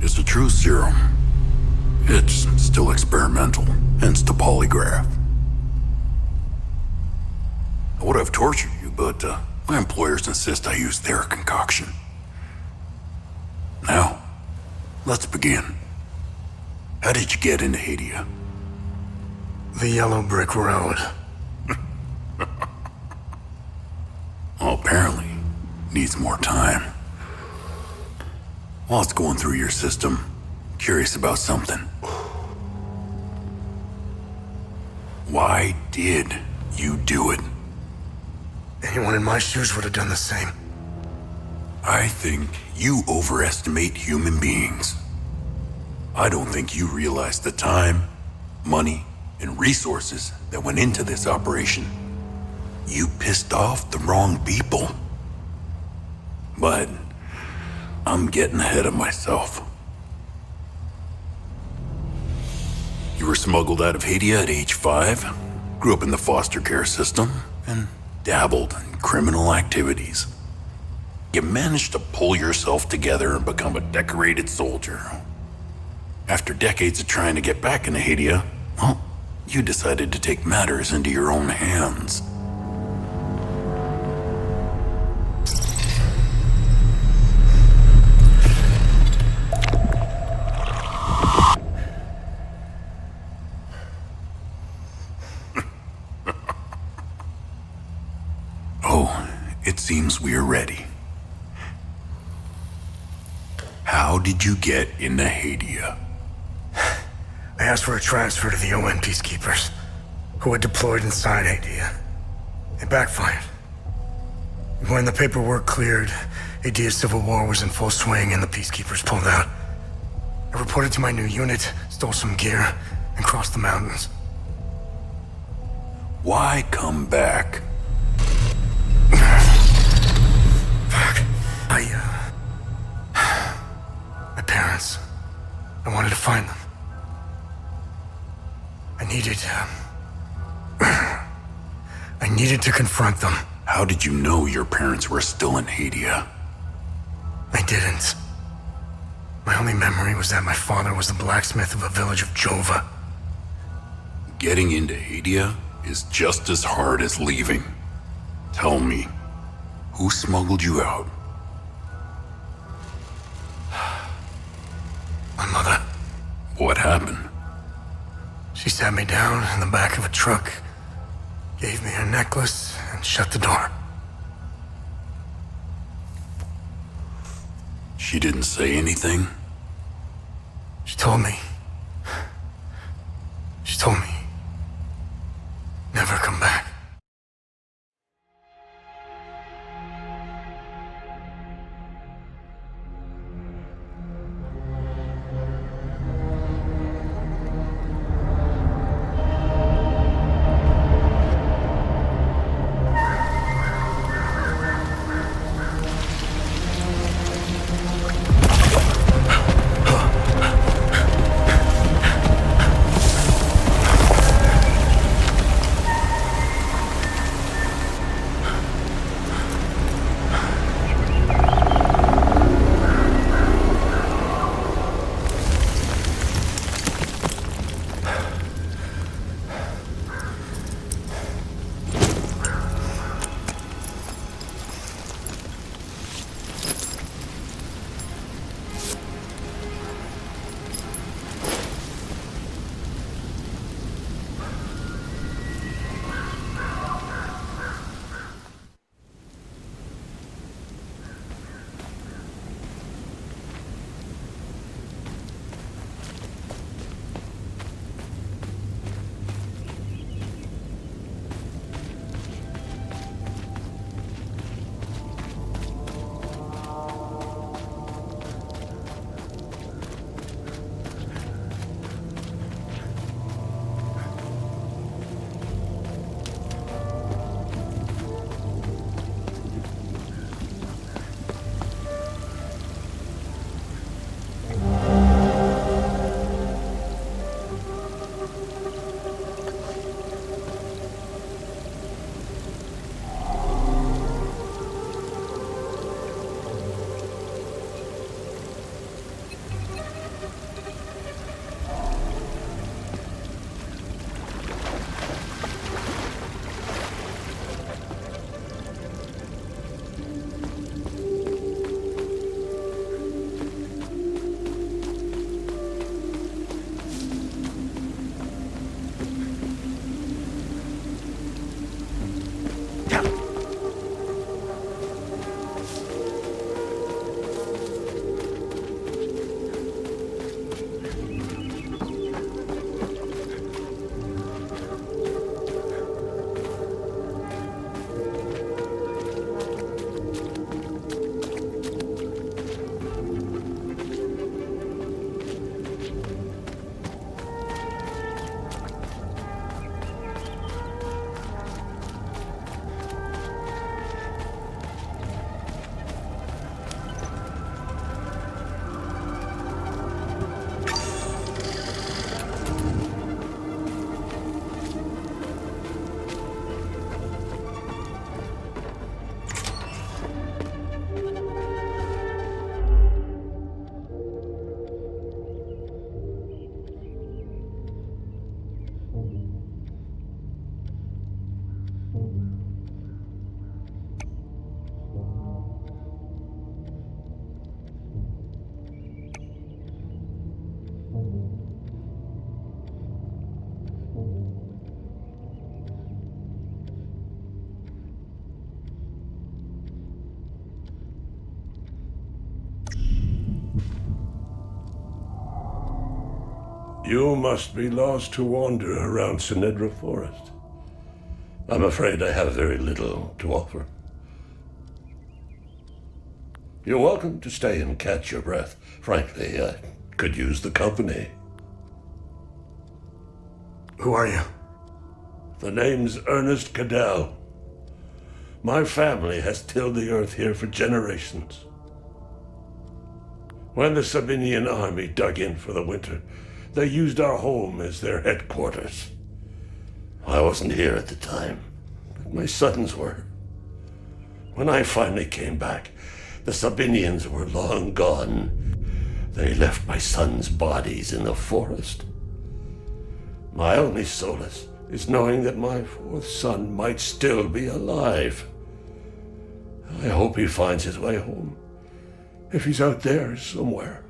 is a true serum. It's still experimental, hence the polygraph. I would have tortured you, but my employers insist I use their concoction. Now, let's begin. How did you get into Hadia? The yellow brick road. Well, apparently, needs more time. While it's going through your system, curious about something. Why did you do it? Anyone in my shoes would have done the same. I think you overestimate human beings. I don't think you realize the time, money, and resources that went into this operation. You pissed off the wrong people. But I'm getting ahead of myself. You were smuggled out of Hadia at age 5, grew up in the foster care system, and dabbled in criminal activities. You managed to pull yourself together and become a decorated soldier. After decades of trying to get back into Hadia, well, you decided to take matters into your own hands. It seems we are ready. How did you get into Hadia? I asked for a transfer to the UN peacekeepers, who had deployed inside Hadia. It backfired. When the paperwork cleared, Hadia's civil war was in full swing and the peacekeepers pulled out. I reported to my new unit, stole some gear, and crossed the mountains. Why come back? My parents. I wanted to find them. I needed to confront them. How did you know your parents were still in Hadia? I didn't. My only memory was that my father was the blacksmith of a village of Jova. Getting into Hadia is just as hard as leaving. Tell me, who smuggled you out? My mother. What happened? She sat me down in the back of a truck, gave me her necklace, and shut the door. She didn't say anything? She told me, never come back. You must be lost to wander around Sinedra Forest. I'm afraid I have very little to offer. You're welcome to stay and catch your breath. Frankly, I could use the company. Who are you? The name's Ernest Cadell. My family has tilled the earth here for generations. When the Sabinian army dug in for the winter, they used our home as their headquarters. I wasn't here at the time, but my sons were. When I finally came back, the Sabinians were long gone. They left my sons' bodies in the forest. My only solace is knowing that my fourth son might still be alive. I hope he finds his way home, if he's out there somewhere.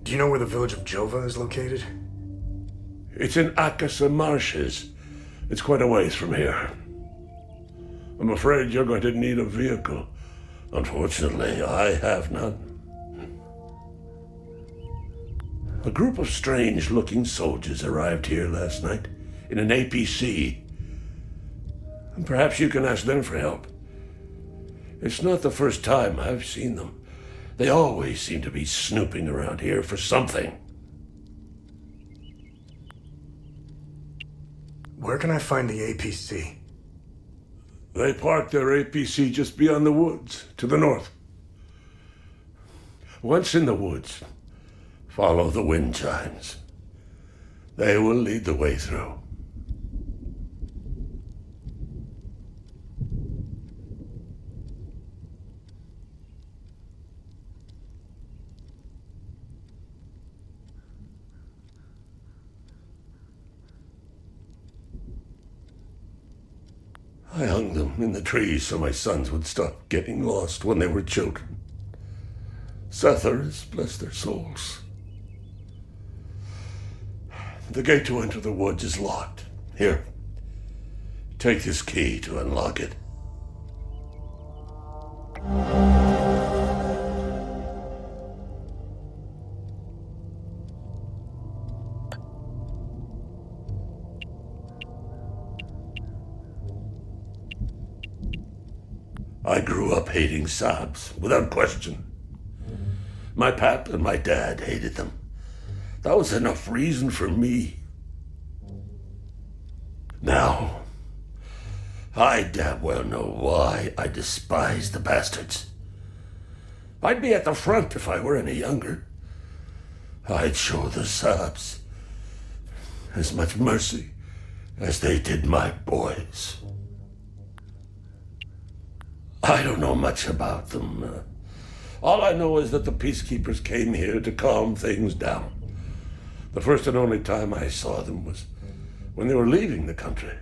Do you know where the village of Jova is located? It's in Akasa Marshes. It's quite a ways from here. I'm afraid you're going to need a vehicle. Unfortunately, I have none. A group of strange-looking soldiers arrived here last night in an APC. And perhaps you can ask them for help. It's not the first time I've seen them. They always seem to be snooping around here for something. Where can I find the APC? They parked their APC just beyond the woods, to the north. Once in the woods, follow the wind chimes. They will lead the way through. I hung them in the trees so my sons would stop getting lost when they were children. Sethers, bless their souls. The gate to enter the woods is locked. Here, take this key to unlock it. I grew up hating Sabs, without question. My pap and my dad hated them. That was enough reason for me. Now, I damn well know why I despise the bastards. I'd be at the front if I were any younger. I'd show the Sabs as much mercy as they did my boys. I don't know much about them. All I know is that the peacekeepers came here to calm things down. The first and only time I saw them was when they were leaving the country.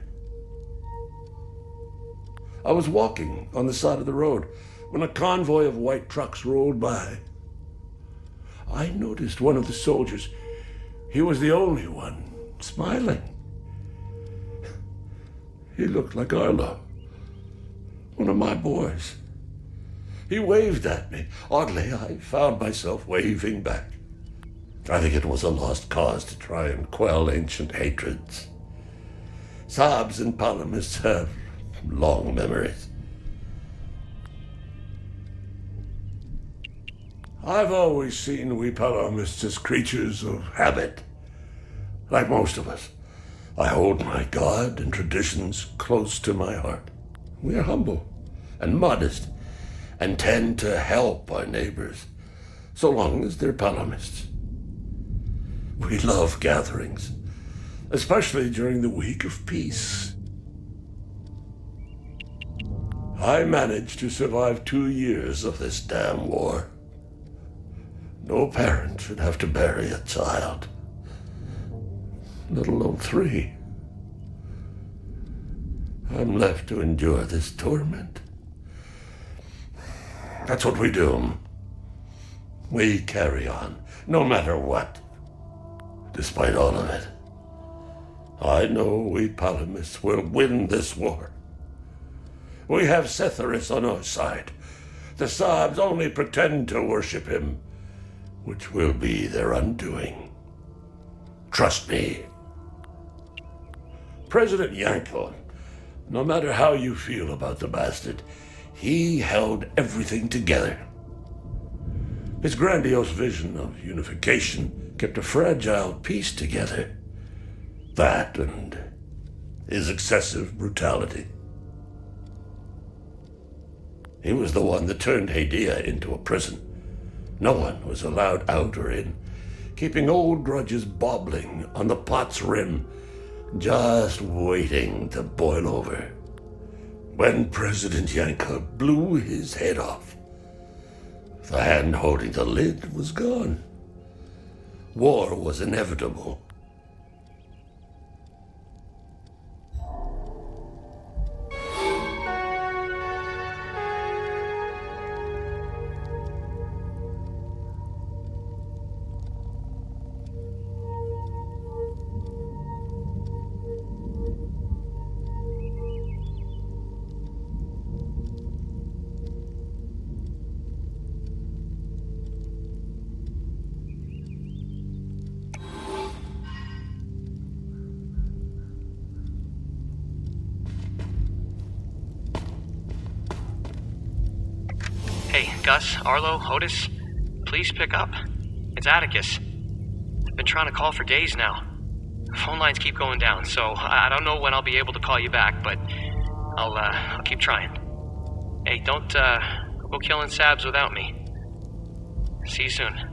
I was walking on the side of the road when a convoy of white trucks rolled by. I noticed one of the soldiers. He was the only one smiling. He looked like Arlo, one of my boys. He waved at me. Oddly, I found myself waving back. I think it was a lost cause to try and quell ancient hatreds. Sabs and Palamists have long memories. I've always seen we Palamists as creatures of habit. Like most of us, I hold my God and traditions close to my heart. We are humble and modest and tend to help our neighbors, so long as they're Palamists. We love gatherings, especially during the week of peace. I managed to survive 2 years of this damn war. No parent should have to bury a child, let alone 3. I'm left to endure this torment. That's what we do. We carry on, no matter what. Despite all of it, I know we Palamists will win this war. We have Setharis on our side. The Saabs only pretend to worship him, which will be their undoing. Trust me. President Yanko, no matter how you feel about the bastard, he held everything together. His grandiose vision of unification kept a fragile peace together. That and his excessive brutality. He was the one that turned Hadia into a prison. No one was allowed out or in, keeping old grudges bobbling on the pot's rim, just waiting to boil over. When President Yanka blew his head off, the hand holding the lid was gone. War was inevitable. Hey, Gus, Arlo, Otis, please pick up. It's Atticus. I've been trying to call for days now. Phone lines keep going down, so I don't know when I'll be able to call you back, but I'll keep trying. Hey, don't go killing Sabs without me. See you soon.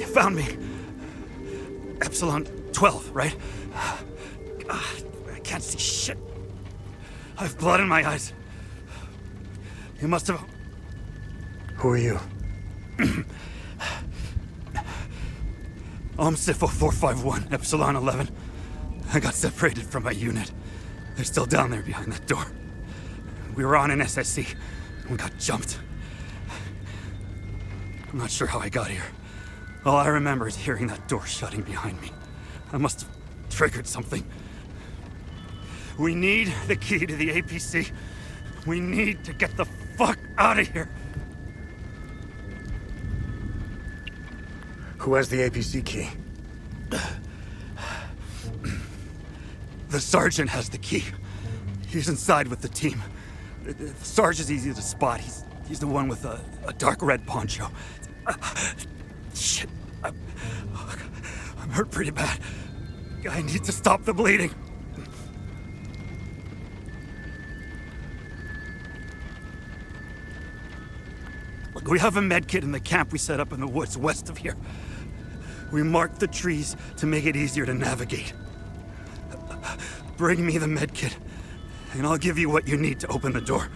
You found me. Epsilon 12, right? God, I can't see shit. I have blood in my eyes. You must have... Who are you? I'm Sifo 451, Epsilon 11. I got separated from my unit. They're still down there behind that door. We were on an SSC. We got jumped. I'm not sure how I got here. All I remember is hearing that door shutting behind me. I must have triggered something. We need the key to the APC. We need to get the fuck out of here. Who has the APC key? The sergeant has the key. He's inside with the team. The sergeant's easy to spot. He's the one with a dark red poncho. Shit. I'm hurt pretty bad. I need to stop the bleeding. Look, we have a med kit in the camp we set up in the woods west of here. We marked the trees to make it easier to navigate. Bring me the med kit, and I'll give you what you need to open the door.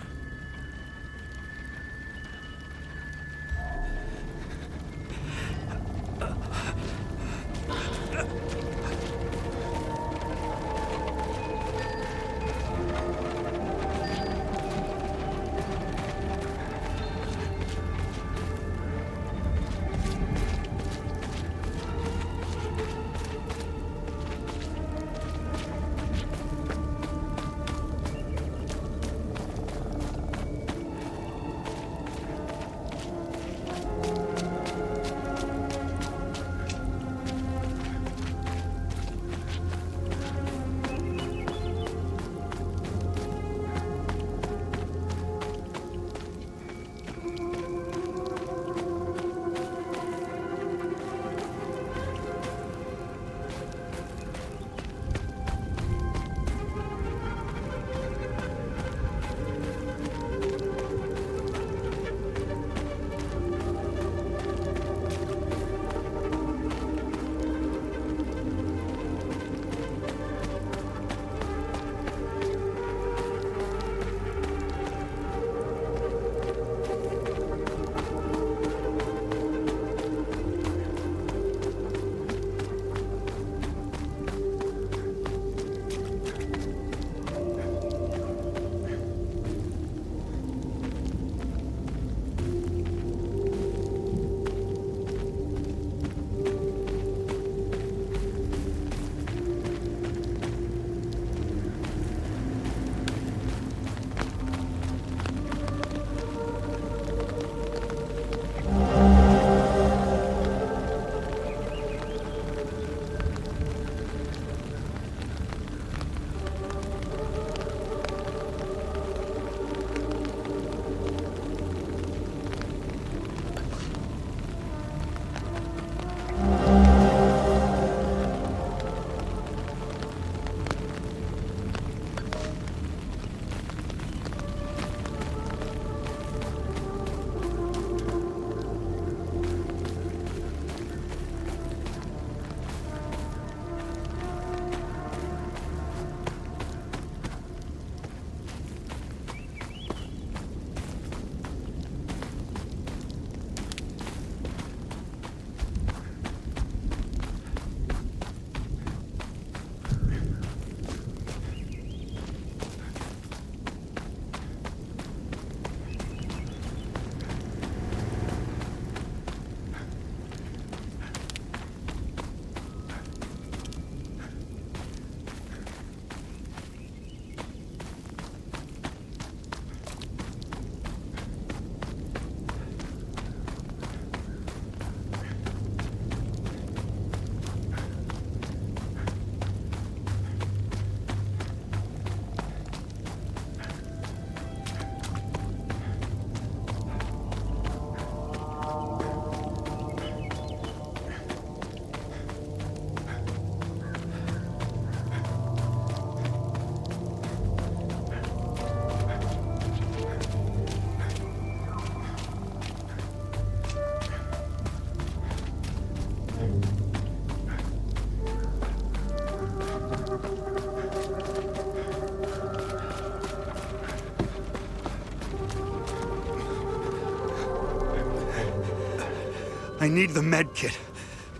I need the med kit.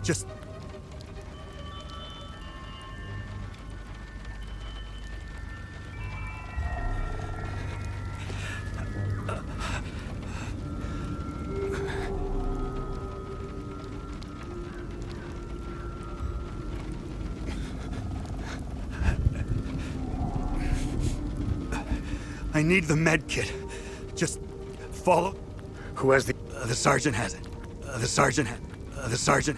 Just... I need the med kit. Just follow. Who has the... The sergeant has it. The sergeant. The sergeant.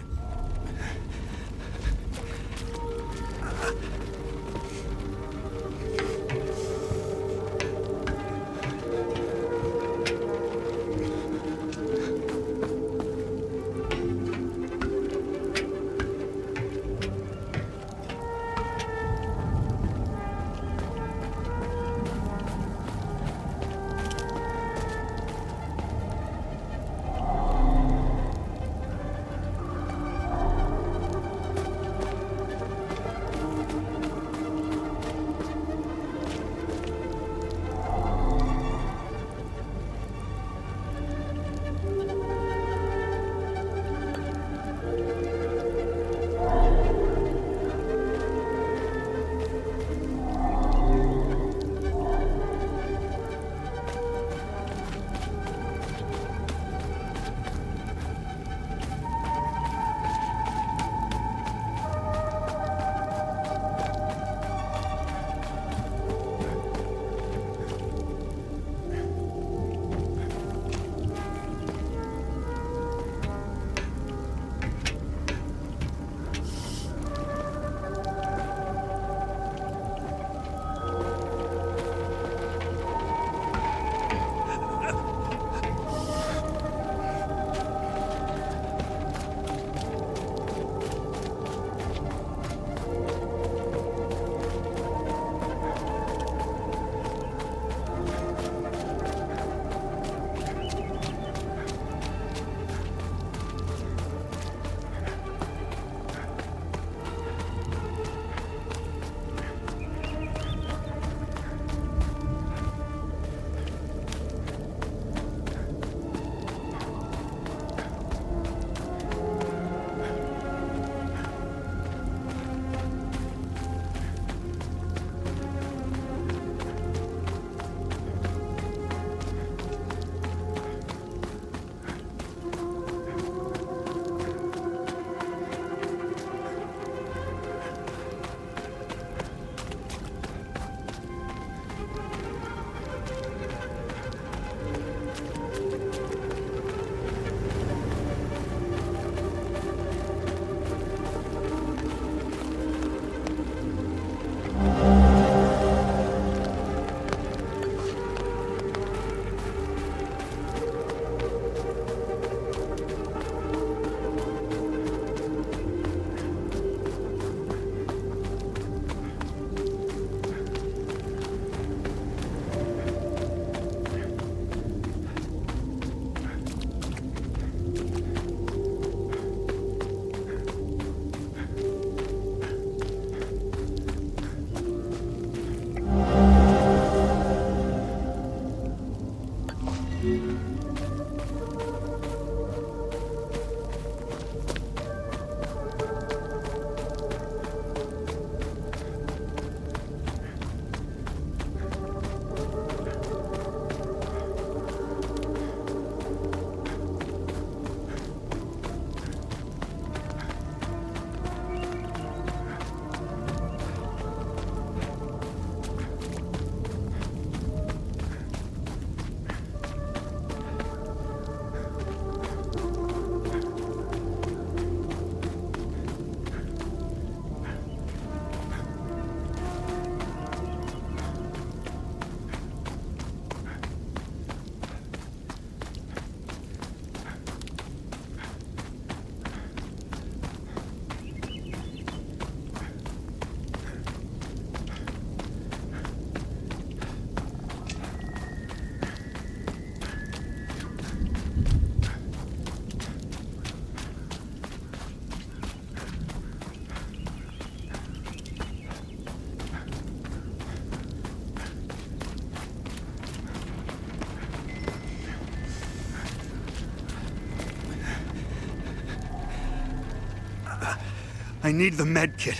I need the med kit.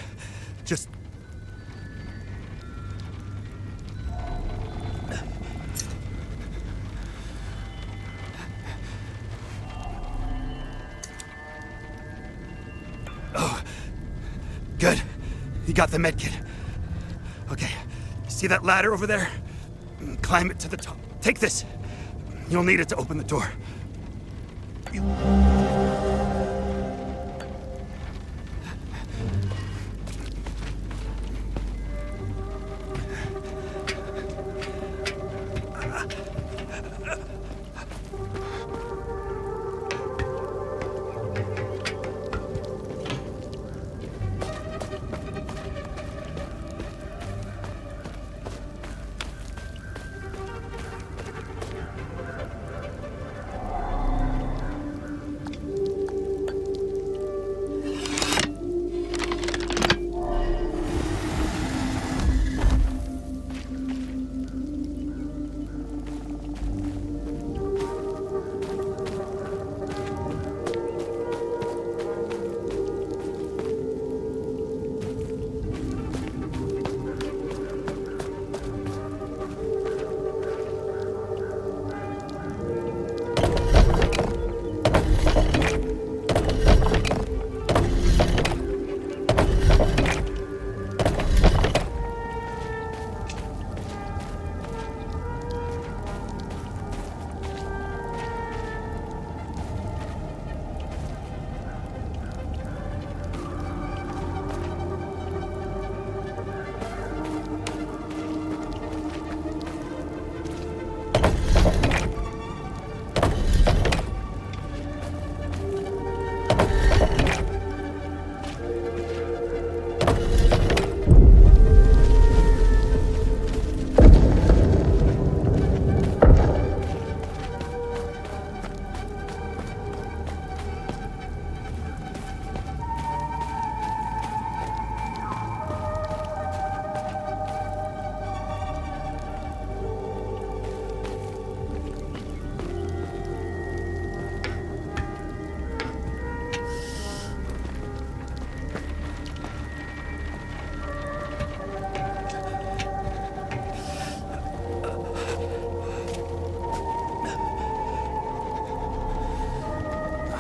Just... Oh, good. You got the med kit. Okay, you see that ladder over there? Climb it to the top. Take this. You'll need it to open the door.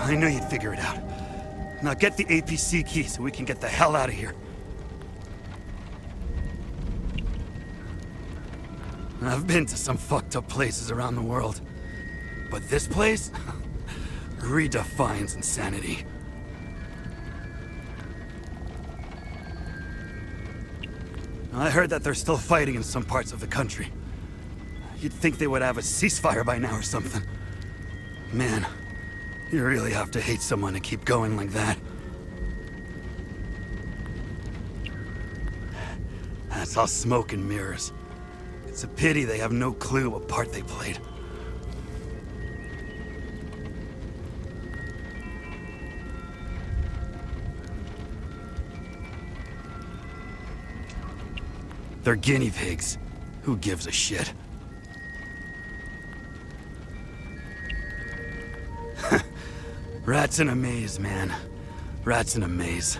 I knew you'd figure it out. Now get the APC key so we can get the hell out of here. I've been to some fucked up places around the world, but this place redefines insanity. I heard that they're still fighting in some parts of the country. You'd think they would have a ceasefire by now or something. Man, you really have to hate someone to keep going like that. That's all smoke and mirrors. It's a pity they have no clue what part they played. They're guinea pigs. Who gives a shit? Rats in a maze, man. Rats in a maze.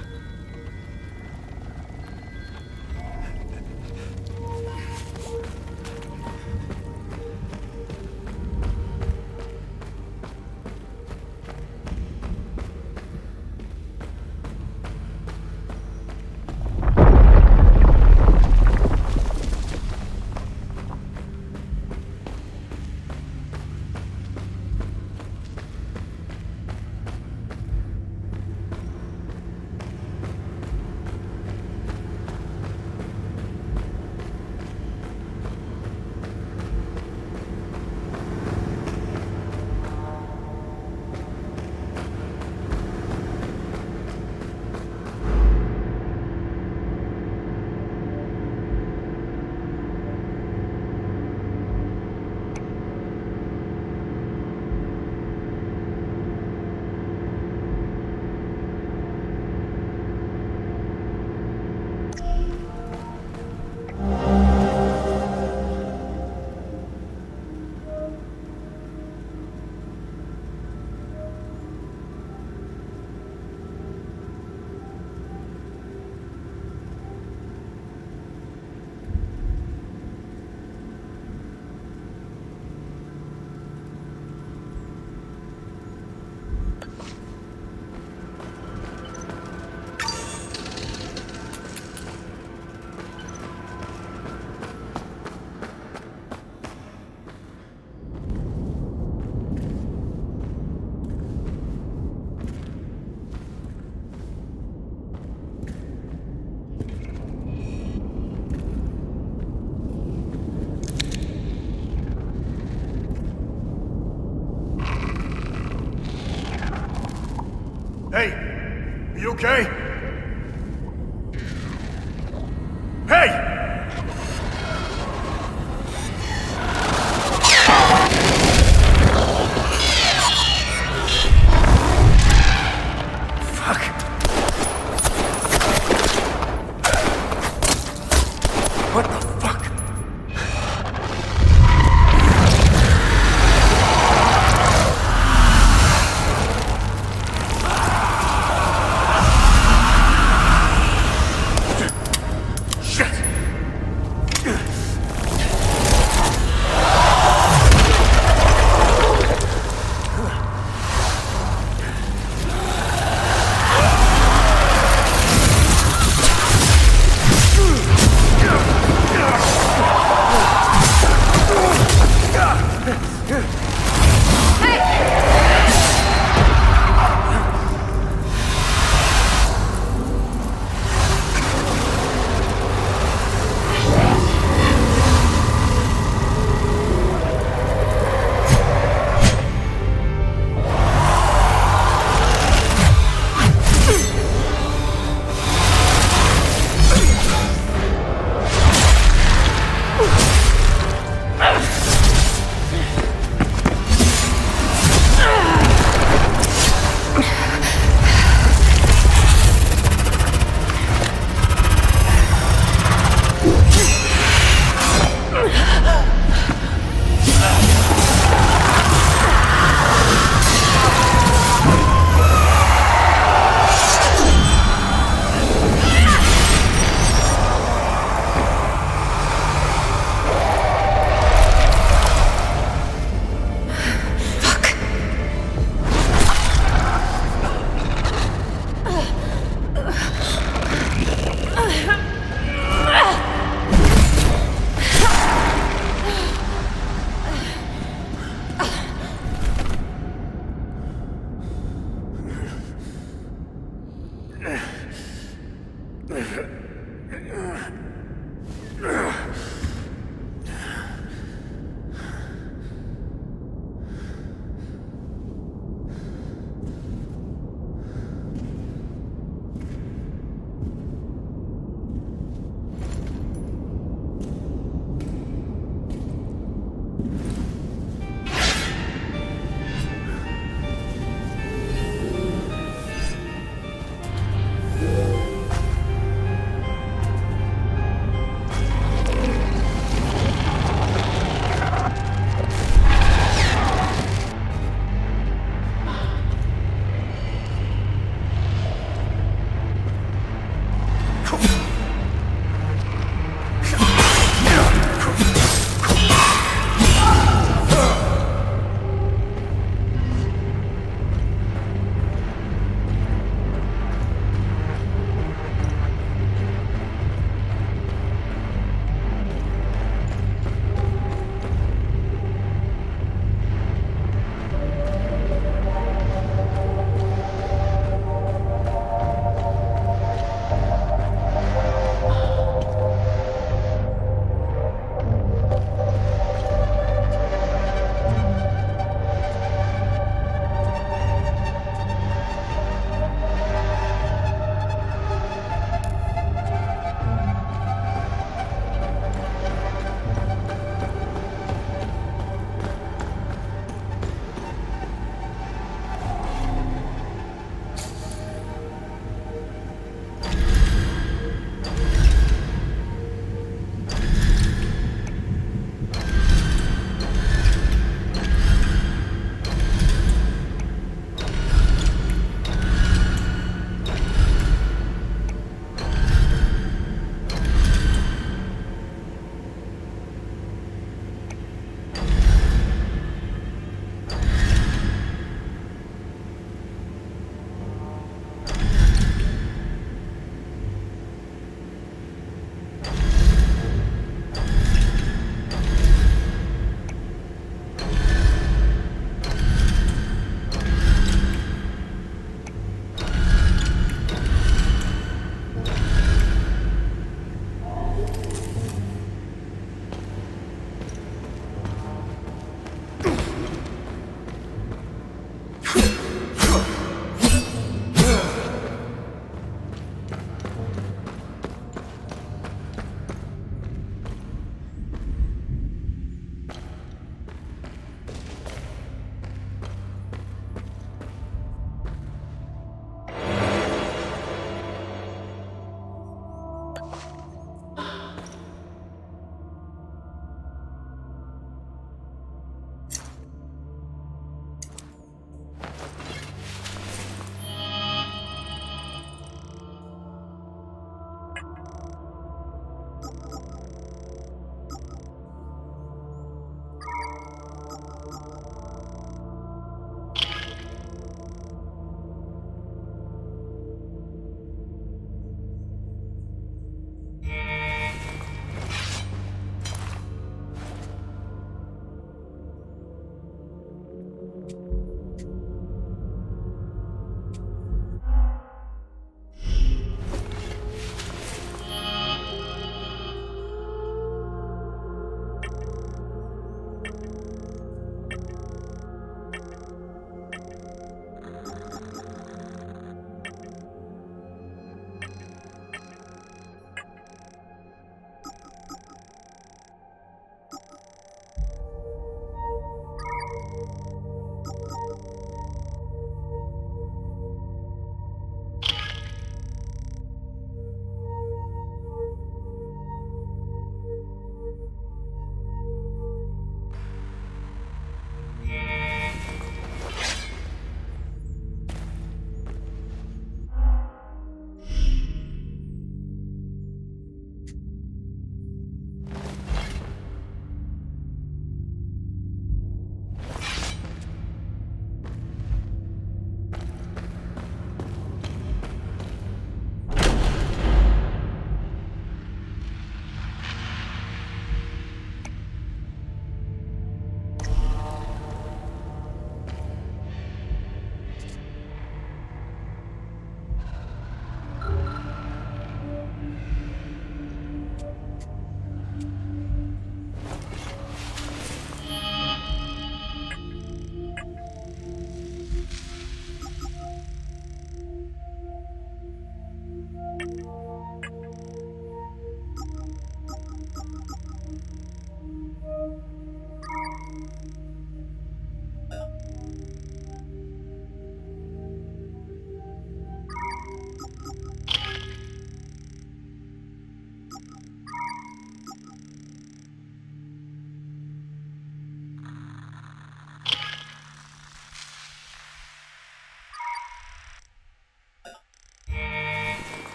Hey, are you okay? Hey! What the fuck? Shit!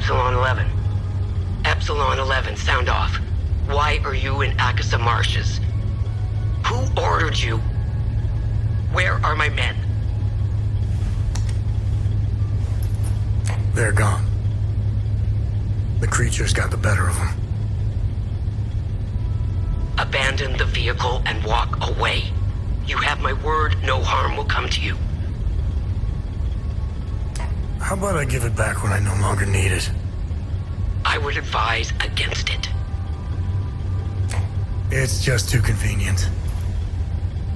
Epsilon 11. Epsilon 11, sound off. Why are you in Akasa Marshes? Who ordered you? Where are my men? They're gone. The creatures got the better of them. Abandon the vehicle and walk away. You have my word, no harm will come to you. How about I give it back when I no longer need it? I would advise against it. It's just too convenient.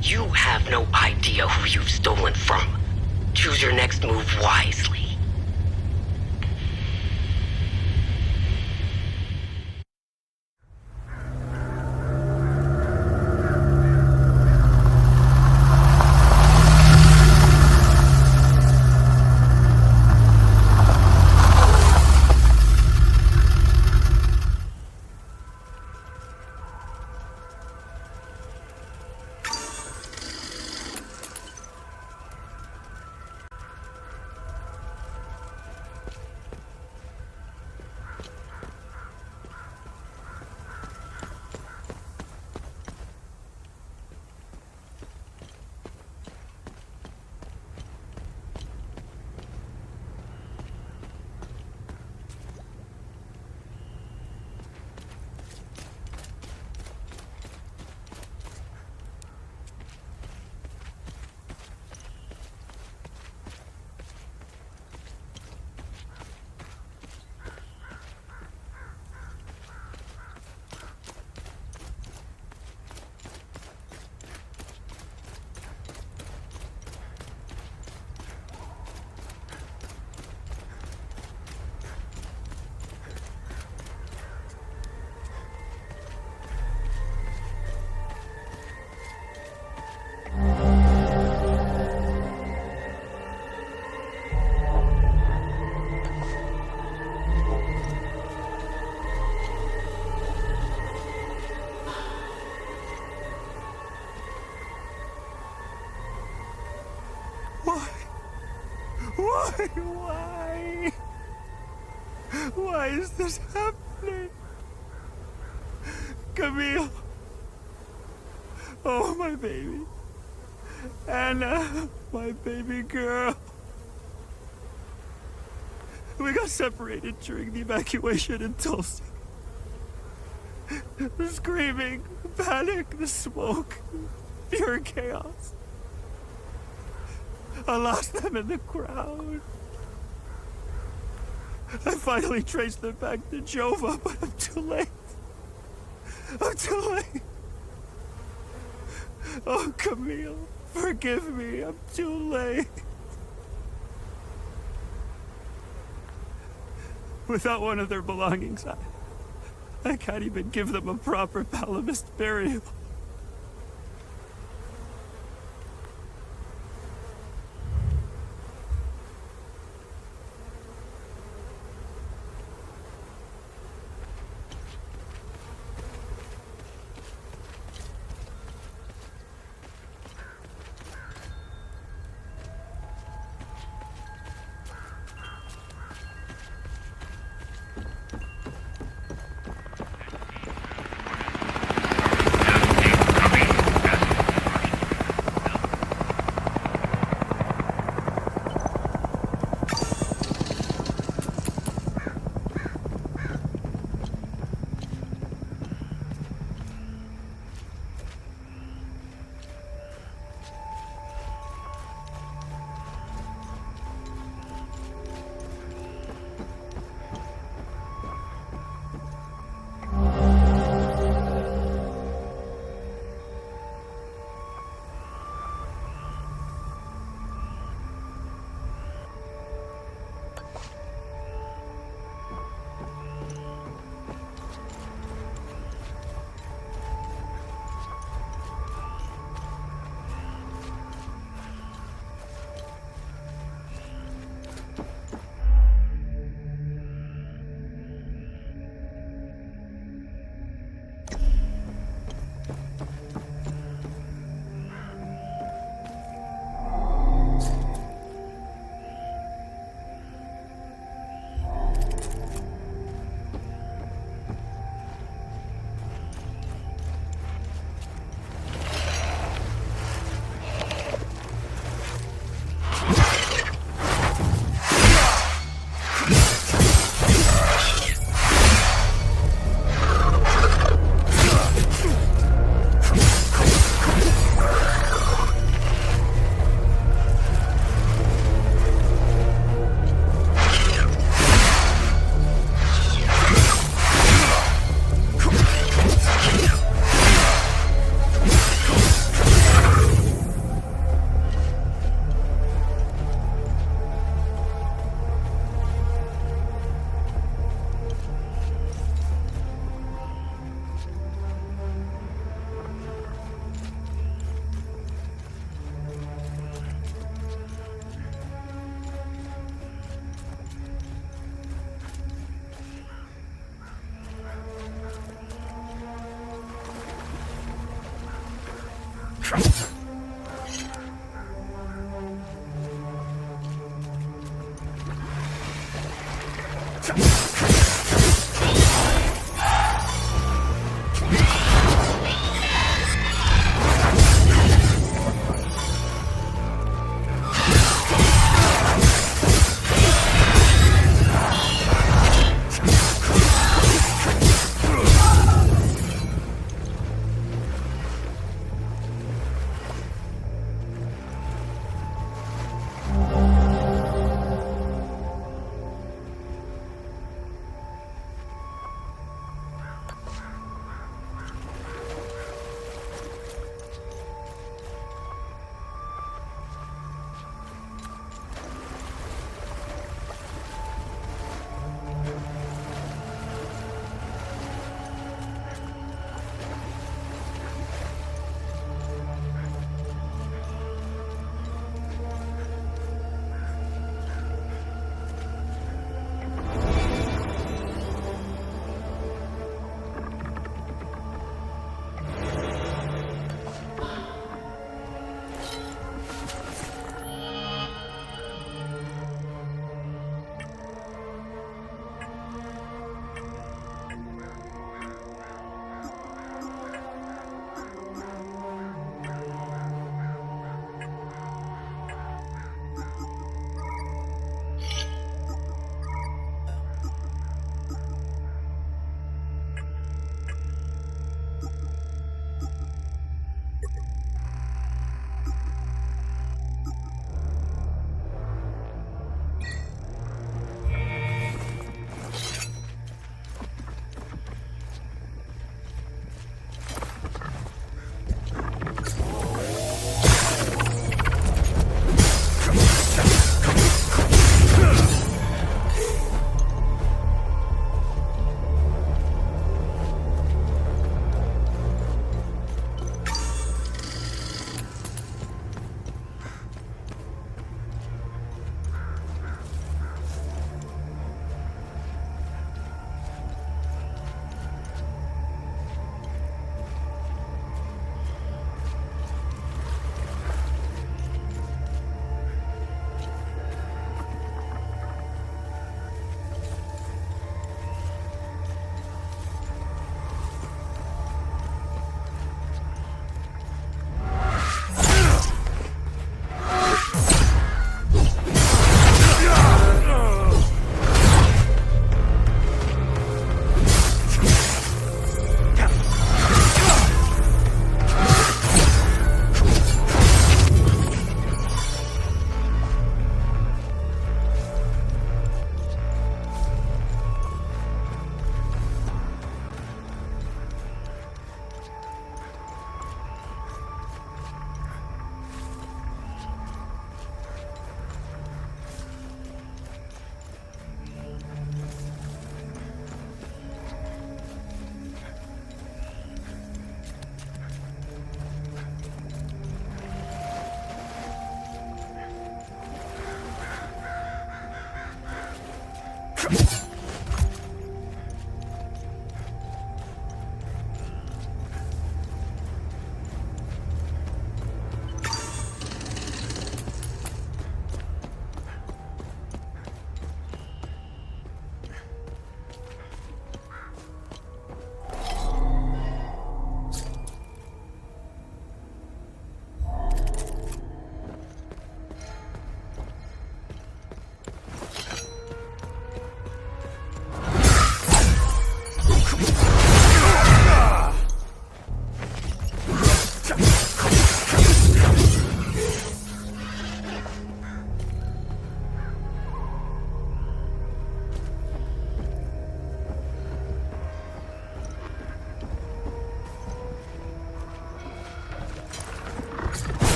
You have no idea who you've stolen from. Choose your next move wisely. Why? Why is this happening? Camille. Oh, my baby. Anna, my baby girl. We got separated during the evacuation in Tulsa. The screaming, panic, the smoke, pure chaos. I lost them in the crowd. I finally traced them back to Jova, but I'm too late. I'm too late. Oh, Camille, forgive me. I'm too late. Without one of their belongings, I can't even give them a proper Palamist burial.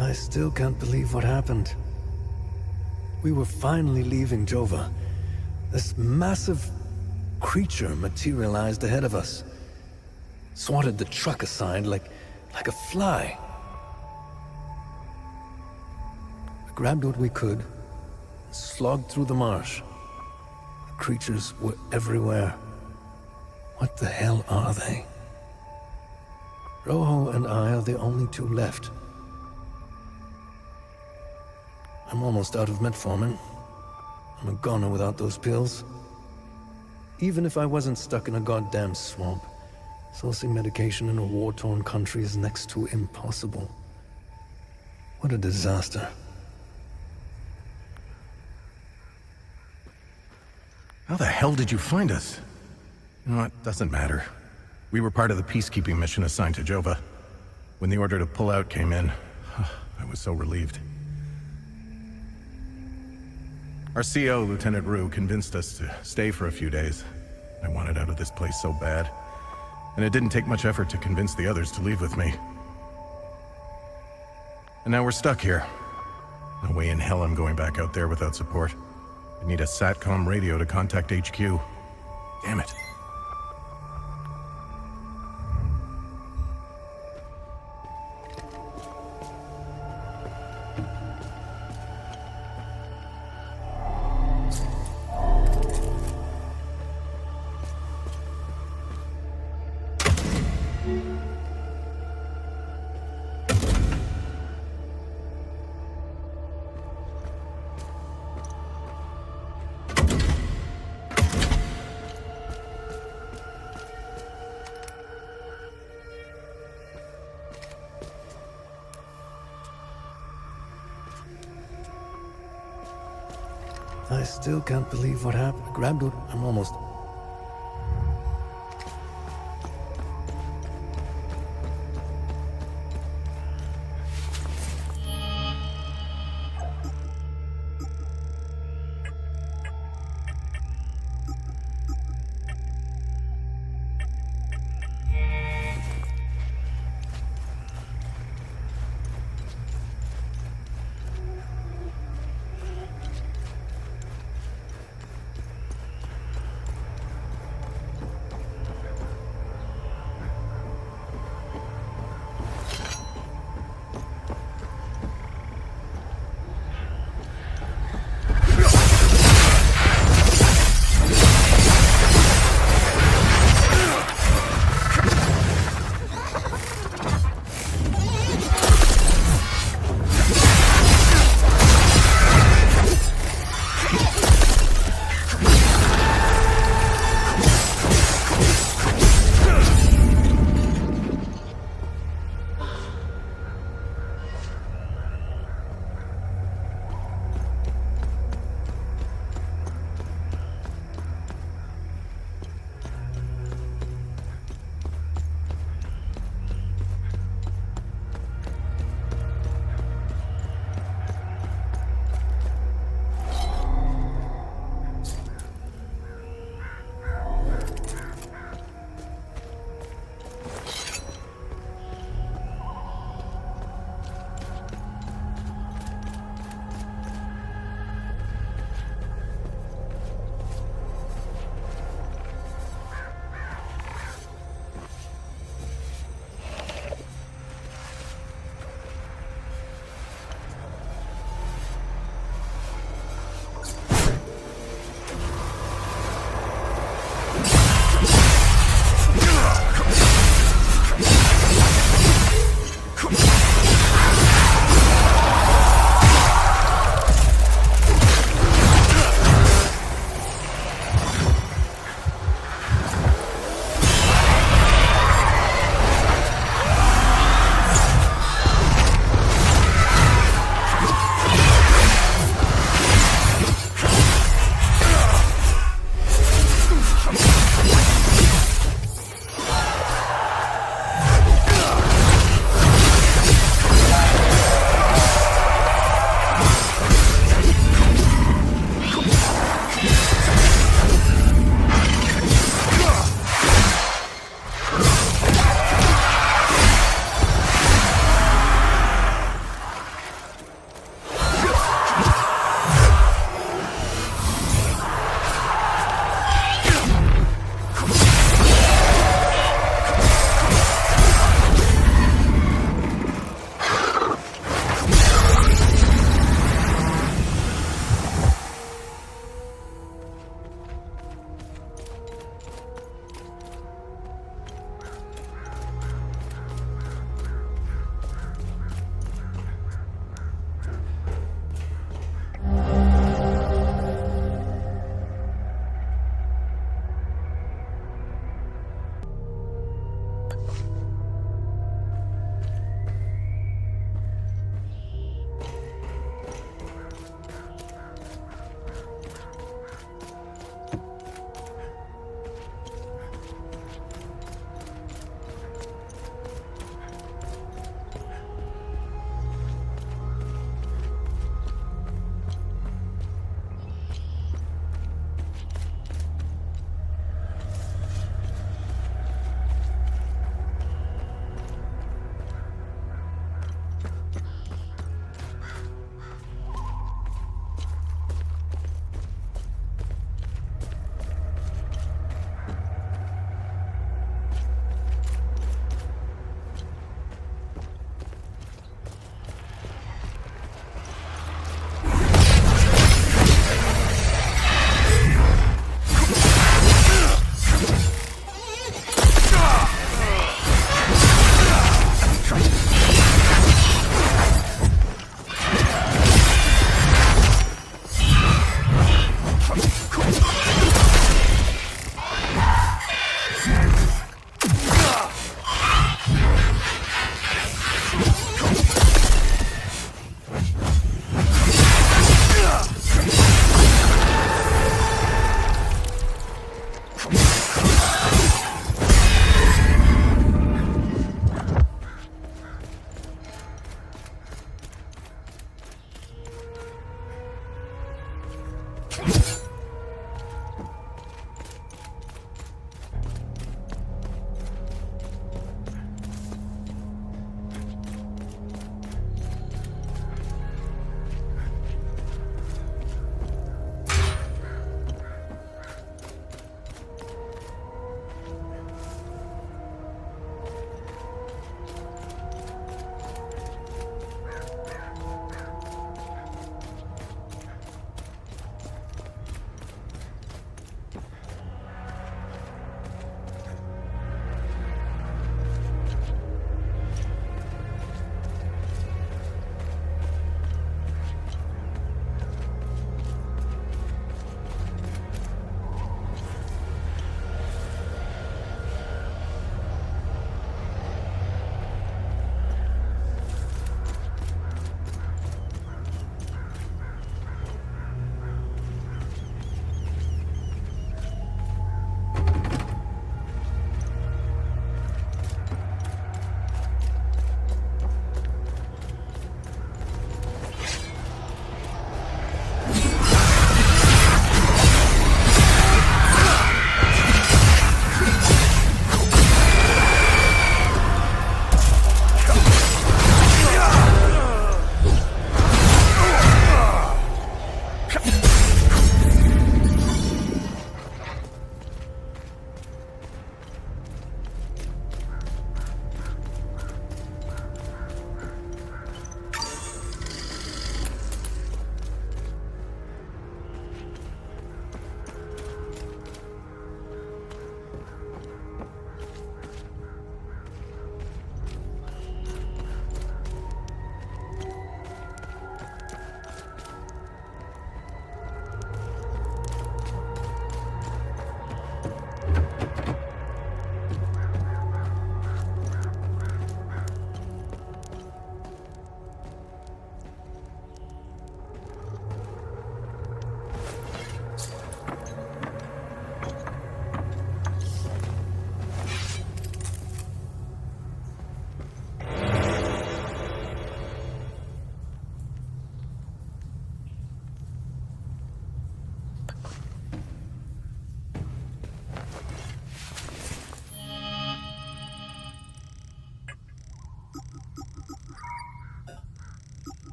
I still can't believe what happened. We were finally leaving Jova. This massive creature materialized ahead of us. Swatted the truck aside like a fly. We grabbed what we could, slogged through the marsh. The creatures were everywhere. What the hell are they? Rojo and I are the only two left. I'm almost out of metformin. I'm a goner without those pills. Even if I wasn't stuck in a goddamn swamp, sourcing medication in a war-torn country is next to impossible. What a disaster. How the hell did you find us? You know, it doesn't matter. We were part of the peacekeeping mission assigned to Jova. When the order to pull out came in, I was so relieved. Our CO, Lieutenant Rue, convinced us to stay for a few days. I wanted out of this place so bad. And it didn't take much effort to convince the others to leave with me. And now we're stuck here. No way in hell I'm going back out there without support. I need a SATCOM radio to contact HQ. Damn it. I still can't believe what happened. I grabbed it. I'm almost...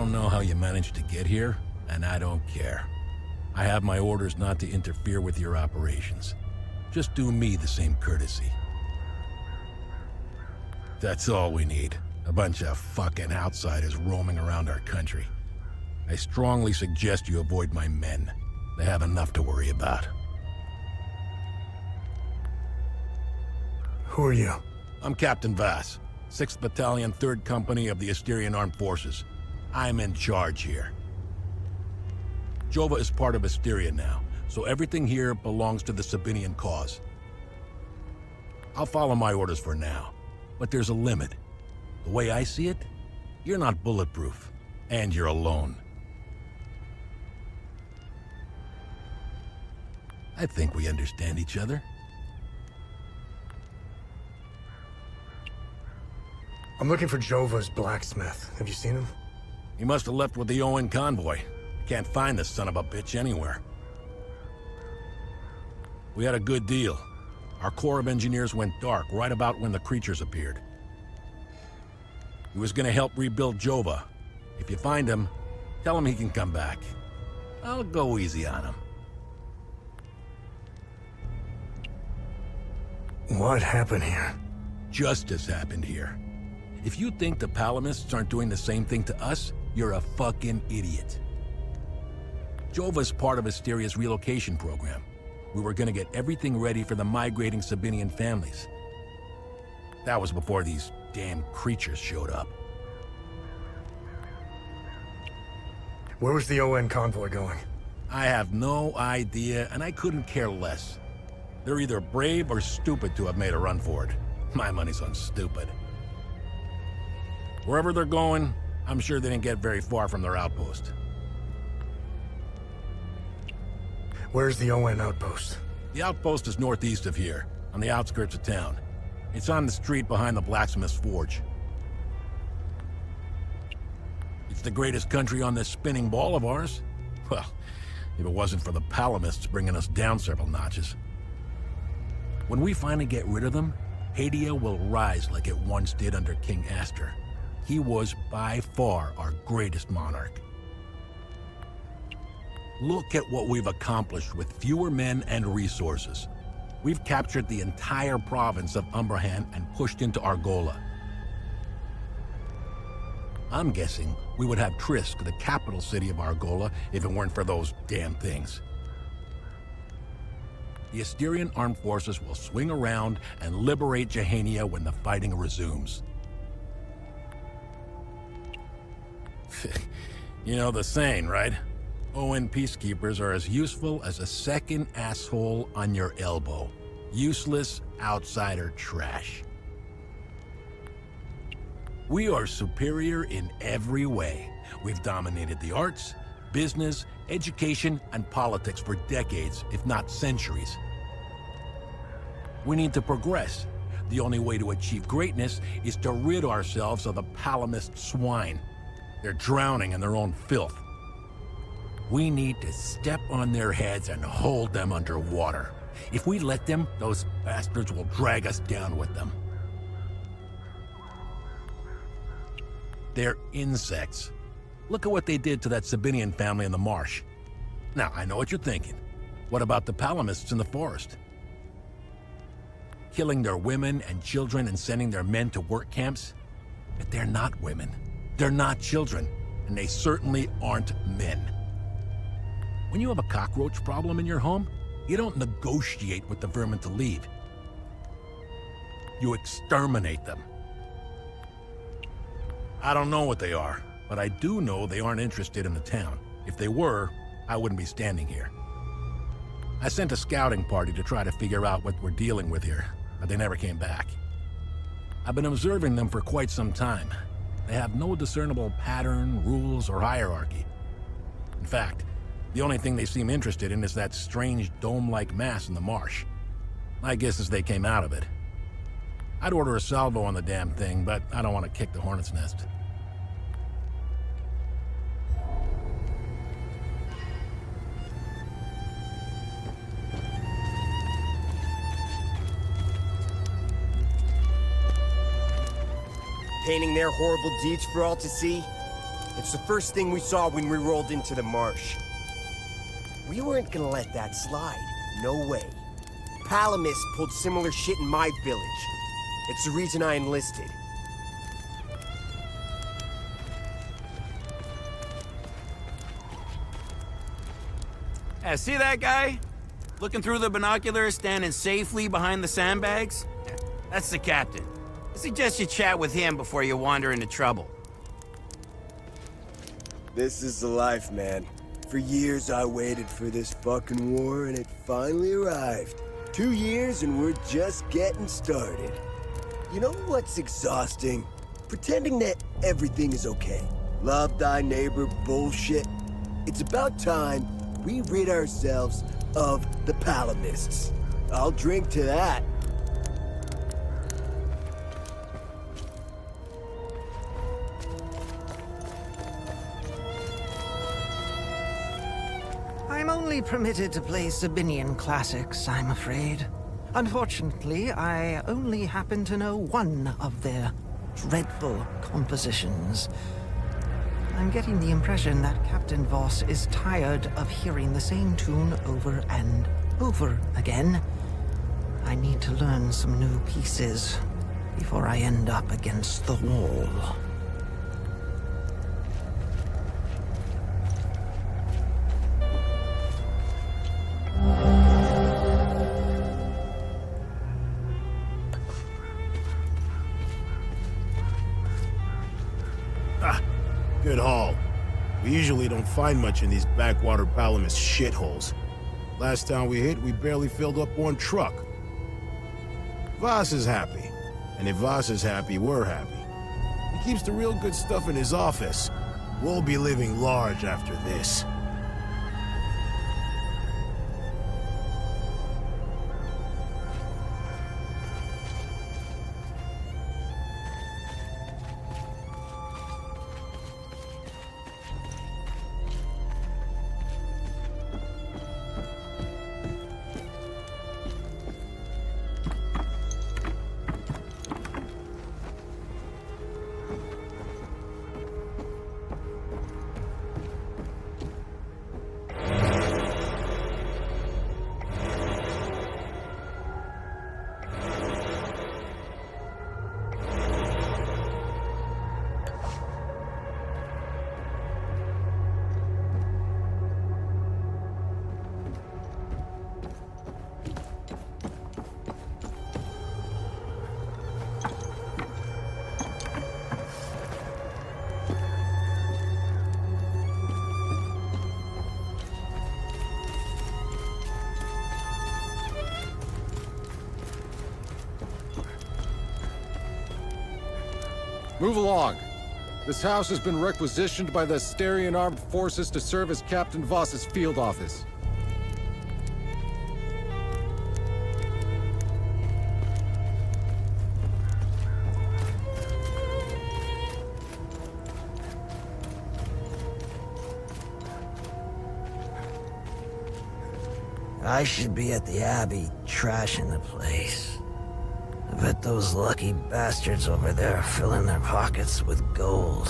don't know how you managed to get here, and I don't care. I have my orders not to interfere with your operations. Just do me the same courtesy. That's all we need. A bunch of fucking outsiders roaming around our country. I strongly suggest you avoid my men. They have enough to worry about. Who are you? I'm Captain Vass, 6th Battalion, 3rd Company of the Asterian Armed Forces. I'm in charge here. Jova is part of Asteria now, so everything here belongs to the Sabinian cause. I'll follow my orders for now, but there's a limit. The way I see it, you're not bulletproof, and you're alone. I think we understand each other. I'm looking for Jova's blacksmith. Have you seen him? He must have left with the ON convoy. Can't find this son of a bitch anywhere. We had a good deal. Our Corps of Engineers went dark right about when the creatures appeared. He was gonna help rebuild Jova. If you find him, tell him he can come back. I'll go easy on him. What happened here? Justice happened here. If you think the Palamists aren't doing the same thing to us, you're a fucking idiot. Jova's part of Asteria's relocation program. We were gonna get everything ready for the migrating Sabinian families. That was before these damn creatures showed up. Where was the ON convoy going? I have no idea, and I couldn't care less. They're either brave or stupid to have made a run for it. My money's on stupid. Wherever they're going, I'm sure they didn't get very far from their outpost. Where's the ON outpost? The outpost is northeast of here, on the outskirts of town. It's on the street behind the blacksmith's forge. It's the greatest country on this spinning ball of ours. Well, if it wasn't for the Palamists bringing us down several notches. When we finally get rid of them, Hadia will rise like it once did under King Aster. He was by far our greatest monarch. Look at what we've accomplished with fewer men and resources. We've captured the entire province of Umbrahan and pushed into Argola. I'm guessing we would have Trisk, the capital city of Argola, if it weren't for those damn things. The Asterian armed forces will swing around and liberate Jehania when the fighting resumes. You know the saying, right? ON peacekeepers are as useful as a second asshole on your elbow. Useless outsider trash. We are superior in every way. We've dominated the arts, business, education, and politics for decades, if not centuries. We need to progress. The only way to achieve greatness is to rid ourselves of the Palamist swine. They're drowning in their own filth. We need to step on their heads and hold them underwater. If we let them, those bastards will drag us down with them. They're insects. Look at what they did to that Sabinian family in the marsh. Now, I know what you're thinking. What about the Palamists in the forest? Killing their women and children and sending their men to work camps? But they're not women. They're not children. And they certainly aren't men. When you have a cockroach problem in your home, you don't negotiate with the vermin to leave. You exterminate them. I don't know what they are, but I do know they aren't interested in the town. If they were, I wouldn't be standing here. I sent a scouting party to try to figure out what we're dealing with here, but they never came back. I've been observing them for quite some time. They have no discernible pattern, rules, or hierarchy. In fact, the only thing they seem interested in is that strange dome-like mass in the marsh. My guess is they came out of it. I'd order a salvo on the damn thing, but I don't want to kick the hornet's nest. Painting their horrible deeds for all to see? It's the first thing we saw when we rolled into the marsh. We weren't gonna let that slide. No way. Palamis pulled similar shit in my village. It's the reason I enlisted. See that guy? Looking through the binoculars, standing safely behind the sandbags? That's the captain. I suggest you chat with him before you wander into trouble. This is the life, man. For years I waited for this fucking war, and it finally arrived. 2 years and we're just getting started. You know what's exhausting? Pretending that everything is okay. Love thy neighbor bullshit. It's about time we rid ourselves of the Palamists. I'll drink to that. I'm only permitted to play Sabinian classics, I'm afraid. Unfortunately, I only happen to know one of their dreadful compositions. I'm getting the impression that Captain Voss is tired of hearing the same tune over and over again. I need to learn some new pieces before I end up against the wall. Good haul. We usually don't find much in these backwater Palamis shitholes. Last time we hit, we barely filled up one truck. Voss is happy. And if Voss is happy, we're happy. He keeps the real good stuff in his office. We'll be living large after this. Move along. This house has been requisitioned by the Asterian Armed Forces to serve as Captain Voss's field office. I should be at the Abbey, trashing the place. I bet those lucky bastards over there are filling their pockets with gold.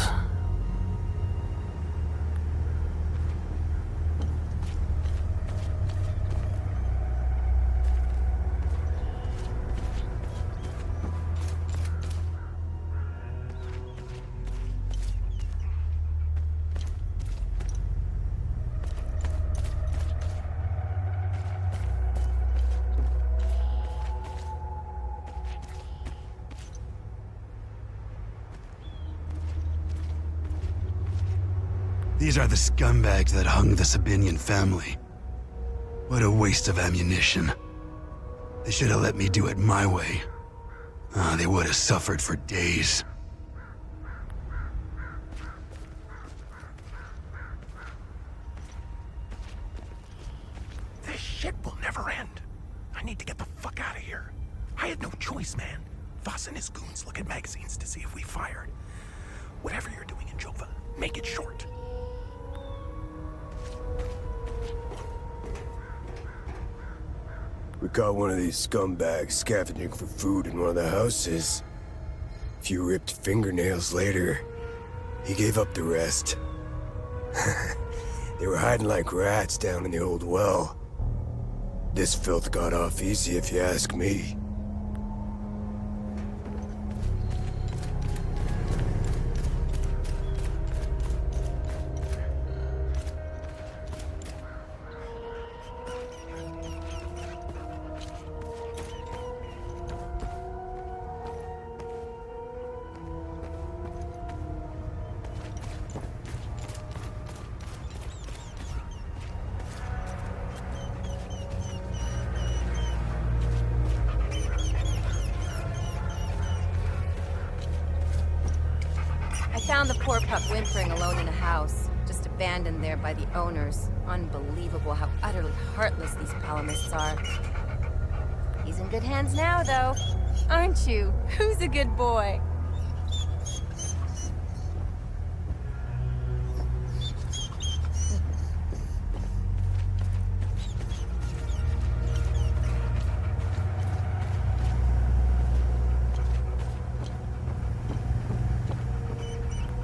These are the scumbags that hung the Sabinian family. What a waste of ammunition. They should have let me do it my way. They would have suffered for days. This shit will never end. I need to get the fuck out of here. I had no choice, man. Voss and his goons look at magazines to see if we fired. Whatever you're doing in Jova, make it short. We caught one of these scumbags scavenging for food in one of the houses. A few ripped fingernails later, He gave up the rest. They were hiding like rats down in the old well. This filth got off easy if you ask me. Found the poor pup whimpering alone in a house, just abandoned there by the owners. Unbelievable how utterly heartless these Palamists are. He's in good hands now, though. Aren't you? Who's a good boy?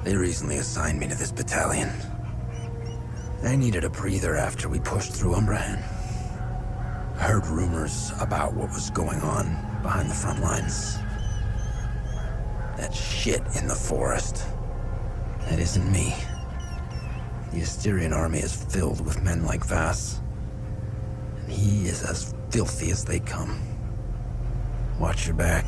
They recently assigned me to this battalion. I needed a breather after we pushed through Umbrahan. I heard rumors about what was going on behind the front lines. That shit in the forest. That isn't me. The Asterian army is filled with men like Vass. And he is as filthy as they come. Watch your back.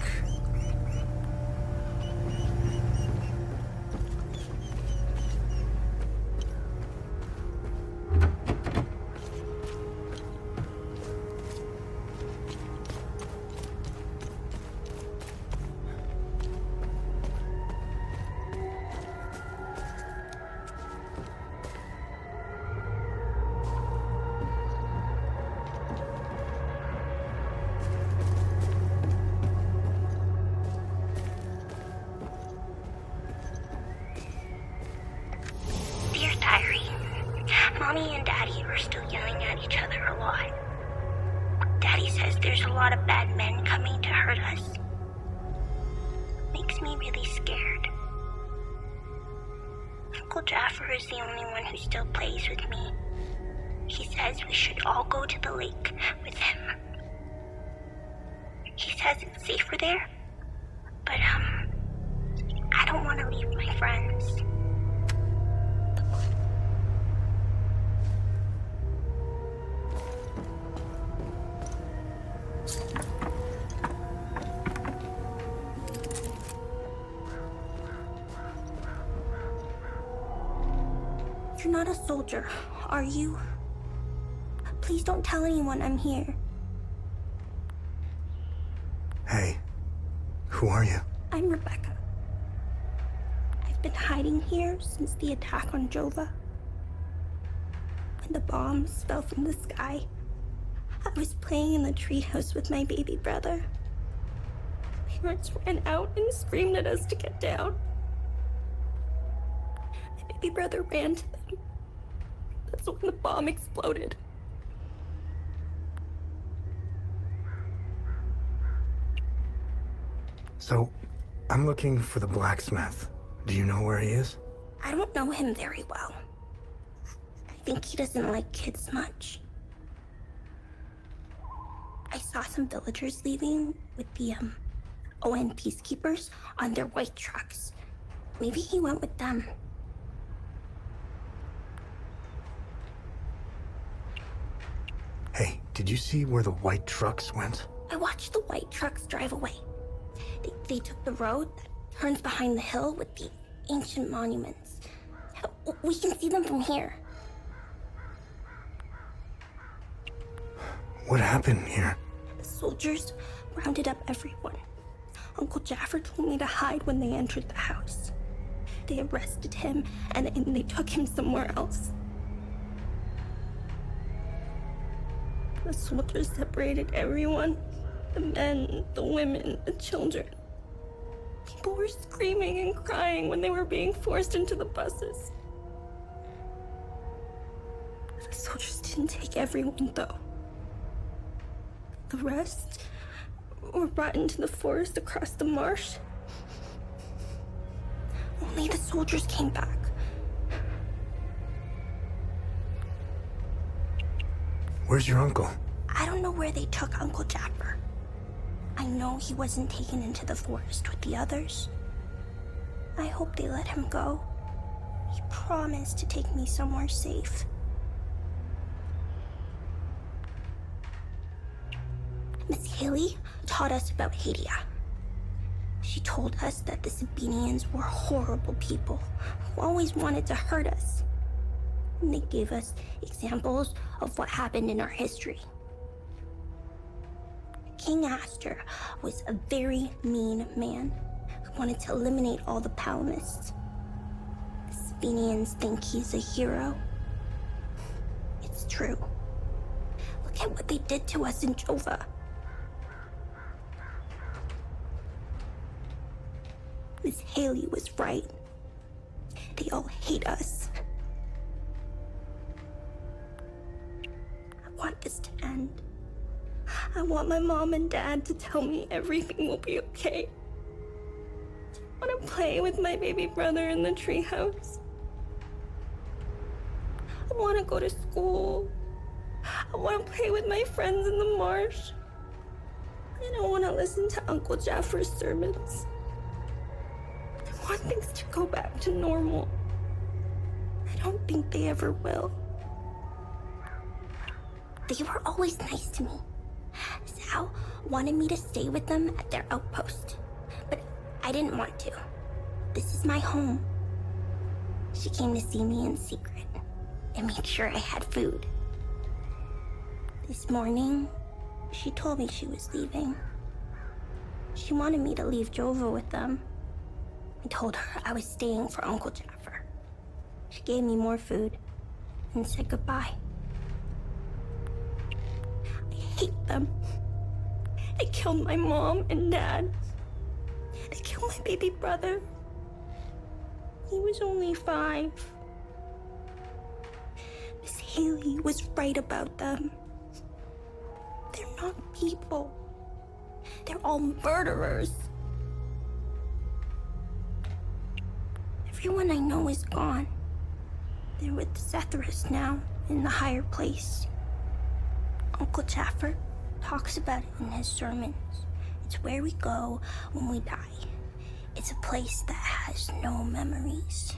Mommy and Daddy are still yelling at each other a lot. Daddy says there's a lot of bad men coming to hurt us. Makes me really scared. Uncle Jaffer is the only one who still plays with me. He says we should all go to the lake with him. He says it's safer there, but I don't want to leave my friends. You're not a soldier, are you? Please don't tell anyone I'm here. Hey, who are you? I'm Rebecca. I've been hiding here since the attack on Jova. When the bombs fell from the sky, I was playing in the treehouse with my baby brother. Parents ran out and screamed at us to get down. My baby brother ran to them. That's when the bomb exploded. So, I'm looking for the blacksmith. Do you know where he is? I don't know him very well. I think he doesn't like kids much. I saw some villagers leaving with the, ON peacekeepers on their white trucks. Maybe he went with them. Hey, did you see where the white trucks went? I watched the white trucks drive away. They took the road that turns behind the hill with the ancient monuments. We can see them from here. What happened here? The soldiers rounded up everyone. Uncle Jaffer told me to hide when they entered the house. They arrested him and they took him somewhere else. The soldiers separated everyone. The men, the women, the children. People were screaming and crying when they were being forced into the buses. The soldiers didn't take everyone, though. The rest were brought into the forest across the marsh. Only the soldiers came back. Where's your uncle? I don't know where they took Uncle Jaffer. I know he wasn't taken into the forest with the others. I hope they let him go. He promised to take me somewhere safe. Miss Haley taught us about Hadia. She told us that the Sabinians were horrible people who always wanted to hurt us. And they gave us examples of what happened in our history. King Astor was a very mean man who wanted to eliminate all the Palamists. The Sabinians think he's a hero. It's true. Look at what they did to us in Jova. Miss Haley was right. They all hate us. I want this to end. I want my mom and dad to tell me everything will be okay. I want to play with my baby brother in the treehouse. I want to go to school. I want to play with my friends in the marsh. And I want to listen to Uncle Jaffer's sermons. I want things to go back to normal. I don't think they ever will. They were always nice to me. Sal wanted me to stay with them at their outpost, but I didn't want to. This is my home. She came to see me in secret and made sure I had food. This morning, she told me she was leaving. She wanted me to leave Jova with them. I told her I was staying for Uncle Jaffer. She gave me more food and said goodbye. I hate them. They killed my mom and dad. They killed my baby brother. He was only 5. Miss Haley was right about them. They're not people. They're all murderers. Everyone I know is gone. They're with Zethras now, in the higher place. Uncle Jaffer talks about it in his sermons. It's where we go when we die. It's a place that has no memories.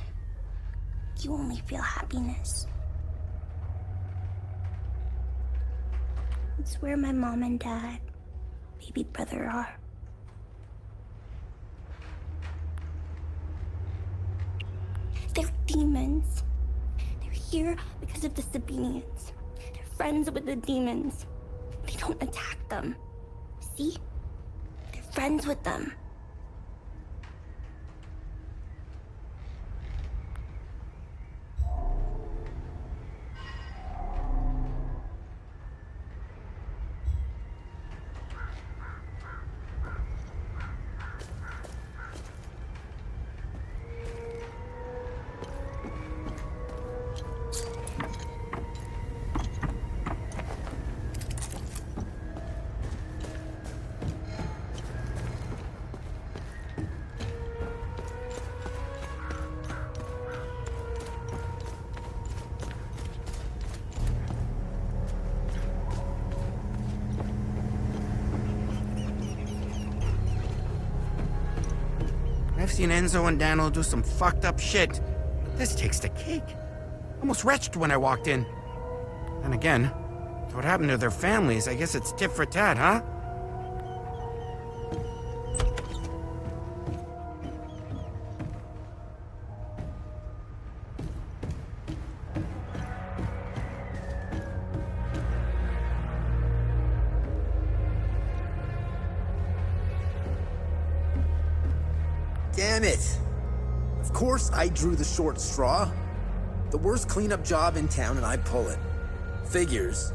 You only feel happiness. It's where my mom and dad, baby brother are. They're demons. They're here because of the Sabinians. They're friends with the demons. They don't attack them. See? They're friends with them. I've seen Enzo and Daniel do some fucked up shit. This takes the cake. Almost retched when I walked in. And again, what happened to their families? I guess it's tit for tat, huh? Damn it! Of course I drew the short straw. The worst cleanup job in town and I pull it. Figures.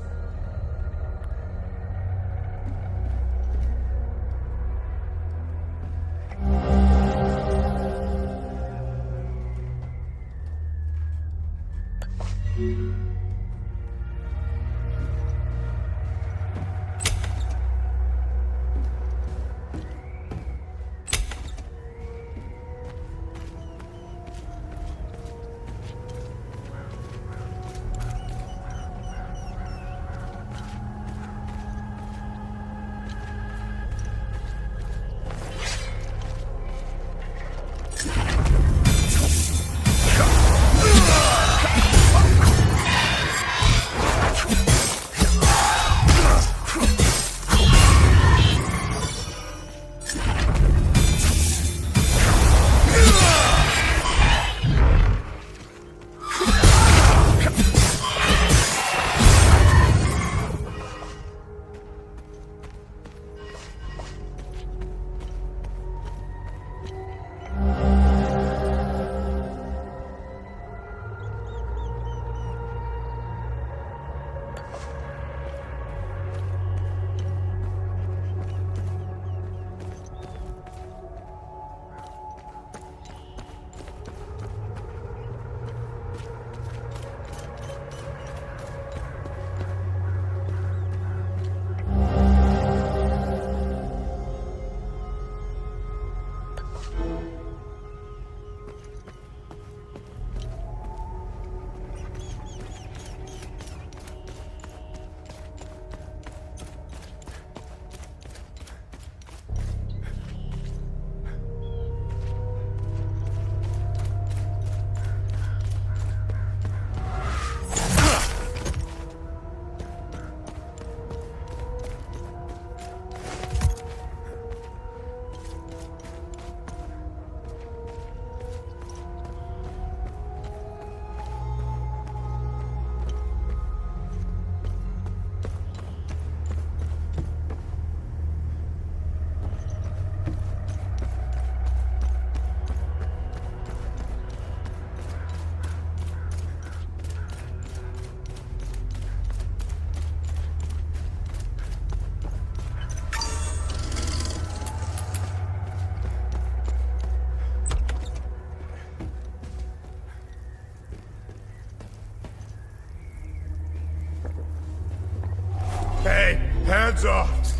Hey, hands off!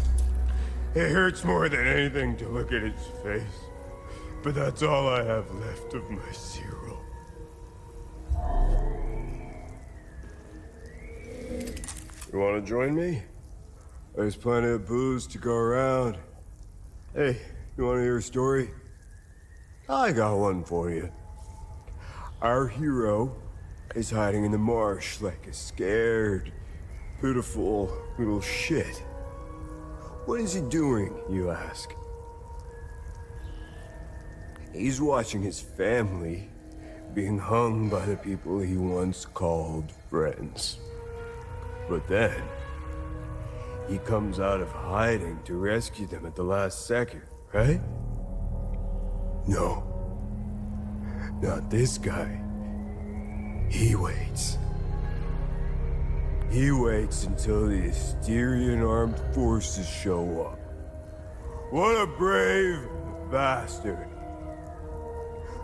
It hurts more than anything to look at his face. But that's all I have left of my Cyril. You wanna join me? There's plenty of booze to go around. Hey, you wanna hear a story? I got one for you. Our hero is hiding in the marsh like a scared, pitiful little shit. What is he doing, you ask? He's watching his family being hung by the people he once called friends. But then, he comes out of hiding to rescue them at the last second, right? No. Not this guy. He waits. He waits until the Asterian armed forces show up. What a brave bastard.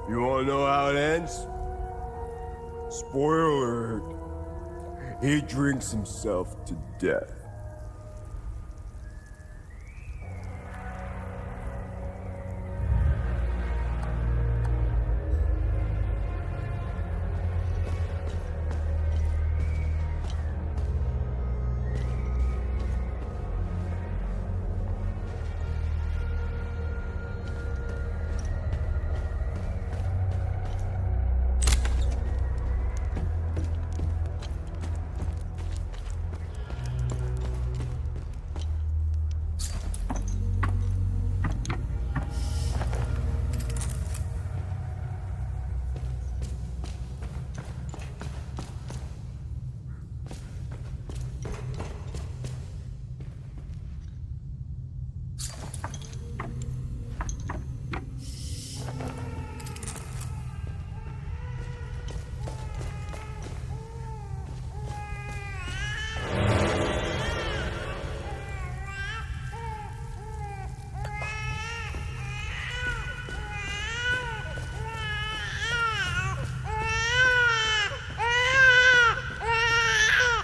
You wanna know how it ends? Spoiler alert. He drinks himself to death.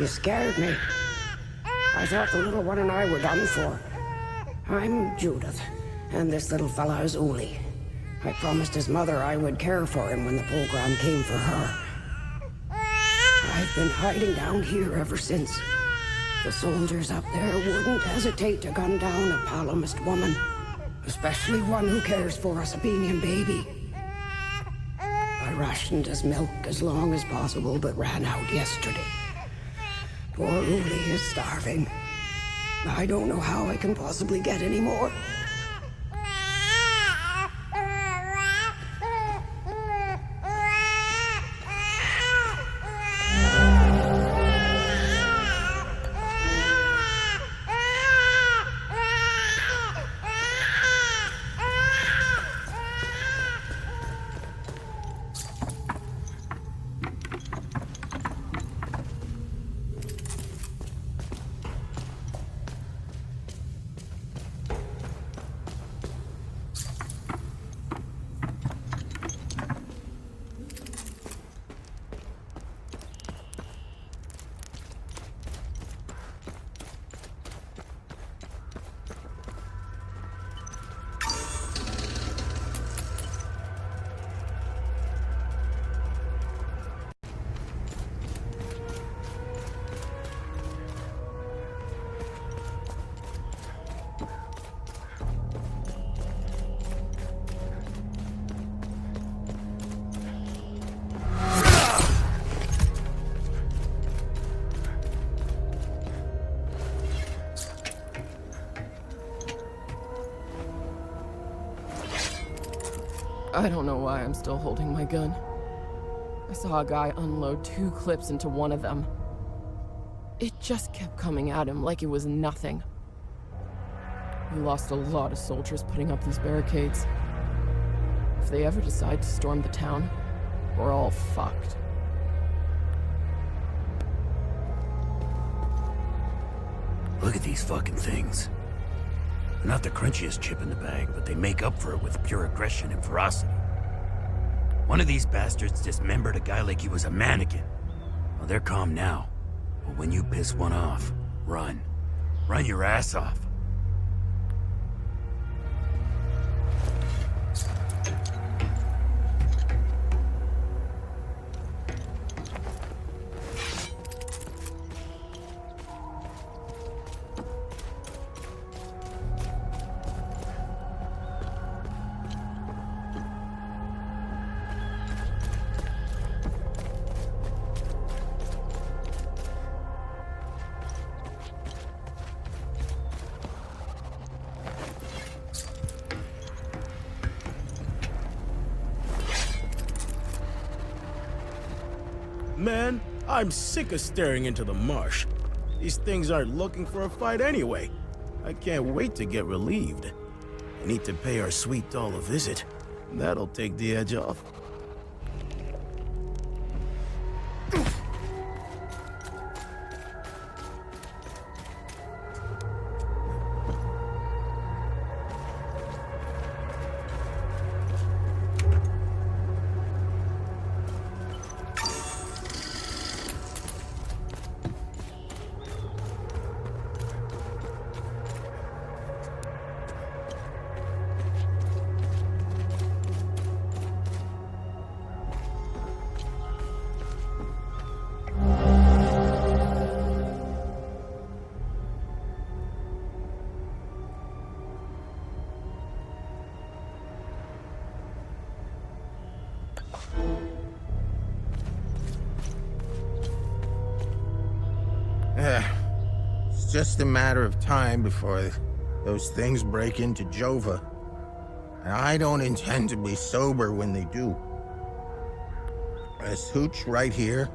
You scared me. I thought the little one and I were done for. I'm Judith, and this little fella is Uli. I promised his mother I would care for him when the program came for her. I've been hiding down here ever since. The soldiers up there wouldn't hesitate to gun down a Palamist woman, especially one who cares for a Sabinian baby. I rationed his milk as long as possible, but ran out yesterday. Poor Uli is starving. I don't know how I can possibly get any more. I don't know why I'm still holding my gun. I saw a guy unload 2 clips into one of them. It just kept coming at him like it was nothing. We lost a lot of soldiers putting up these barricades. If they ever decide to storm the town, we're all fucked. Look at these fucking things. They're not the crunchiest chip in the bag, but they make up for it with pure aggression and ferocity. One of these bastards dismembered a guy like he was a mannequin. Well, they're calm now. But when you piss one off, run. Run your ass off. Man, I'm sick of staring into the marsh. These things aren't looking for a fight anyway. I can't wait to get relieved. I need to pay our sweet doll a visit. That'll take the edge off. It's just a matter of time before those things break into Jova. And I don't intend to be sober when they do. This hooch right here,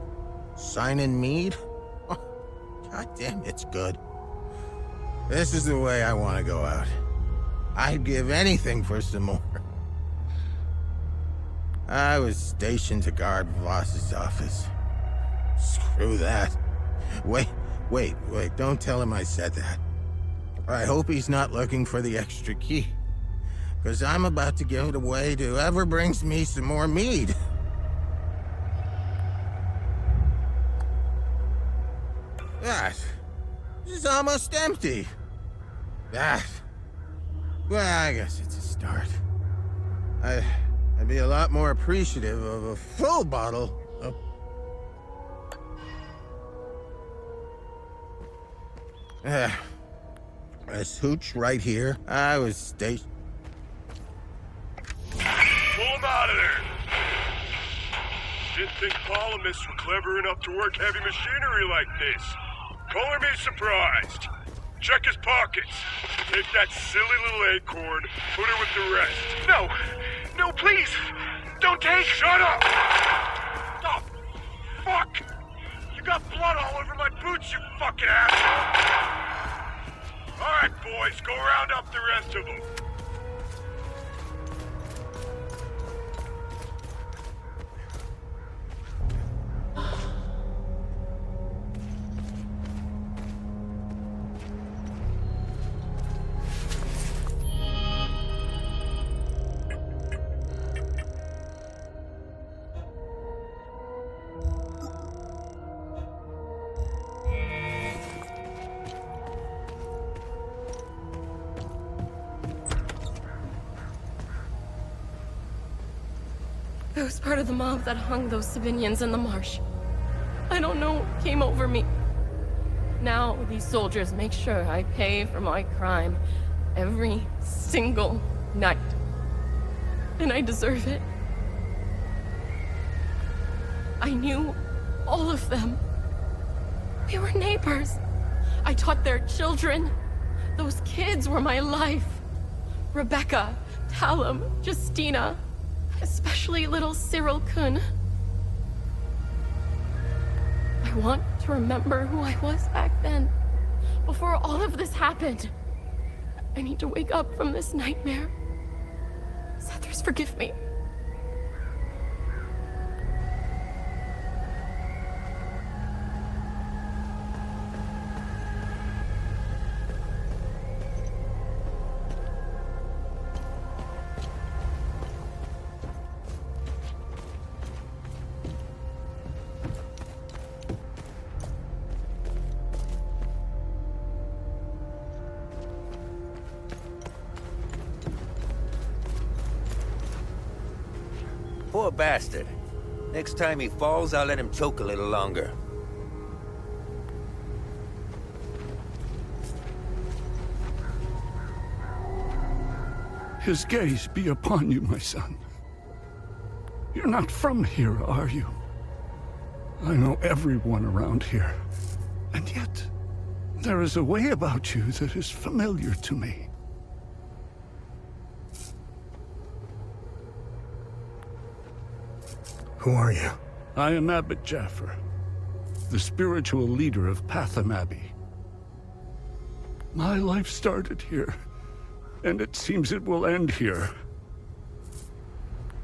signing mead? Oh, God damn, it's good. This is the way I want to go out. I'd give anything for some more. I was stationed to guard Voss's office. Screw that. Wait, don't tell him I said that. I hope he's not looking for the extra key, because I'm about to give it away to whoever brings me some more mead. That is almost empty. That, well, I guess it's a start. I'd be a lot more appreciative of a full bottle of... This hooch right here, I was stationed... Pull him out of there! Didn't think Palomists were clever enough to work heavy machinery like this. Color me surprised. Check his pockets. Take that silly little acorn, put her with the rest. No, please! Don't take... Shut up! Oh, fuck! You got blood all over my boots, you fucking asshole! Alright, boys, go round up the rest of them. I was part of the mob that hung those civilians in the marsh. I don't know what came over me. Now these soldiers make sure I pay for my crime every single night. And I deserve it. I knew all of them. We were neighbors. I taught their children. Those kids were my life. Rebecca, Talum, Justina. Especially little Cyril Kun. I want to remember who I was back then, before all of this happened. I need to wake up from this nightmare. Sethers, forgive me. Poor bastard. Next time he falls, I'll let him choke a little longer. His gaze be upon you, my son. You're not from here, are you? I know everyone around here. And yet, there is a way about you that is familiar to me. Who are you? I am Abbot Jaffer, the spiritual leader of Patham Abbey. My life started here, and it seems it will end here.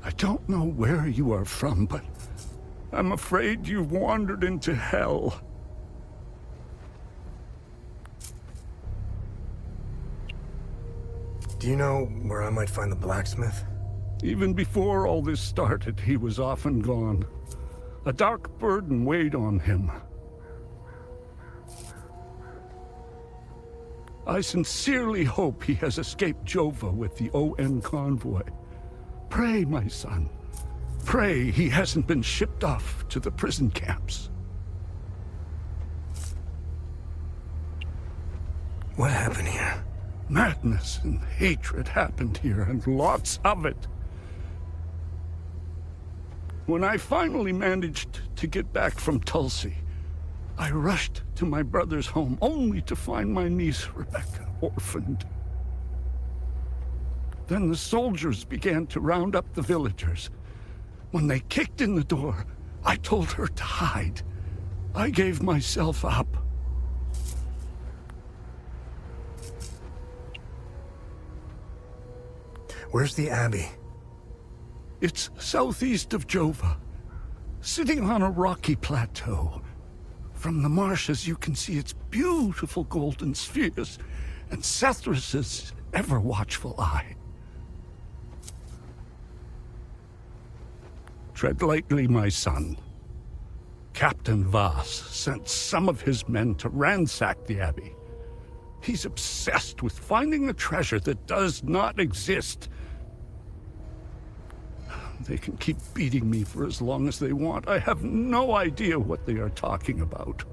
I don't know where you are from, but I'm afraid you've wandered into hell. Do you know where I might find the blacksmith? Even before all this started, he was off and gone. A dark burden weighed on him. I sincerely hope he has escaped Jova with the ON convoy. Pray, my son. Pray he hasn't been shipped off to the prison camps. What happened here? Madness and hatred happened here, and lots of it. When I finally managed to get back from Tulsi, I rushed to my brother's home only to find my niece Rebecca orphaned. Then the soldiers began to round up the villagers. When they kicked in the door, I told her to hide. I gave myself up. Where's the Abbey? It's southeast of Jova, sitting on a rocky plateau. From the marshes you can see its beautiful golden spheres and Sethrus's ever-watchful eye. Tread lightly, my son. Captain Voss sent some of his men to ransack the Abbey. He's obsessed with finding a treasure that does not exist. They can keep beating me for as long as they want. I have no idea what they are talking about.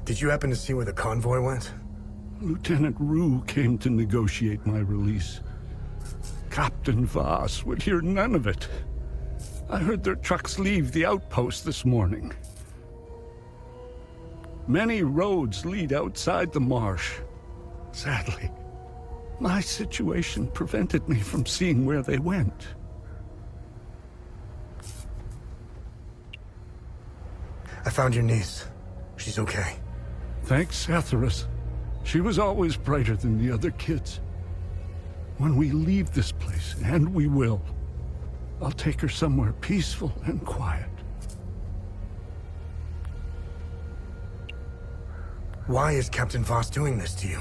Did you happen to see where the convoy went? Lieutenant Rue came to negotiate my release. Captain Voss would hear none of it. I heard their trucks leave the outpost this morning. Many roads lead outside the marsh. Sadly, my situation prevented me from seeing where they went. I found your niece. She's okay. Thanks, Sethrus. She was always brighter than the other kids. When we leave this place, and we will, I'll take her somewhere peaceful and quiet. Why is Captain Voss doing this to you?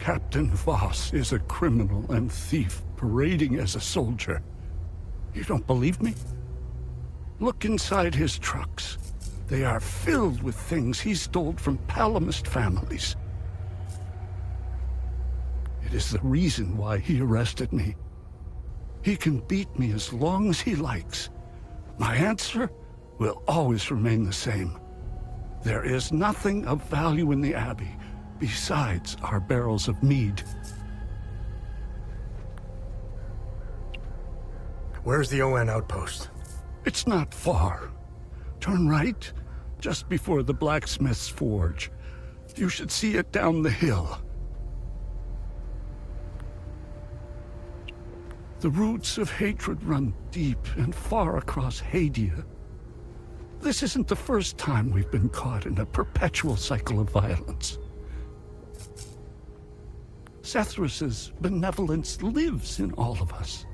Captain Voss is a criminal and thief parading as a soldier. You don't believe me? Look inside his trucks. They are filled with things he stole from Palamist families. It is the reason why he arrested me. He can beat me as long as he likes. My answer will always remain the same. There is nothing of value in the Abbey besides our barrels of mead. Where's the ON outpost? It's not far. Turn right, just before the blacksmith's forge. You should see it down the hill. The roots of hatred run deep and far across Hadia. This isn't the first time we've been caught in a perpetual cycle of violence. Sethrus's benevolence lives in all of us.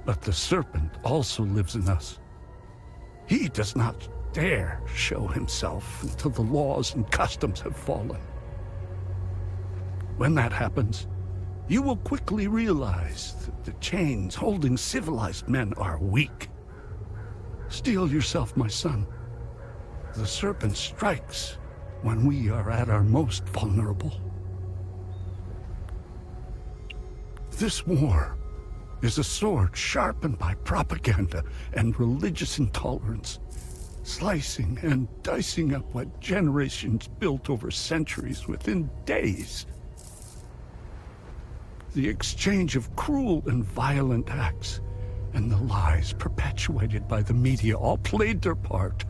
But the serpent also lives in us. He does not dare show himself until the laws and customs have fallen. When that happens, you will quickly realize that the chains holding civilized men are weak. Steel yourself, my son. The serpent strikes when we are at our most vulnerable. This war is a sword sharpened by propaganda and religious intolerance, slicing and dicing up what generations built over centuries within days. The exchange of cruel and violent acts and the lies perpetuated by the media all played their part.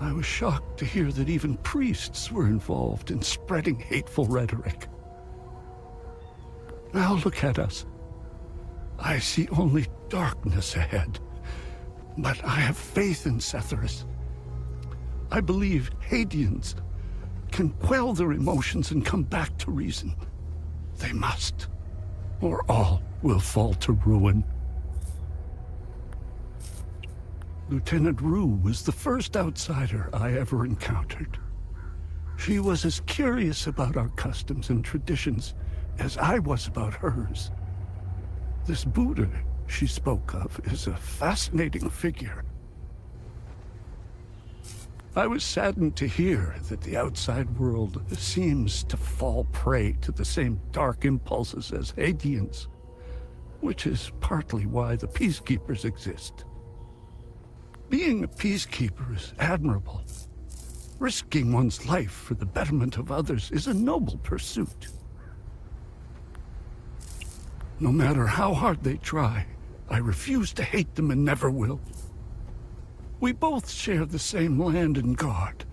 I was shocked to hear that even priests were involved in spreading hateful rhetoric. Now look at us. I see only darkness ahead, but I have faith in Setharus. I believe Hadeans can quell their emotions and come back to reason. They must, or all will fall to ruin. Lieutenant Rue was the first outsider I ever encountered. She was as curious about our customs and traditions as I was about hers. This Buddha she spoke of is a fascinating figure. I was saddened to hear that the outside world seems to fall prey to the same dark impulses as Hadeans, which is partly why the peacekeepers exist. Being a peacekeeper is admirable. Risking one's life for the betterment of others is a noble pursuit. No matter how hard they try, I refuse to hate them and never will. We both share the same land and god.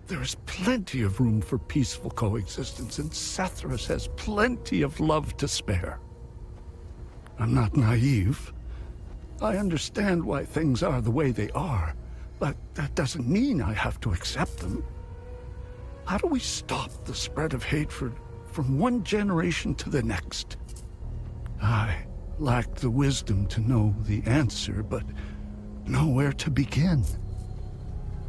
There is plenty of room for peaceful coexistence, and Setharus has plenty of love to spare. I'm not naive. I understand why things are the way they are, but that doesn't mean I have to accept them. How do we stop the spread of hatred from one generation to the next? I lack the wisdom to know the answer, but know where to begin.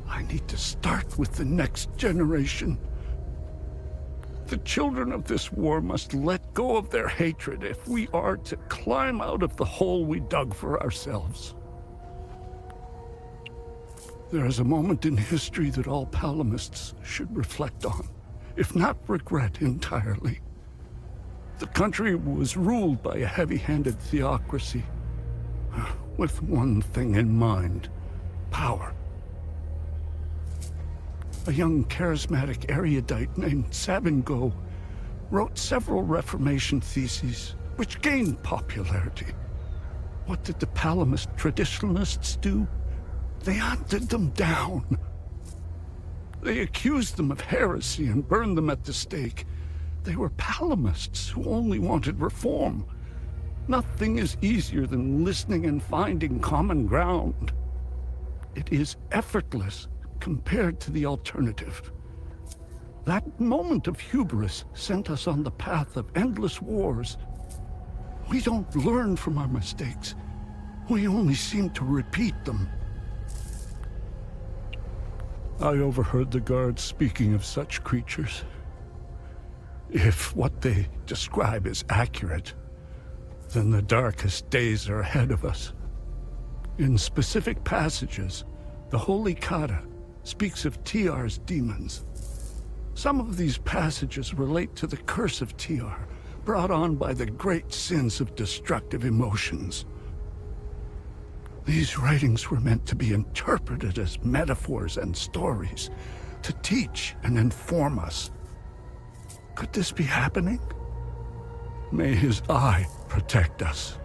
I need to start with the next generation. The children of this war must let go of their hatred if we are to climb out of the hole we dug for ourselves. There is a moment in history that all Palamists should reflect on, if not regret entirely. The country was ruled by a heavy-handed theocracy, with one thing in mind: power. A young charismatic erudite named Sabingo wrote several Reformation theses, which gained popularity. What did the Palamist traditionalists do? They hunted them down. They accused them of heresy and burned them at the stake. They were Palamists who only wanted reform. Nothing is easier than listening and finding common ground. It is effortless compared to the alternative. That moment of hubris sent us on the path of endless wars. We don't learn from our mistakes. We only seem to repeat them. I overheard the guards speaking of such creatures. If what they describe is accurate, then the darkest days are ahead of us. In specific passages, the Holy Kata speaks of TR's demons. Some of these passages relate to the curse of TR, brought on by the great sins of destructive emotions. These writings were meant to be interpreted as metaphors and stories, to teach and inform us. Could this be happening? May his eye protect us.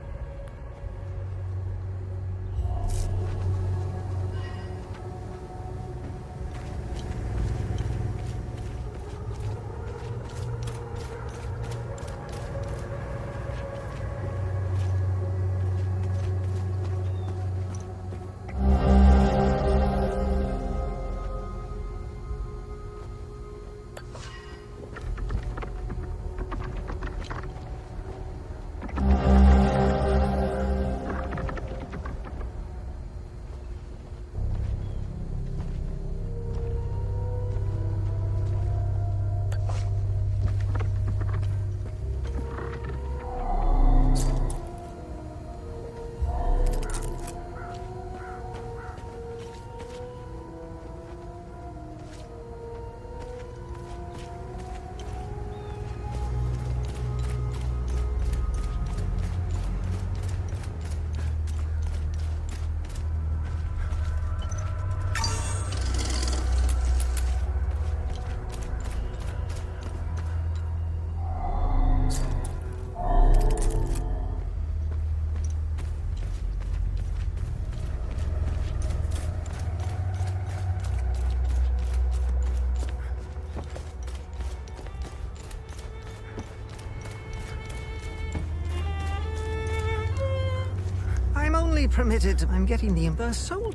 only permitted to... I'm getting the inverse soul.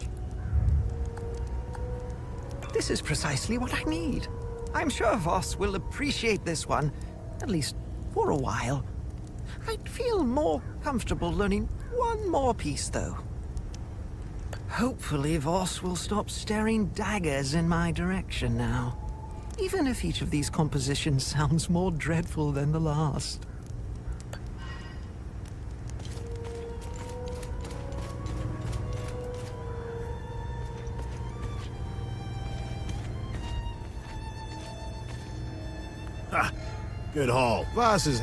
This is precisely what I need. I'm sure Voss will appreciate this one, at least for a while. I'd feel more comfortable learning one more piece, though. Hopefully Voss will stop staring daggers in my direction now, even if each of these compositions sounds more dreadful than the last. Ha! Good haul. Voss is...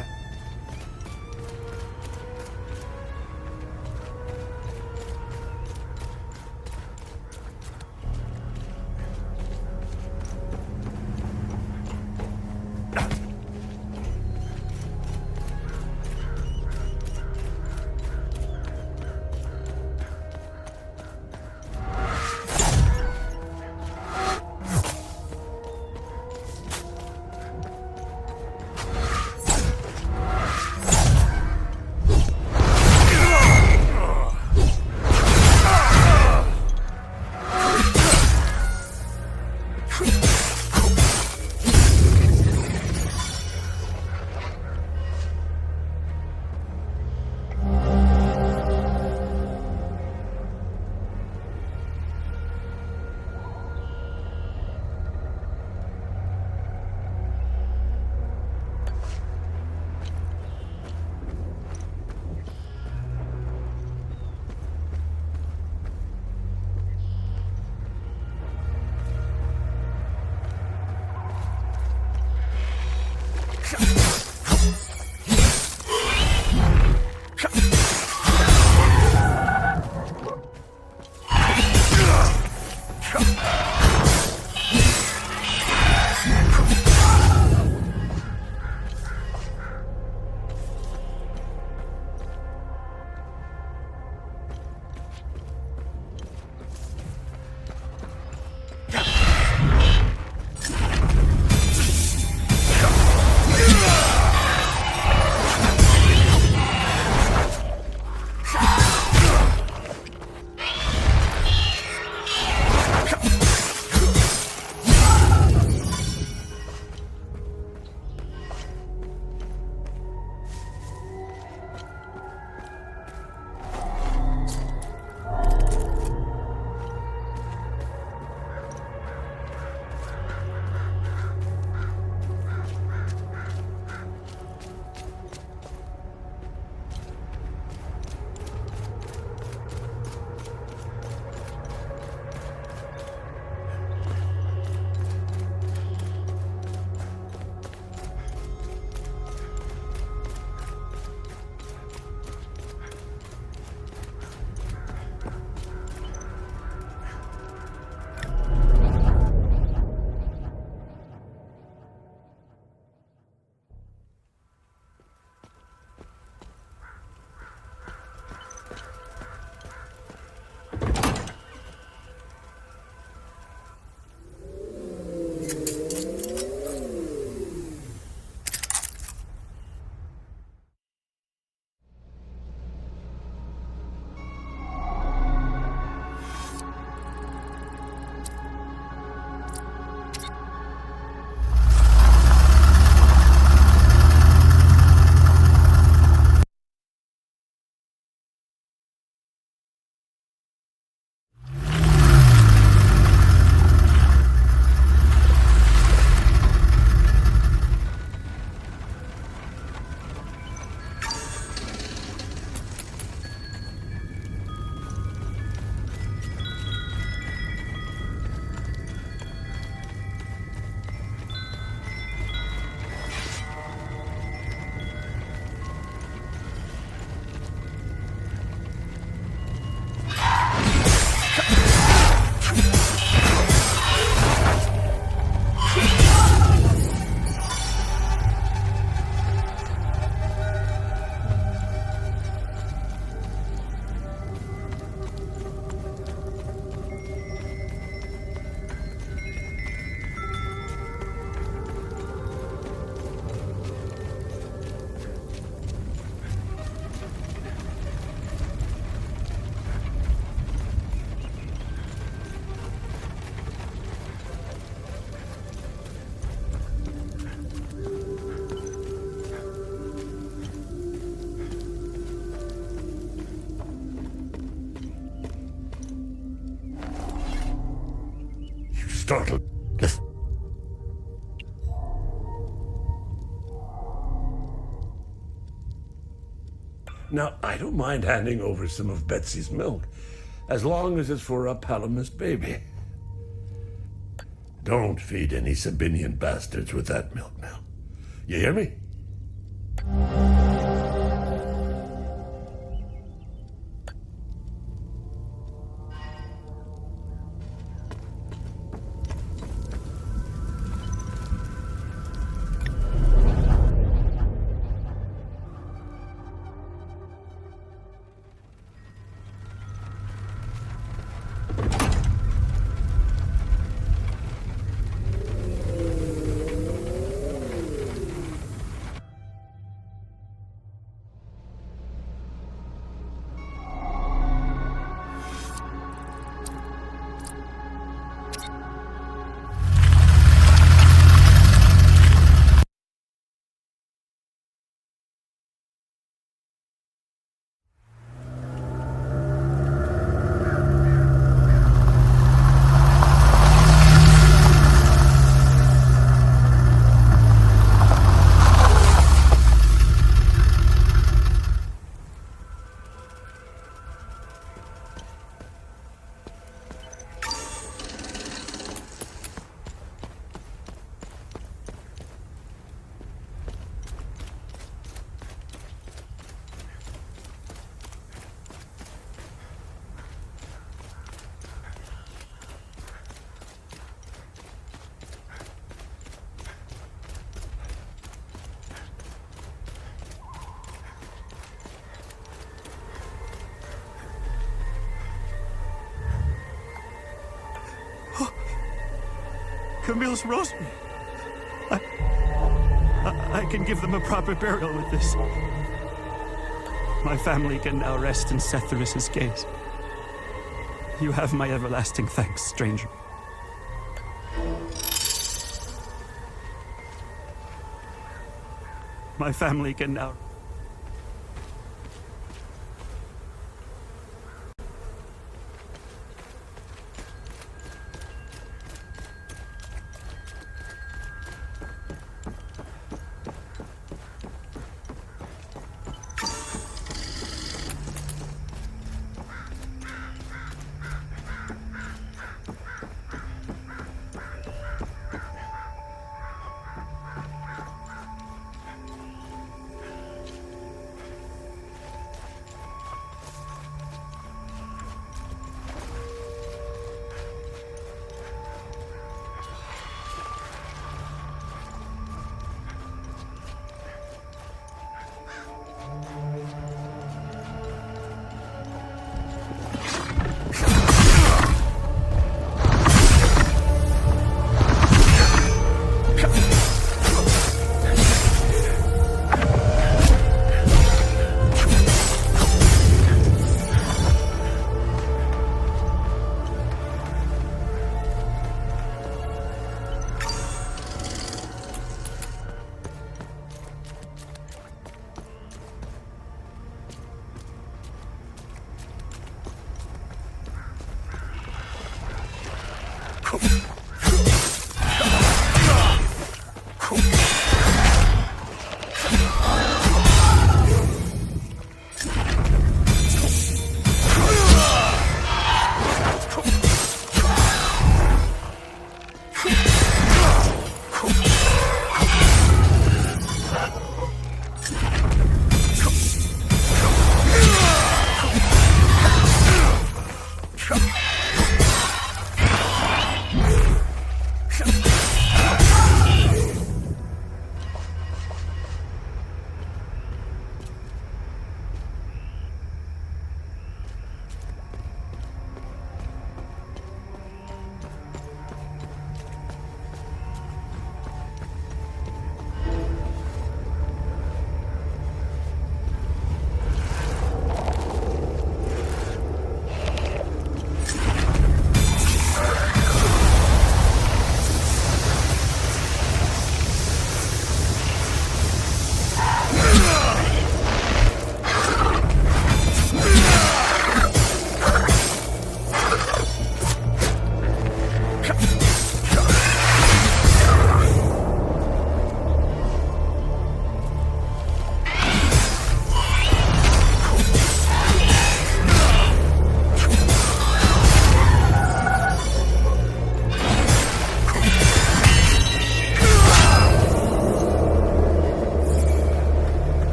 startled. Now, I don't mind handing over some of Betsy's milk, as long as it's for a Palamas baby. Don't feed any Sabinian bastards with that milk now. You hear me? Camille's rosary. I can give them a proper burial with this. My family can now rest in Sethrus' gaze. You have my everlasting thanks, stranger. My family can now...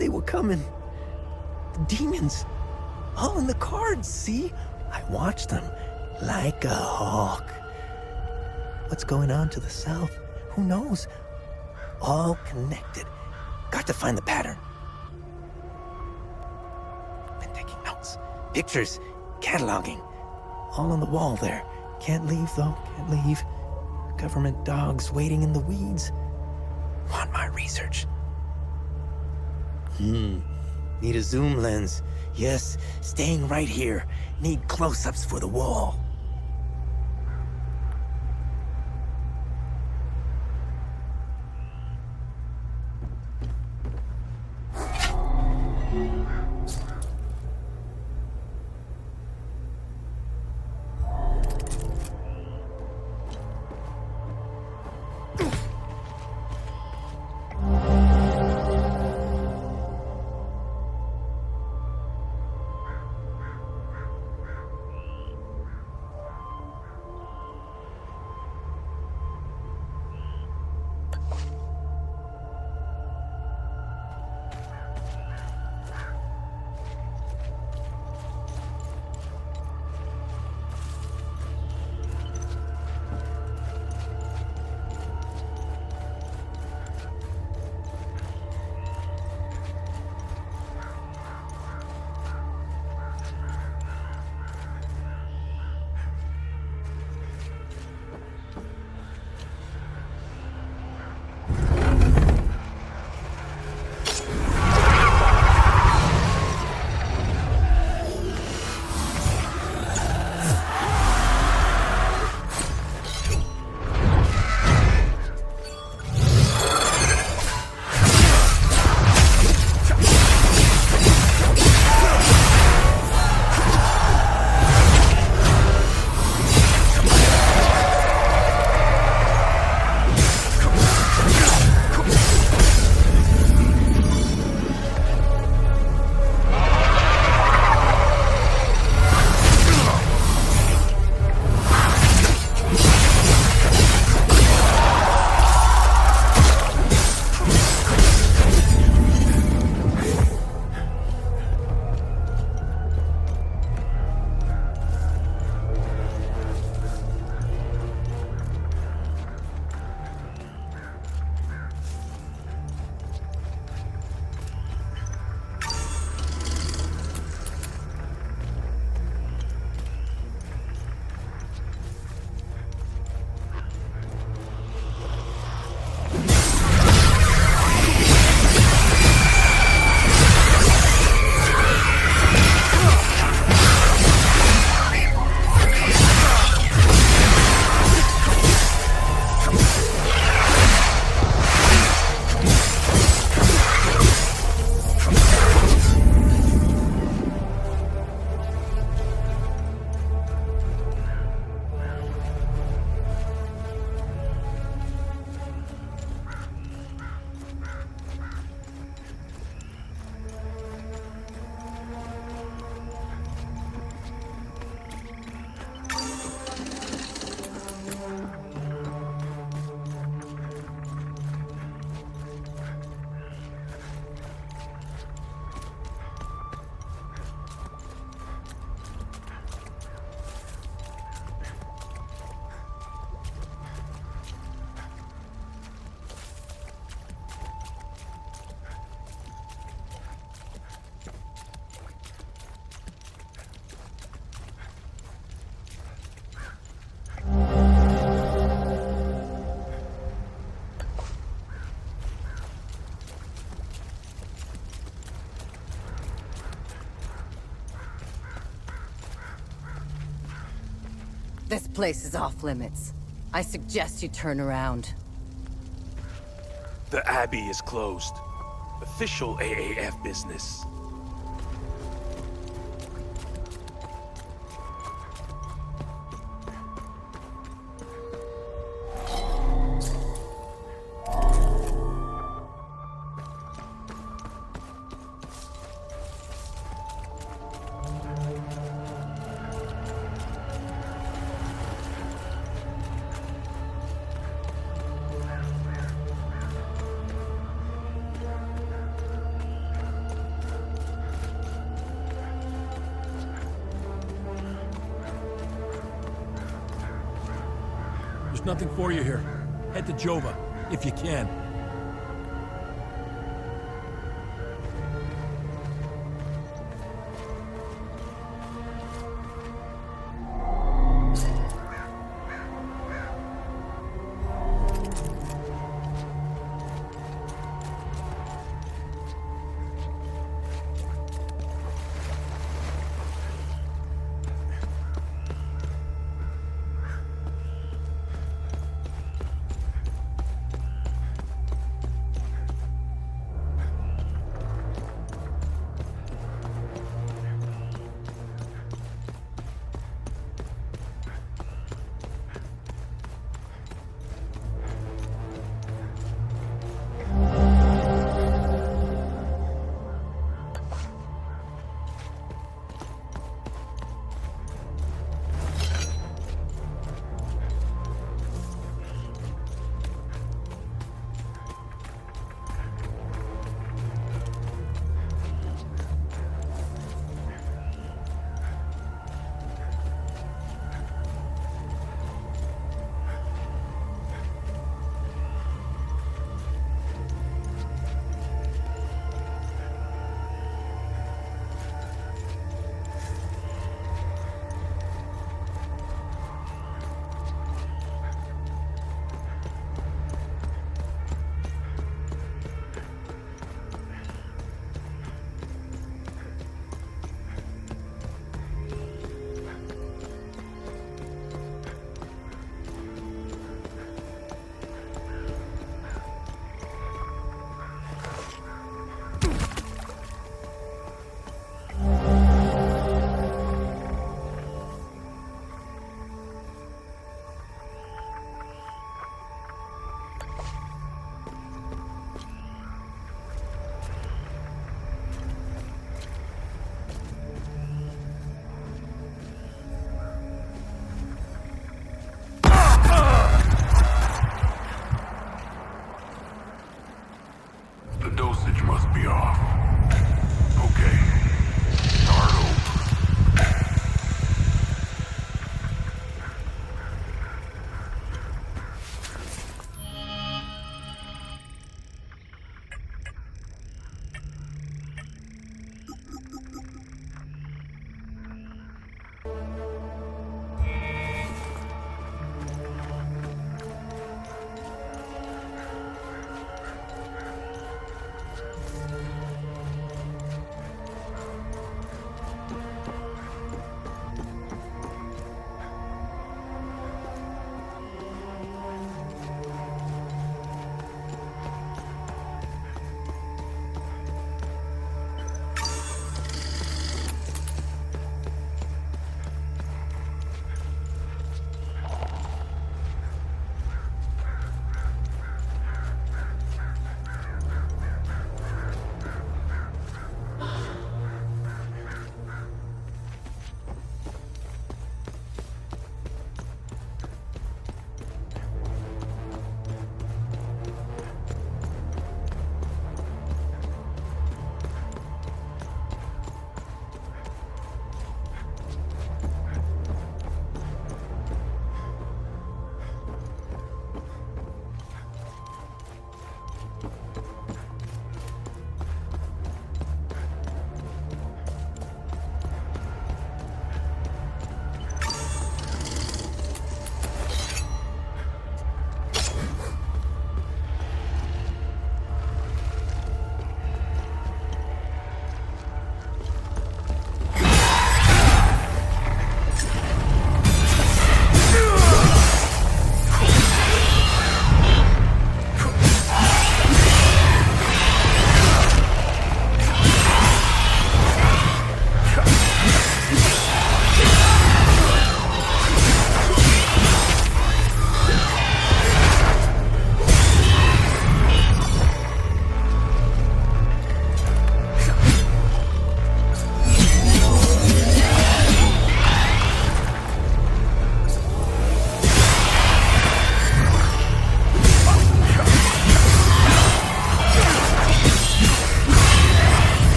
they were coming. The demons. All in the cards, see? I watched them like a hawk. What's going on to the south? Who knows? All connected. Got to find the pattern. Been taking notes. Pictures. Cataloging. All on the wall there. Can't leave, though. Can't leave. Government dogs waiting in the weeds. Want my research. Need a zoom lens. Yes, staying right here. Need close-ups for the wall. This place is off limits. I suggest you turn around. The Abbey is closed. Official AAF business. There's nothing for you here. Head to Jova, if you can.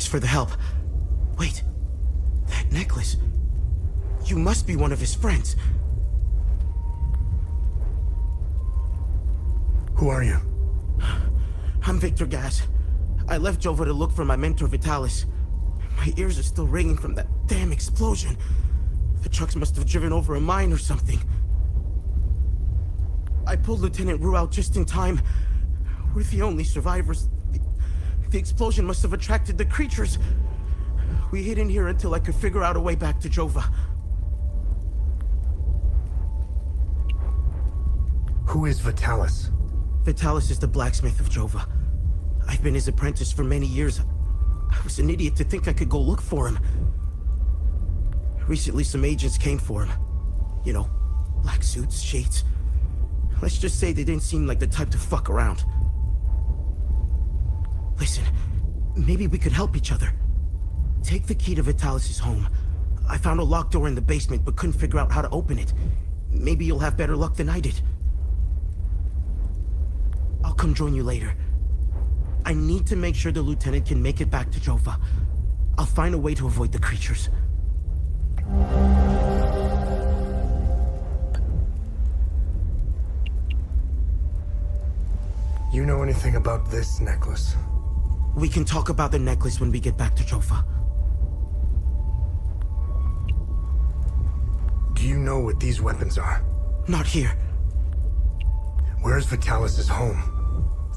for the help. Wait, that necklace. You must be one of his friends. Who are you? I'm Victor Gas. I left Jova to look for my mentor Vitalis. My ears are still ringing from that damn explosion. The trucks must have driven over a mine or something. I pulled Lieutenant Rue out just in time. We're the only survivors. The explosion must have attracted the creatures. We hid in here until I could figure out a way back to Jova. Who is Vitalis? Vitalis is the blacksmith of Jova. I've been his apprentice for many years. I was an idiot to think I could go look for him. Recently, some agents came for him. You know, black suits, shades. Let's just say they didn't seem like the type to fuck around. Listen, maybe we could help each other. Take the key to Vitalis' home. I found a locked door in the basement, but couldn't figure out how to open it. Maybe you'll have better luck than I did. I'll come join you later. I need to make sure the lieutenant can make it back to Jova. I'll find a way to avoid the creatures. You know anything about this necklace? We can talk about the necklace when we get back to Jova. Do you know what these weapons are? Not here. Where's Vitalis' home?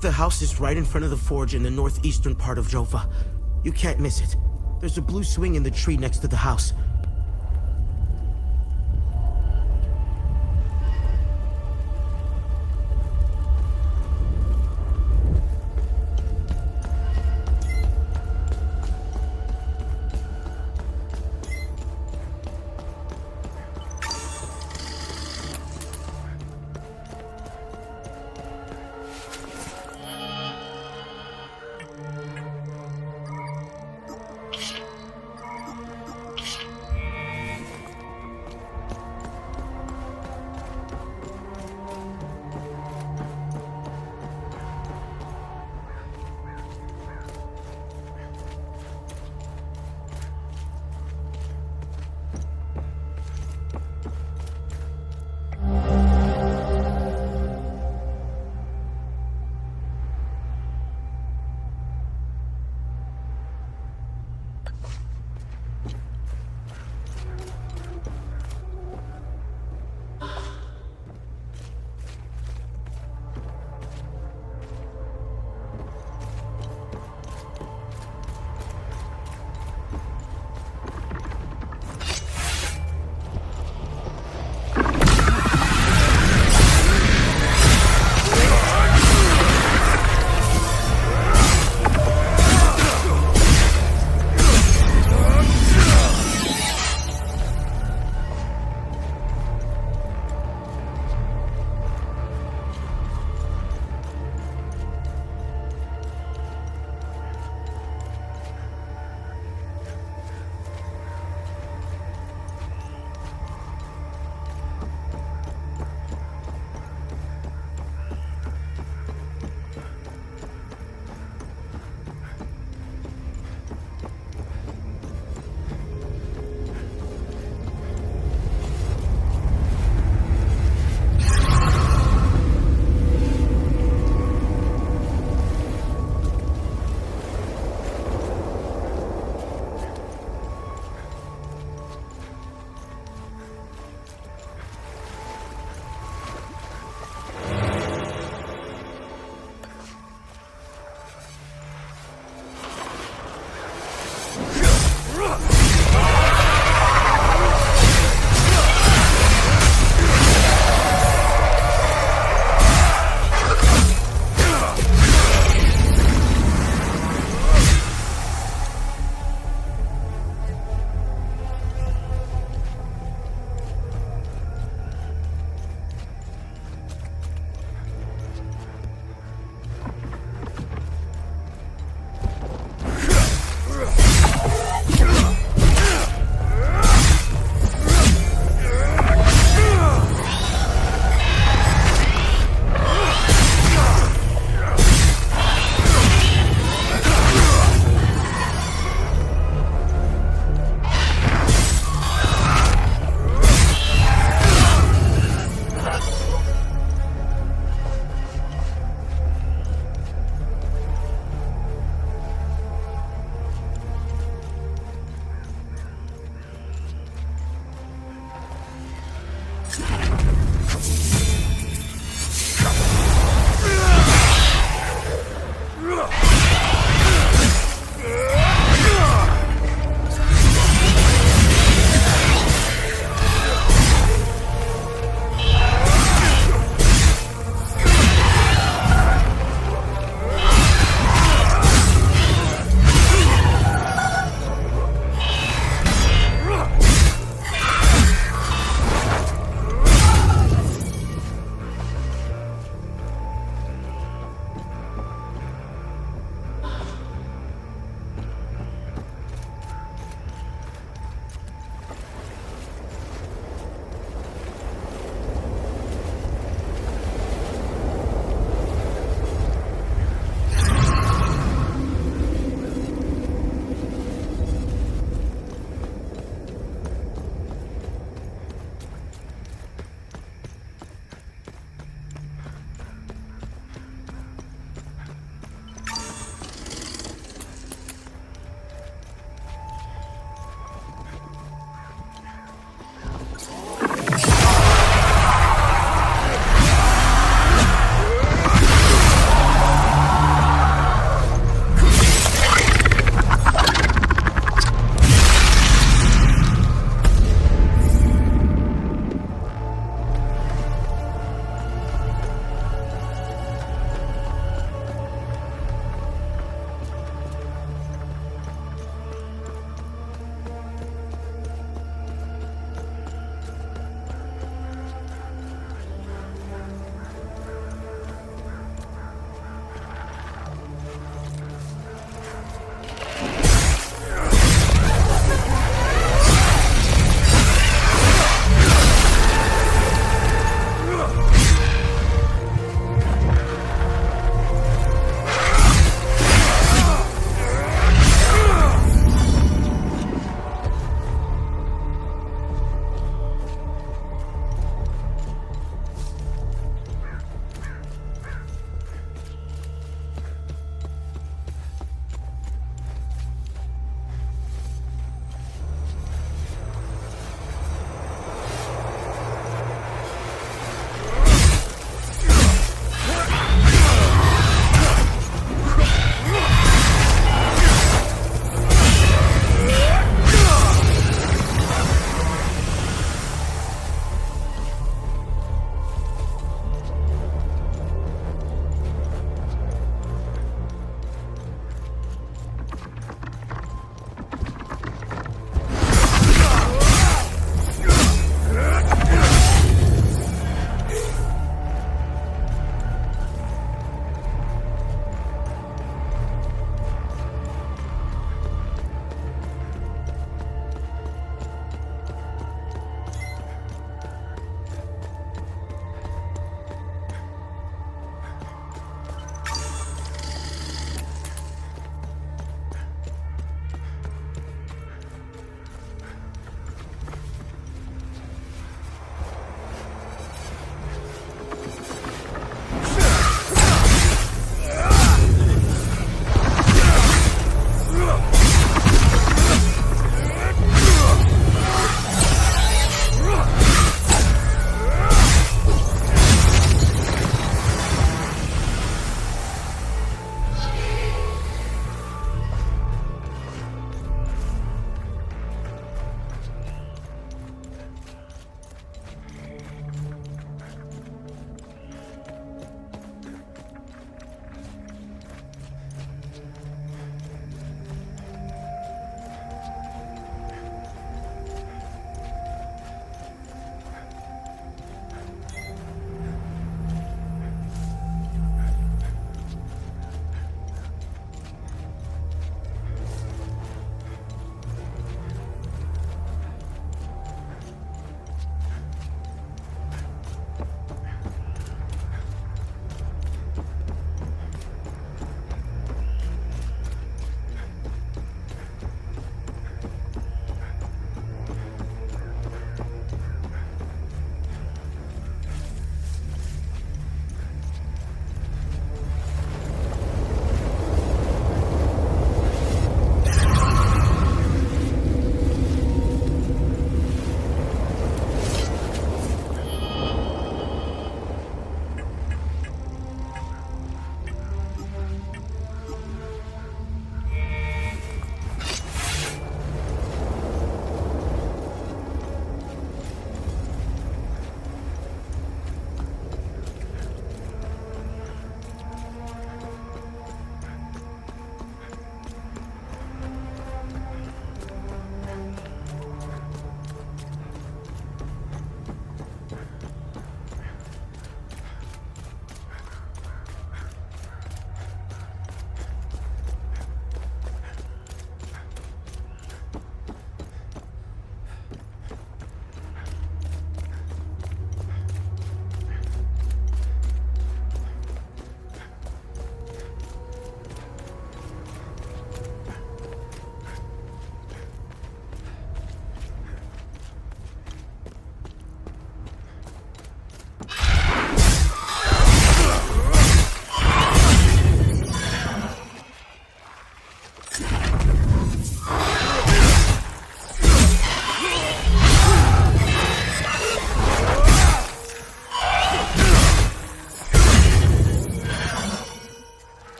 The house is right in front of the forge in the northeastern part of Jova. You can't miss it. There's a blue swing in the tree next to the house.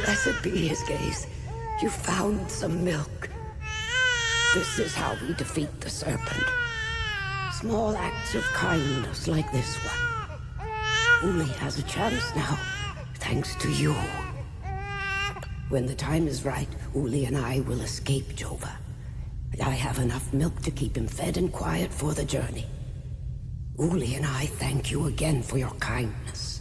Blessed be his gaze. You found some milk. This is how we defeat the serpent. Small acts of kindness like this one. Uli has a chance now, thanks to you. When the time is right, Uli and I will escape Jova. I have enough milk to keep him fed and quiet for the journey. Uli and I thank you again for your kindness.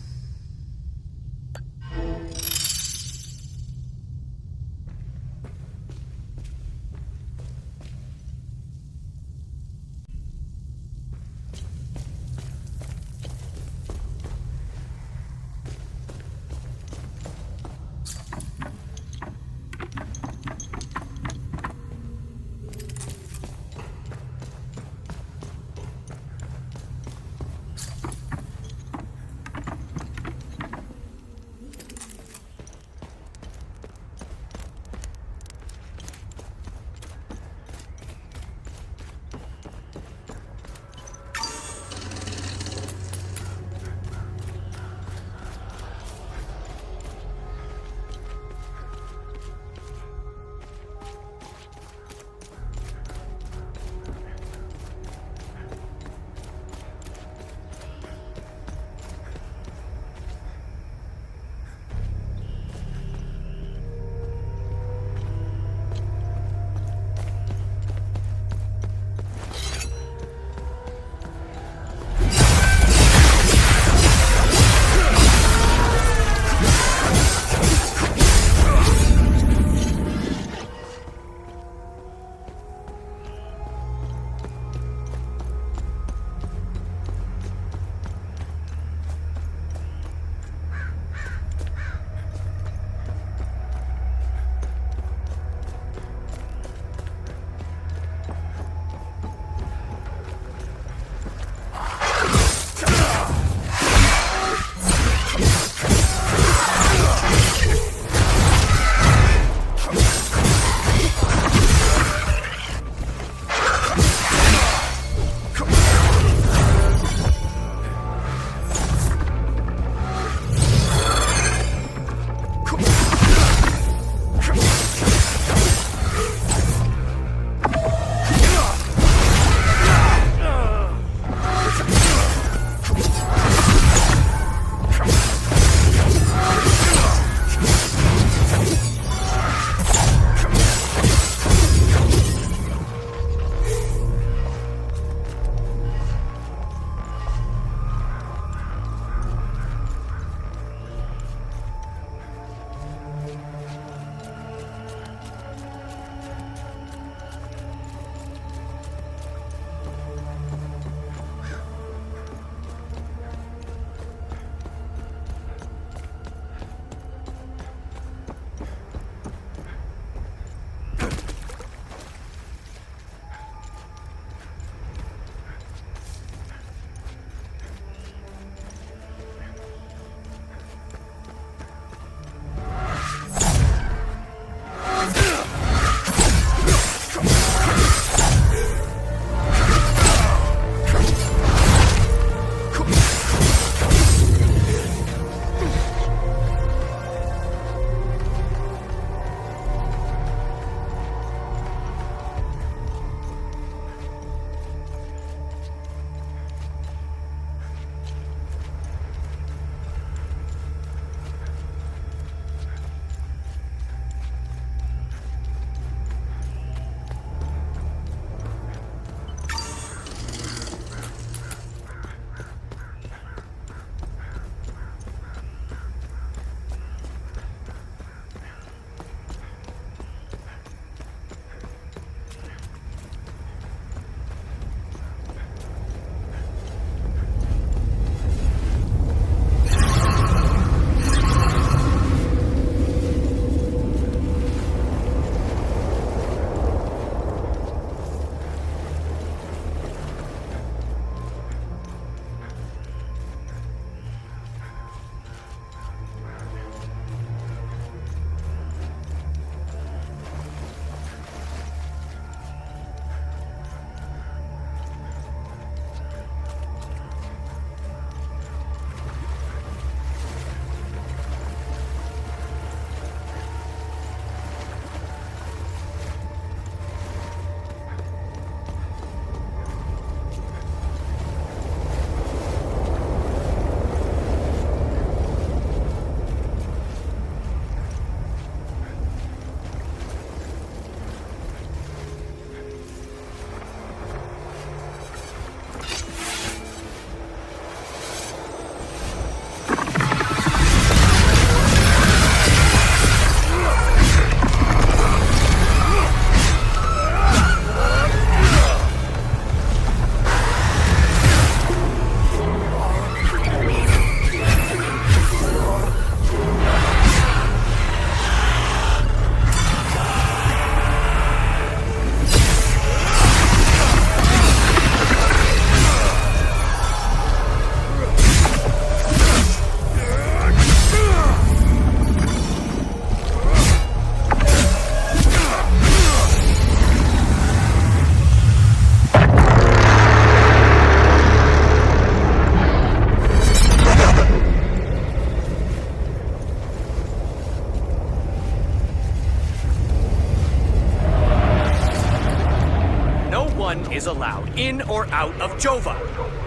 is allowed in or out of Jova.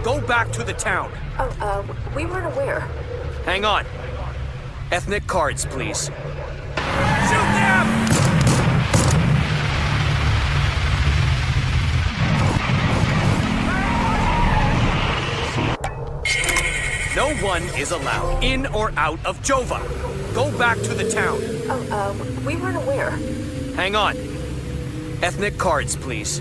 Go back to the town. We weren't aware. Hang on. Ethnic cards, please. No one is allowed in or out of Jova. Go back to the town. We weren't aware. Hang on. Ethnic cards, please.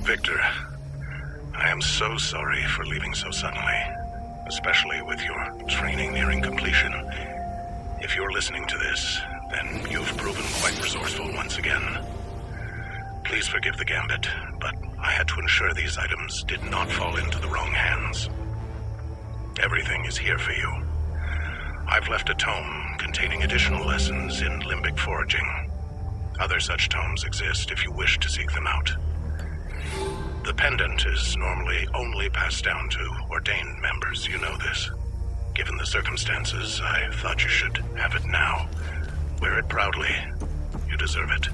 Victor, I am so sorry for leaving so suddenly, especially with your training nearing completion. If you're listening to this, then you've proven quite resourceful once again. Please forgive the gambit, but I had to ensure these items did not fall into the wrong hands. Everything is here for you. I've left a tome containing additional lessons in limbic foraging. Other such tomes exist if you wish to seek them out. The pendant is normally only passed down to ordained members, you know this. Given the circumstances, I thought you should have it now. Wear it proudly. You deserve it.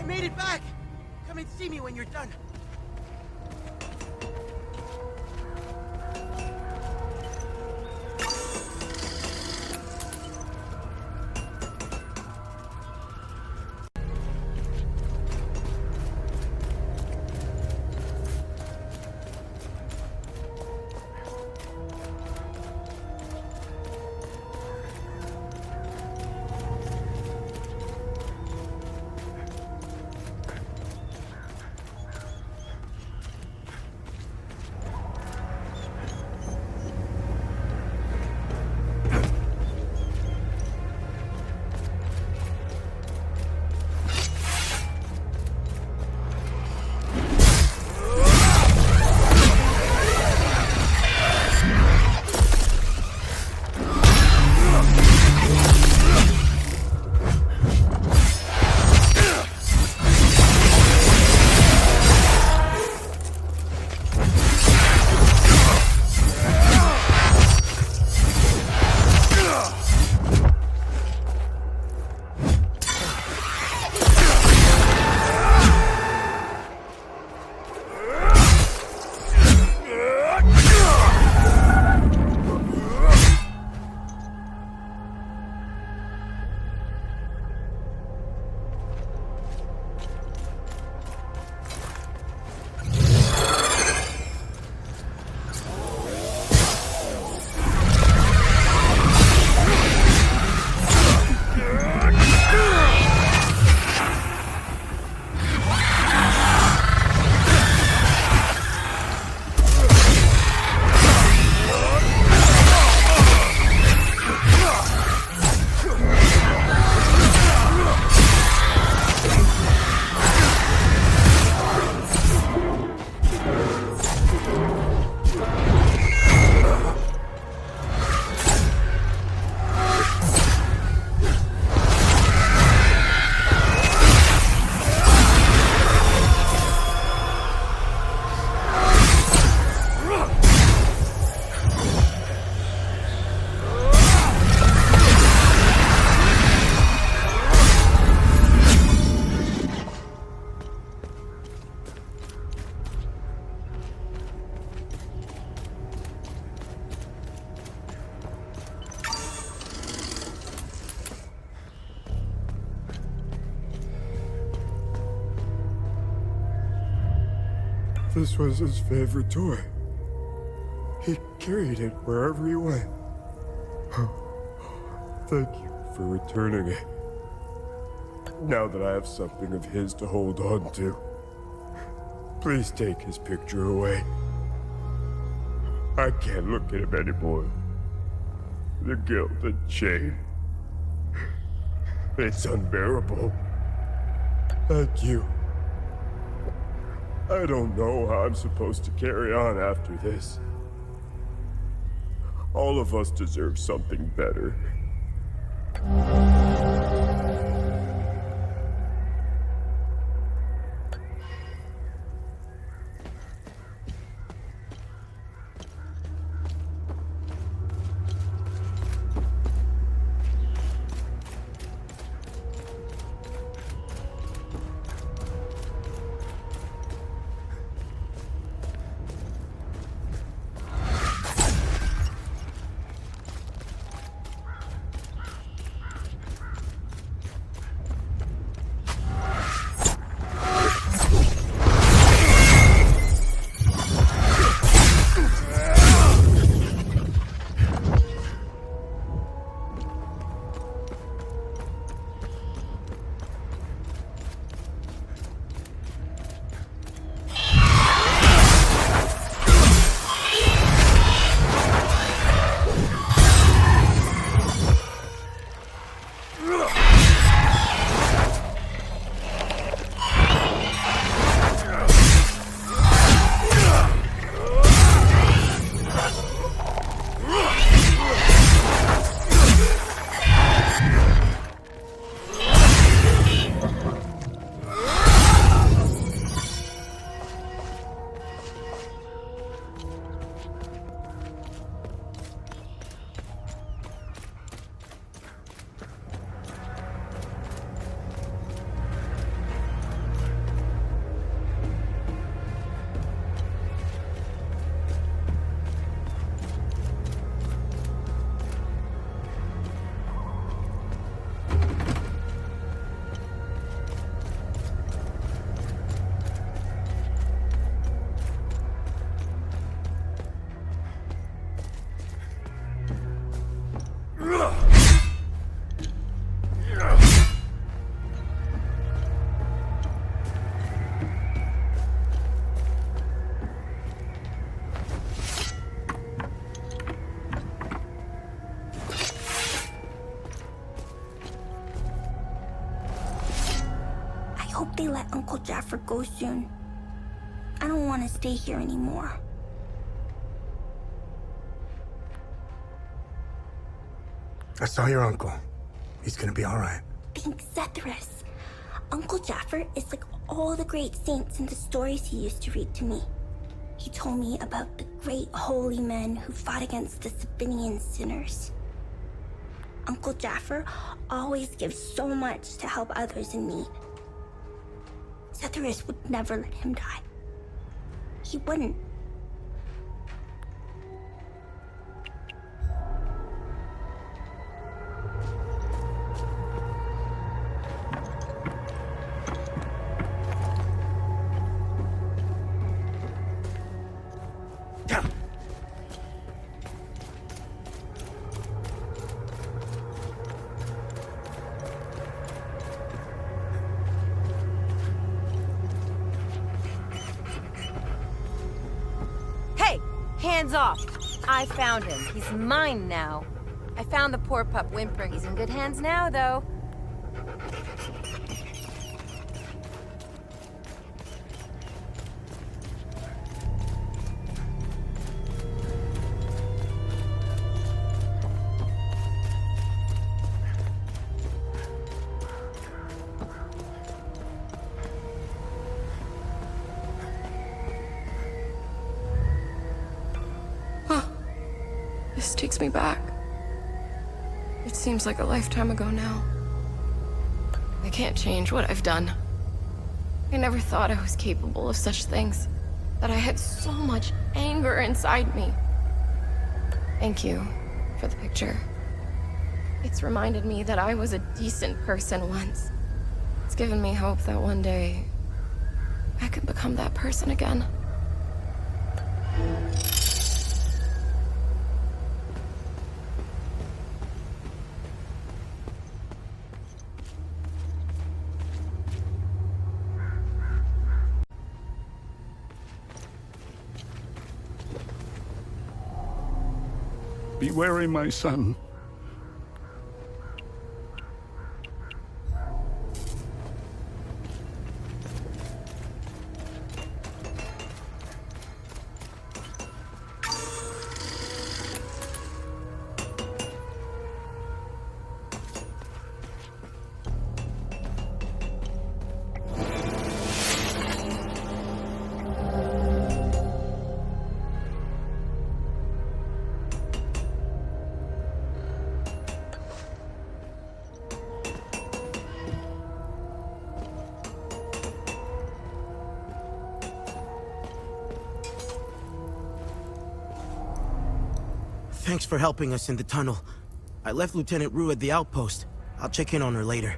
made it back! Come and see me when you're done. This was his favorite toy. He carried it wherever he went. Thank you for returning it. Now that I have something of his to hold on to, please take his picture away. I can't look at him anymore. The guilt and shame. It's unbearable. Thank you. I don't know how I'm supposed to carry on after this. All of us deserve something better. hope they let Uncle Jaffer go soon. I don't want to stay here anymore. I saw your uncle. He's gonna be all right. Thanks, Zethyrus. Uncle Jaffer is like all the great saints in the stories he used to read to me. He told me about the great holy men who fought against the Sabinian sinners. Uncle Jaffer always gives so much to help others in need. Zethyrus would never let him die. He wouldn't. Hands off! I found him. He's mine now. I found the poor pup whimpering. He's in good hands now, though. This takes me back. It seems like a lifetime ago now. I can't change what I've done. I never thought I was capable of such things. That I had so much anger inside me. Thank you for the picture. It's reminded me that I was a decent person once. It's given me hope that one day I could become that person again. Be wary, my son. Thanks for helping us in the tunnel. I left Lieutenant Rue at the outpost. I'll check in on her later.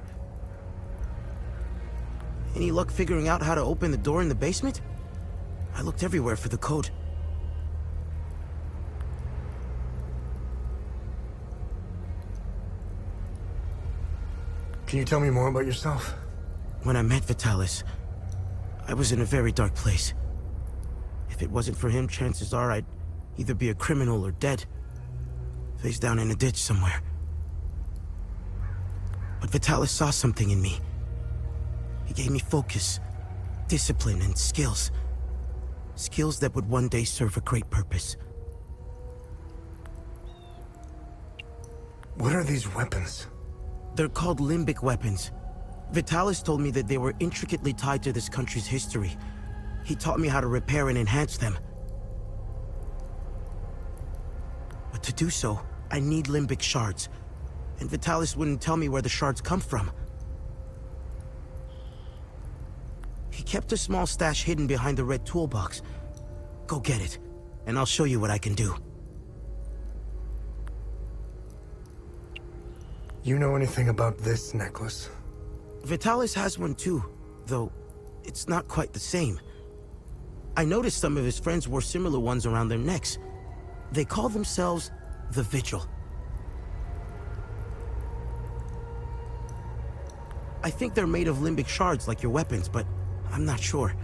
Any luck figuring out how to open the door in the basement? I looked everywhere for the code. Can you tell me more about yourself? When I met Vitalis, I was in a very dark place. If it wasn't for him, chances are I'd either be a criminal or dead. Face down in a ditch somewhere. But Vitalis saw something in me. He gave me focus, discipline, and skills. Skills that would one day serve a great purpose. What are these weapons? They're called limbic weapons. Vitalis told me that they were intricately tied to this country's history. He taught me how to repair and enhance them. But to do so, I need limbic shards. And Vitalis wouldn't tell me where the shards come from. He kept a small stash hidden behind the red toolbox. Go get it, and I'll show you what I can do. You know anything about this necklace? Vitalis has one too, though it's not quite the same. I noticed some of his friends wore similar ones around their necks. They call themselves the Vigil. I think they're made of limbic shards like your weapons, but I'm not sure.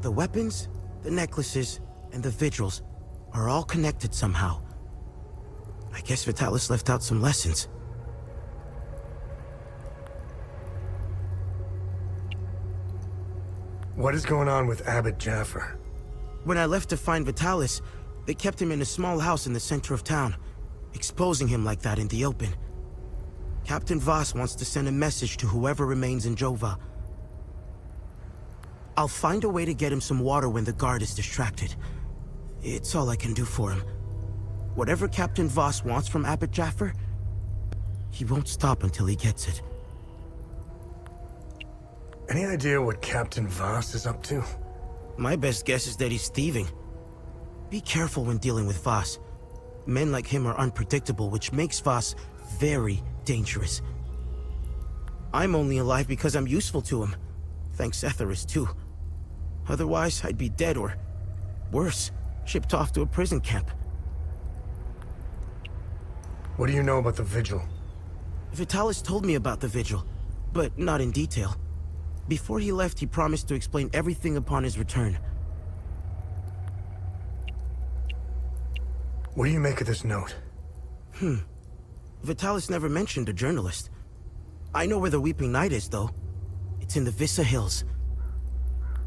The weapons, the necklaces, and the Vigils are all connected somehow. I guess Vitalis left out some lessons. What is going on with Abbot Jaffer? When I left to find Vitalis, they kept him in a small house in the center of town, exposing him like that in the open. Captain Voss wants to send a message to whoever remains in Jova. I'll find a way to get him some water when the guard is distracted. It's all I can do for him. Whatever Captain Voss wants from Abbot Jaffer, he won't stop until he gets it. Any idea what Captain Voss is up to? My best guess is that he's thieving. Be careful when dealing with Voss. Men like him are unpredictable, which makes Voss very dangerous. I'm only alive because I'm useful to him. Thanks Etheris, too. Otherwise, I'd be dead or, worse, shipped off to a prison camp. What do you know about the Vigil? Vitalis told me about the Vigil, but not in detail. Before he left, he promised to explain everything upon his return. What do you make of this note? Vitalis never mentioned a journalist. I know where the Weeping Knight is, though. It's in the Vissa Hills.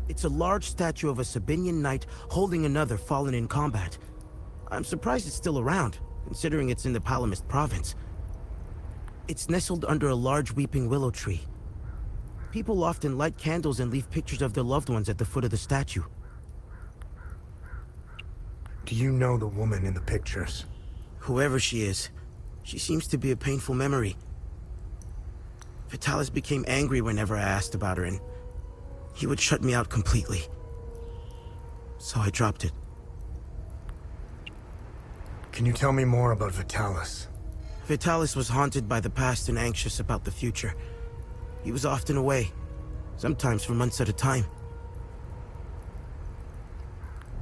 It's a large statue of a Sabinian knight holding another fallen in combat. I'm surprised it's still around, considering it's in the Palamist province. It's nestled under a large weeping willow tree. People often light candles and leave pictures of their loved ones at the foot of the statue. Do you know the woman in the pictures? Whoever she is, she seems to be a painful memory. Vitalis became angry whenever I asked about her, and he would shut me out completely. So I dropped it. Can you tell me more about Vitalis? Vitalis was haunted by the past and anxious about the future. He was often away, sometimes for months at a time.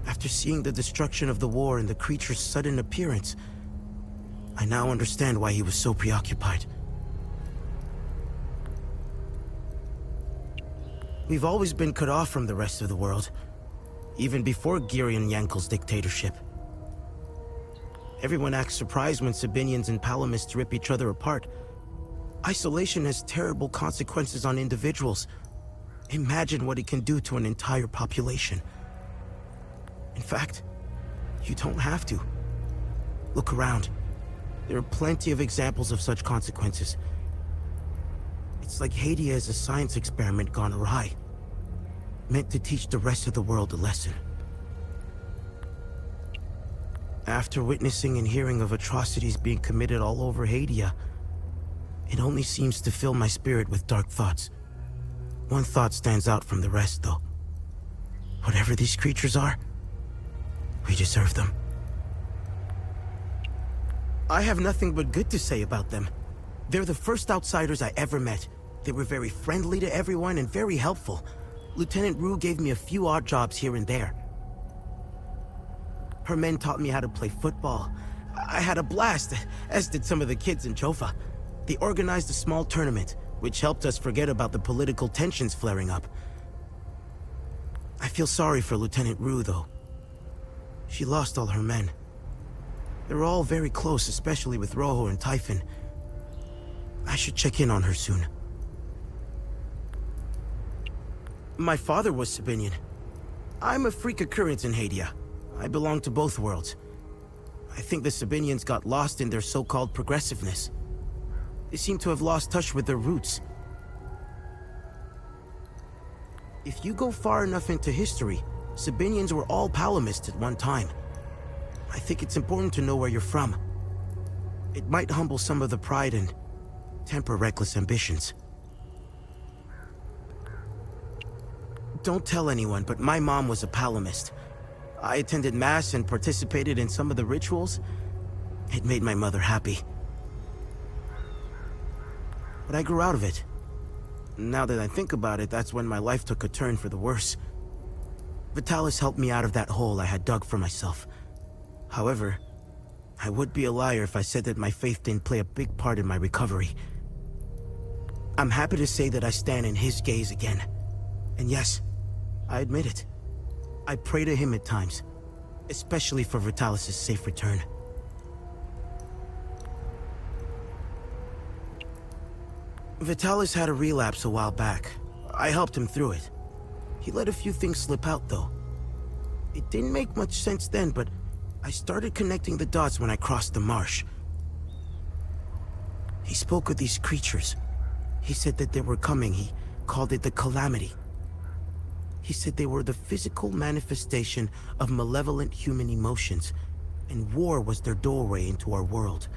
After seeing the destruction of the war and the creature's sudden appearance, I now understand why he was so preoccupied. We've always been cut off from the rest of the world, even before Girion Yankel's dictatorship. Everyone acts surprised when Sabinians and Palamists rip each other apart. Isolation has terrible consequences on individuals. Imagine what it can do to an entire population. In fact, you don't have to. Look around. There are plenty of examples of such consequences. It's like Hadia is a science experiment gone awry, meant to teach the rest of the world a lesson. After witnessing and hearing of atrocities being committed all over Hadia, it only seems to fill my spirit with dark thoughts. One thought stands out from the rest, though. Whatever these creatures are, we deserve them. I have nothing but good to say about them. They're the first outsiders I ever met. They were very friendly to everyone and very helpful. Lieutenant Rue gave me a few odd jobs here and there. Her men taught me how to play football. I had a blast, as did some of the kids in Jova. They organized a small tournament, which helped us forget about the political tensions flaring up. I feel sorry for Lieutenant Rue, though. She lost all her men. They were all very close, especially with Rojo and Typhon. I should check in on her soon. My father was Sabinian. I'm a freak occurrence in Hadia. I belong to both worlds. I think the Sabinians got lost in their so-called progressiveness. They seem to have lost touch with their roots. If you go far enough into history, Sabinians were all Palamists at one time. I think it's important to know where you're from. It might humble some of the pride and temper reckless ambitions. Don't tell anyone, but my mom was a Palamist. I attended Mass and participated in some of the rituals. It made my mother happy. But I grew out of it. Now that I think about it, that's when my life took a turn for the worse. Vitalis helped me out of that hole I had dug for myself. However, I would be a liar if I said that my faith didn't play a big part in my recovery. I'm happy to say that I stand in his gaze again. And yes, I admit it. I pray to him at times, especially for Vitalis' safe return. Vitalis had a relapse a while back. I helped him through it. He let a few things slip out, though. It didn't make much sense then, but I started connecting the dots when I crossed the marsh. He spoke of these creatures. He said that they were coming. He called it the Calamity. He said they were the physical manifestation of malevolent human emotions, and war was their doorway into our world.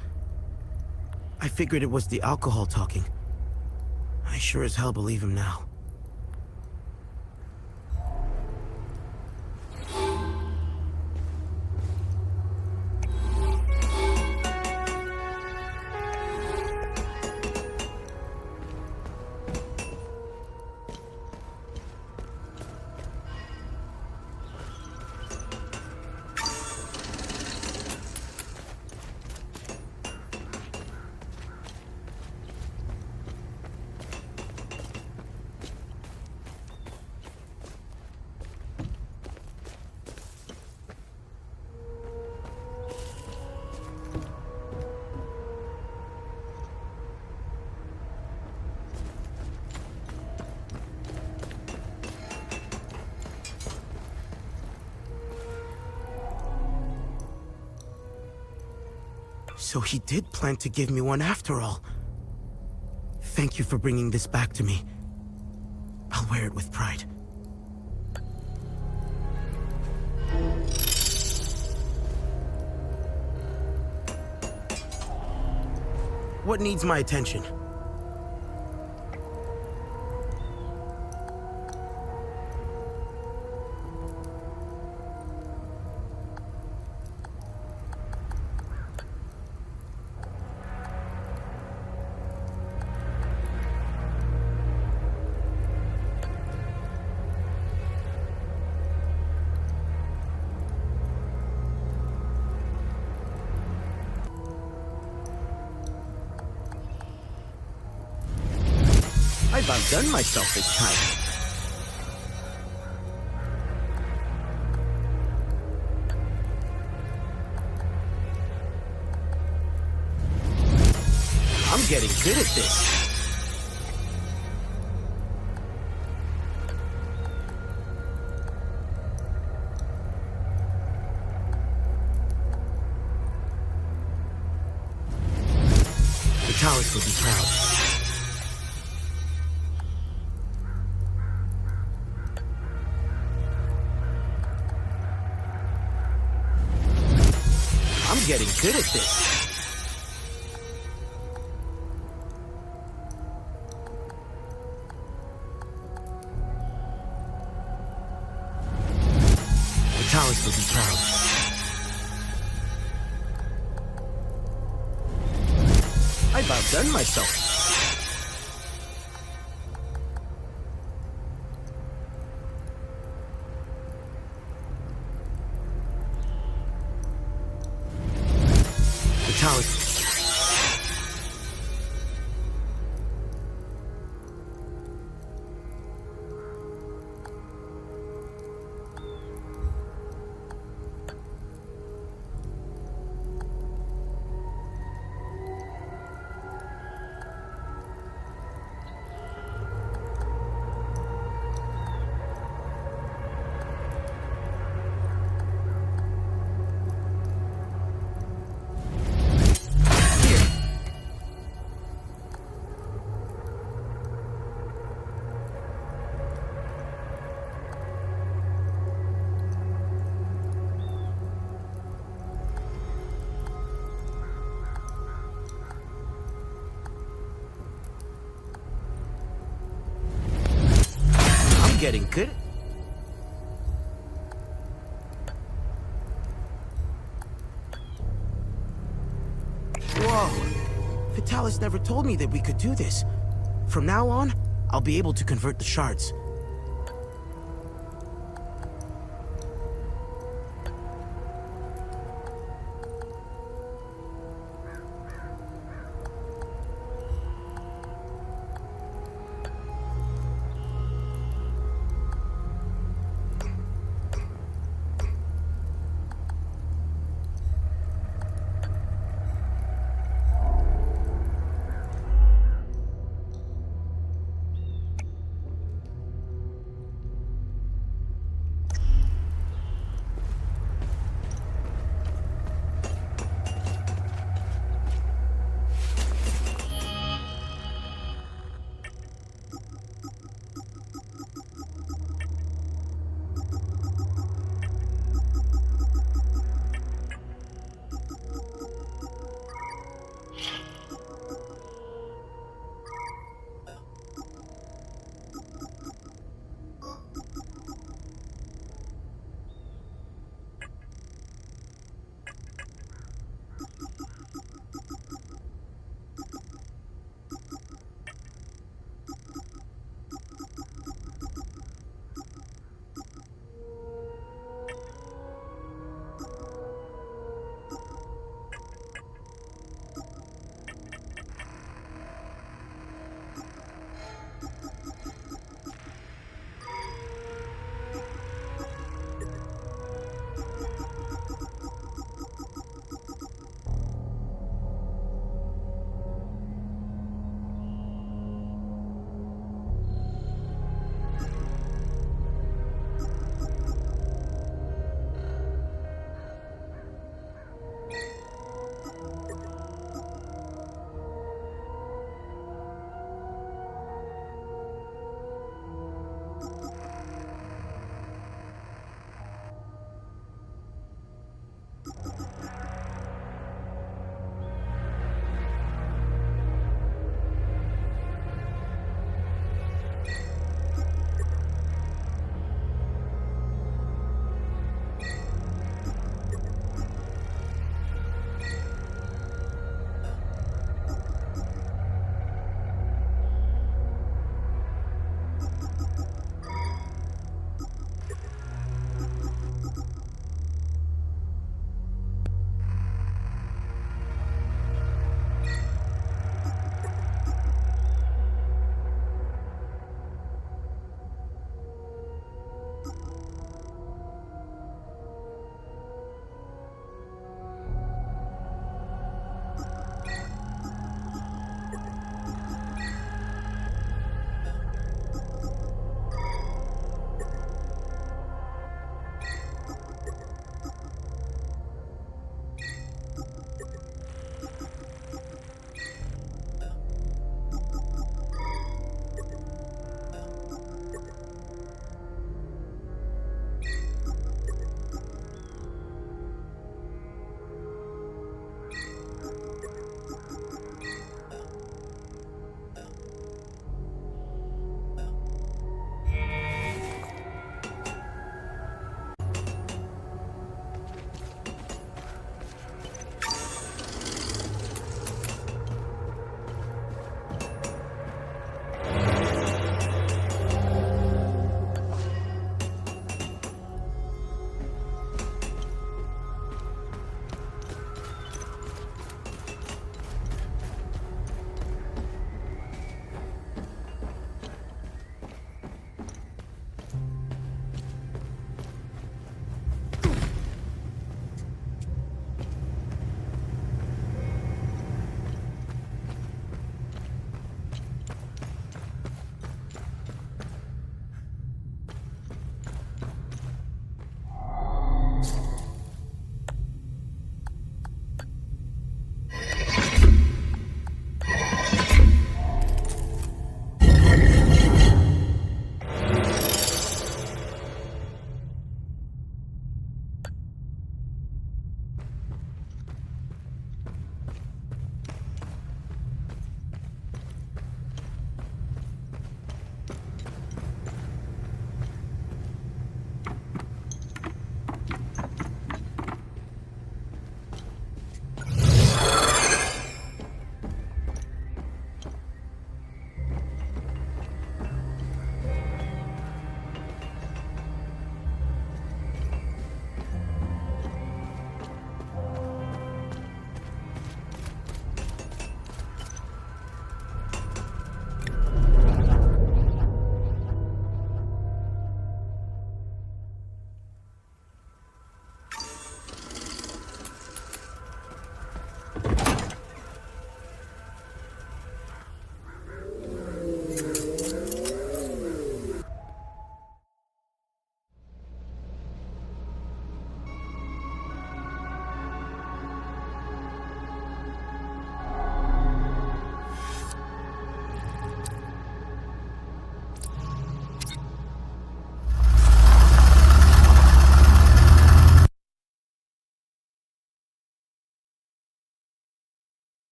I figured it was the alcohol talking. I sure as hell believe him now. So he did plan to give me one after all. Thank you for bringing this back to me. I'll wear it with pride. What needs my attention? I've outdone myself this time. I'm getting good at this. The Taoists will be proud. I'm getting good at this. The Taoists will be proud. I've outdone myself. The Taoists. Getting good. Whoa! Vitalis never told me that we could do this. From now on, I'll be able to convert the shards.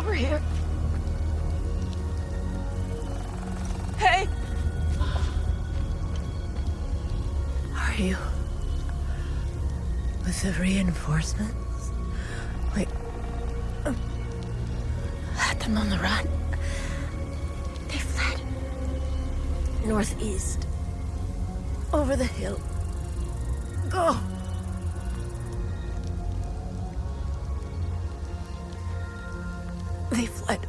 over here. Hey! Are you with the reinforcements? Wait. Had them on the run. They fled. Northeast. Over the hill. Go! They fled.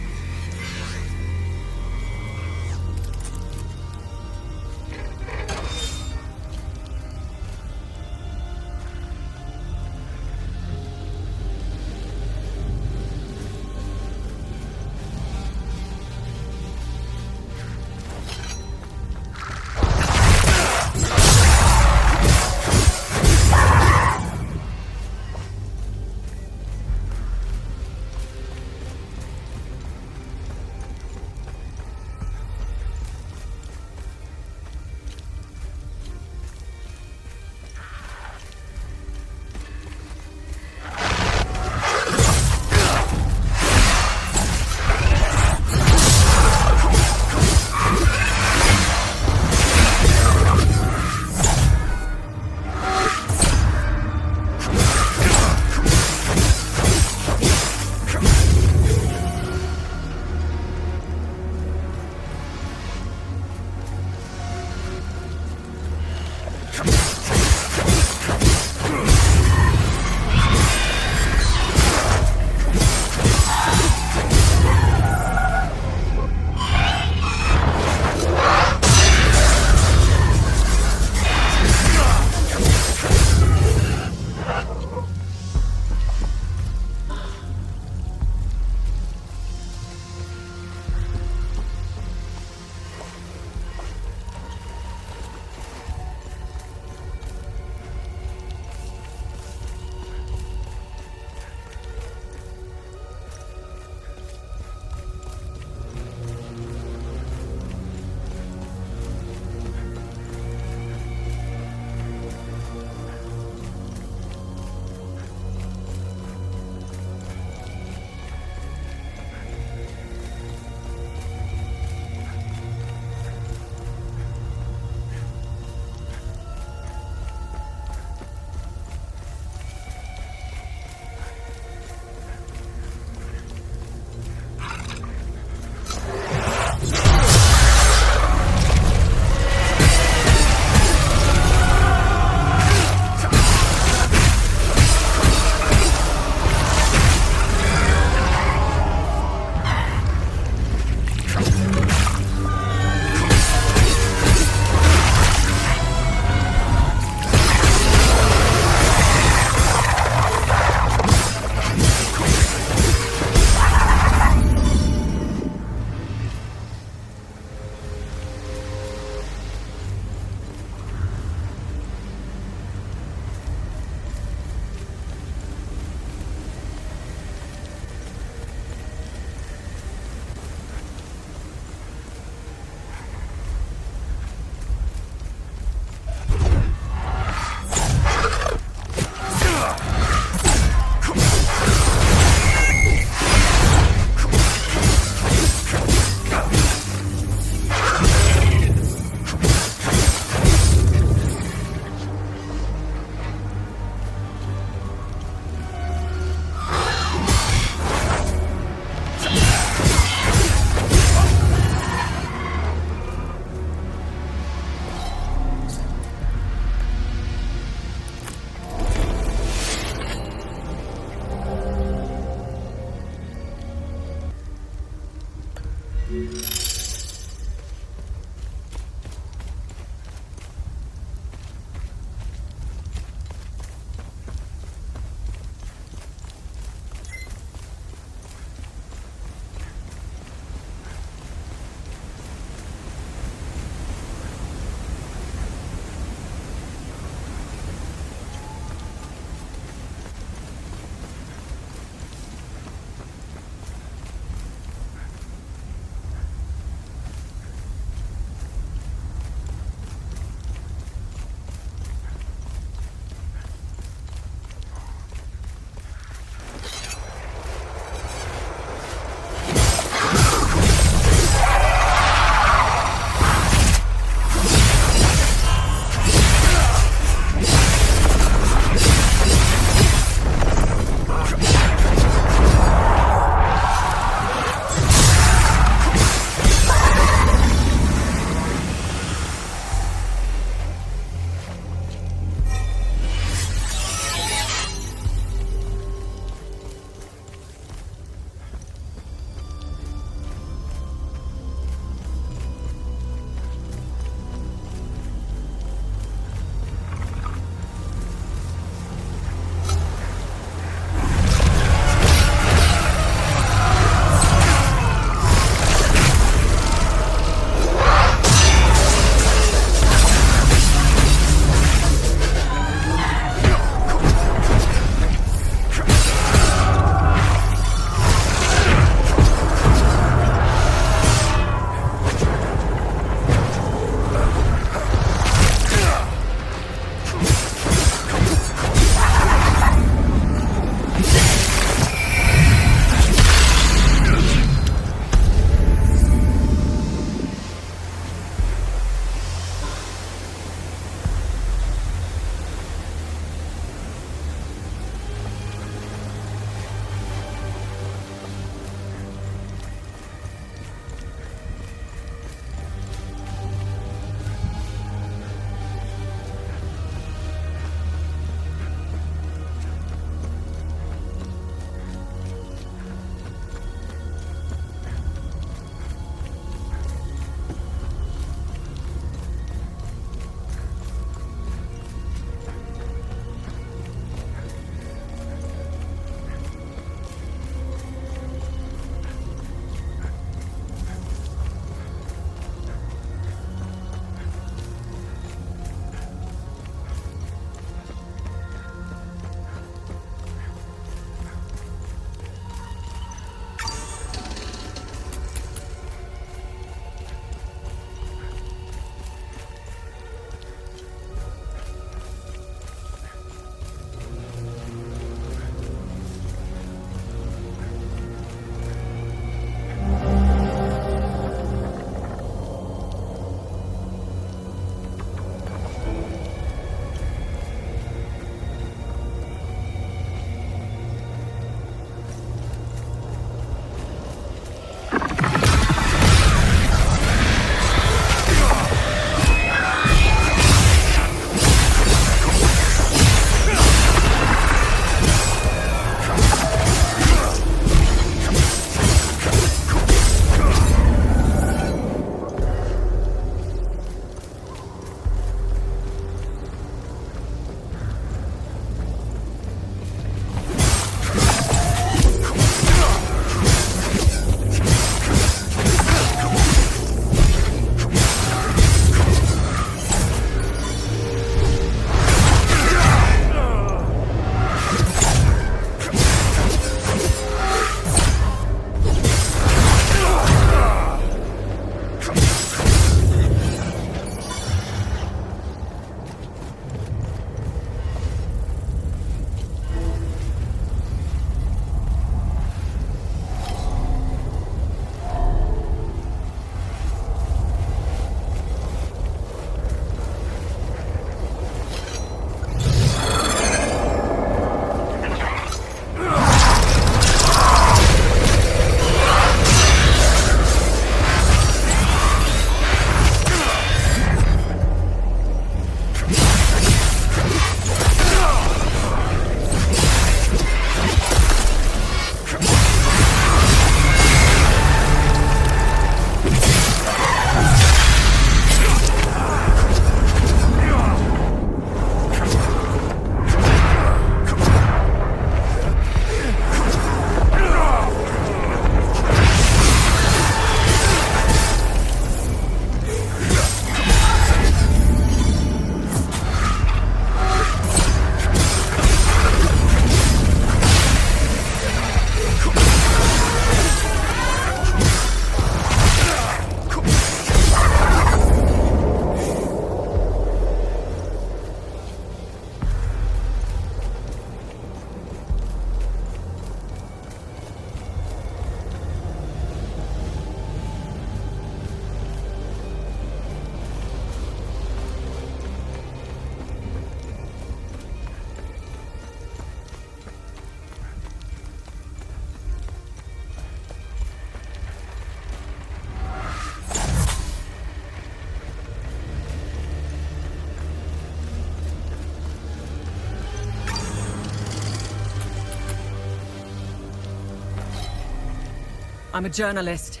I'm a journalist.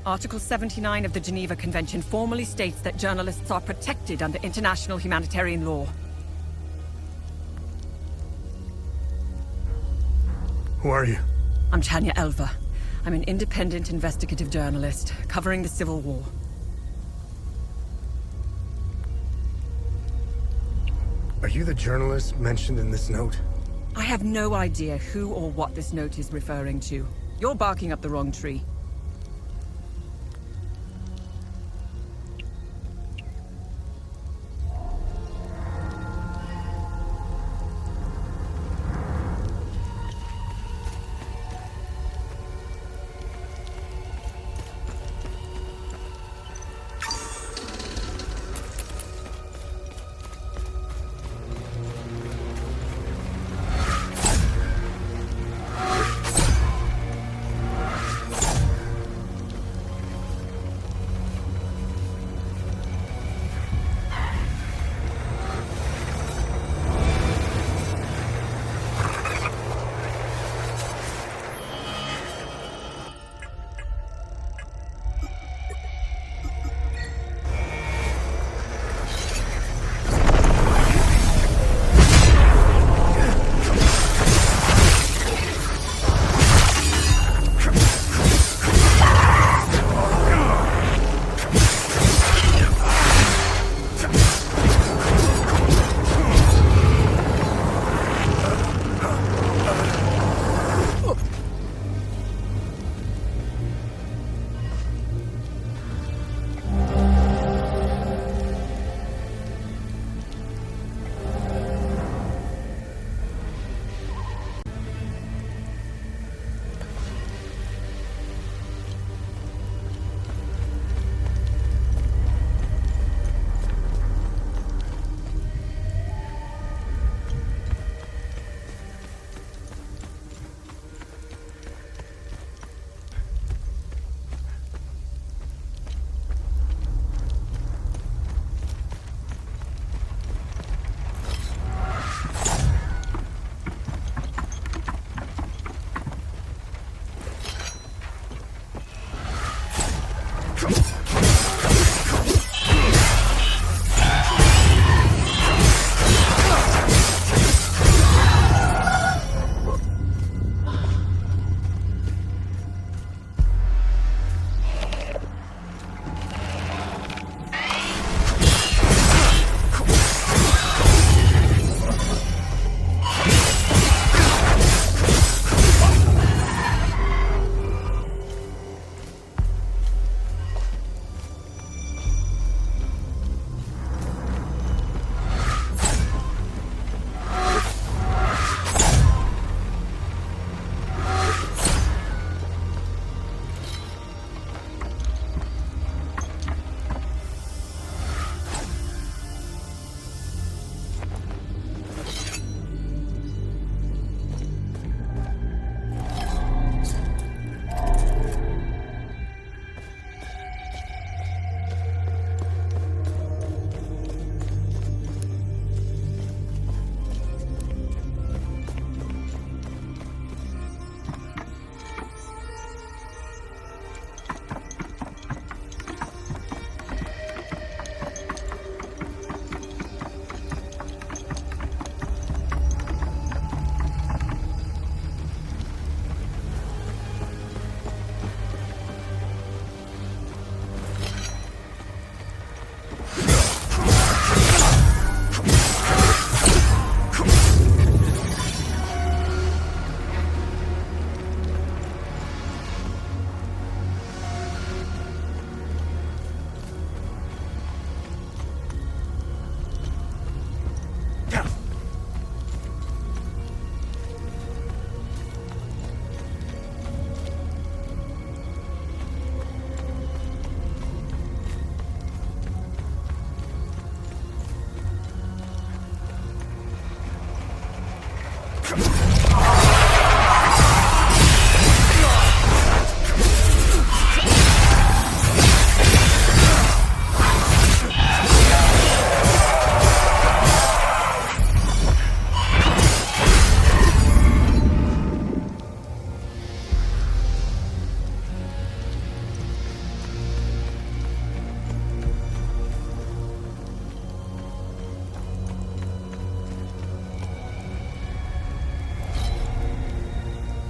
Article 79 of the Geneva Convention formally states that journalists are protected under international humanitarian law. Who are you? I'm Tanya Elva. I'm an independent investigative journalist covering the Civil War. Are you the journalist mentioned in this note? I have no idea who or what this note is referring to. You're barking up the wrong tree.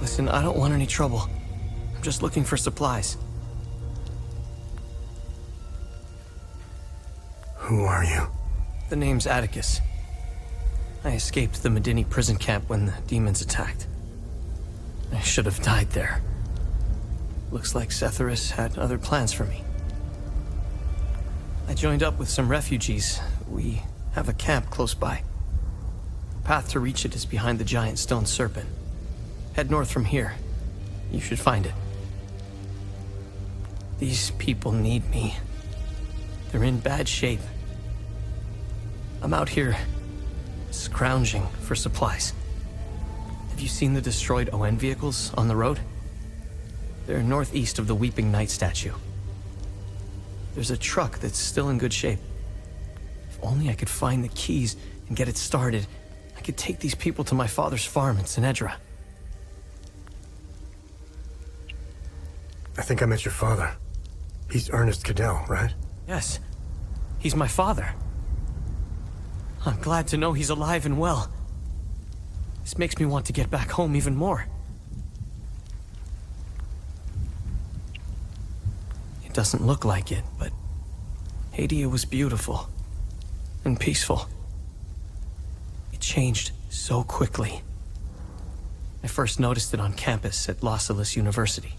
Listen, I don't want any trouble. I'm just looking for supplies. Who are you? The name's Atticus. I escaped the Medini prison camp when the demons attacked. I should have died there. Looks like Setharus had other plans for me. I joined up with some refugees. We have a camp close by. The path to reach it is behind the giant stone serpent. Head north from here. You should find it. These people need me. They're in bad shape. I'm out here scrounging for supplies. Have you seen the destroyed ON vehicles on the road? They're northeast of the Weeping Knight statue. There's a truck that's still in good shape. If only I could find the keys and get it started, I could take these people to my father's farm in Sinedra. I think I met your father. He's Ernest Cadell, right? Yes. He's my father. I'm glad to know he's alive and well. This makes me want to get back home even more. It doesn't look like it, but Hadia was beautiful and peaceful. It changed so quickly. I first noticed it on campus at Los Angeles University.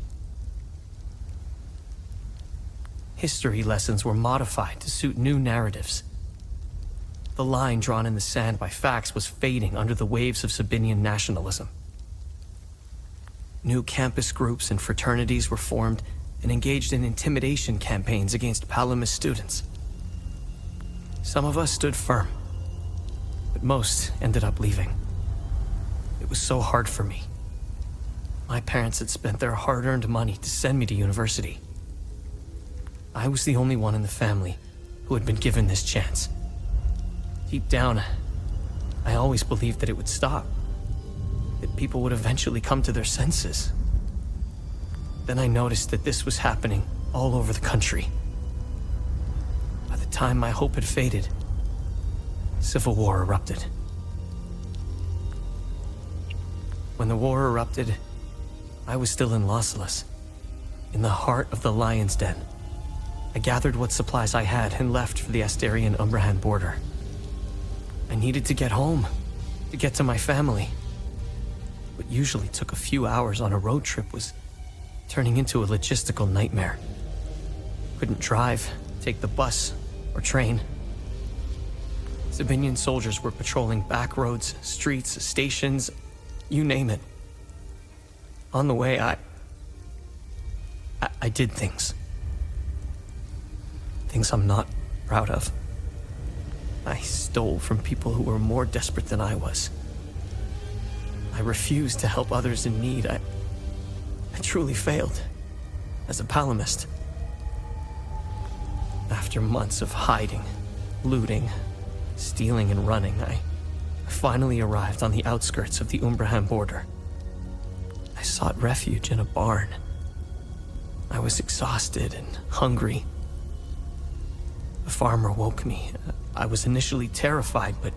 History lessons were modified to suit new narratives. The line drawn in the sand by facts was fading under the waves of Sabinian nationalism. New campus groups and fraternities were formed and engaged in intimidation campaigns against Palamas students. Some of us stood firm, but most ended up leaving. It was so hard for me. My parents had spent their hard-earned money to send me to university. I was the only one in the family who had been given this chance. Deep down, I always believed that it would stop, that people would eventually come to their senses. Then I noticed that this was happening all over the country. By the time my hope had faded, civil war erupted. When the war erupted, I was still in Los Angeles, in the heart of the Lion's Den. I gathered what supplies I had and left for the Astarian-Umbrahan border. I needed to get home, to get to my family. What usually took a few hours on a road trip was turning into a logistical nightmare. Couldn't drive, take the bus, or train. Sabinian soldiers were patrolling back roads, streets, stations, you name it. On the way, I did things. Things I'm not proud of. I stole from people who were more desperate than I was. I refused to help others in need. I truly failed as a Palamist. After months of hiding, looting, stealing, and running, I finally arrived on the outskirts of the Umbrahan border. I sought refuge in a barn. I was exhausted and hungry. The farmer woke me. I was initially terrified, but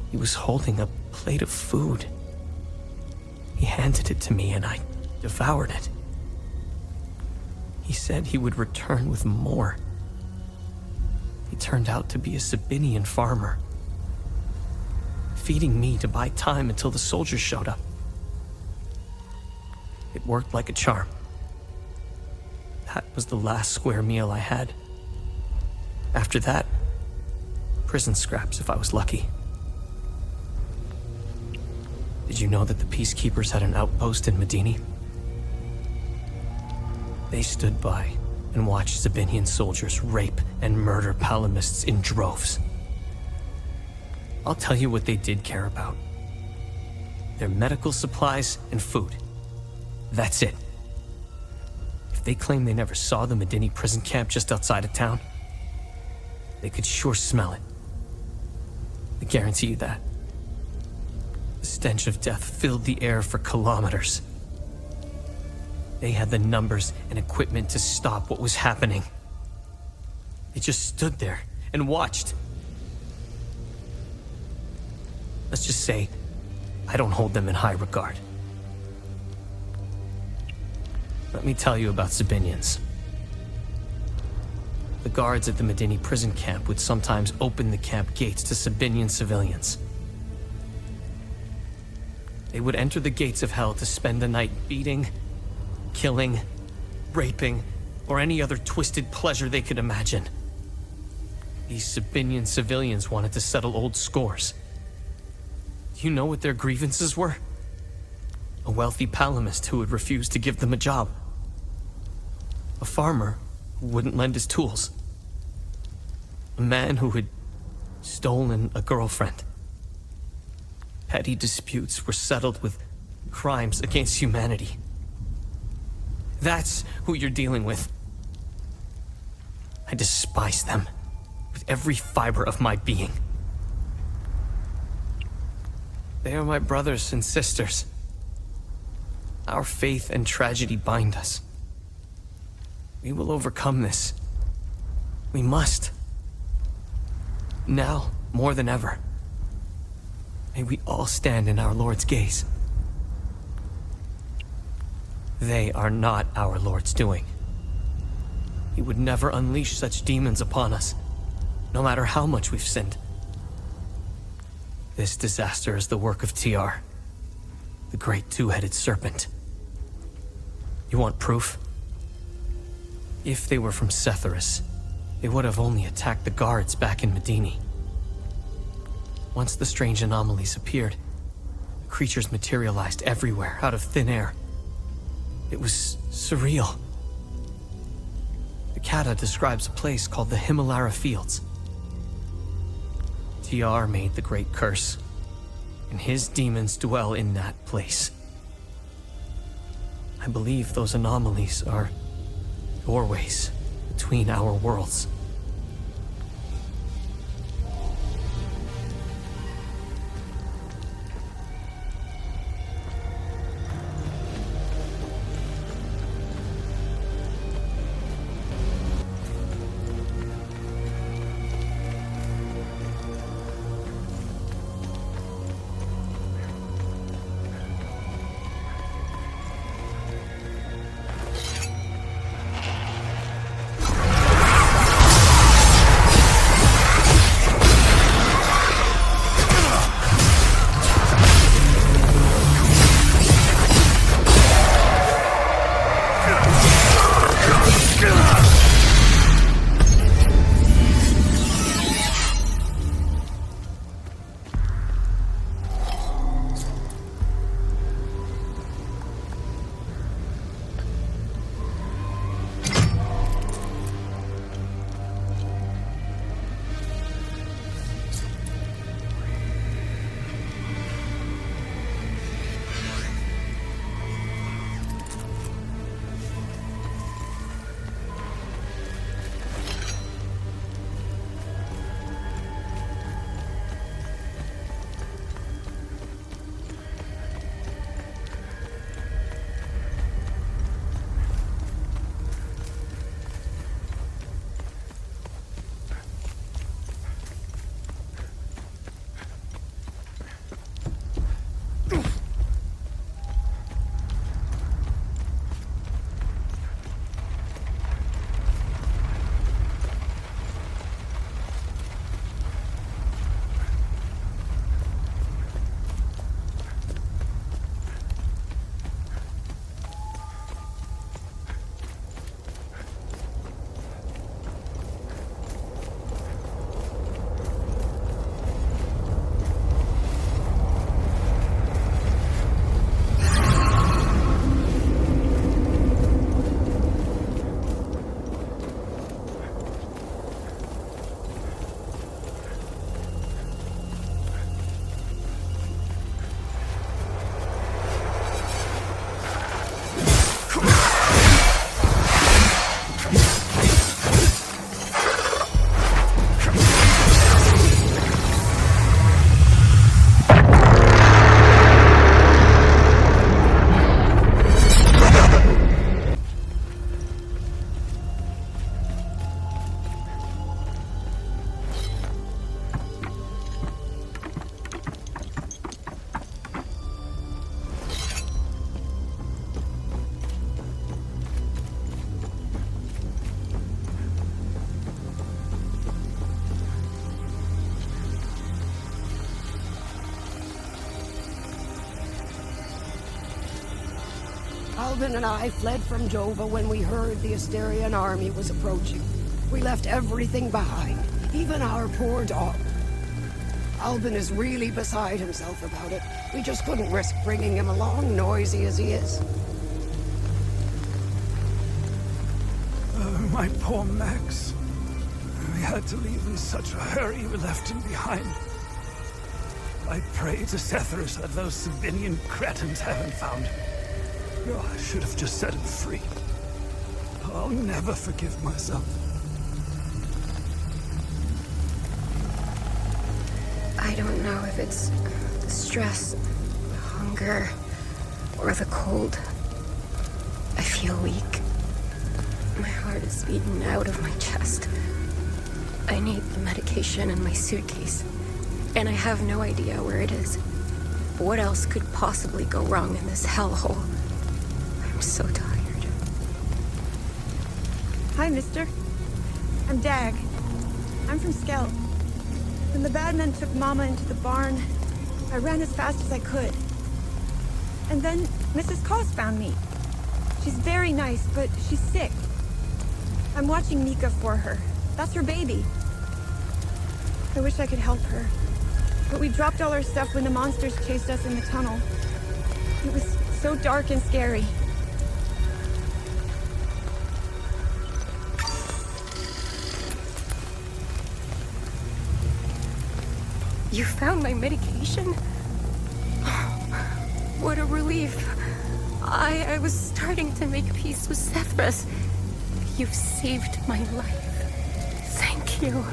he was holding a plate of food. He handed it to me and I devoured it. He said he would return with more. He turned out to be a Sabinian farmer, feeding me to buy time until the soldiers showed up. It worked like a charm. That was the last square meal I had. After that, prison scraps if I was lucky. Did you know that the Peacekeepers had an outpost in Medini? They stood by and watched Sabinian soldiers rape and murder Palamists in droves. I'll tell you what they did care about. Their medical supplies and food. That's it. If they claim they never saw the Medini prison camp just outside of town, they could sure smell it. I guarantee you that. The stench of death filled the air for kilometers. They had the numbers and equipment to stop what was happening. They just stood there and watched. Let's just say, I don't hold them in high regard. Let me tell you about Sabinians. The guards at the Medini prison camp would sometimes open the camp gates to Sabinian civilians. They would enter the gates of hell to spend the night beating, killing, raping, or any other twisted pleasure they could imagine. These Sabinian civilians wanted to settle old scores. Do you know what their grievances were? A wealthy palamist who would refuse to give them a job. A farmer who wouldn't lend his tools. A man who had stolen a girlfriend. Petty disputes were settled with crimes against humanity. That's who you're dealing with. I despise them with every fiber of my being. They are my brothers and sisters. Our faith and tragedy bind us. We will overcome this. We must. Now, more than ever. May we all stand in our Lord's gaze. They are not our Lord's doing. He would never unleash such demons upon us, no matter how much we've sinned. This disaster is the work of TR, the great two-headed serpent. You want proof? If they were from Setharus, they would have only attacked the guards back in Medini. Once the strange anomalies appeared, creatures materialized everywhere out of thin air. It was surreal. The Kata describes a place called the Himalara Fields. TR made the great curse, and his demons dwell in that place. I believe those anomalies are doorways between our worlds. Albin and I fled from Jova when we heard the Asterian army was approaching. We left everything behind, even our poor dog. Albin is really beside himself about it. We just couldn't risk bringing him along, noisy as he is. My poor Max. We had to leave in such a hurry we left him behind. I pray to Sethrus that those Sabinian cretins haven't found him. Oh, I should have just set him free. I'll never forgive myself. I don't know if it's the stress, the hunger, or the cold. I feel weak. My heart is beating out of my chest. I need the medication in my suitcase, and I have no idea where it is. What else could possibly go wrong in this hellhole? I'm so tired. Hi, mister. I'm Dag. I'm from Skell. When the bad men took Mama into the barn, I ran as fast as I could. And then Mrs. Cos found me. She's very nice, but she's sick. I'm watching Mika for her. That's her baby. I wish I could help her. But we dropped all our stuff when the monsters chased us in the tunnel. It was so dark and scary. You found my medication? What a relief. I was starting to make peace with Sethrus. You've saved my life. Thank you.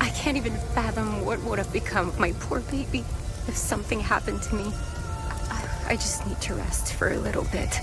I can't even fathom what would have become of my poor baby if something happened to me. I just need to rest for a little bit.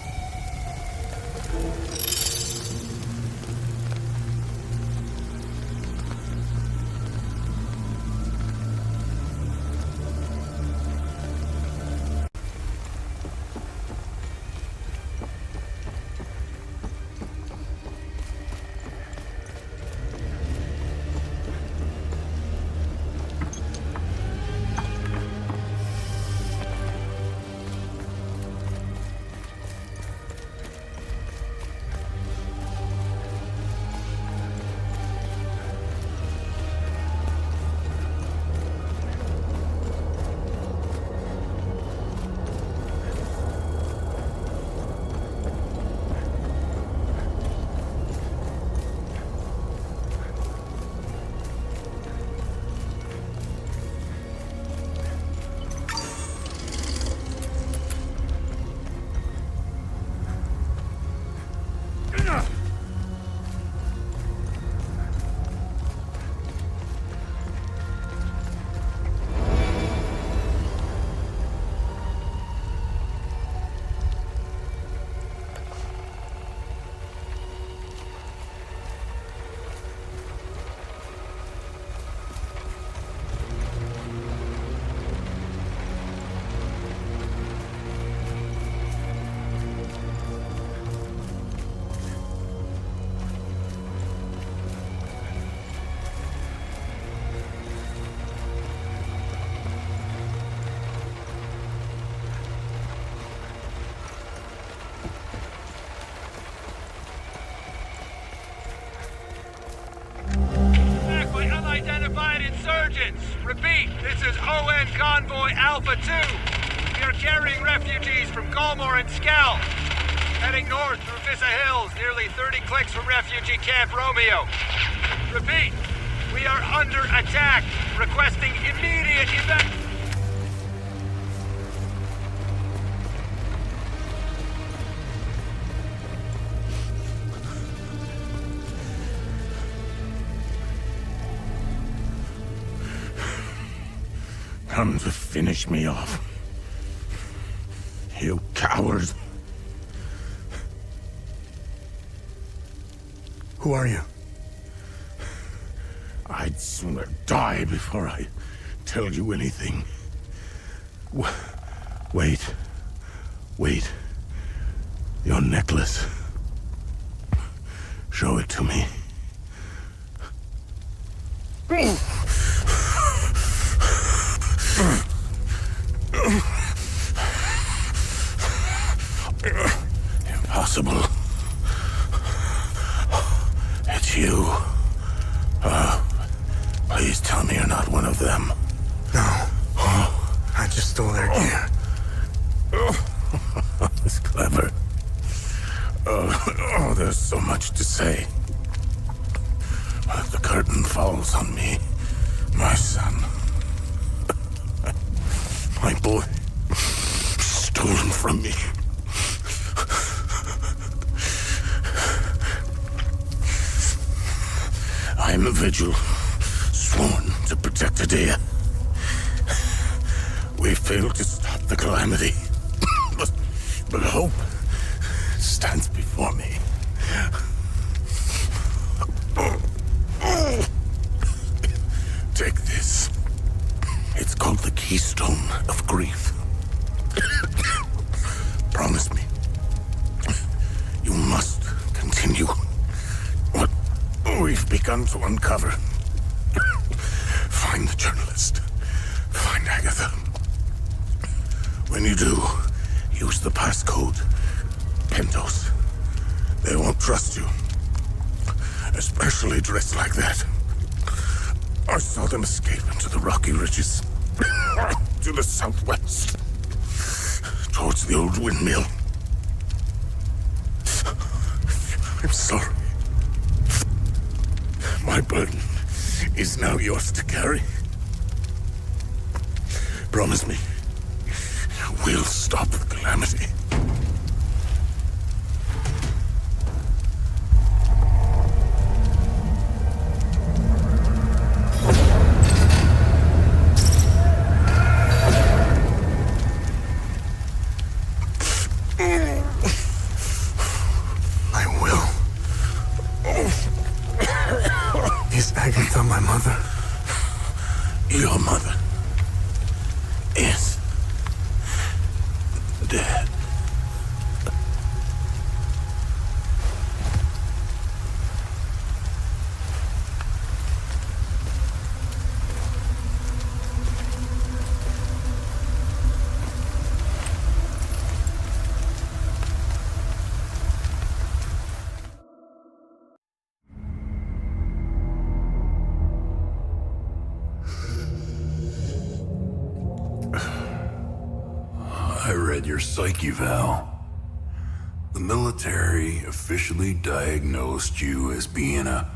Unidentified insurgents. Repeat, this is ON Convoy Alpha 2. We are carrying refugees from Galmor and Skell. Heading north through Vissa Hills, nearly 30 clicks from refugee Camp Romeo. Repeat, we are under attack. Requesting immediate evac... Come to finish me off. You coward. Who are you? I'd sooner die before I tell you anything. Wait. Wait. Your necklace. Show it to me. just stole their gear. It's clever. Oh, there's so much to say. But the curtain falls on me, my son. My boy, stolen from me. I am a vigil, sworn to protect Adia. We failed to stop the Calamity, but hope stands before me. Take this. It's called the Keystone of Grief. Promise me, you must continue what we've begun to uncover. Find the journalist. Find Agatha. When you do, use the passcode Pentos. They won't trust you. Especially dressed like that. I saw them escape into the rocky ridges. To the southwest. Towards the old windmill. I'm sorry. My burden is now yours to carry. Promise me, we'll stop the Calamity. Agatha, my mother. Your mother is dead. I read your psyche eval. The military officially diagnosed you as being a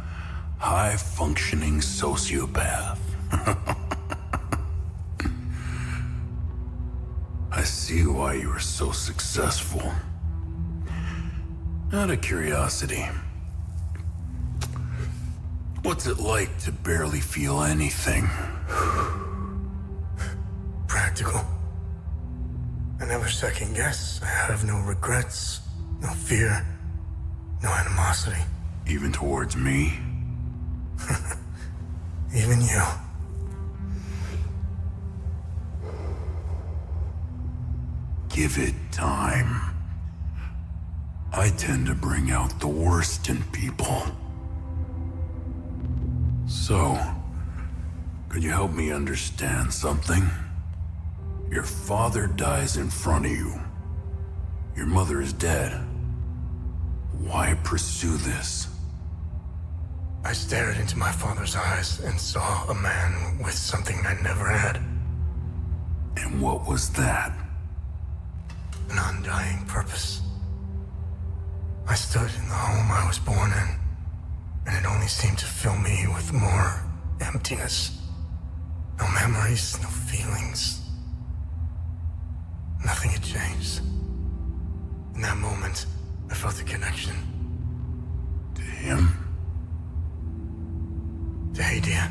high-functioning sociopath. I see why you were so successful. Out of curiosity, what's it like to barely feel anything? Practical. I never second guess. I have no regrets, no fear, no animosity. Even towards me? Even you. Give it time. I tend to bring out the worst in people. So, could you help me understand something? Your father dies in front of you. Your mother is dead. Why pursue this? I stared into my father's eyes and saw a man with something I never had. And what was that? An undying purpose. I stood in the home I was born in, and it only seemed to fill me with more emptiness. No memories, no feelings. Nothing had changed. In that moment, I felt a connection. To him? To Adia.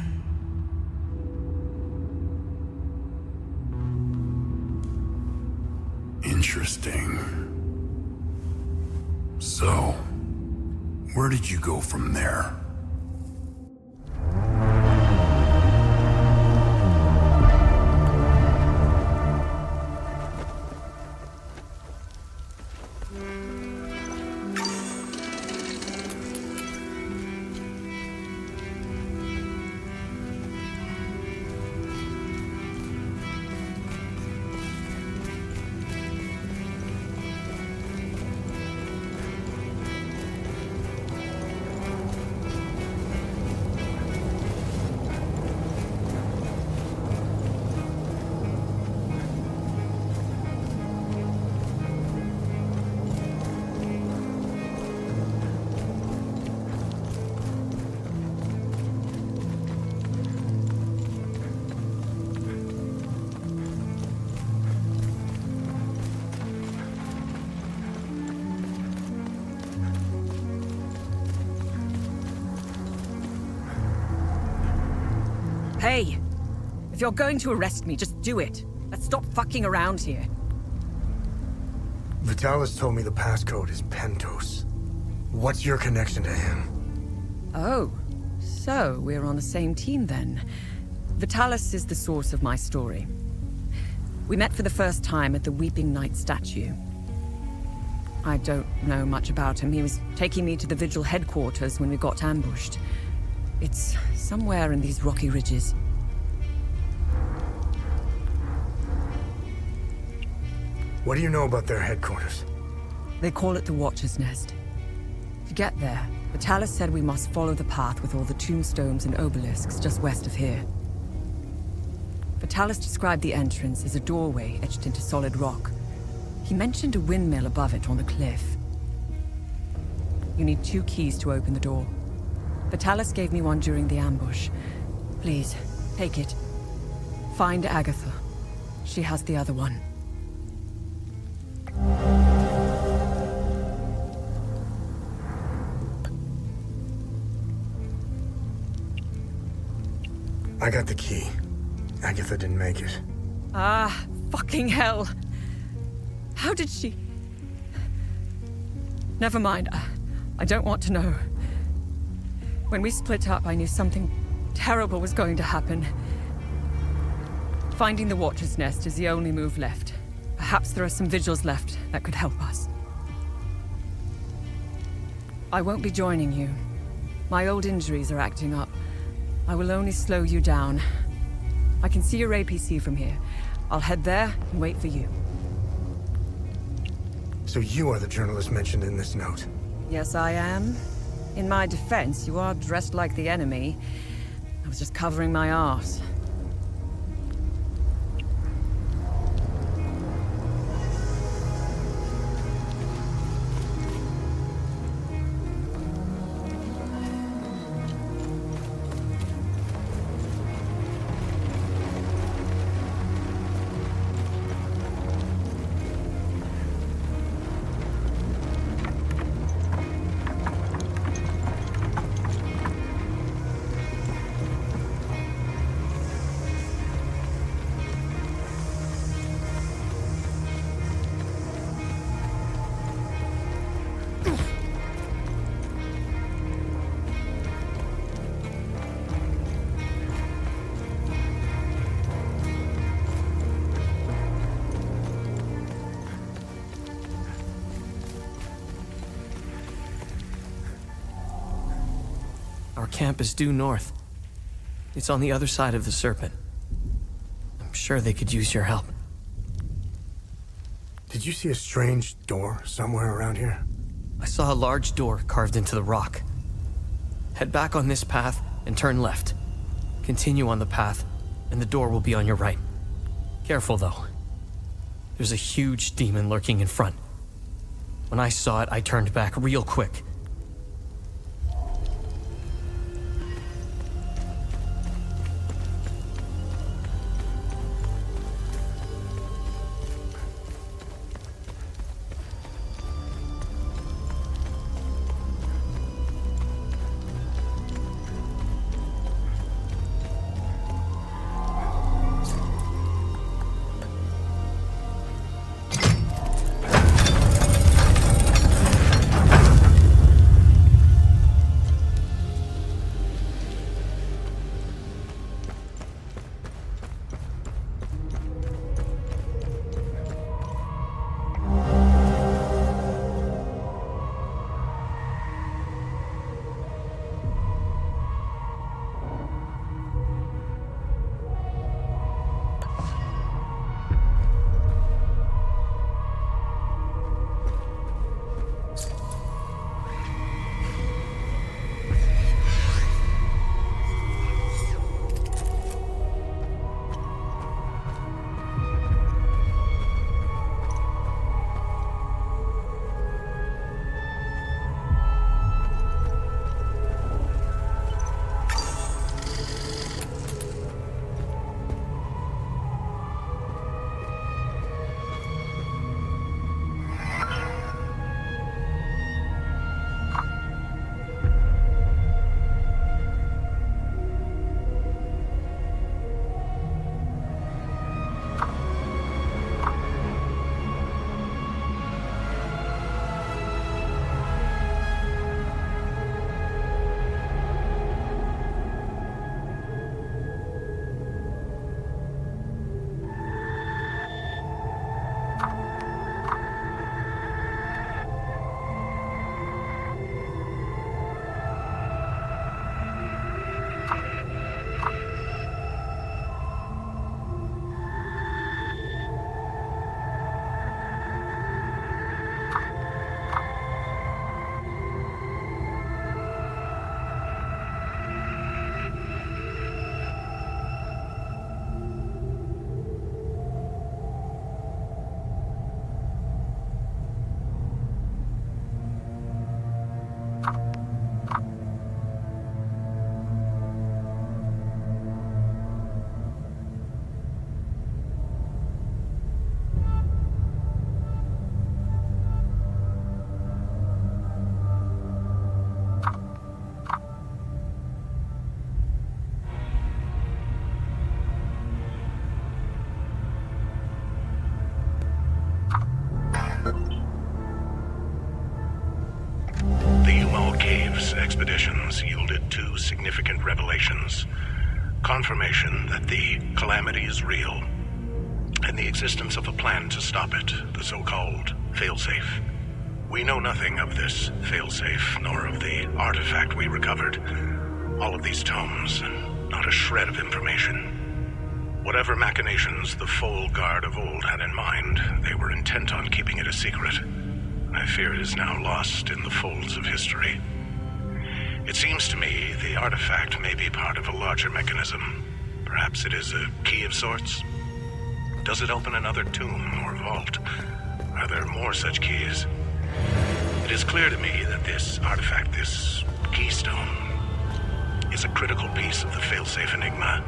Interesting. So, where did you go from there? Hey, if you're going to arrest me, just do it. Let's stop fucking around here. Vitalis told me the passcode is Pentos. What's your connection to him? Oh, so we're on the same team then. Vitalis is the source of my story. We met for the first time at the Weeping Knight statue. I don't know much about him. He was taking me to the Vigil headquarters when we got ambushed. It's somewhere in these rocky ridges. What do you know about their headquarters? They call it the Watcher's Nest. To get there, Vitalis said we must follow the path with all the tombstones and obelisks just west of here. Vitalis described the entrance as a doorway etched into solid rock. He mentioned a windmill above it on the cliff. You need 2 keys to open the door. Vitalis gave me one during the ambush. Please, take it. Find Agatha. She has the other one. I got the key. Agatha didn't make it. Ah, fucking hell. How did she... Never mind. I don't want to know. When we split up, I knew something terrible was going to happen. Finding the Watcher's Nest is the only move left. Perhaps there are some vigils left that could help us. I won't be joining you. My old injuries are acting up. I will only slow you down. I can see your APC from here. I'll head there and wait for you. So you are the journalist mentioned in this note? Yes, I am. In my defense, you are dressed like the enemy. I was just covering my arse. Our camp is due north. It's on the other side of the Serpent. I'm sure they could use your help. Did you see a strange door somewhere around here? I saw a large door carved into the rock. Head back on this path and turn left. Continue on the path, and the door will be on your right. Careful, though. There's a huge demon lurking in front. When I saw it, I turned back real quick. previous expeditions yielded two significant revelations. Confirmation that the Calamity is real, and the existence of a plan to stop it, the so-called failsafe. We know nothing of this failsafe, nor of the artifact we recovered. All of these tomes, and not a shred of information. Whatever machinations the Foal Guard of old had in mind, they were intent on keeping it a secret. I fear it is now lost in the folds of history. It seems to me the artifact may be part of a larger mechanism. Perhaps it is a key of sorts? Does it open another tomb or vault? Are there more such keys? It is clear to me that this artifact, this keystone, is a critical piece of the failsafe enigma.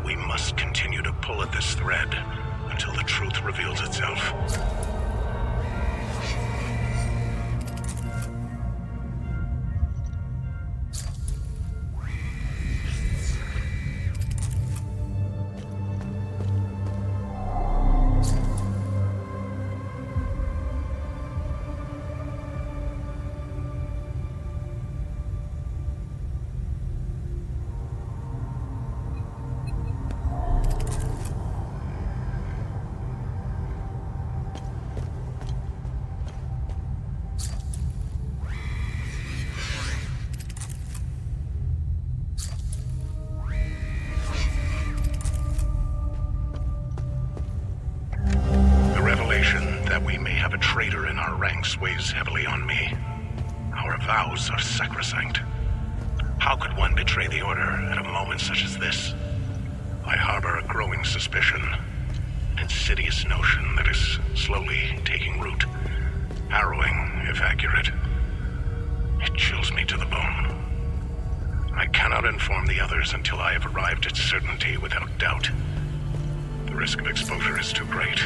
We must continue to pull at this thread until the truth reveals itself. Weighs heavily on me. Our vows are sacrosanct. How could one betray the Order at a moment such as this? I harbor a growing suspicion, an insidious notion that is slowly taking root. Harrowing, if accurate. It chills me to the bone. I cannot inform the others until I have arrived at certainty without doubt. The risk of exposure is too great.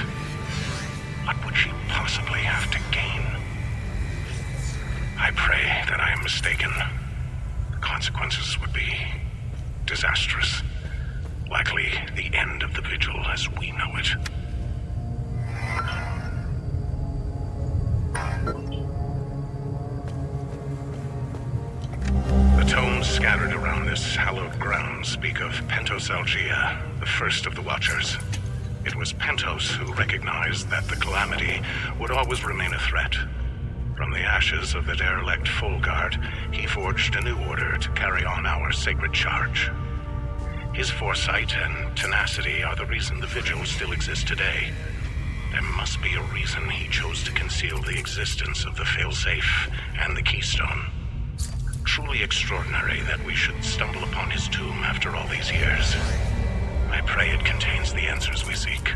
What would she possibly have to gain? I pray that I am mistaken. The consequences would be disastrous. Likely the end of the Vigil as we know it. The tomes scattered around this hallowed ground speak of Pentosalgia, the first of the Watchers. It was Pentos who recognized that the Calamity would always remain a threat. From the ashes of the derelict Foal Guard, he forged a new order to carry on our sacred charge. His foresight and tenacity are the reason the Vigil still exists today. There must be a reason he chose to conceal the existence of the failsafe and the keystone. Truly extraordinary that we should stumble upon his tomb after all these years. I pray it contains the answers we seek.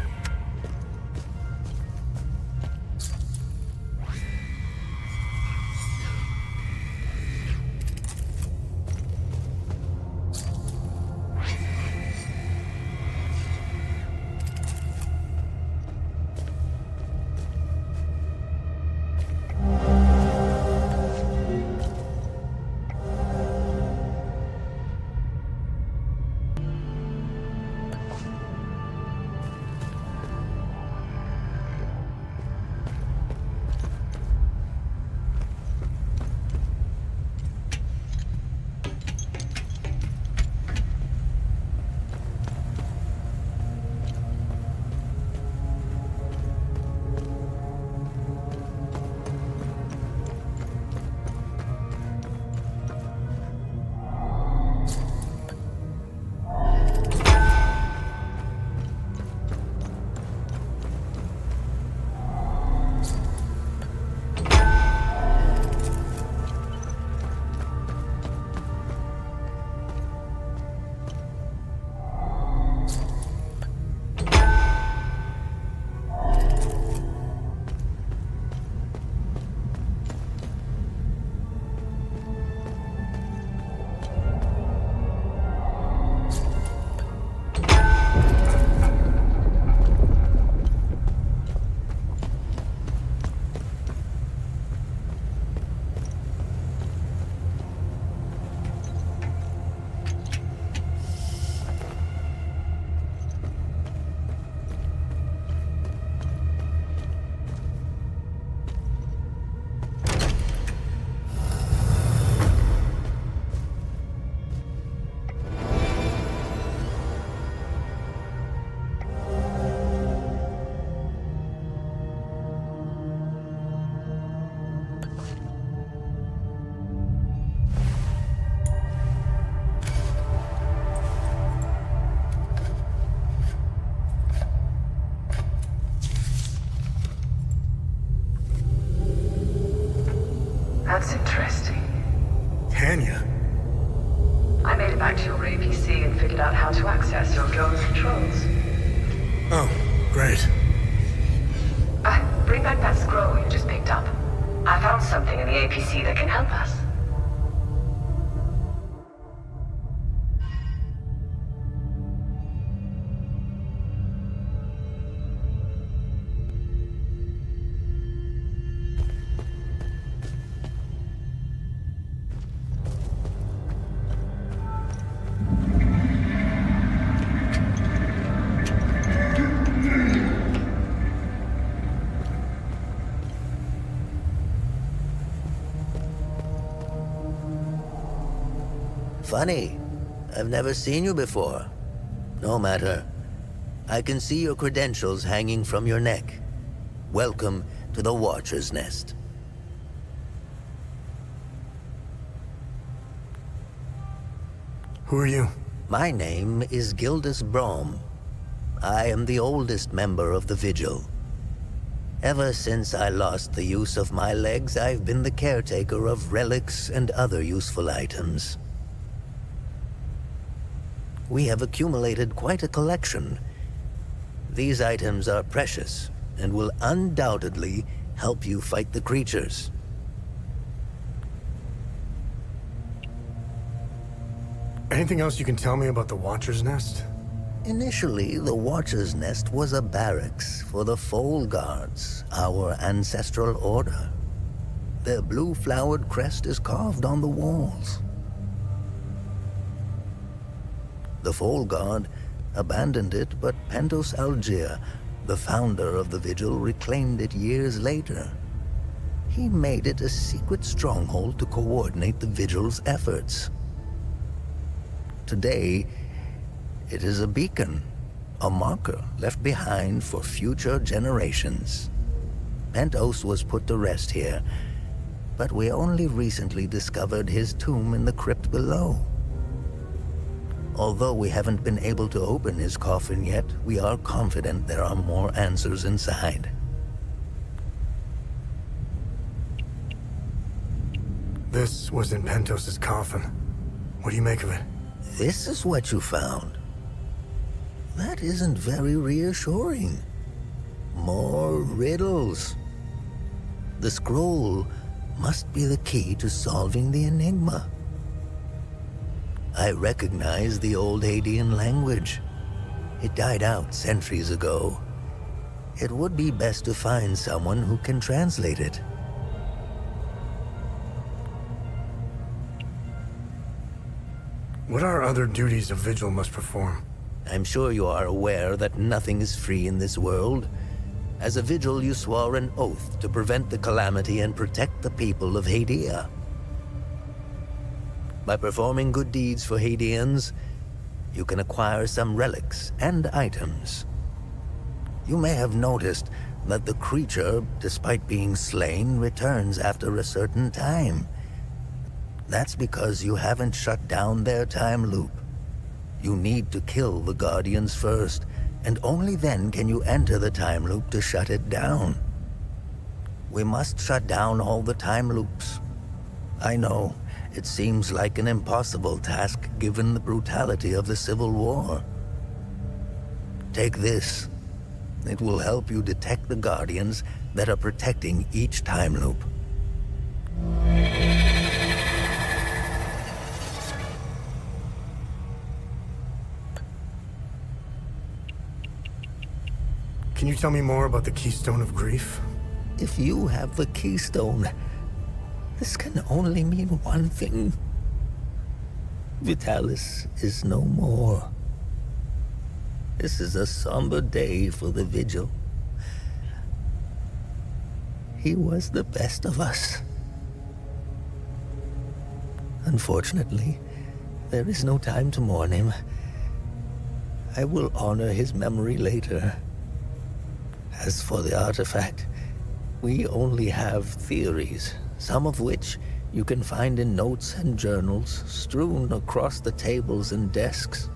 That's interesting. Tanya? I made it back to your APC and figured out how to access your drone's controls. Oh, great. Bring back that scroll you just picked up. I found something in the APC that can help us. Funny. I've never seen you before. No matter. I can see your credentials hanging from your neck. Welcome to the Watcher's Nest. Who are you? My name is Gildas Brom. I am the oldest member of the Vigil. Ever since I lost the use of my legs, I've been the caretaker of relics and other useful items. We have accumulated quite a collection. These items are precious and will undoubtedly help you fight the creatures. Anything else you can tell me about the Watcher's Nest? Initially, the Watcher's Nest was a barracks for the Foal Guards, our ancestral order. Their blue-flowered crest is carved on the walls. The Foal Guard abandoned it, but Pentos Algier, the founder of the Vigil, reclaimed it years later. He made it a secret stronghold to coordinate the Vigil's efforts. Today, it is a beacon, a marker left behind for future generations. Pentos was put to rest here, but we only recently discovered his tomb in the crypt below. Although we haven't been able to open his coffin yet, we are confident there are more answers inside. This was in Pentos' coffin. What do you make of it? This is what you found. That isn't very reassuring. More riddles. The scroll must be the key to solving the enigma. I recognize the old Hadean language. It died out centuries ago. It would be best to find someone who can translate it. What are other duties a Vigil must perform? I'm sure you are aware that nothing is free in this world. As a Vigil, you swore an oath to prevent the Calamity and protect the people of Hadea. By performing good deeds for Hadeans, you can acquire some relics and items. You may have noticed that the creature, despite being slain, returns after a certain time. That's because you haven't shut down their time loop. You need to kill the Guardians first, and only then can you enter the time loop to shut it down. We must shut down all the time loops. I know, it seems like an impossible task given the brutality of the Civil War. Take this. It will help you detect the Guardians that are protecting each time loop. Can you tell me more about the Keystone of Grief? If you have the Keystone, this can only mean one thing. Vitalis is no more. This is a somber day for the Vigil. He was the best of us. Unfortunately, there is no time to mourn him. I will honor his memory later. As for the artifact, we only have theories, some of which you can find in notes and journals strewn across the tables and desks.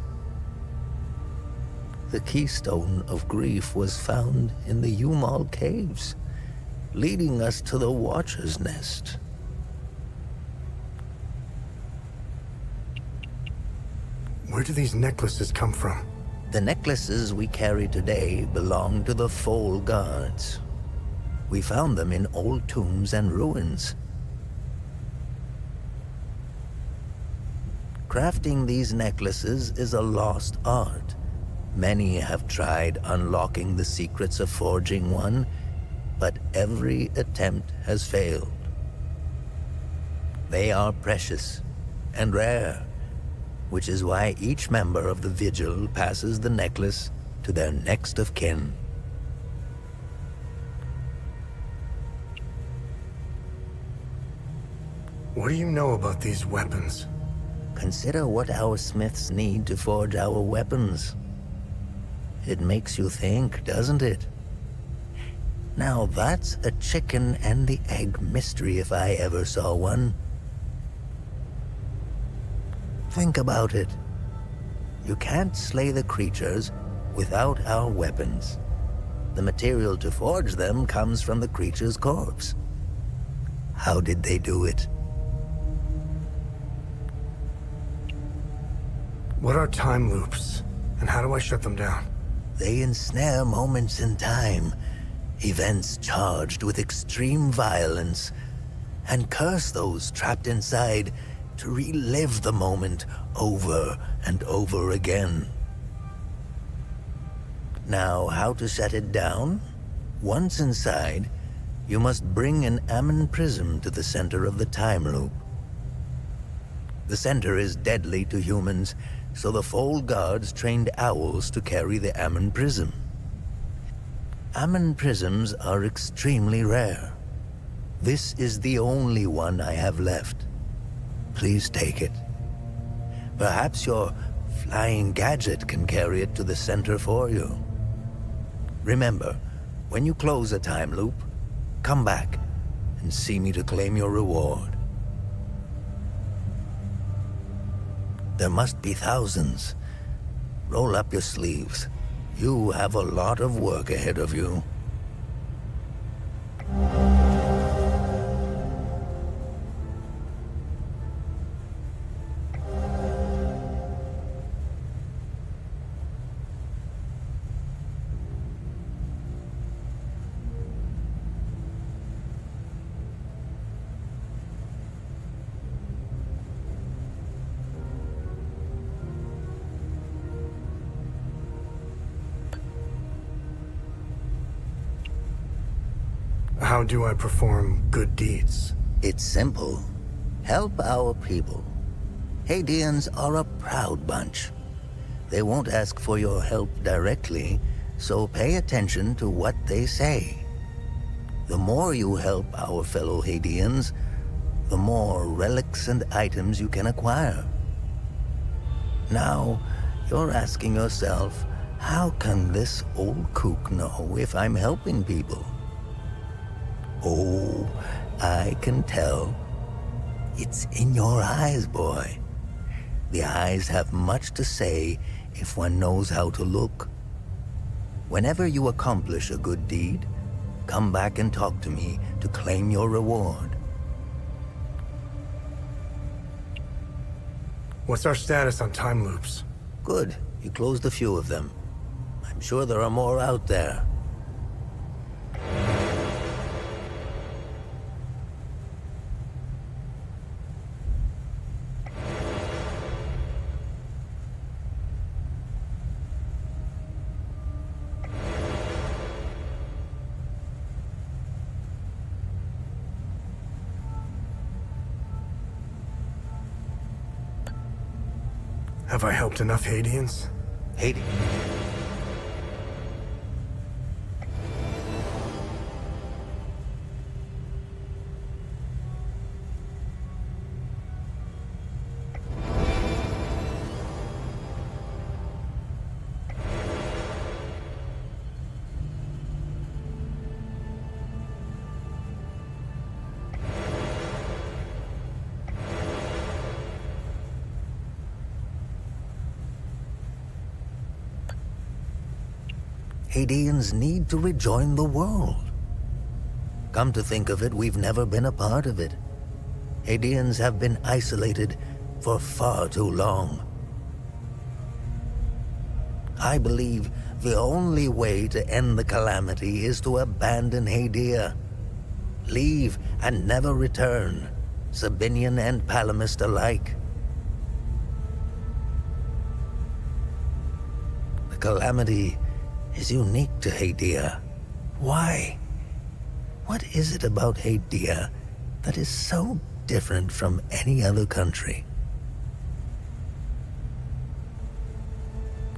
The Keystone of Grief was found in the Umal Caves, leading us to the Watcher's Nest. Where do these necklaces come from? The necklaces we carry today belong to the Foal Guards. We found them in old tombs and ruins. Crafting these necklaces is a lost art. Many have tried unlocking the secrets of forging one, but every attempt has failed. They are precious and rare, which is why each member of the Vigil passes the necklace to their next of kin. What do you know about these weapons? Consider what our smiths need to forge our weapons. It makes you think, doesn't it? Now that's a chicken and the egg mystery if I ever saw one. Think about it. You can't slay the creatures without our weapons. The material to forge them comes from the creature's corpse. How did they do it? What are time loops, and how do I shut them down? They ensnare moments in time, events charged with extreme violence, and curse those trapped inside to relive the moment over and over again. Now, how to shut it down? Once inside, you must bring an Ammon prism to the center of the time loop. The center is deadly to humans, so the Foal Guards trained owls to carry the Ammon prism. Ammon prisms are extremely rare. This is the only one I have left. Please take it. Perhaps your flying gadget can carry it to the center for you. Remember, when you close a time loop, come back and see me to claim your reward. There must be thousands. Roll up your sleeves. You have a lot of work ahead of you. How do I perform good deeds? It's simple. Help our people. Hadeans are a proud bunch. They won't ask for your help directly, so pay attention to what they say. The more you help our fellow Hadeans, the more relics and items you can acquire. Now, you're asking yourself, how can this old kook know if I'm helping people? Oh, I can tell. It's in your eyes, boy. The eyes have much to say if one knows how to look. Whenever you accomplish a good deed, come back and talk to me to claim your reward. What's our status on time loops? Good. You closed a few of them. I'm sure there are more out there. Have I helped enough Hadeans? Hades? Hadeans need to rejoin the world. Come to think of it, we've never been a part of it. Hadeans have been isolated for far too long. I believe the only way to end the Calamity is to abandon Hadia. Leave and never return, Sabinian and Palamist alike. The Calamity is unique to Hadia. Why? What is it about Hadia that is so different from any other country?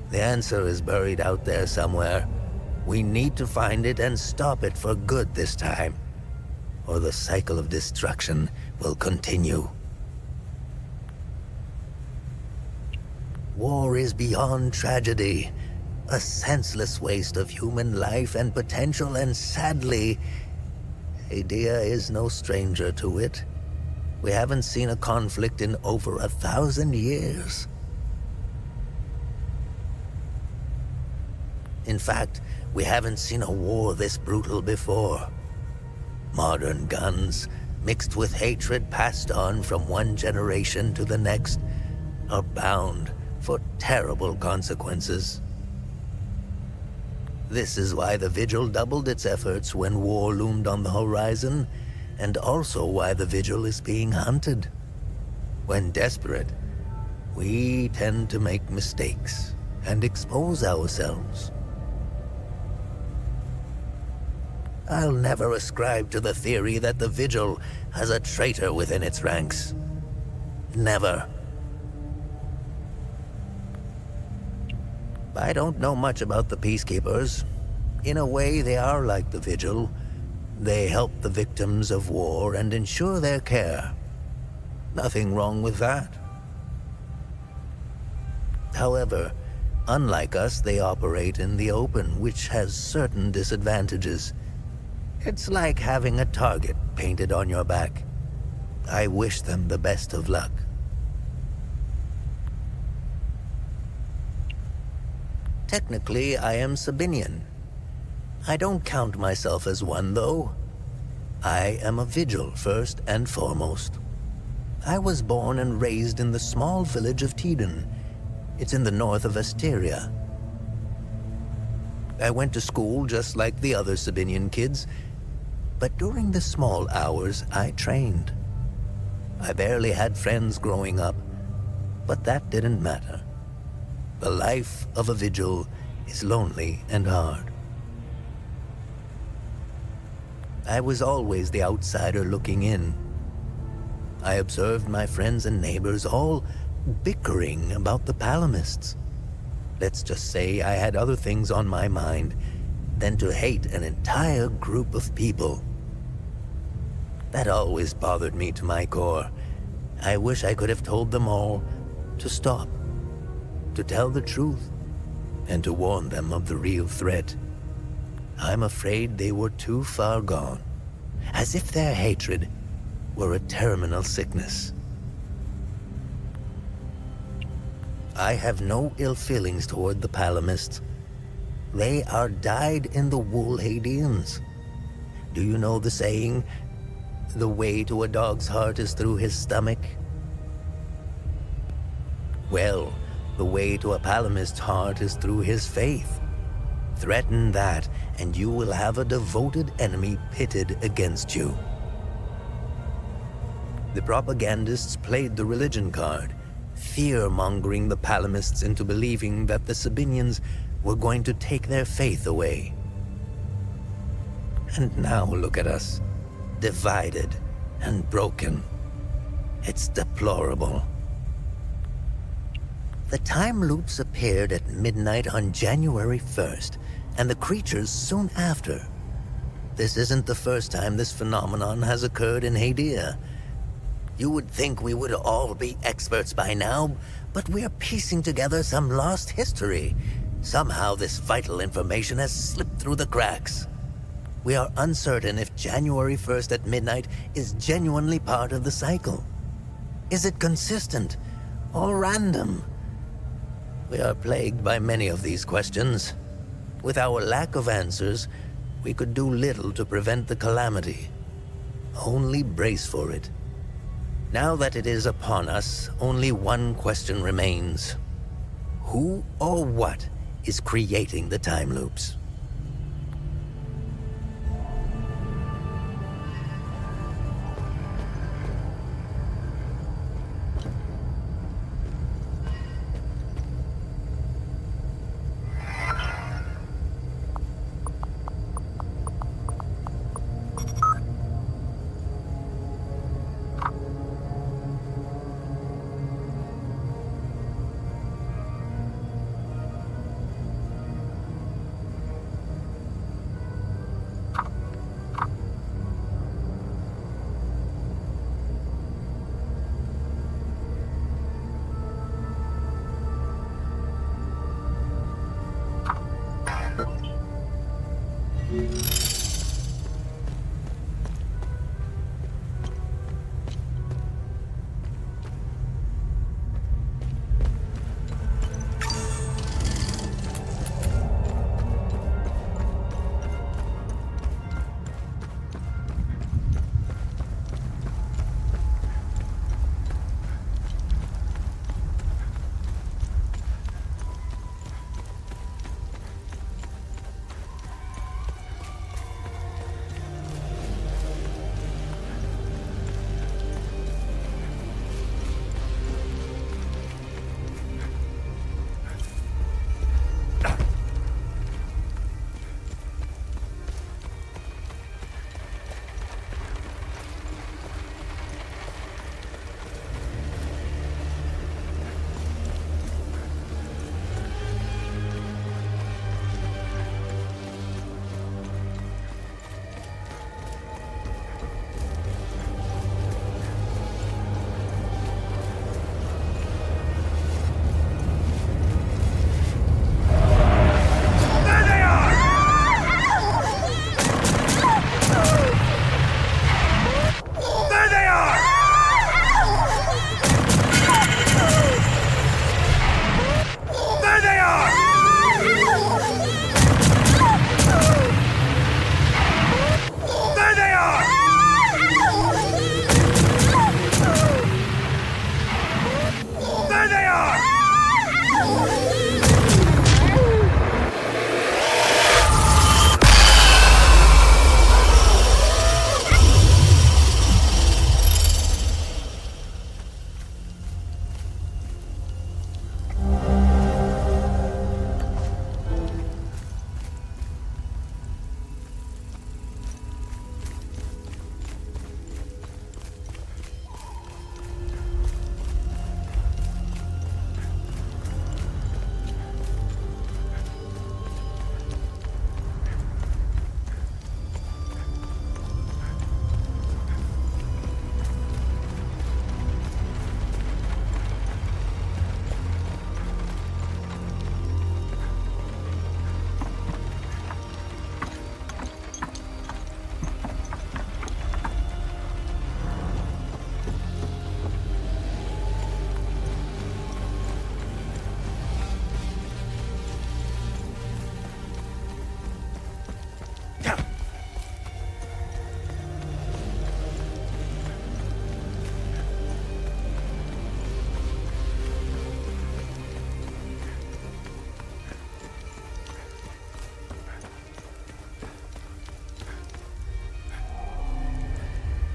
The answer is buried out there somewhere. We need to find it and stop it for good this time, or the cycle of destruction will continue. War is beyond tragedy, a senseless waste of human life and potential, and sadly, Hadia is no stranger to it. We haven't seen a conflict in over 1,000 years. In fact, we haven't seen a war this brutal before. Modern guns, mixed with hatred passed on from one generation to the next, are bound for terrible consequences. This is why the Vigil doubled its efforts when war loomed on the horizon, and also why the Vigil is being hunted. When desperate, we tend to make mistakes and expose ourselves. I'll never ascribe to the theory that the Vigil has a traitor within its ranks. Never. I don't know much about the Peacekeepers. In a way, they are like the Vigil. They help the victims of war and ensure their care. Nothing wrong with that. However, unlike us, they operate in the open, which has certain disadvantages. It's like having a target painted on your back. I wish them the best of luck. Technically, I am Sabinian. I don't count myself as one, though. I am a Vigil, first and foremost. I was born and raised in the small village of Teden. It's in the north of Asteria. I went to school just like the other Sabinian kids, but during the small hours, I trained. I barely had friends growing up, but that didn't matter. The life of a Vigil is lonely and hard. I was always the outsider looking in. I observed my friends and neighbors all bickering about the Palamists. Let's just say I had other things on my mind than to hate an entire group of people. That always bothered me to my core. I wish I could have told them all to stop, to tell the truth, and to warn them of the real threat. I'm afraid they were too far gone, as if their hatred were a terminal sickness. I have no ill feelings toward the Palamists. They are dyed-in-the-wool Hadeans. Do you know the saying, the way to a dog's heart is through his stomach? Well, the way to a Palamist's heart is through his faith. Threaten that, and you will have a devoted enemy pitted against you. The propagandists played the religion card, fear-mongering the Palamists into believing that the Sabinians were going to take their faith away. And now look at us, divided and broken. It's deplorable. The time loops appeared at midnight on January 1st, and the creatures soon after. This isn't the first time this phenomenon has occurred in Hadia. You would think we would all be experts by now, but we're piecing together some lost history. Somehow this vital information has slipped through the cracks. We are uncertain if January 1st at midnight is genuinely part of the cycle. Is it consistent or random? We are plagued by many of these questions. With our lack of answers, we could do little to prevent the Calamity. Only brace for it. Now that it is upon us, only one question remains. Who or what is creating the time loops.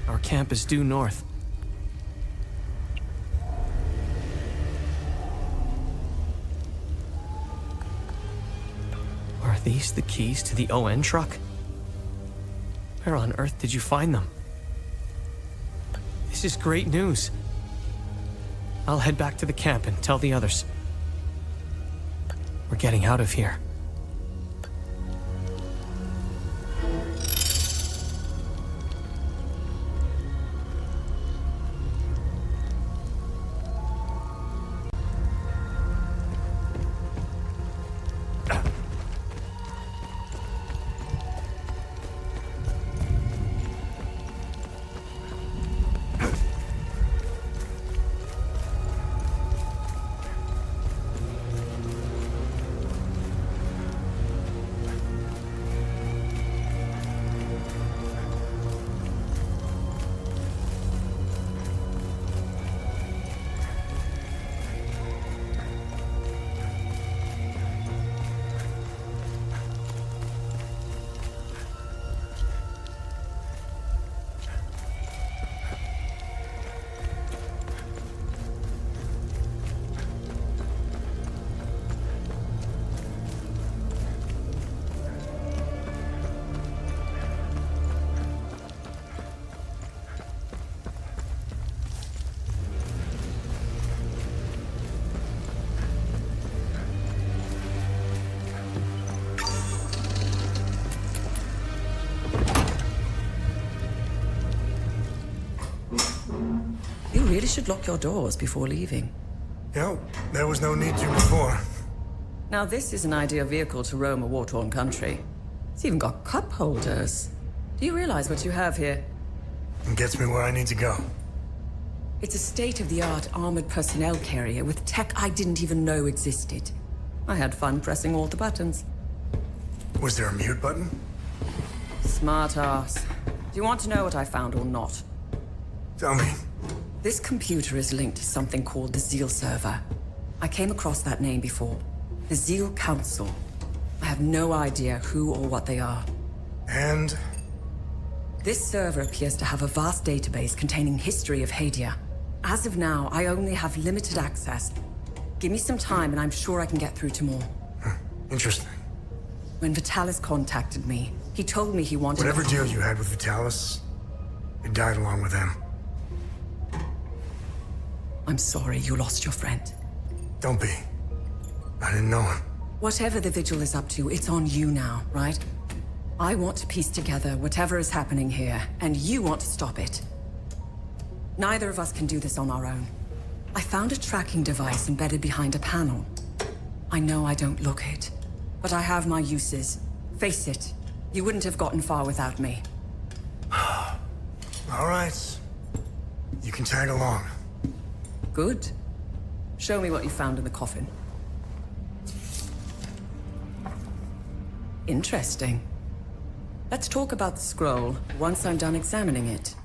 Our camp is due north. Are these the keys to the ON truck? Where on earth did you find them? This is great news. I'll head back to the camp and tell the others. We're getting out of here. really should lock your doors before leaving. Yep, there was no need to before. Now this is an ideal vehicle to roam a war-torn country. It's even got cup holders. Do you realize what you have here? It gets me where I need to go. It's a state-of-the-art armored personnel carrier with tech I didn't even know existed. I had fun pressing all the buttons. Was there a mute button? Smart ass. Do you want to know what I found or not? Tell me. This computer is linked to something called the Zeal server. I came across that name before. The Zeal Council. I have no idea who or what they are. And? This server appears to have a vast database containing history of Hadia. As of now, I only have limited access. Give me some time and I'm sure I can get through to more. Interesting. When Vitalis contacted me, he told me he wanted... Whatever deal you had with Vitalis, it died along with him. I'm sorry you lost your friend. Don't be. I didn't know him. Whatever the Vigil is up to, it's on you now, right? I want to piece together whatever is happening here, and you want to stop it. Neither of us can do this on our own. I found a tracking device embedded behind a panel. I know I don't look it, but I have my uses. Face it, you wouldn't have gotten far without me. All right. You can tag along. Good. Show me what you found in the coffin. Interesting. Let's talk about the scroll once I'm done examining it.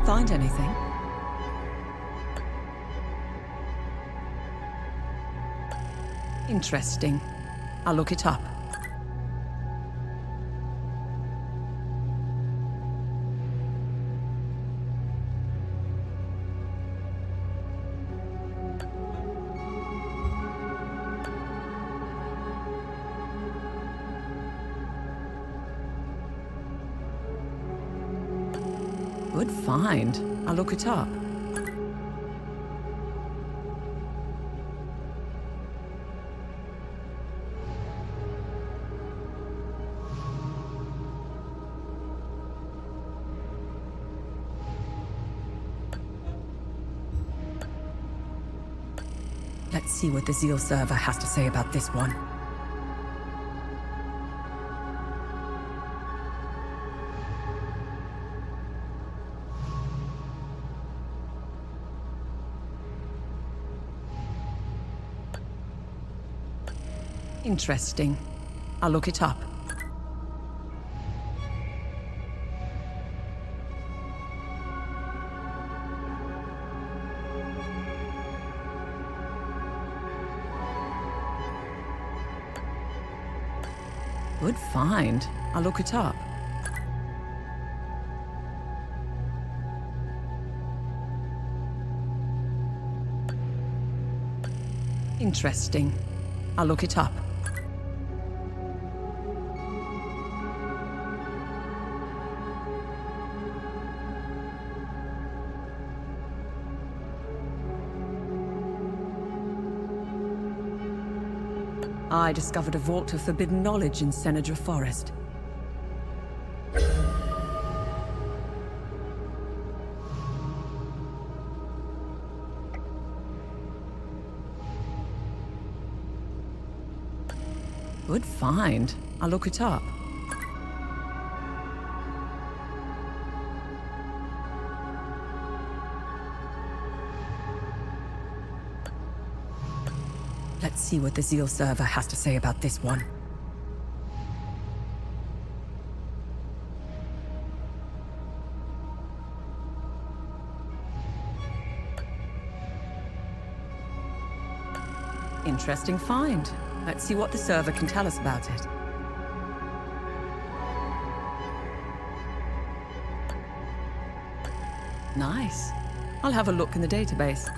Find anything? Interesting. I'll look it up. Good find. I'll look it up. Let's see what the Zeal server has to say about this one. Interesting. I'll look it up. Good find. I'll look it up. Interesting. I'll look it up. I discovered a vault of forbidden knowledge in Senedra Forest. Good find. I'll look it up. Let's see what the Zeal server has to say about this one. Interesting find. Let's see what the server can tell us about it. Nice. I'll have a look in the database.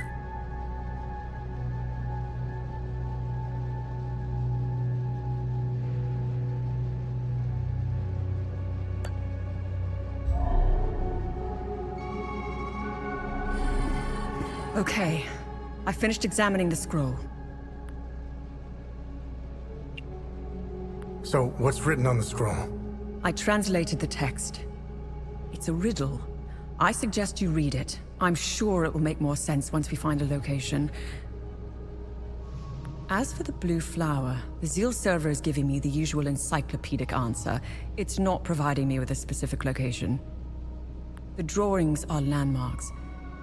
Okay, I finished examining the scroll. So, what's written on the scroll? I translated the text. It's a riddle. I suggest you read it. I'm sure it will make more sense once we find a location. As for the blue flower, the Zeal server is giving me the usual encyclopedic answer. It's not providing me with a specific location. The drawings are landmarks,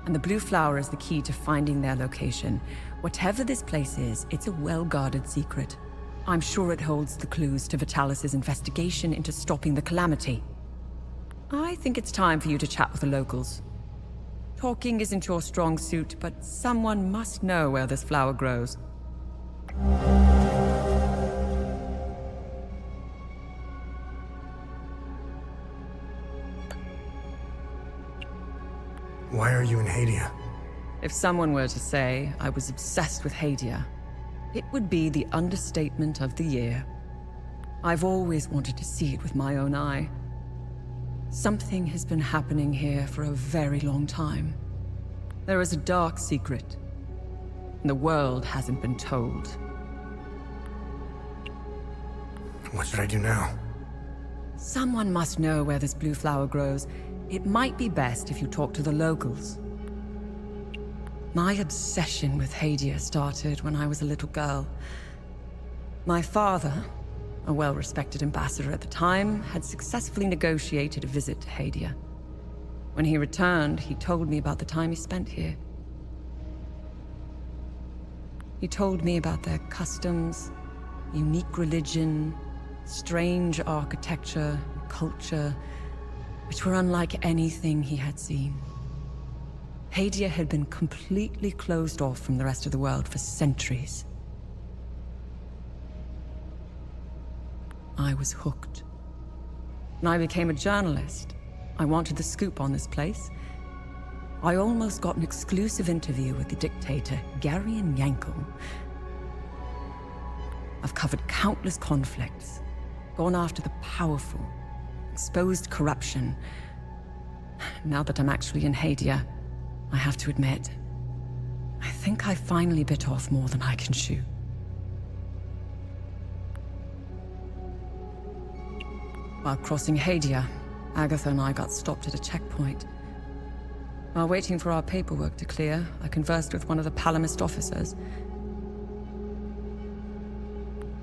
and the blue flower is the key to finding their location. Whatever this place is, it's a well-guarded secret. I'm sure it holds the clues to Vitalis' investigation into stopping the Calamity. I think it's time for you to chat with the locals. Talking isn't your strong suit, but someone must know where this flower grows. Why are you in Hadia? If someone were to say I was obsessed with Hadia, it would be the understatement of the year. I've always wanted to see it with my own eye. Something has been happening here for a very long time. There is a dark secret, and the world hasn't been told. What should I do now? Someone must know where this blue flower grows. It might be best if you talk to the locals. My obsession with Hadia started when I was a little girl. My father, a well-respected ambassador at the time, had successfully negotiated a visit to Hadia. When he returned, he told me about the time he spent here. He told me about their customs, unique religion, strange architecture, culture, which were unlike anything he had seen. Hadia had been completely closed off from the rest of the world for centuries. I was hooked. And I became a journalist. I wanted the scoop on this place. I almost got an exclusive interview with the dictator, Garion Yankel. I've covered countless conflicts, gone after the powerful, exposed corruption. Now that I'm actually in Hadia, I have to admit, I think I finally bit off more than I can chew. While crossing Hadia, Agatha and I got stopped at a checkpoint. While waiting for our paperwork to clear, I conversed with one of the Palamist officers.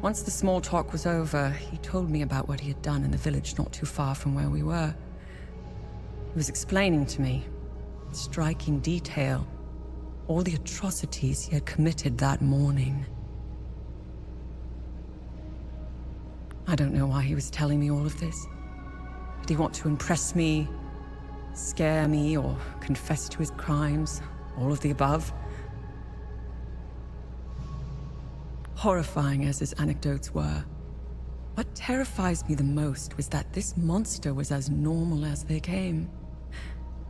Once the small talk was over, he told me about what he had done in the village not too far from where we were. He was explaining to me, in striking detail, all the atrocities he had committed that morning. I don't know why he was telling me all of this. Did he want to impress me, scare me, or confess to his crimes? All of the above? Horrifying as his anecdotes were, what terrifies me the most was that this monster was as normal as they came.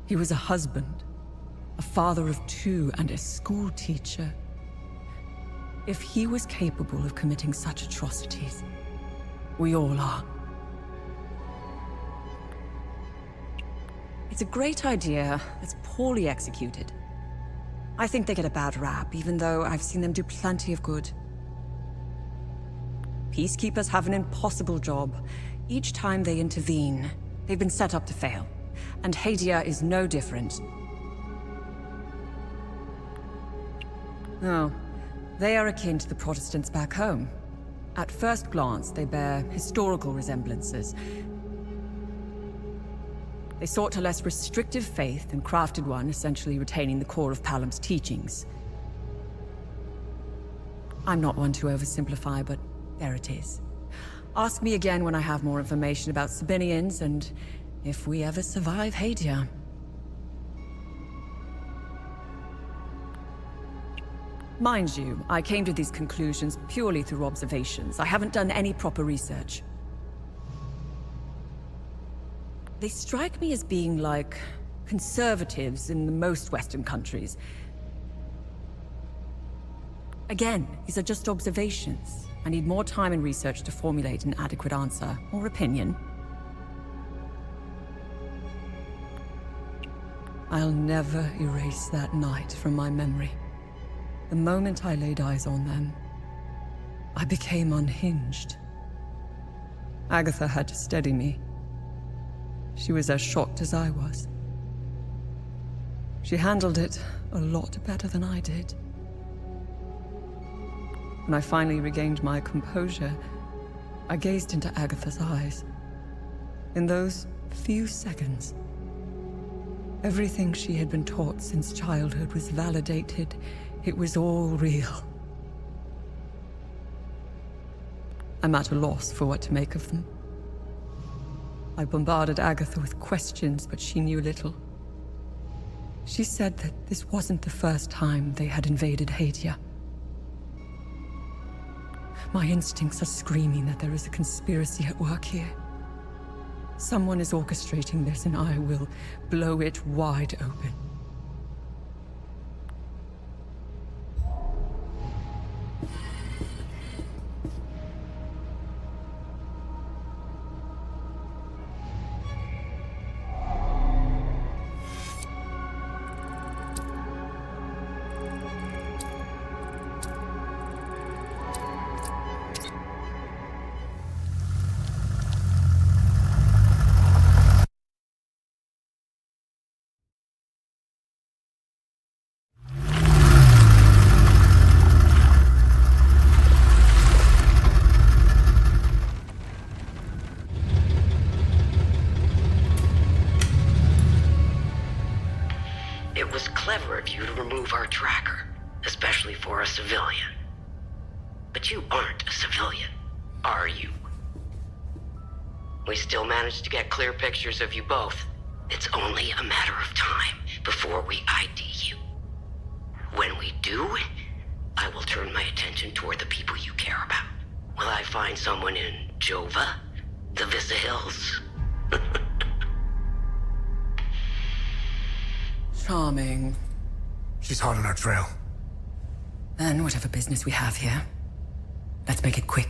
He was a husband, a father of two, and a school teacher. If he was capable of committing such atrocities, we all are. It's a great idea that's poorly executed. I think they get a bad rap, even though I've seen them do plenty of good. Peacekeepers have an impossible job. Each time they intervene, they've been set up to fail. And Hadia is no different. No, they are akin to the Protestants back home. At first glance, they bear historical resemblances. They sought a less restrictive faith and crafted one, essentially retaining the core of Palam's teachings. I'm not one to oversimplify, but there it is. Ask me again when I have more information about Sabinians and if we ever survive Hadia. Mind you, I came to these conclusions purely through observations. I haven't done any proper research. They strike me as being like conservatives in the most Western countries. Again, these are just observations. I need more time and research to formulate an adequate answer or opinion. I'll never erase that night from my memory. The moment I laid eyes on them, I became unhinged. Agatha had to steady me. She was as shocked as I was. She handled it a lot better than I did. When I finally regained my composure, I gazed into Agatha's eyes. In those few seconds, everything she had been taught since childhood was validated. It was all real. I'm at a loss for what to make of them. I bombarded Agatha with questions, but she knew little. She said that this wasn't the first time they had invaded Hadia. My instincts are screaming that there is a conspiracy at work here. Someone is orchestrating this, and I will blow it wide open. It was clever of you to remove our tracker, especially for a civilian. But you aren't a civilian, are you? We still managed to get clear pictures of you both. It's only a matter of time before we ID you. When we do, I will turn my attention toward the people you care about. Will I find someone in Jova? The Vista Hills? Charming. She's hot on our trail. Then whatever business we have here, let's make it quick.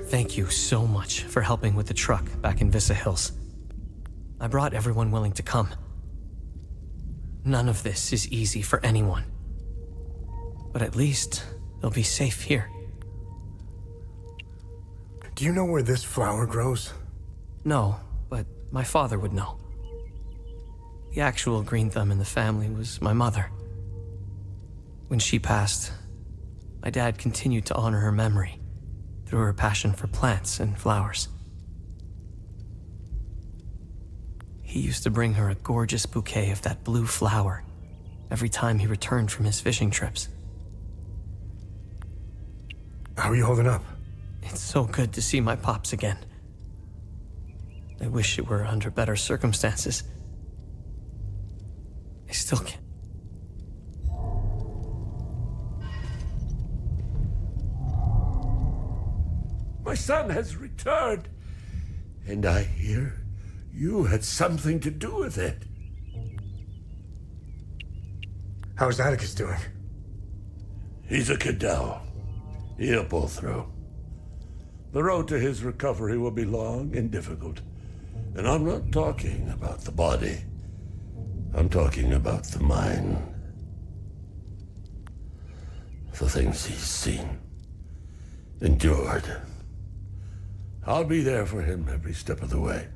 Thank you so much for helping with the truck back in Vista Hills. I brought everyone willing to come. None of this is easy for anyone. But at least they'll be safe here. Do you know where this flower grows? No, but my father would know. The actual green thumb in the family was my mother. When she passed, my dad continued to honor her memory through her passion for plants and flowers. He used to bring her a gorgeous bouquet of that blue flower every time he returned from his fishing trips. How are you holding up? It's so good to see my pops again. I wish it were under better circumstances. I still can't. My son has returned, and I hear you had something to do with it. How's Atticus doing? He's a Cadell. He'll pull through. The road to his recovery will be long and difficult, And I'm not talking about the body. I'm talking about the mind. The things he's seen, endured. I'll be there for him every step of the way.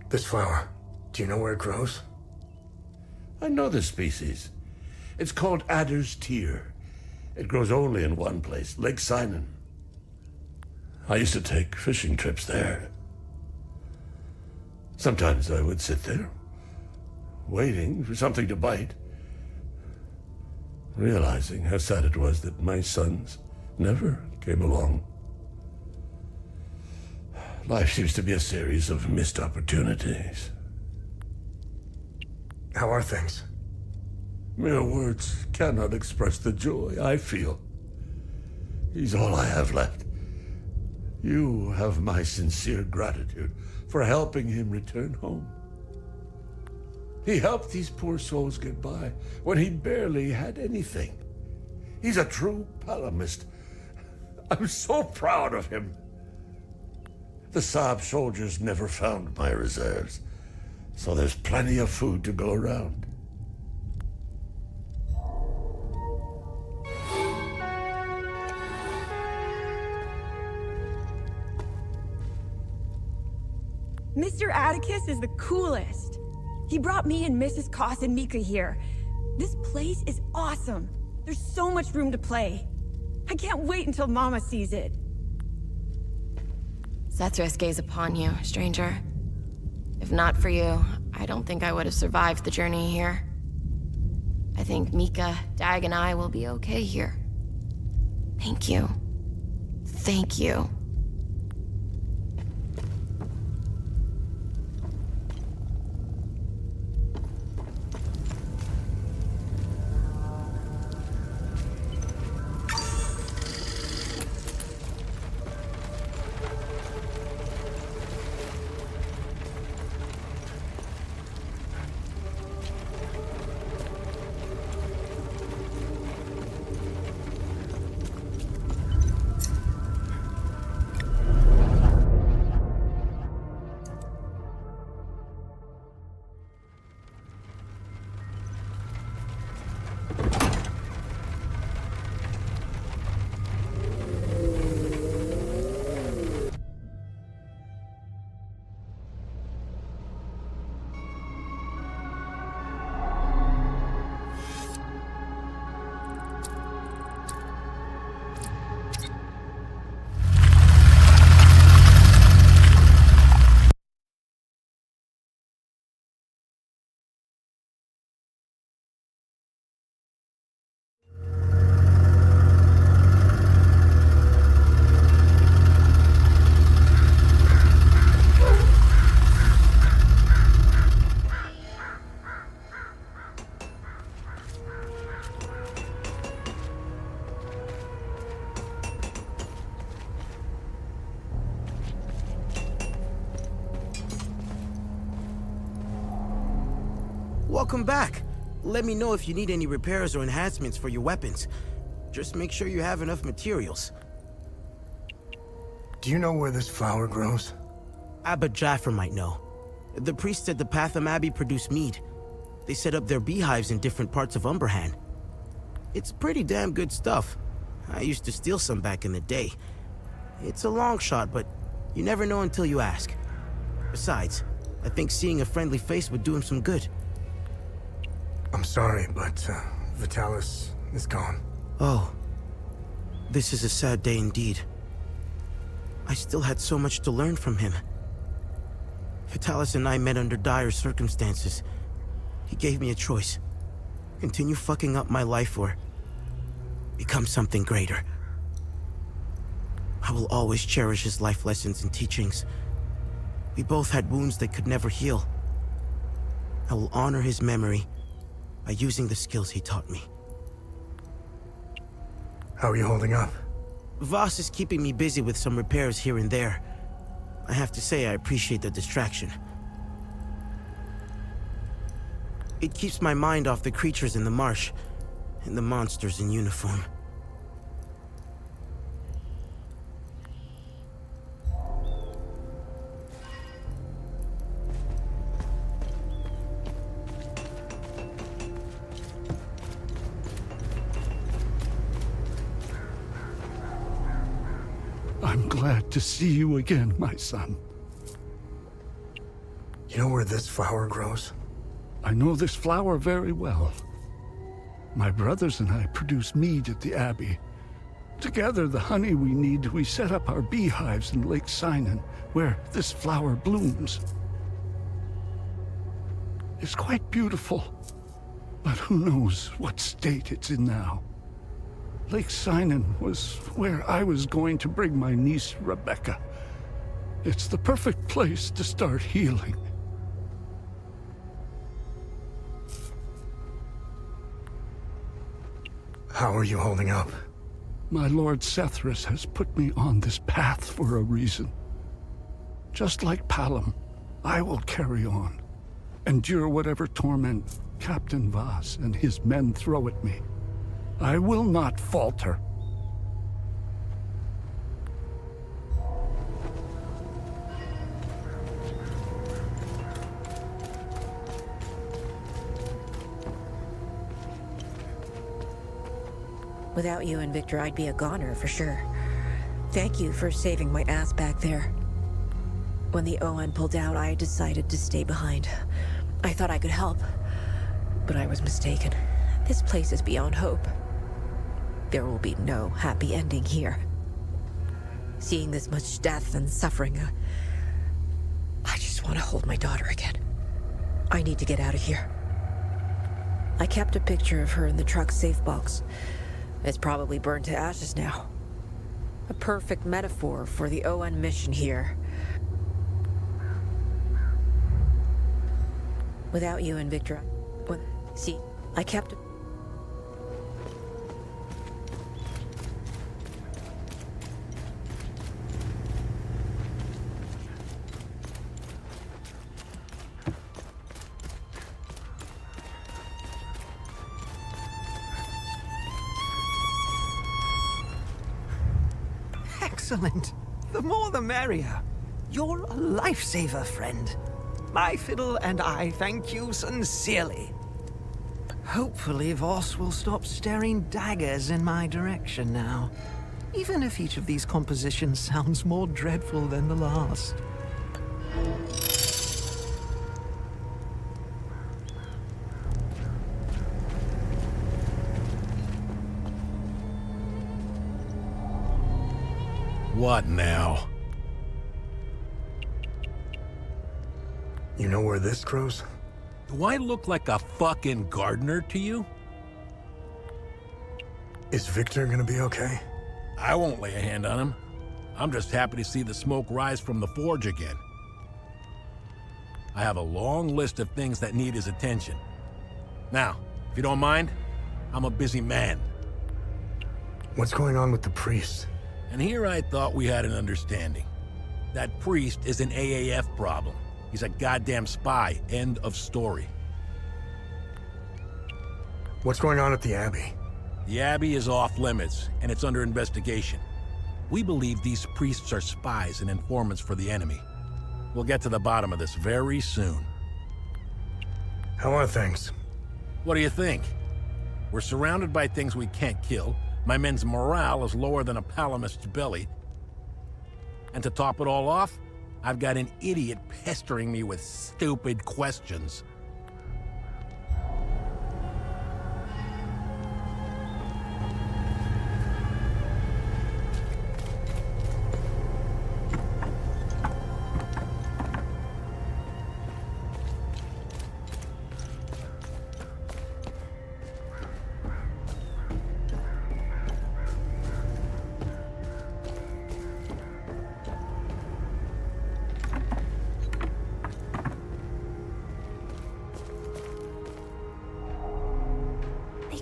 This flower, do you know where it grows? I know the species. It's called Adder's Tear. It grows only in one place, Lake Sinon. I used to take fishing trips there. Sometimes I would sit there, waiting for something to bite, realizing how sad it was that my sons never came along. Life seems to be a series of missed opportunities. How are things? Mere words cannot express the joy I feel. He's all I have left. You have my sincere gratitude for helping him return home. He helped these poor souls get by when he barely had anything. He's a true Palamist. I'm so proud of him. The Saab soldiers never found my reserves, so there's plenty of food to go around. Mr. Atticus is the coolest. He brought me and Mrs. Koss and Mika here. This place is awesome. There's so much room to play. I can't wait until Mama sees it. Sethris gaze upon you, stranger. If not for you, I don't think I would have survived the journey here. I think Mika, Dag, and I will be okay here. Thank you. Thank you. Welcome back. Let me know if you need any repairs or enhancements for your weapons. Just make sure you have enough materials. Do you know where this flower grows? Abba Jaffer might know. The priests at the Patham Abbey produce mead. They set up their beehives in different parts of Umberhan. It's pretty damn good stuff. I used to steal some back in the day. It's a long shot, but you never know until you ask. Besides, I think seeing a friendly face would do him some good. I'm sorry, but Vitalis is gone. Oh. This is a sad day indeed. I still had so much to learn from him. Vitalis and I met under dire circumstances. He gave me a choice. Continue fucking up my life or become something greater. I will always cherish his life lessons and teachings. We both had wounds that could never heal. I will honor his memory by using the skills he taught me. How are you holding up? Voss is keeping me busy with some repairs here and there. I have to say I appreciate the distraction. It keeps my mind off the creatures in the marsh and the monsters in uniform. I'm glad to see you again, my son. You know where this flower grows? I know this flower very well. My brothers and I produce mead at the Abbey. Together, the honey we need, we set up our beehives in Lake Sinan, where this flower blooms. It's quite beautiful, but who knows what state it's in now. Lake Sinan was where I was going to bring my niece, Rebecca. It's the perfect place to start healing. How are you holding up? My Lord Sethris has put me on this path for a reason. Just like Palom, I will carry on. Endure whatever torment Captain Voss and his men throw at me. I will not falter. Without you and Victor, I'd be a goner for sure. Thank you for saving my ass back there. When the ON pulled out, I decided to stay behind. I thought I could help, but I was mistaken. This place is beyond hope. There will be no happy ending here. Seeing this much death and suffering, I just want to hold my daughter again. I need to get out of here. I kept a picture of her in the truck's safe box. It's probably burned to ashes now. A perfect metaphor for the ON mission here. Without you and Victor, see, I kept... Excellent. The more the merrier. You're a lifesaver, friend. My fiddle and I thank you sincerely. Hopefully Voss will stop staring daggers in my direction now. Even if each of these compositions sounds more dreadful than the last. What now? You know where this grows? Do I look like a fucking gardener to you? Is Victor gonna be okay? I won't lay a hand on him. I'm just happy to see the smoke rise from the forge again. I have a long list of things that need his attention. Now, if you don't mind, I'm a busy man. What's going on with the priest? And here I thought we had an understanding. That priest is an AAF problem. He's a goddamn spy. End of story. What's going on at the Abbey? The Abbey is off limits, and it's under investigation. We believe these priests are spies and informants for the enemy. We'll get to the bottom of this very soon. How are things? What do you think? We're surrounded by things we can't kill. My men's morale is lower than a palomist's belly. And to top it all off, I've got an idiot pestering me with stupid questions.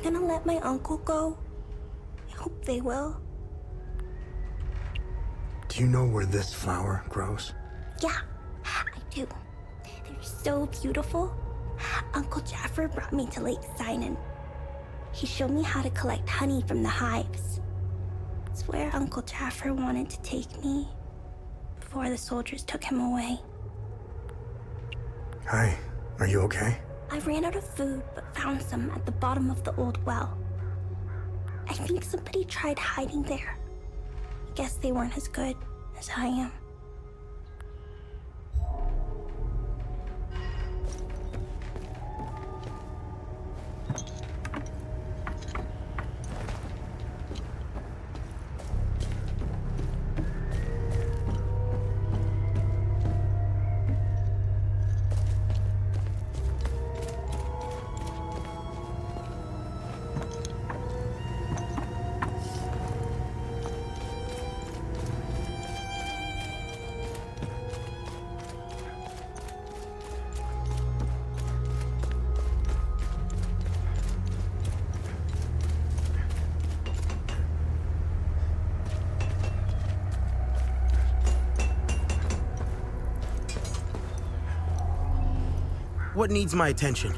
Gonna let my uncle go? I hope they will. Do you know where this flower grows? Yeah, I do. They're so beautiful. Uncle Jaffer brought me to Lake Sinan. He showed me how to collect honey from the hives. It's where Uncle Jaffer wanted to take me before the soldiers took him away. Hi, are you okay? I ran out of food, but found some at the bottom of the old well. I think somebody tried hiding there. I guess they weren't as good as I am. What needs my attention?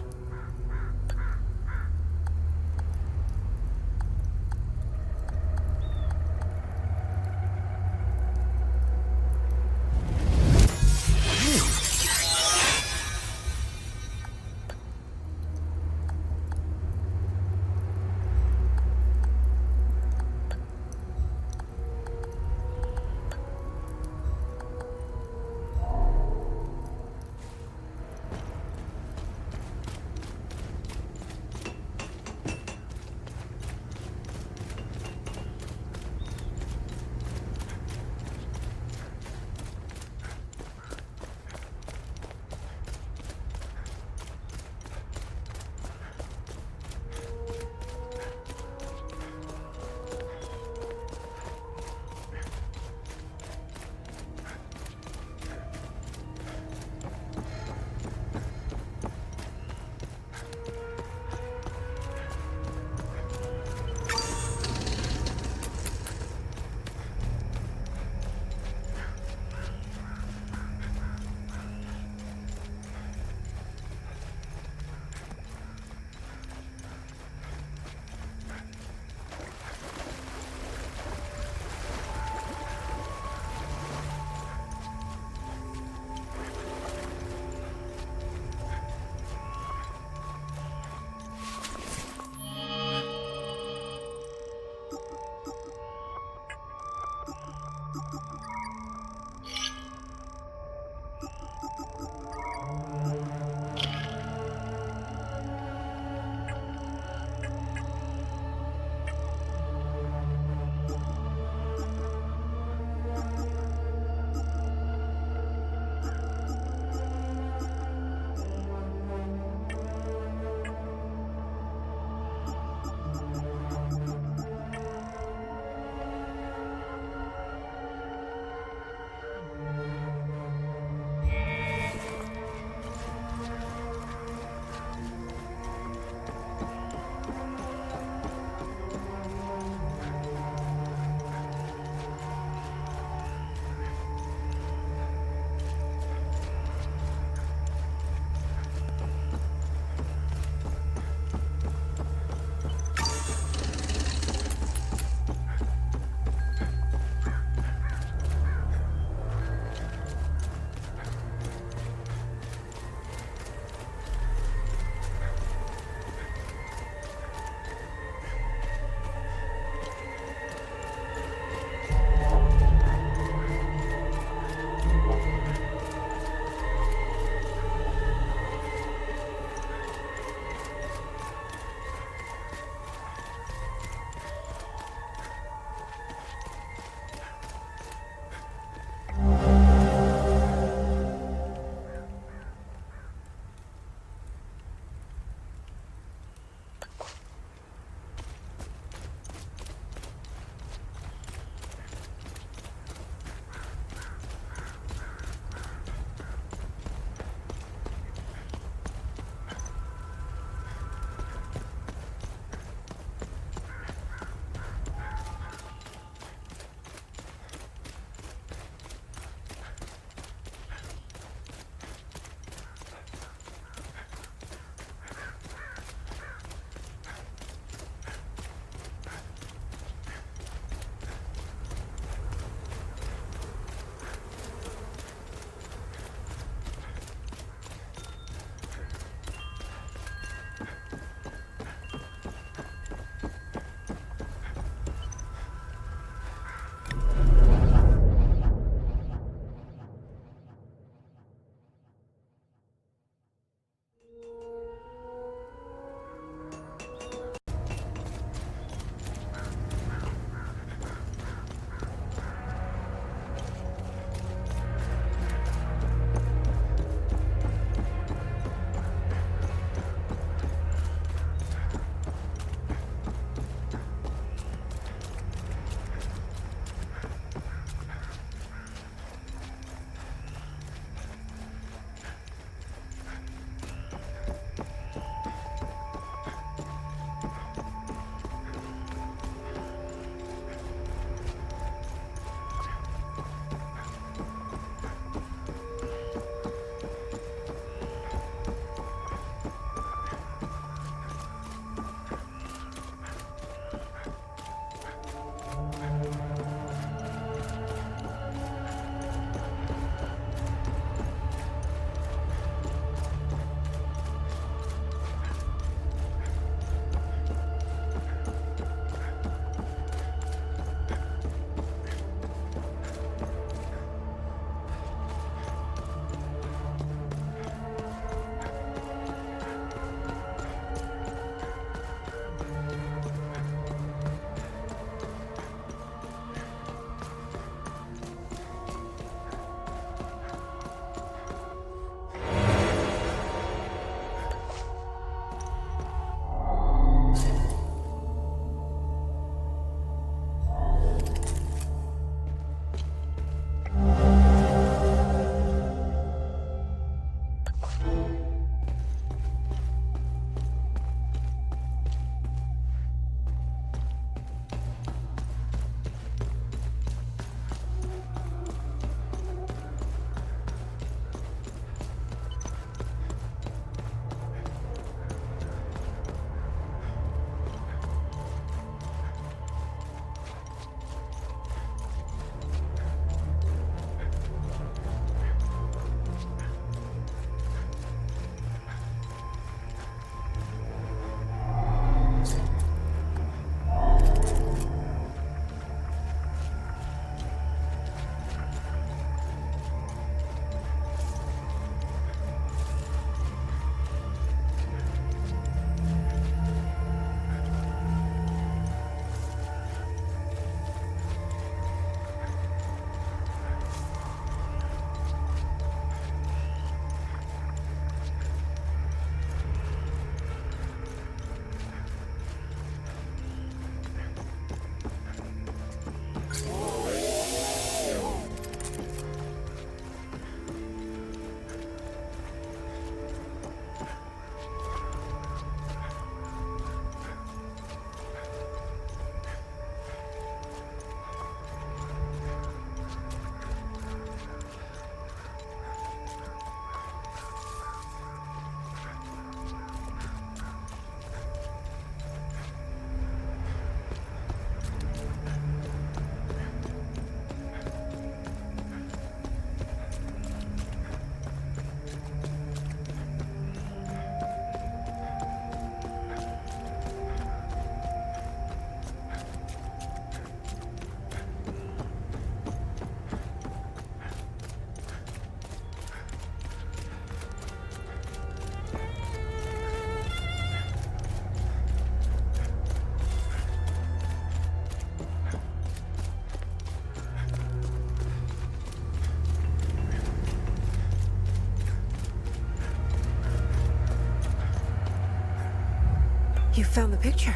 You found the picture.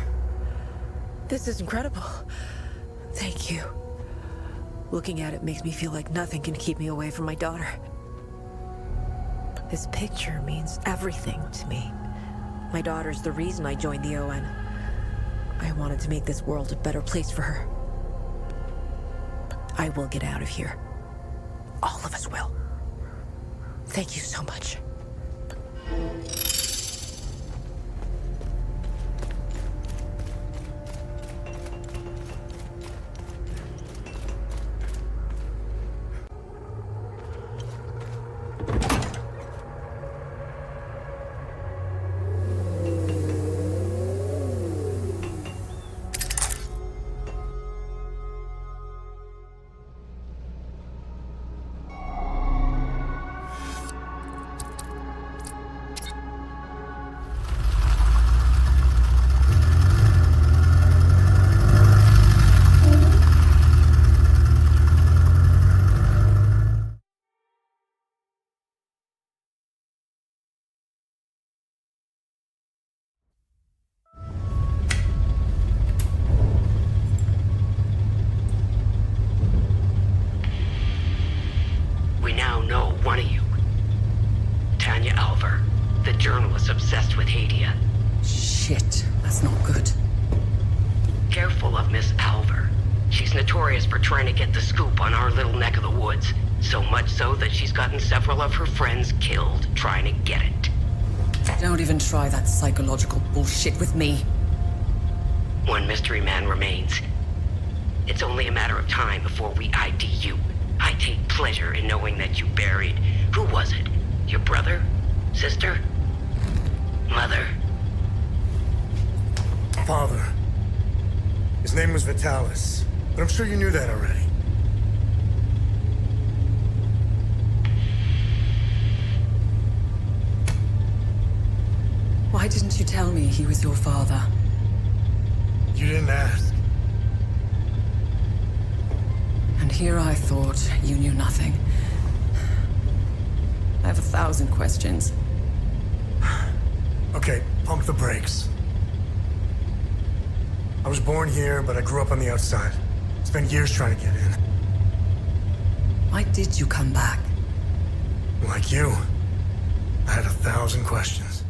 This is incredible. Thank you. Looking at it makes me feel like nothing can keep me away from my daughter. This picture means everything to me. My daughter's the reason I joined the ON. I wanted to make this world a better place for her. I will get out of here. All of us will. Thank you so much. We now know one of you. Tanya Alver, the journalist obsessed with Hadia. Shit, that's not good. Careful of Miss Alver. She's notorious for trying to get the scoop on our little neck of the woods. So much so that she's gotten several of her friends killed trying to get it. Don't even try that psychological bullshit with me. One mystery man remains. It's only a matter of time before we ID you. I take pleasure in knowing that you buried... Who was it? Your brother? Sister? Mother? Father. His name was Vitalis, but I'm sure you knew that already. Why didn't you tell me he was your father? You didn't ask. And here I thought you knew nothing. I have 1,000 questions. Okay, pump the brakes. I was born here, but I grew up on the outside. Spent years trying to get in. Why did you come back? Like you, I had 1,000 questions.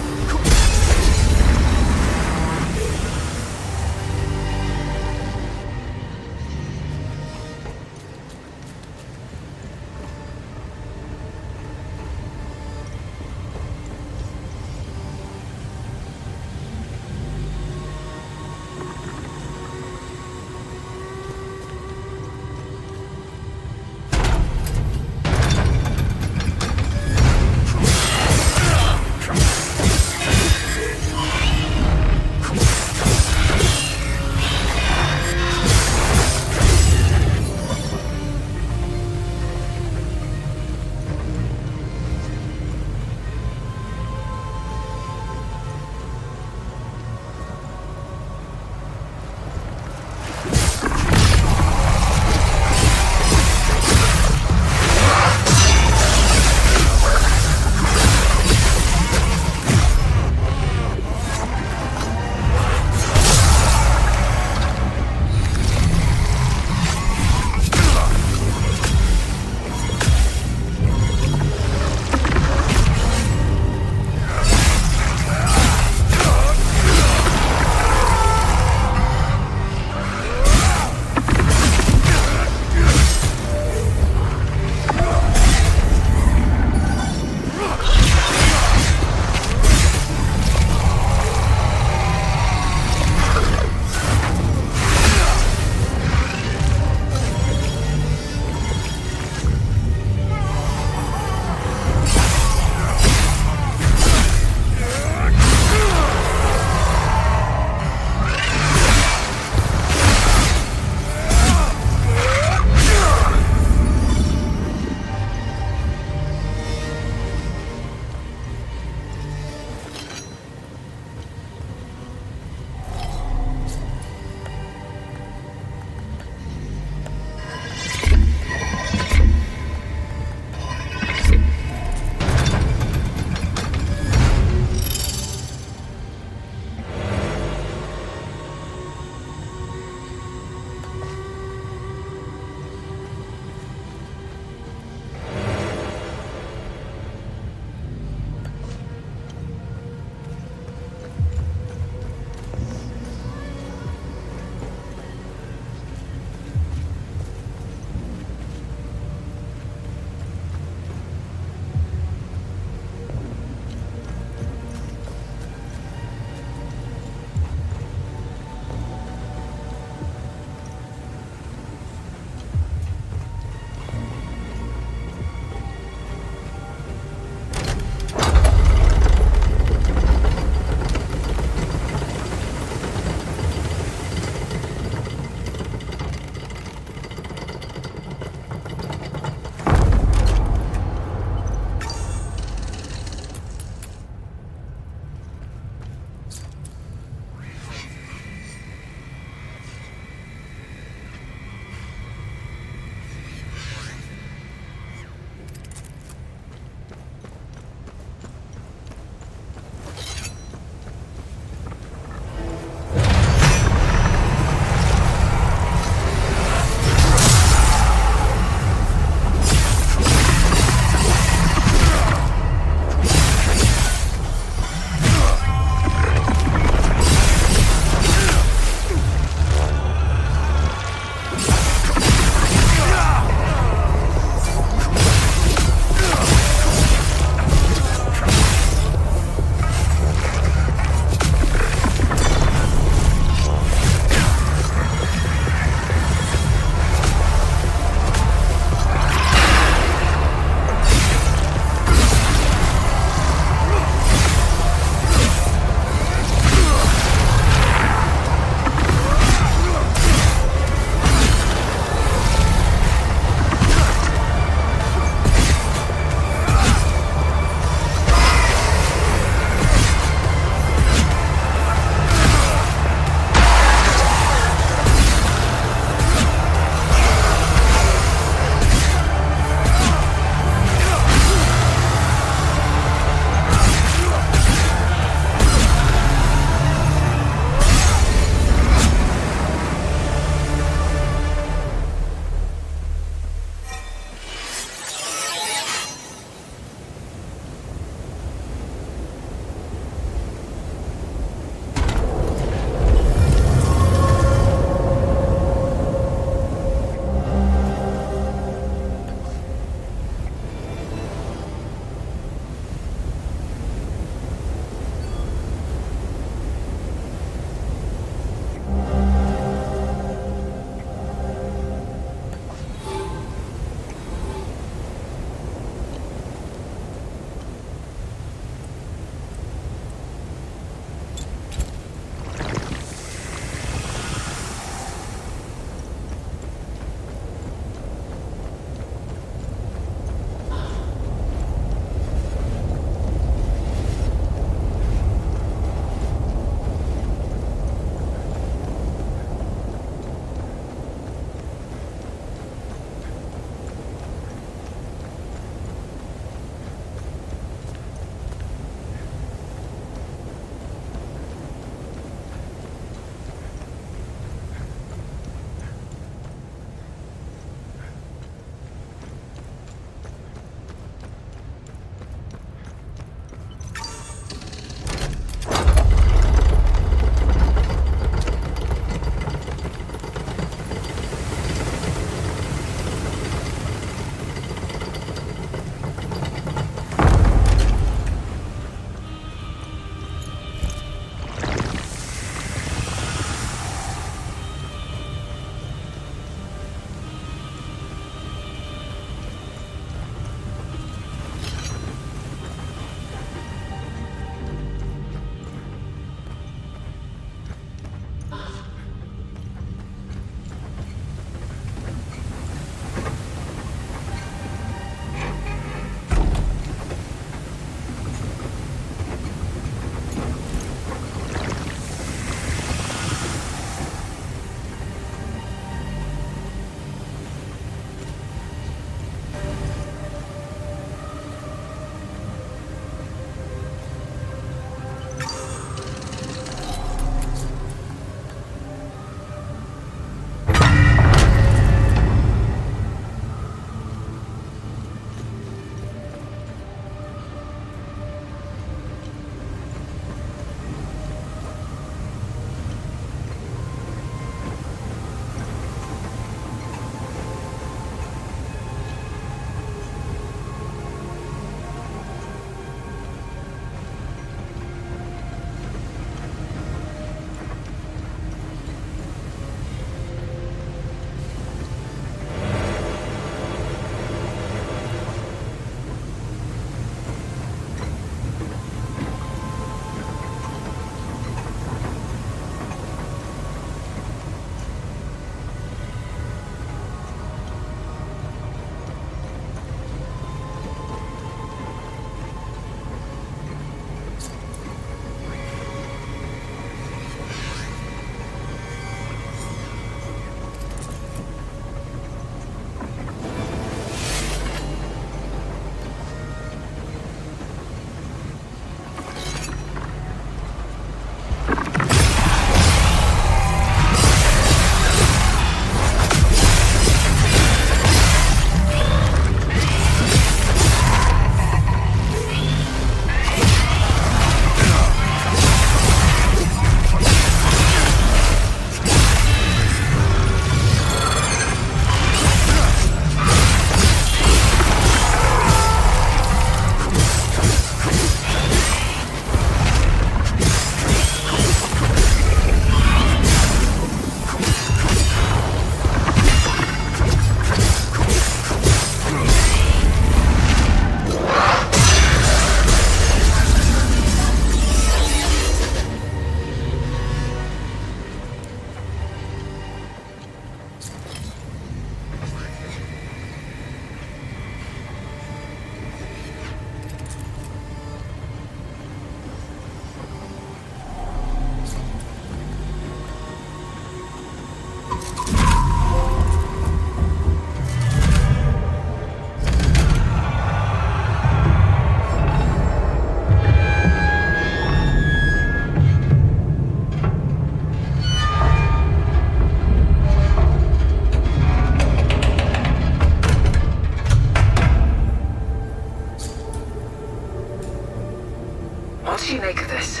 What do you make of this?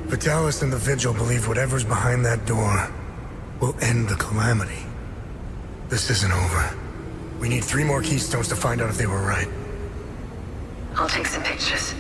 Vitalis and the Vigil believe whatever's behind that door will end the Calamity. This isn't over. We need 3 more keystones to find out if they were right. I'll take some pictures.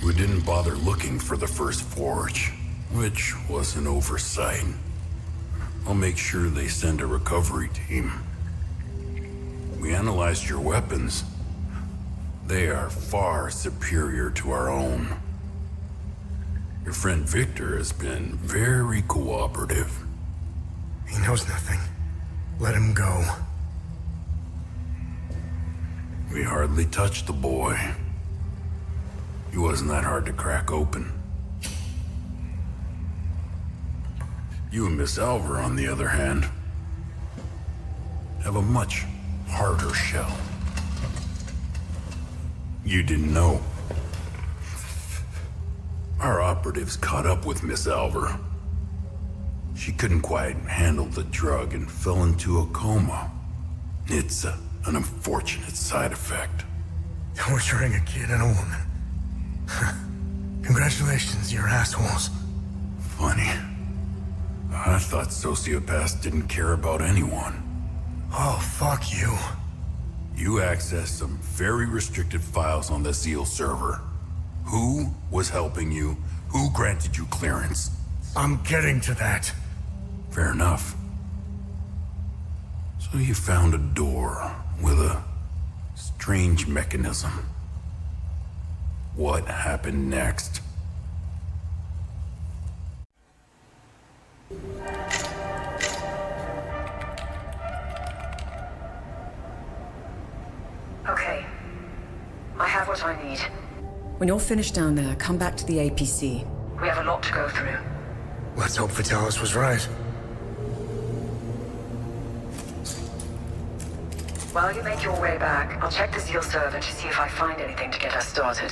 We didn't bother looking for the first forge, which was an oversight. I'll make sure they send a recovery team. We analyzed your weapons. They are far superior to our own. Your friend Victor has been very cooperative. He knows nothing. Let him go. We hardly touched the boy. He wasn't that hard to crack open. You and Miss Alver, on the other hand, have a much harder shell. You didn't know. Our operatives caught up with Miss Alver. She couldn't quite handle the drug and fell into a coma. It's an unfortunate side effect. Torturing a kid and a woman. Congratulations, you're assholes. Funny. I thought sociopaths didn't care about anyone. Oh, fuck you. You accessed some very restricted files on the Zeal server. Who was helping you? Who granted you clearance? I'm getting to that. Fair enough. So you found a door with a strange mechanism. What happened next? Okay. I have what I need. When you're finished down there, come back to the APC. We have a lot to go through. Let's hope Vitalis was right. While you make your way back, I'll check the Zeal server to see if I find anything to get us started.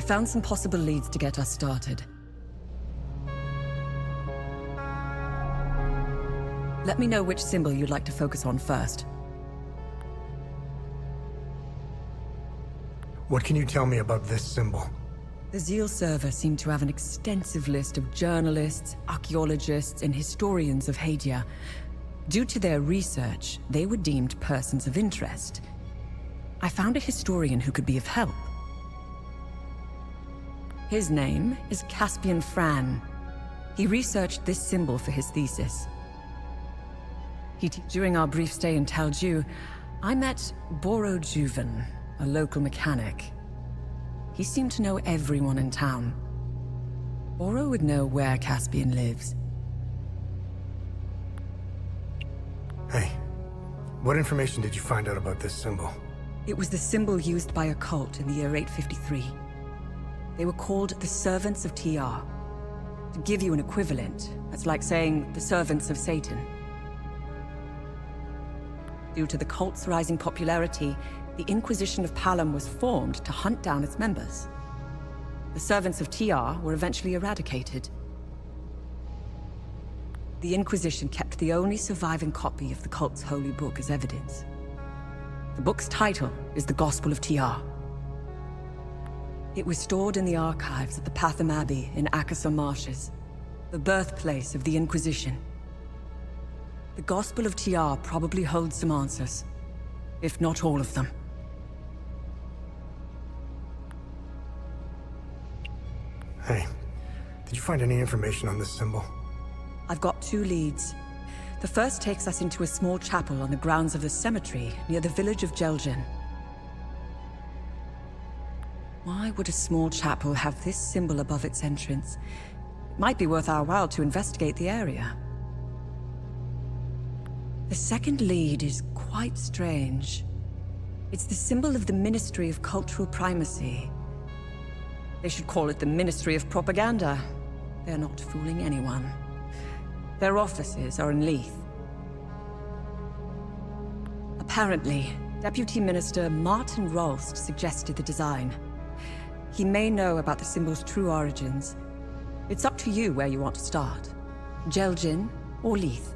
found some possible leads to get us started. Let me know which symbol you'd like to focus on first. What can you tell me about this symbol? The Zeal server seemed to have an extensive list of journalists, archaeologists, and historians of Hadia. Due to their research, they were deemed persons of interest. I found a historian who could be of help. His name is Caspian Fran. He researched this symbol for his thesis. During our brief stay in Talju, I met Boro Juven, a local mechanic. He seemed to know everyone in town. Boro would know where Caspian lives. Hey, what information did you find out about this symbol? It was the symbol used by a cult in the year 853. They were called the Servants of TR. To give you an equivalent, that's like saying the Servants of Satan. Due to the cult's rising popularity, the Inquisition of Palom was formed to hunt down its members. The Servants of TR were eventually eradicated. The Inquisition kept the only surviving copy of the cult's holy book as evidence. The book's title is the Gospel of TR. It was stored in the archives at the Patham Abbey in Akasa Marshes, the birthplace of the Inquisition. The Gospel of TR probably holds some answers, if not all of them. Hey, did you find any information on this symbol? I've got 2 leads. The first takes us into a small chapel on the grounds of the cemetery near the village of Jelgen. Why would a small chapel have this symbol above its entrance? It might be worth our while to investigate the area. The second lead is quite strange. It's the symbol of the Ministry of Cultural Primacy. They should call it the Ministry of Propaganda. They're not fooling anyone. Their offices are in Leith. Apparently, Deputy Minister Martin Rolst suggested the design. He may know about the symbol's true origins. It's up to you where you want to start. Jelgen or Leith.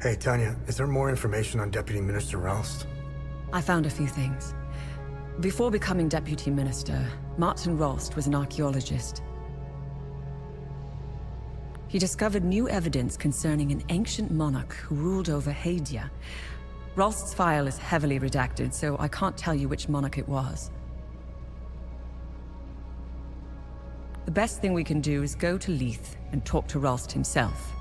Hey, Tanya, is there more information on Deputy Minister Rolst? I found a few things. Before becoming Deputy Minister, Martin Rolst was an archaeologist. He discovered new evidence concerning an ancient monarch who ruled over Hadia. Rolst's file is heavily redacted, so I can't tell you which monarch it was. The best thing we can do is go to Leith and talk to Rolst himself.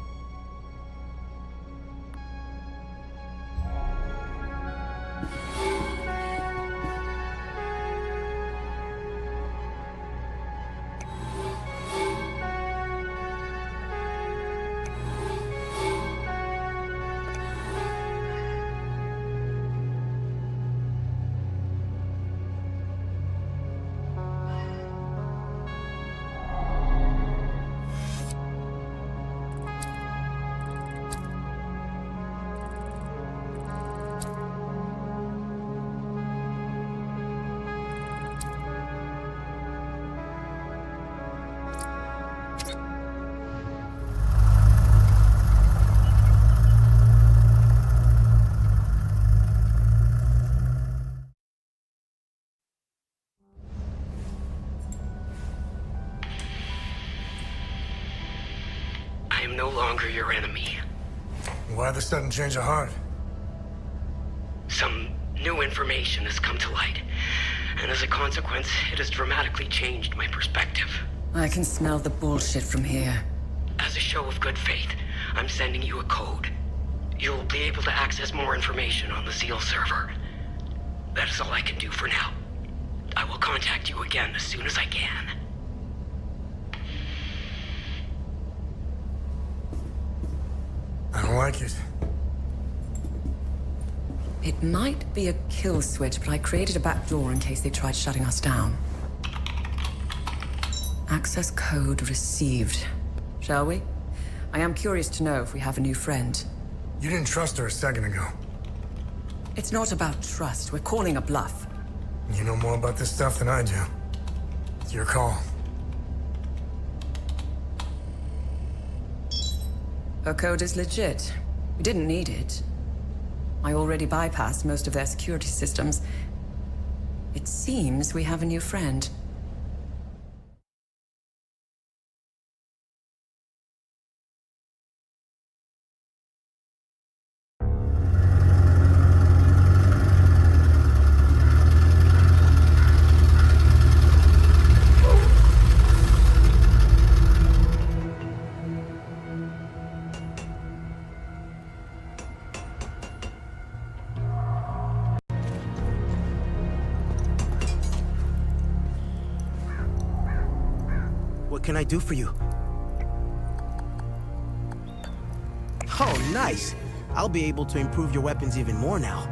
I am no longer your enemy. Why the sudden change of heart? Some new information has come to light, and as a consequence, it has dramatically changed my perspective. I can smell the bullshit from here. As a show of good faith, I'm sending you a code. You'll be able to access more information on the Zeal server. That is all I can do for now. I will contact you again as soon as I can. I don't like it. It might be a kill switch, but I created a back door in case they tried shutting us down. Access code received. Shall we? I am curious to know if we have a new friend. You didn't trust her a second ago. It's not about trust. We're calling a bluff. You know more about this stuff than I do. It's your call. Her code is legit. We didn't need it. I already bypassed most of their security systems. It seems we have a new friend. What can I do for you? Oh, nice! I'll be able to improve your weapons even more now.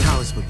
Talisman.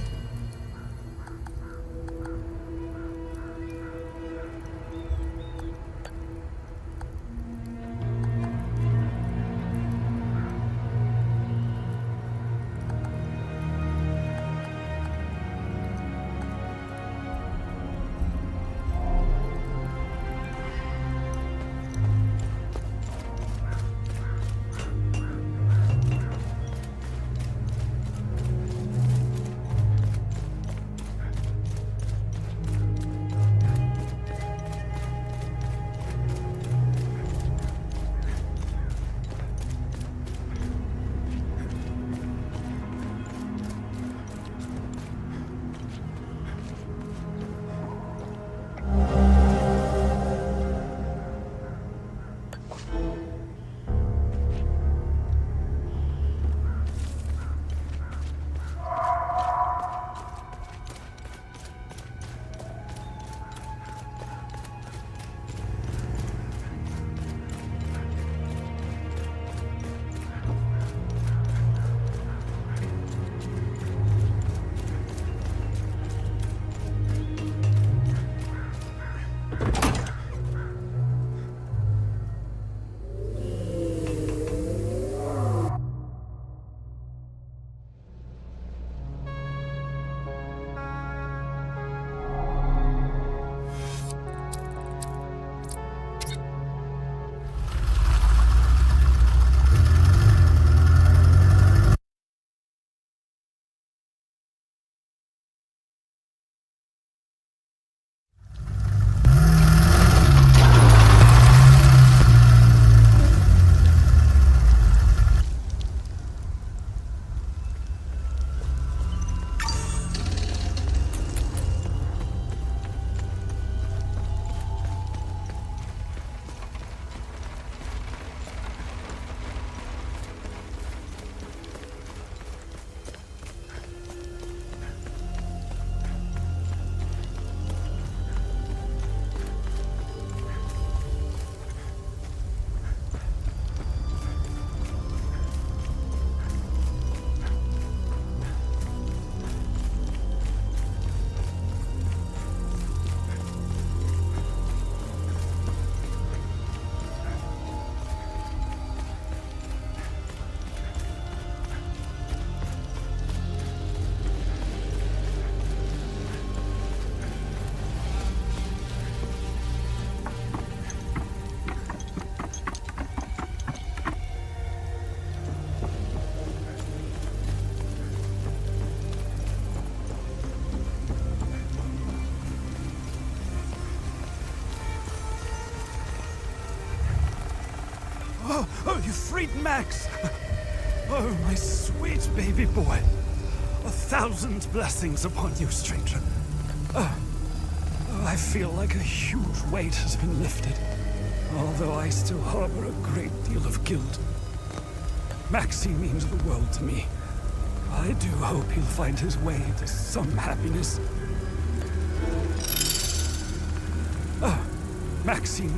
Oh, you freed Max! Oh, my sweet baby boy. 1,000 blessings upon you, stranger. Oh, I feel like a huge weight has been lifted, although I still harbor a great deal of guilt. Maxine means the world to me. I do hope he'll find his way to some happiness. Oh, Maxine.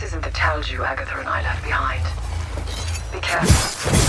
This isn't the Talju Agatha and I left behind. Be careful.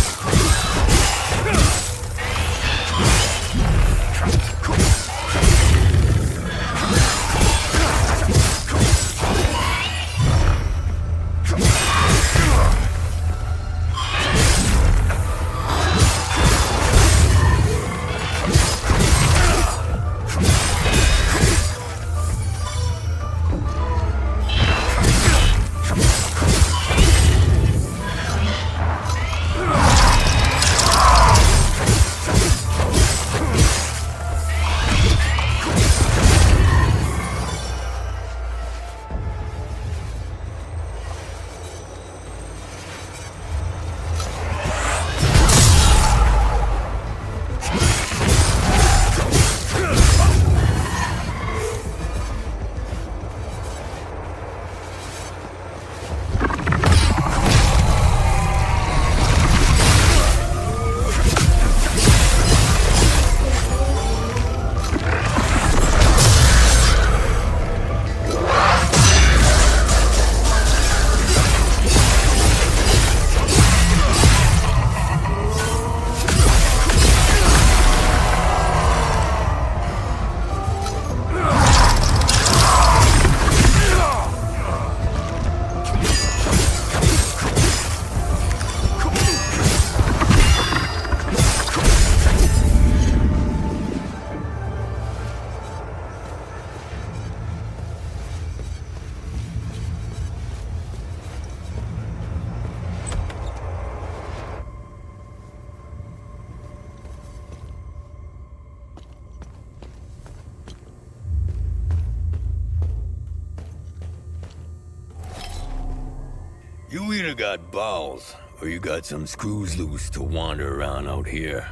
You either got balls, or you got some screws loose to wander around out here.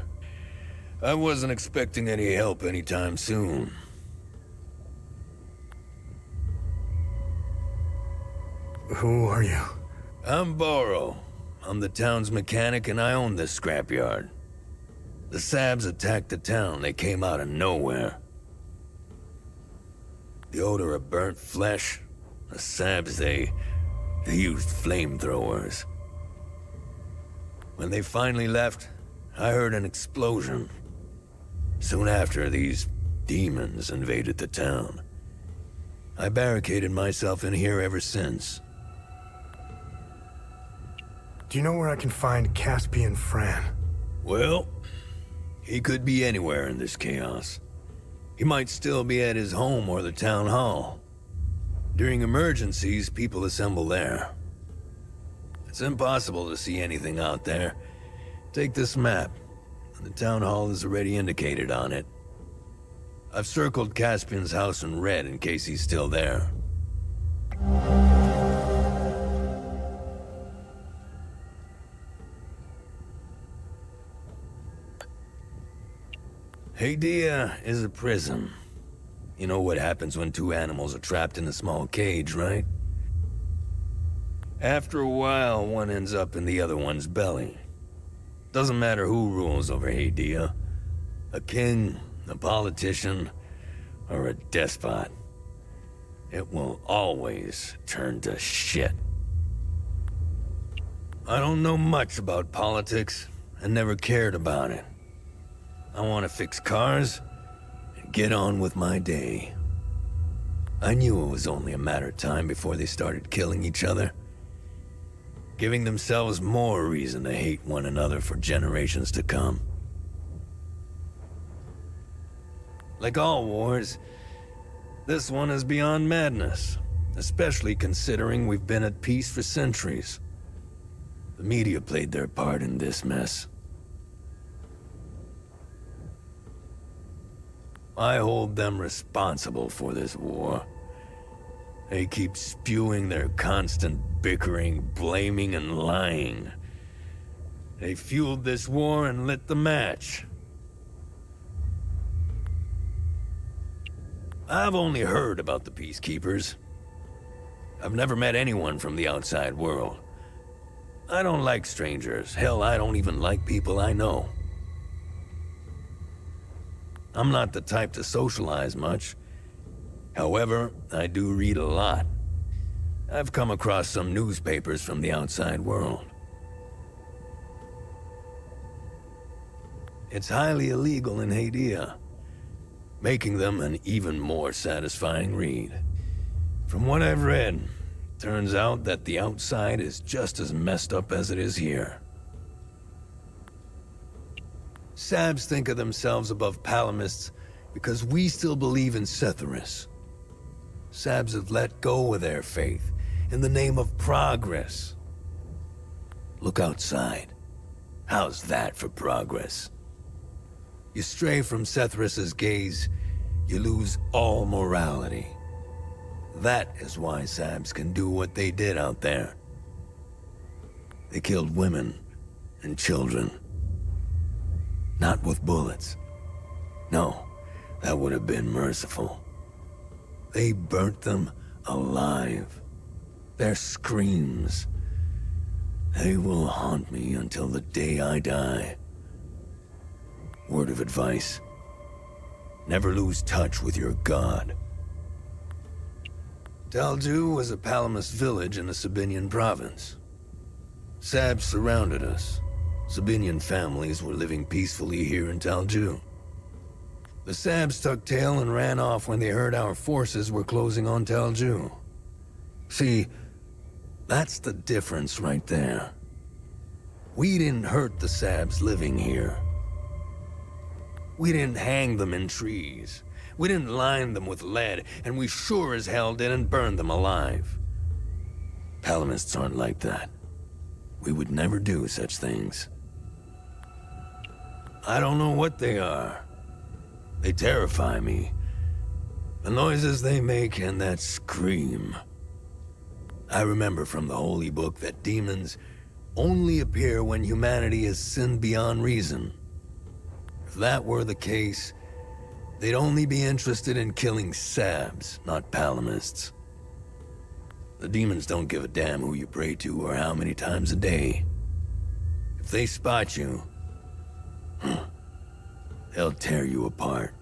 I wasn't expecting any help anytime soon. Who are you? I'm Borrow. I'm the town's mechanic and I own this scrapyard. The Sabs attacked the town. They came out of nowhere. The odor of burnt flesh. The Sabs, they used flamethrowers. When they finally left, I heard an explosion. Soon after, these demons invaded the town. I barricaded myself in here ever since. Do you know where I can find Caspian Fran? Well, he could be anywhere in this chaos. He might still be at his home or the town hall. During emergencies, people assemble there. It's impossible to see anything out there. Take this map. The town hall is already indicated on it. I've circled Caspian's house in red in case he's still there. Hadia is a prison. You know what happens when two animals are trapped in a small cage, right? After a while, one ends up in the other one's belly. Doesn't matter who rules over Hadia. A king, a politician, or a despot. It will always turn to shit. I don't know much about politics, and never cared about it. I want to fix cars, and get on with my day. I knew it was only a matter of time before they started killing each other. Giving themselves more reason to hate one another for generations to come. Like all wars, this one is beyond madness, especially considering we've been at peace for centuries. The media played their part in this mess. I hold them responsible for this war. They keep spewing their constant bickering, blaming, and lying. They fueled this war and lit the match. I've only heard about the Peacekeepers. I've never met anyone from the outside world. I don't like strangers. Hell, I don't even like people I know. I'm not the type to socialize much. However, I do read a lot. I've come across some newspapers from the outside world. It's highly illegal in Hadia, making them an even more satisfying read. From what I've read, turns out that the outside is just as messed up as it is here. Sabs think of themselves above Palamists because we still believe in Setharus. Sabs have let go of their faith in the name of progress. Look outside. How's that for progress? You stray from Setharus's gaze, you lose all morality. That is why Sabs can do what they did out there. They killed women and children. Not with bullets. No, that would have been merciful. They burnt them alive. Their screams, they will haunt me until the day I die. Word of advice: never lose touch with your god. Talju was a Palamist village in the Sabinian province. Sabs surrounded us. Sabinian families were living peacefully here in Talju. The Sabs tucked tail and ran off when they heard our forces were closing on Talju. See, that's the difference right there. We didn't hurt the Sabs living here. We didn't hang them in trees. We didn't line them with lead, and we sure as hell didn't burn them alive. Palamists aren't like that. We would never do such things. I don't know what they are. They terrify me. The noises they make and that scream. I remember from the Holy Book that demons only appear when humanity has sinned beyond reason. If that were the case, they'd only be interested in killing Sabs, not Palamists. The demons don't give a damn who you pray to or how many times a day. If they spot you, they'll tear you apart.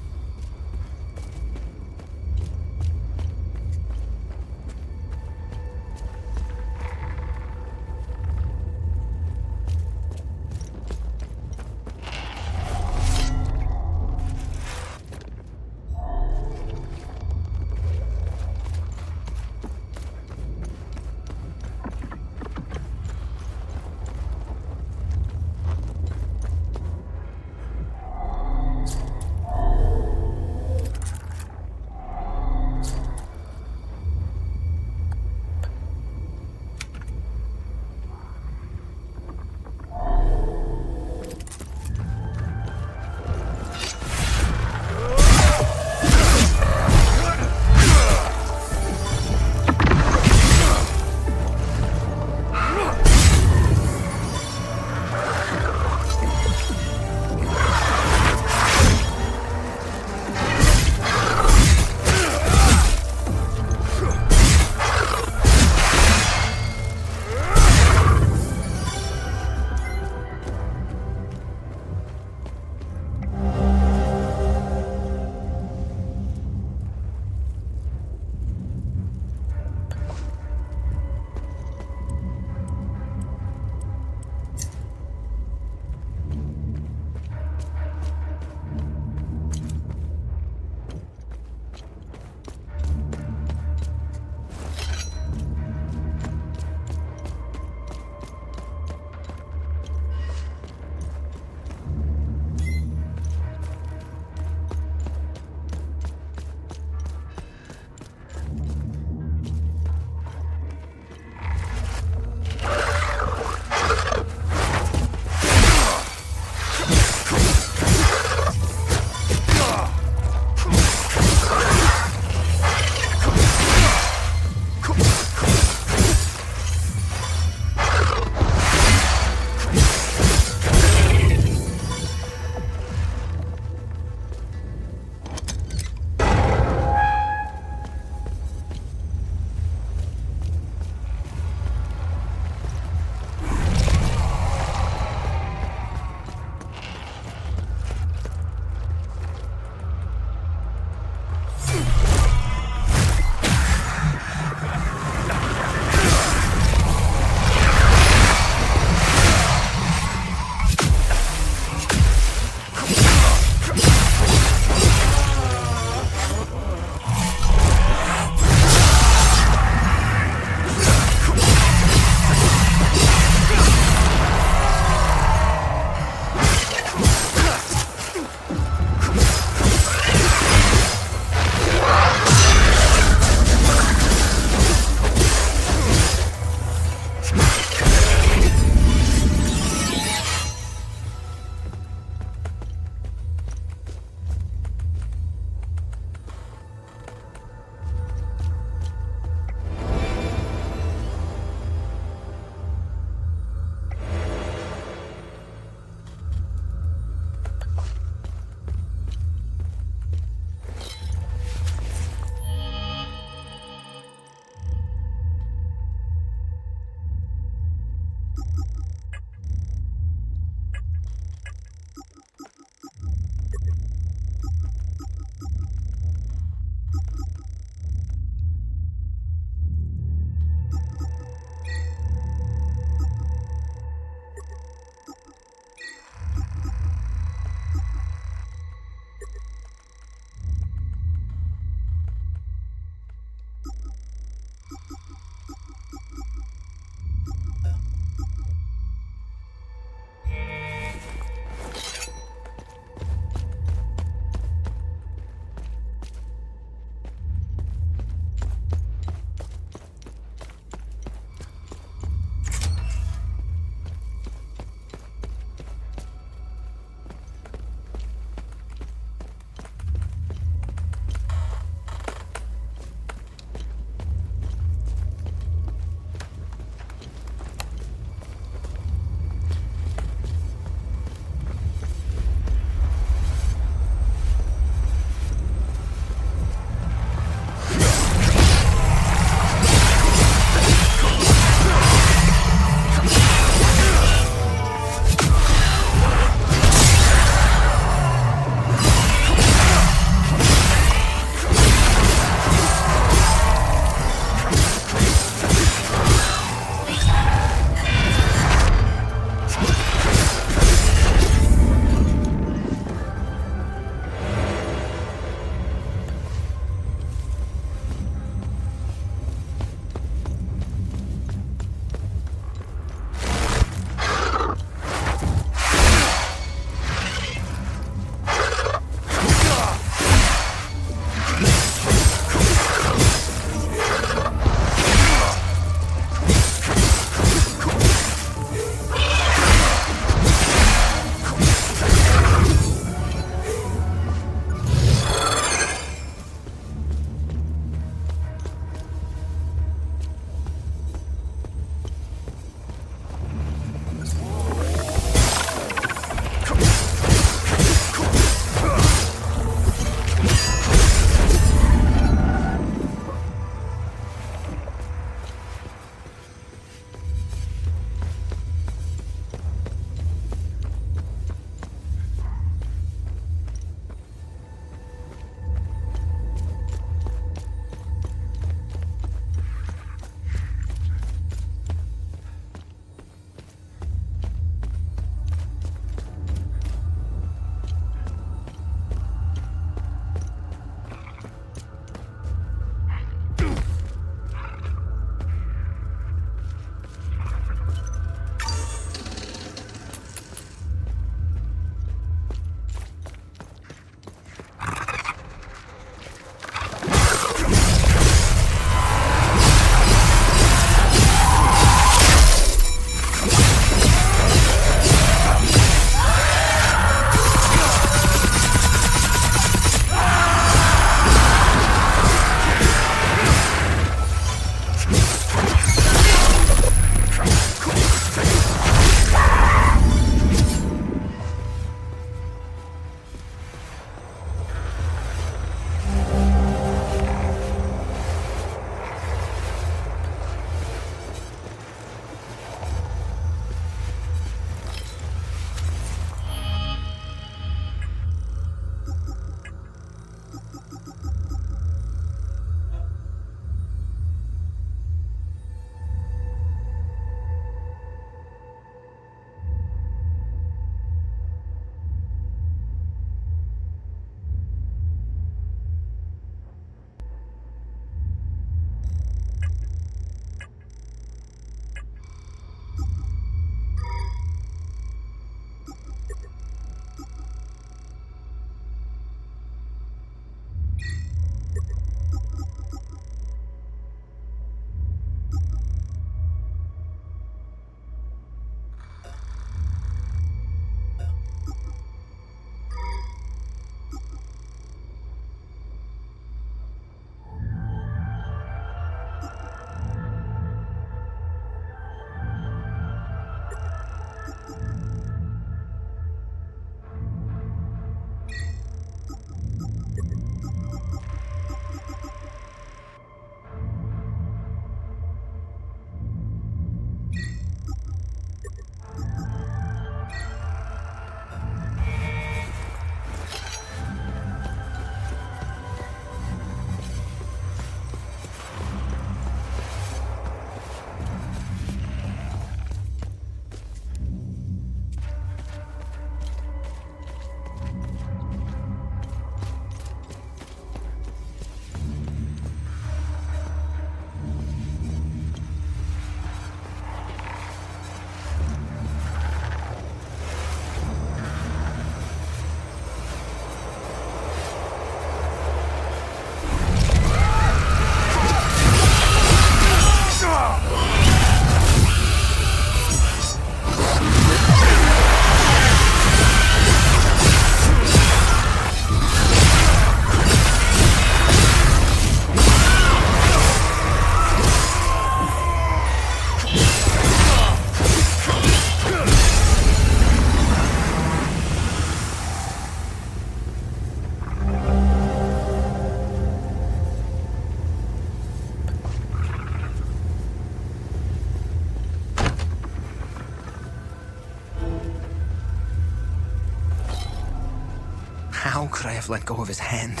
How could I have let go of his hand?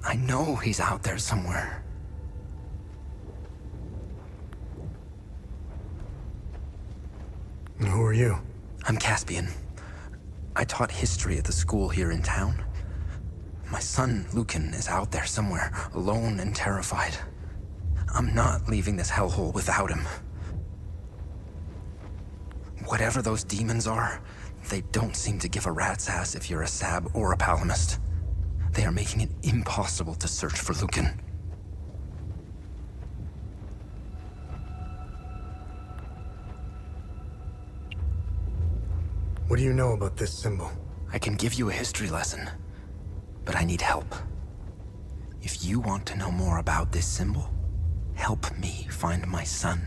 I know he's out there somewhere. And who are you? I'm Caspian. I taught history at the school here in town. My son, Lucan, is out there somewhere, alone and terrified. I'm not leaving this hellhole without him. Whatever those demons are, they don't seem to give a rat's ass if you're a Sab or a Palamist. They are making it impossible to search for Lucan. What do you know about this symbol? I can give you a history lesson, but I need help. If you want to know more about this symbol, help me find my son,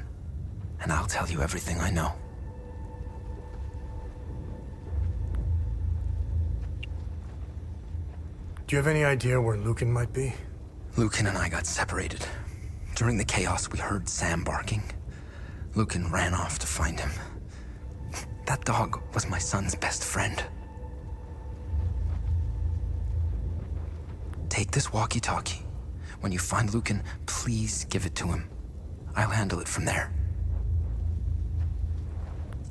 and I'll tell you everything I know. Do you have any idea where Lucan might be? Lucan and I got separated. During the chaos, we heard Sam barking. Lucan ran off to find him. That dog was my son's best friend. Take this walkie-talkie. When you find Lucan, please give it to him. I'll handle it from there.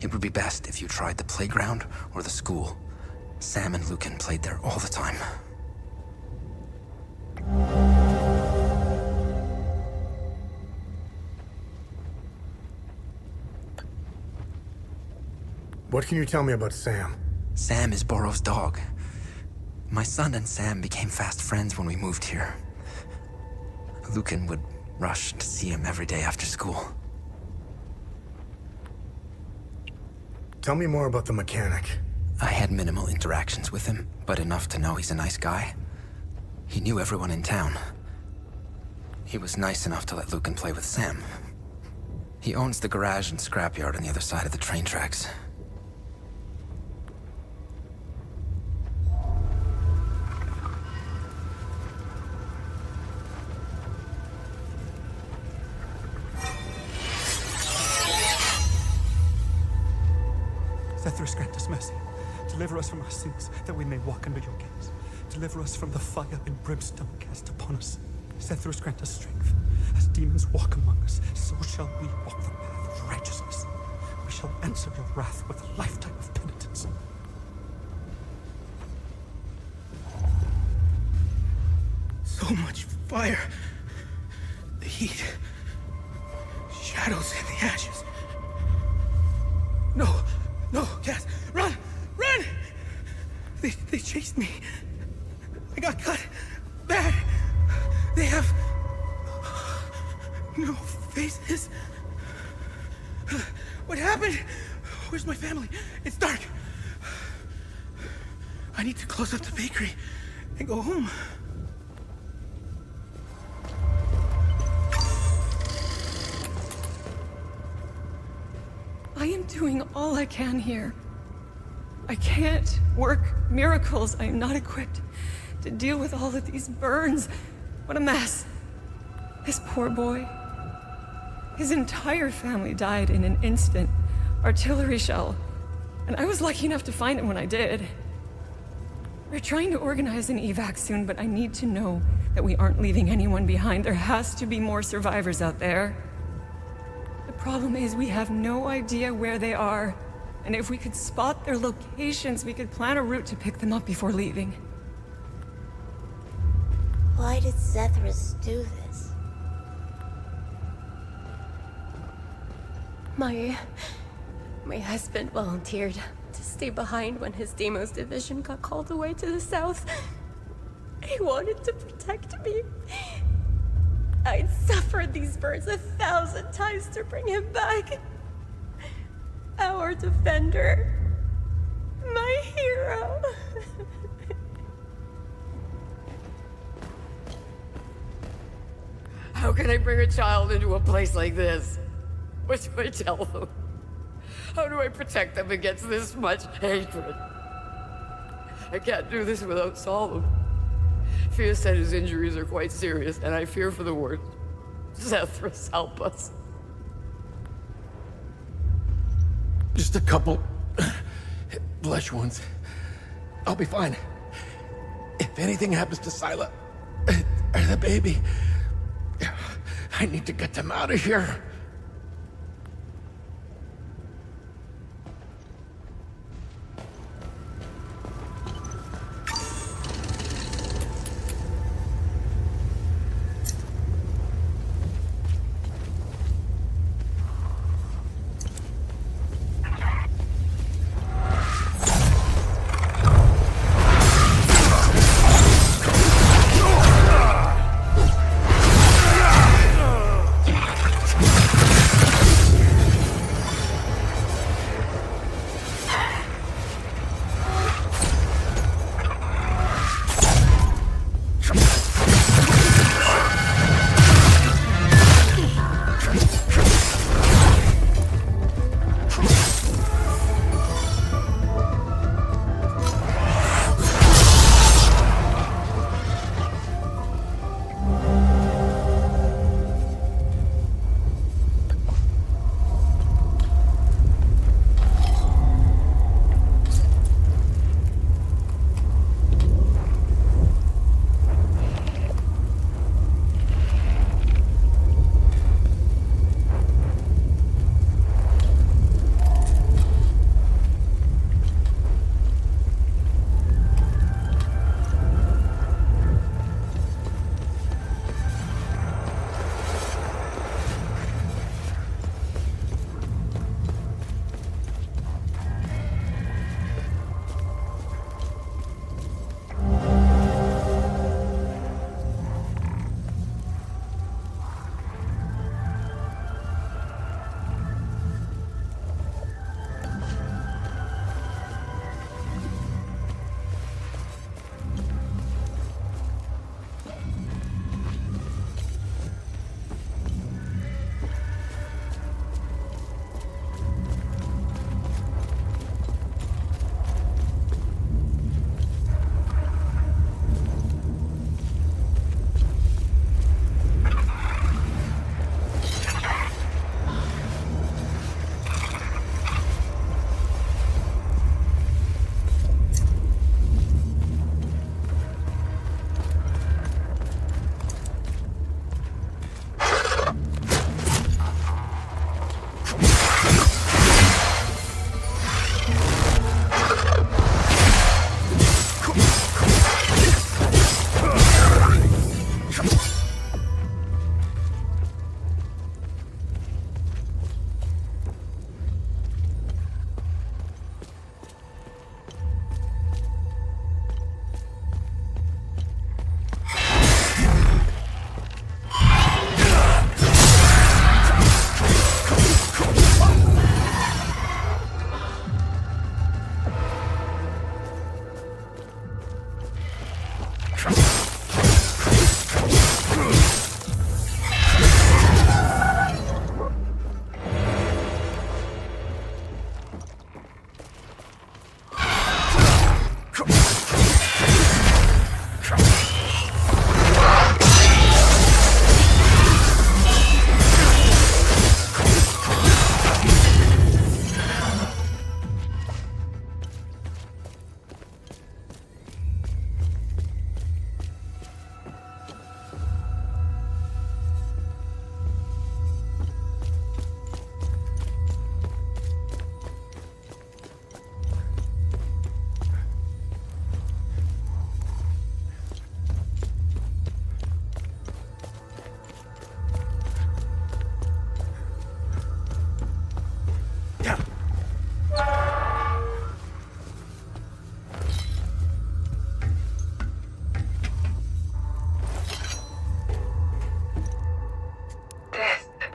It would be best if you tried the playground or the school. Sam and Lucan played there all the time. What can you tell me about Sam? Sam is Borrow's dog. My son and Sam became fast friends when we moved here. Lucan would rush to see him every day after school. Tell me more about the mechanic. I had minimal interactions with him, but enough to know he's a nice guy. He knew everyone in town. He was nice enough to let Lucan play with Sam. He owns the garage and scrapyard on the other side of the train tracks. Zethris, grant us mercy. Deliver us from our sins, that we may walk under your gaze. Deliver us from the fire and brimstone cast upon us. Zethris, grant us strength. As demons walk among us, so shall we walk the path of righteousness. We shall answer your wrath with a lifetime of penitence. So much fire. The heat. Shadows in the ashes. No, no, Cass, run, run! They chased me. I got cut bad. They have no faces. What happened? Where's my family? It's dark. I need to close up the bakery and go home. I am doing all I can here. I can't work miracles. I am not equipped to deal with all of these burns. What a mess. This poor boy. His entire family died in an instant. Artillery shell. And I was lucky enough to find him when I did. We're trying to organize an evac soon, but I need to know that we aren't leaving anyone behind. There has to be more survivors out there. The problem is we have no idea where they are. And if we could spot their locations, we could plan a route to pick them up before leaving. Why did Zethris do this? My husband volunteered to stay behind when his Deimos division got called away to the south. He wanted to protect me. I'd suffered these burns 1,000 times to bring him back. Our defender. My hero. How can I bring a child into a place like this? What do I tell them? How do I protect them against this much hatred? I can't do this without Solemn. Fia said his injuries are quite serious, and I fear for the worst. Zethris, help us. Just a couple flesh wounds. I'll be fine. If anything happens to Sila, or the baby, I need to get them out of here.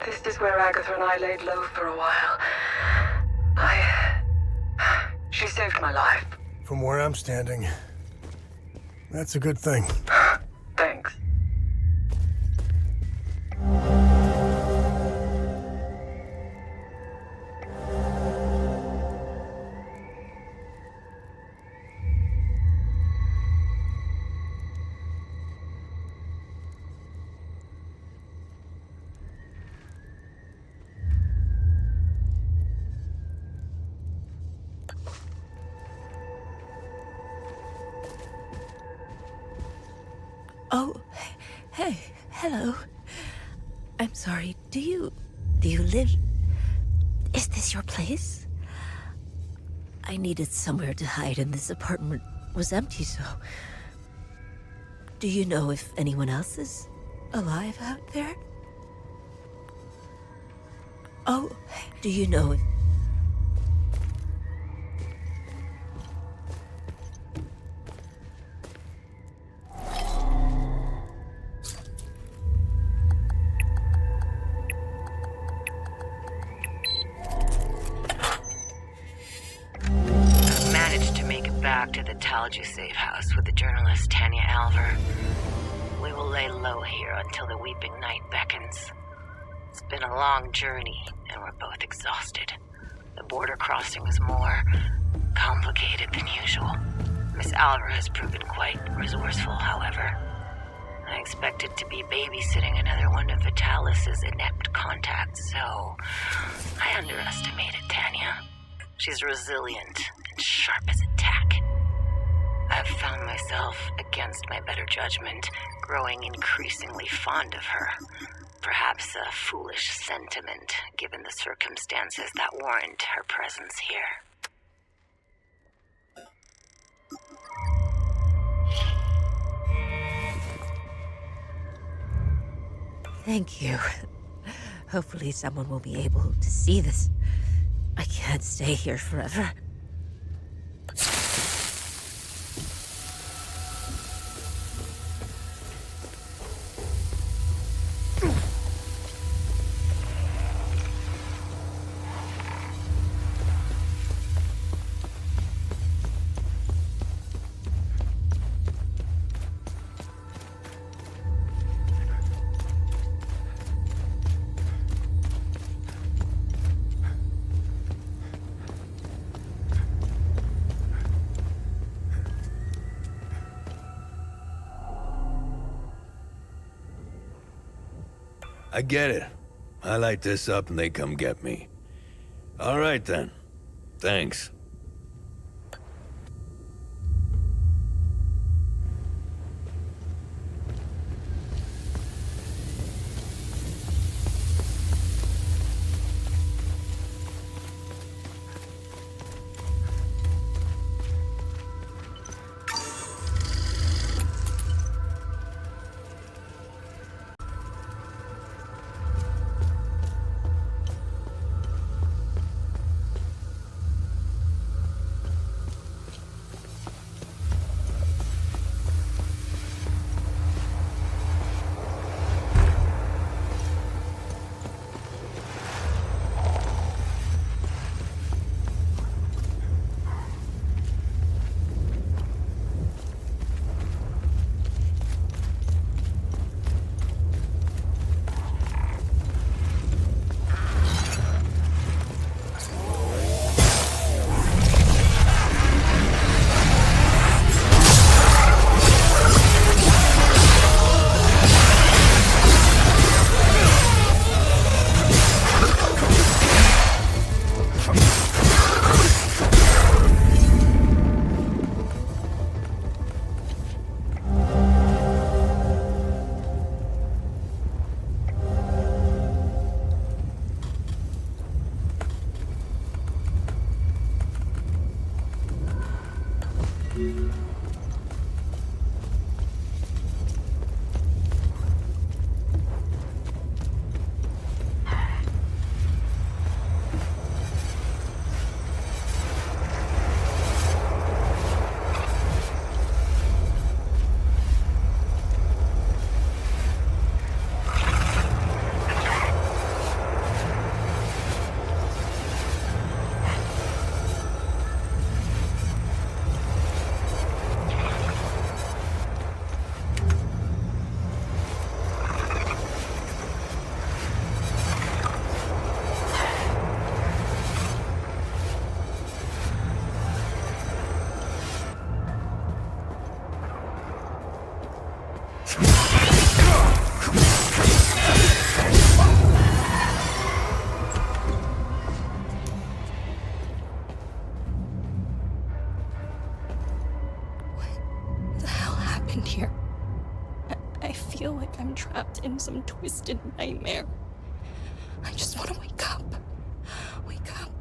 This is where Agatha and I laid low for a while. She saved my life. From where I'm standing, that's a good thing. Thanks. Oh, hey, hello. I'm sorry, do you live... Is this your place? I needed somewhere to hide and this apartment was empty, so... Do you know if anyone else is alive out there? Oh, do you know if... Managed to make it back to the Talju safe house with the journalist Tanya Alver. We will lay low here until the weeping night beckons. It's been a long journey, and we're both exhausted. The border crossing is more complicated than usual. Miss Alver has proven quite resourceful, however. I expected to be babysitting another one of Vitalis' inept contacts, so I underestimated Tanya. She's resilient and sharp as a tack. I've found myself, against my better judgment, growing increasingly fond of her. Perhaps a foolish sentiment, given the circumstances that warrant her presence here. Thank you. Hopefully someone will be able to see this. I can't stay here forever. I get it. I light this up and they come get me. All right then. Thanks. I feel like I'm trapped in some twisted nightmare. I just want to wake up. Wake up.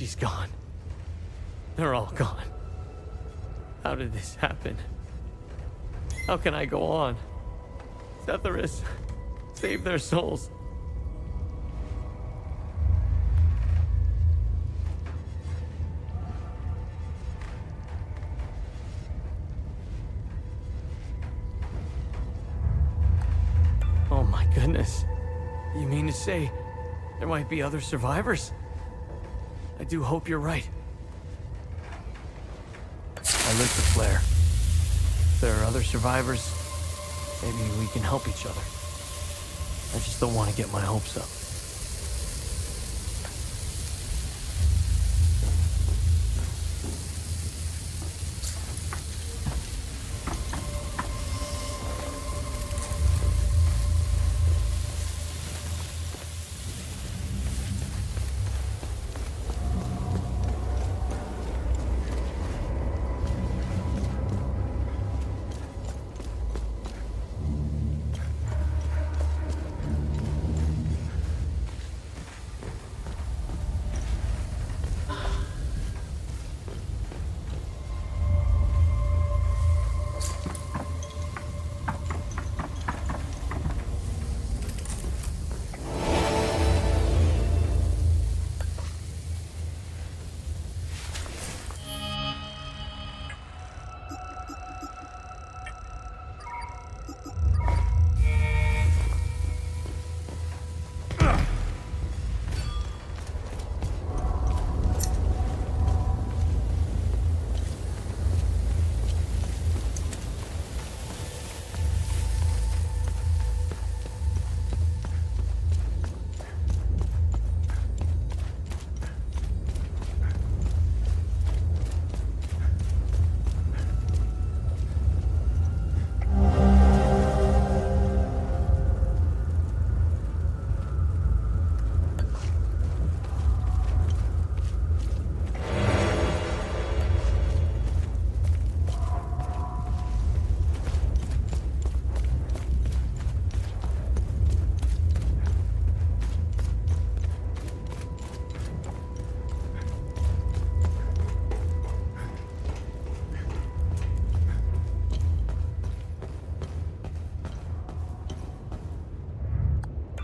She's gone. They're all gone. How did this happen? How can I go on? Setharus, save their souls. Oh my goodness. You mean to say there might be other survivors? I do hope you're right. I lit the flare. If there are other survivors, maybe we can help each other. I just don't want to get my hopes up.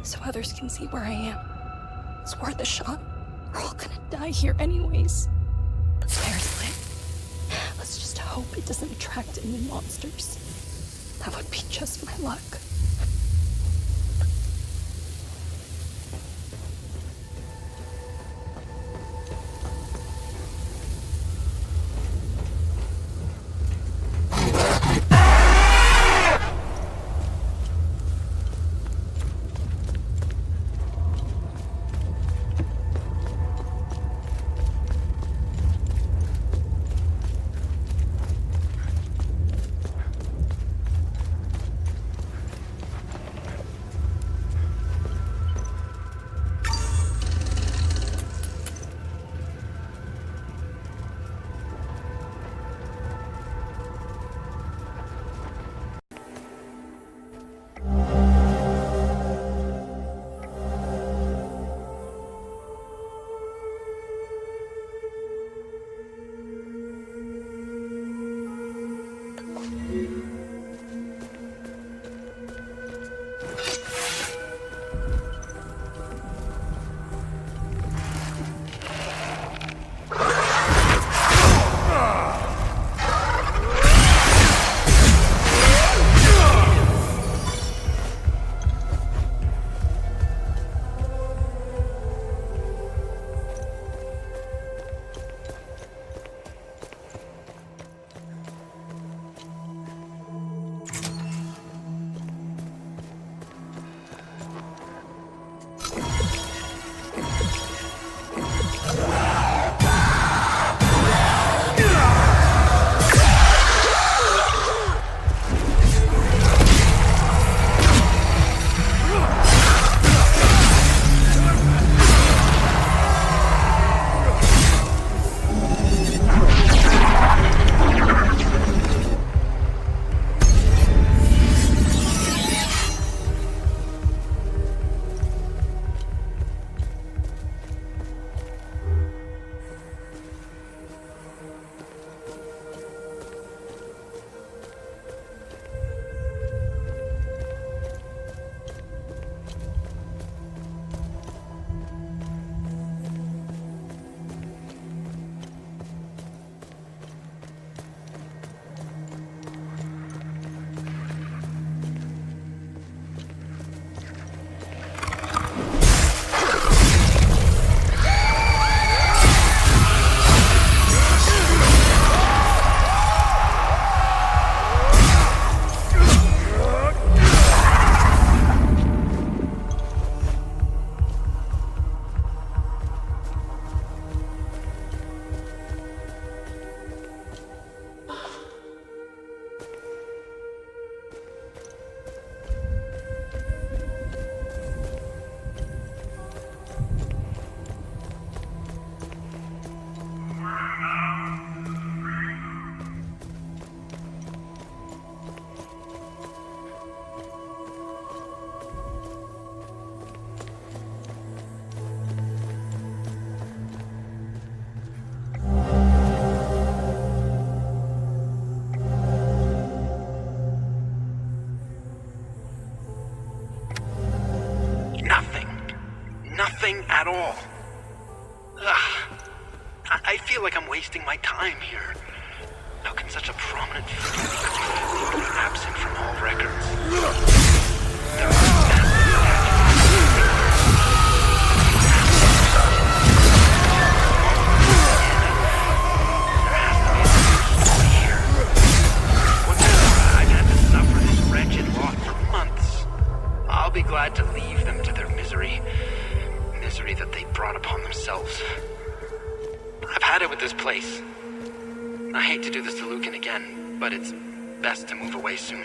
So others can see where I am. It's worth a shot. We're all gonna die here anyways. Seriously. Let's just hope it doesn't attract any monsters. That would be just my luck. Nothing at all. Ugh. I feel like I'm wasting my time here. How can such a prominent figure be absent from all records? There I've had to suffer this wretched lot for months. I'll be glad to leave them to their misery. Misery that they brought upon themselves. I've had it with this place. I hate to do this to Lucan again, but it's best to move away soon.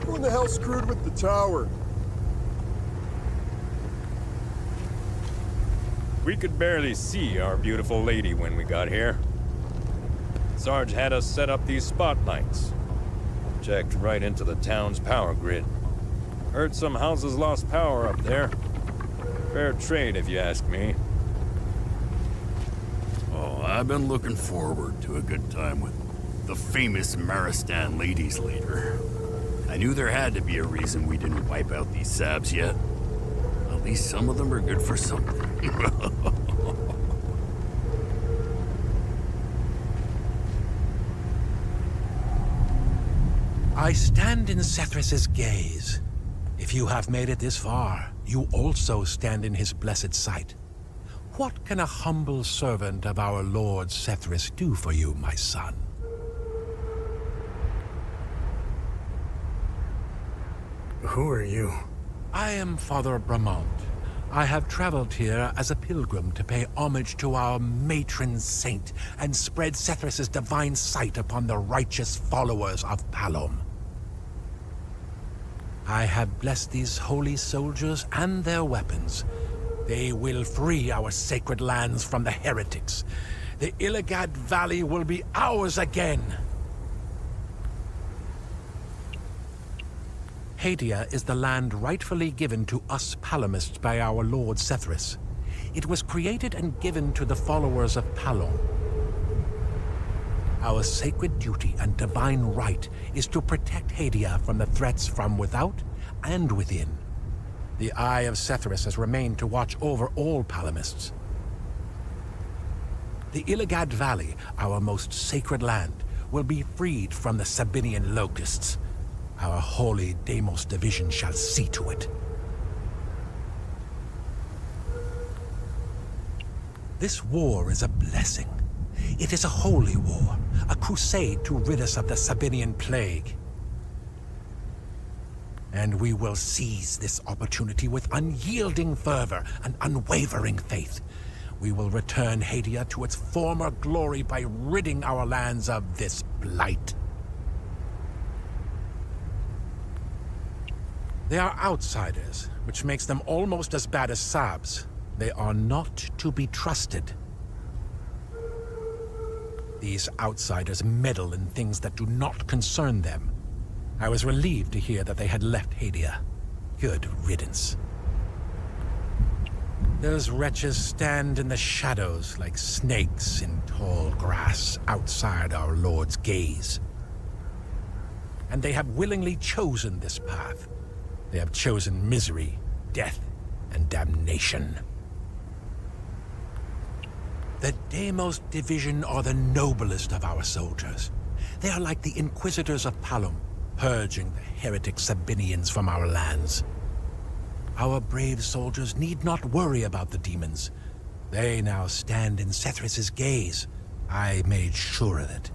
Who in the hell screwed with the tower? We could barely see our beautiful lady when we got here. Sarge had us set up these spotlights. Checked right into the town's power grid. Heard some houses lost power up there. Fair trade, if you ask me. Oh, I've been looking forward to a good time with the famous Maristan ladies leader. I knew there had to be a reason we didn't wipe out these sabs yet. At least some of them are good for something. I stand in Sethris's gaze. If you have made it this far, you also stand in his blessed sight. What can a humble servant of our Lord Sethris do for you, my son? Who are you? I am Father Bramont. I have traveled here as a pilgrim to pay homage to our matron saint and spread Sethris's divine sight upon the righteous followers of Palom. I have blessed these holy soldiers and their weapons. They will free our sacred lands from the heretics. The Illigad Valley will be ours again. Hadia is the land rightfully given to us Palomists by our Lord Sethris. It was created and given to the followers of Palom. Our sacred duty and divine right is to protect Hadia from the threats from without and within. The Eye of Sethris has remained to watch over all Palomists. The Illigad Valley, our most sacred land, will be freed from the Sabinian locusts. Our holy Deimos division shall see to it. This war is a blessing. It is a holy war, a crusade to rid us of the Sabinian plague. And we will seize this opportunity with unyielding fervor and unwavering faith. We will return Hadia to its former glory by ridding our lands of this blight. They are outsiders, which makes them almost as bad as Sabs. They are not to be trusted. These outsiders meddle in things that do not concern them. I was relieved to hear that they had left Hadia. Good riddance. Those wretches stand in the shadows like snakes in tall grass outside our Lord's gaze. And they have willingly chosen this path. They have chosen misery, death, and damnation. The Deimos Division are the noblest of our soldiers. They are like the Inquisitors of Palom, purging the heretic Sabinians from our lands. Our brave soldiers need not worry about the demons. They now stand in Sethris's gaze. I made sure of it.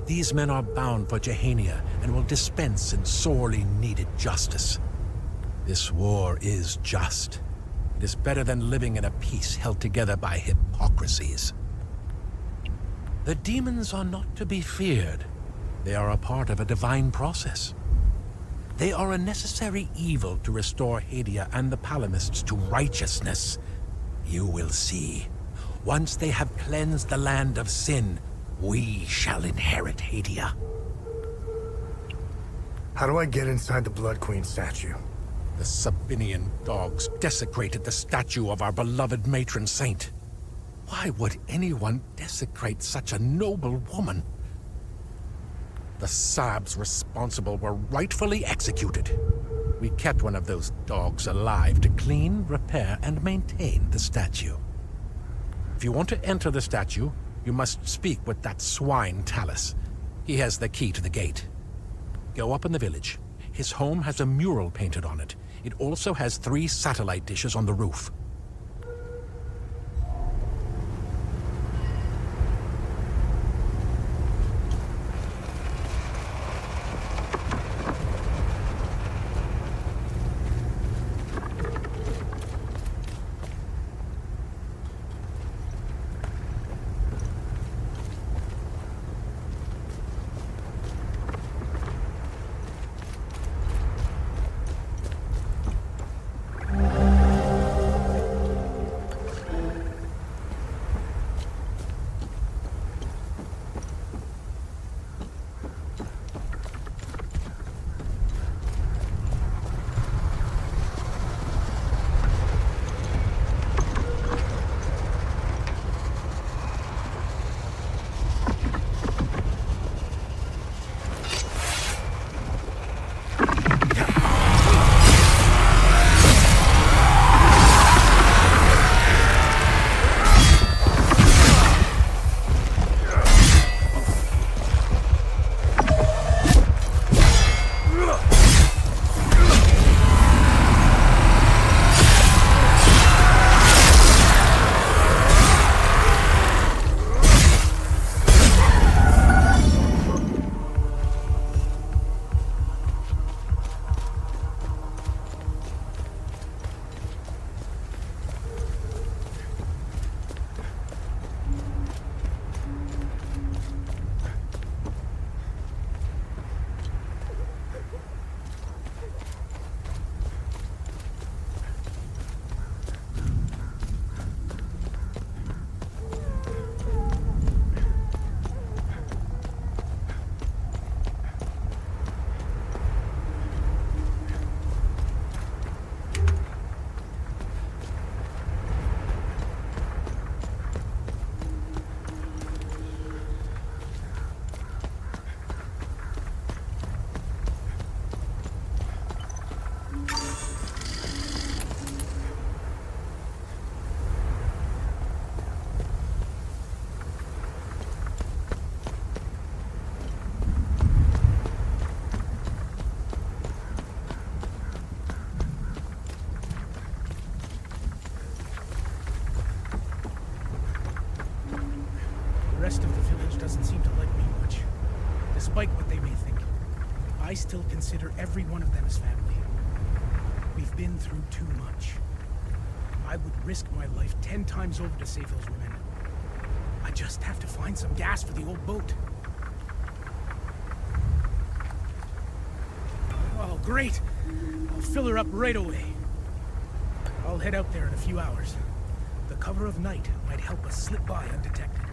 These men are bound for Jehania and will dispense in sorely needed justice. This war is just. It is better than living in a peace held together by hypocrisies. The demons are not to be feared. They are a part of a divine process. They are a necessary evil to restore Hadia and the Palomists to righteousness. You will see. Once they have cleansed the land of sin, we shall inherit Hadia. How do I get inside the Blood Queen statue? The Sabinian dogs desecrated the statue of our beloved matron saint. Why would anyone desecrate such a noble woman? The Sabs responsible were rightfully executed. We kept one of those dogs alive to clean, repair, and maintain the statue. If you want to enter the statue, you must speak with that swine Talus. He has the key to the gate. Go up in the village. His home has a mural painted on it. It also has 3 satellite dishes on the roof. Despite what they may think, I still consider every one of them as family. I've been through too much. I would risk my life 10 times over to save those women. I just have to find some gas for the old boat. Oh, great! I'll fill her up right away. I'll head out there in a few hours. The cover of night might help us slip by undetected.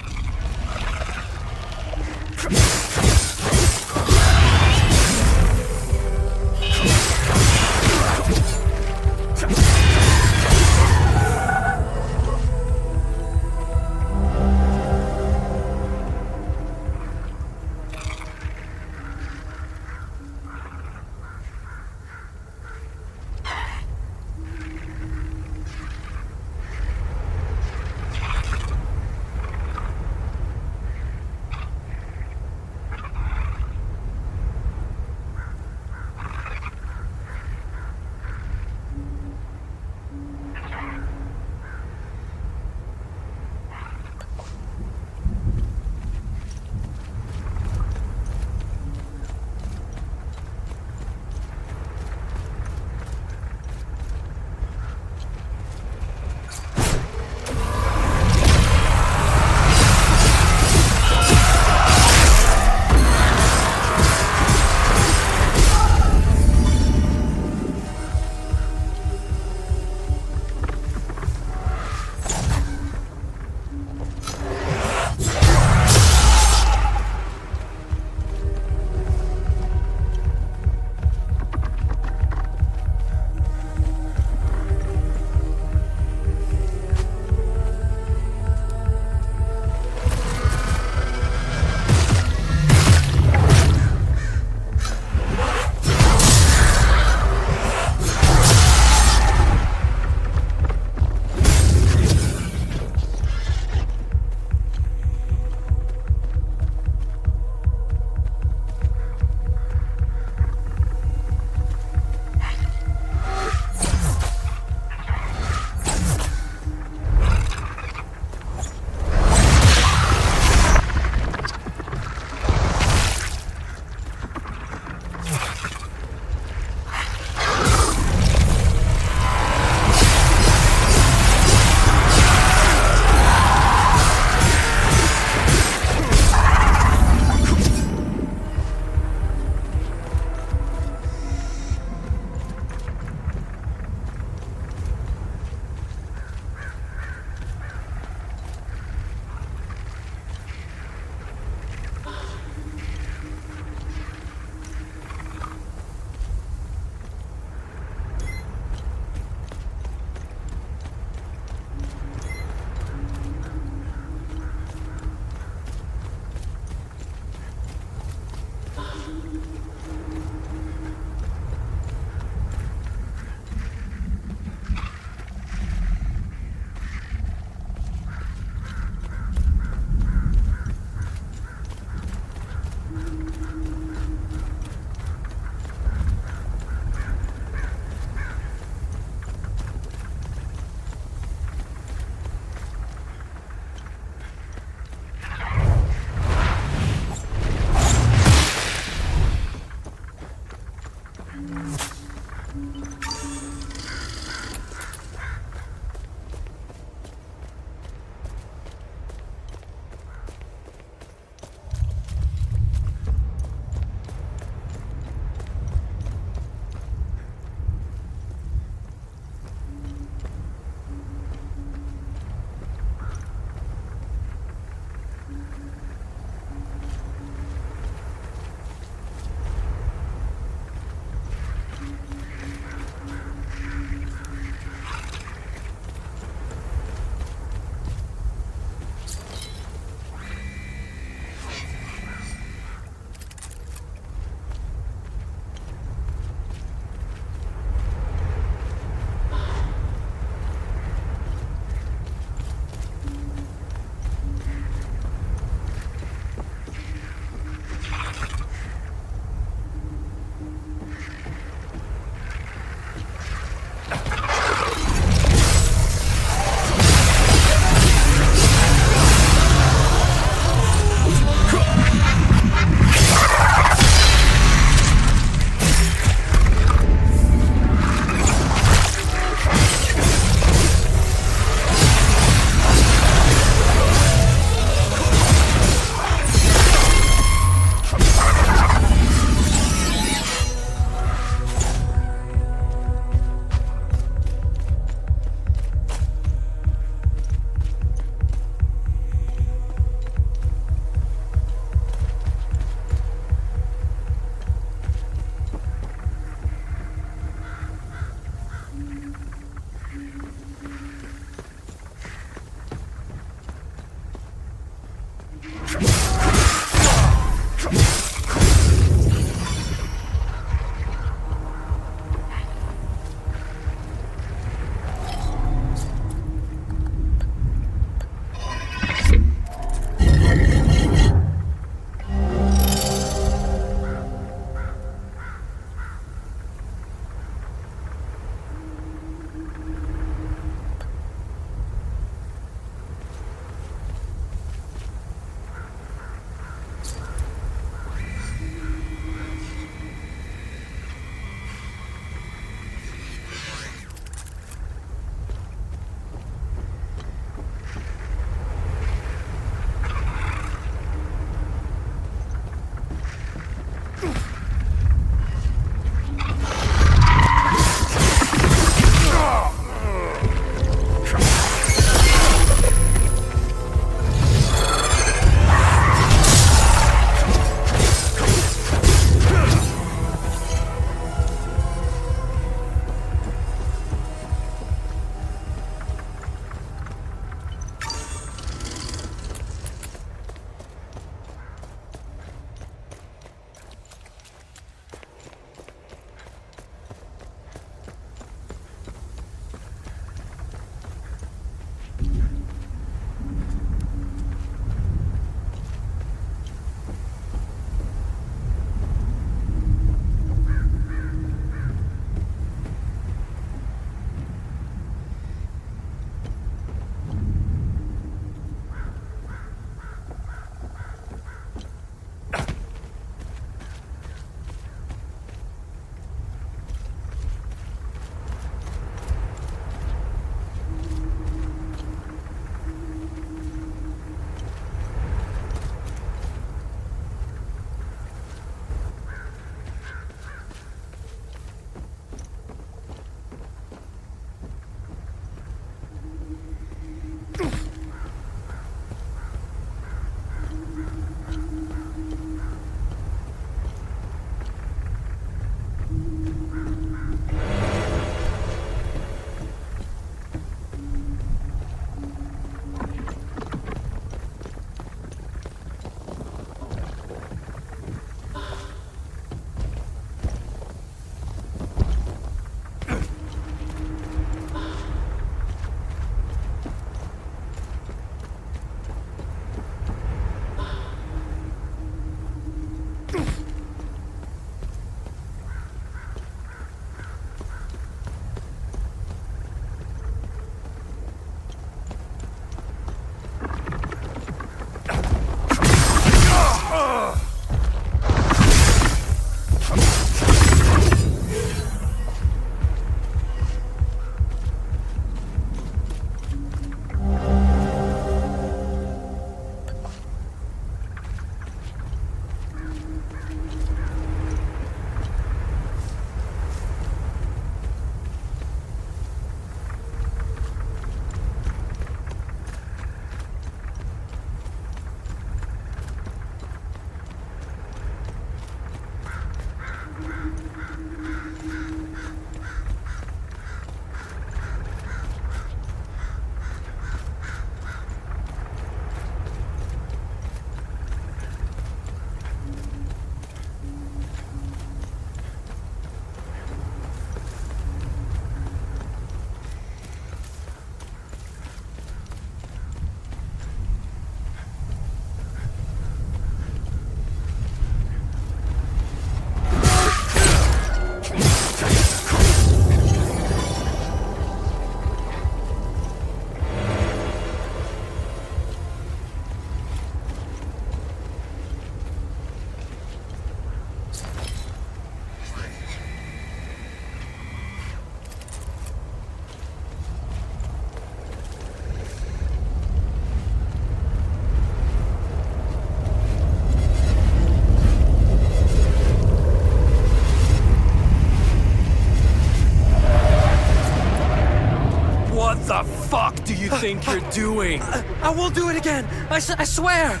think you're doing? I won't do it again. I swear.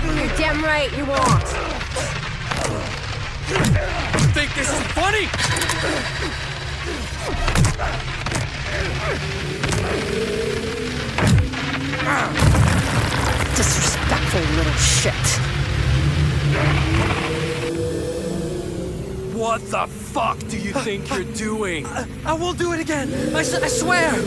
You're damn right you won't. You think this is funny? Disrespectful little shit. What the fuck do you think you're doing? I won't do it again. I swear.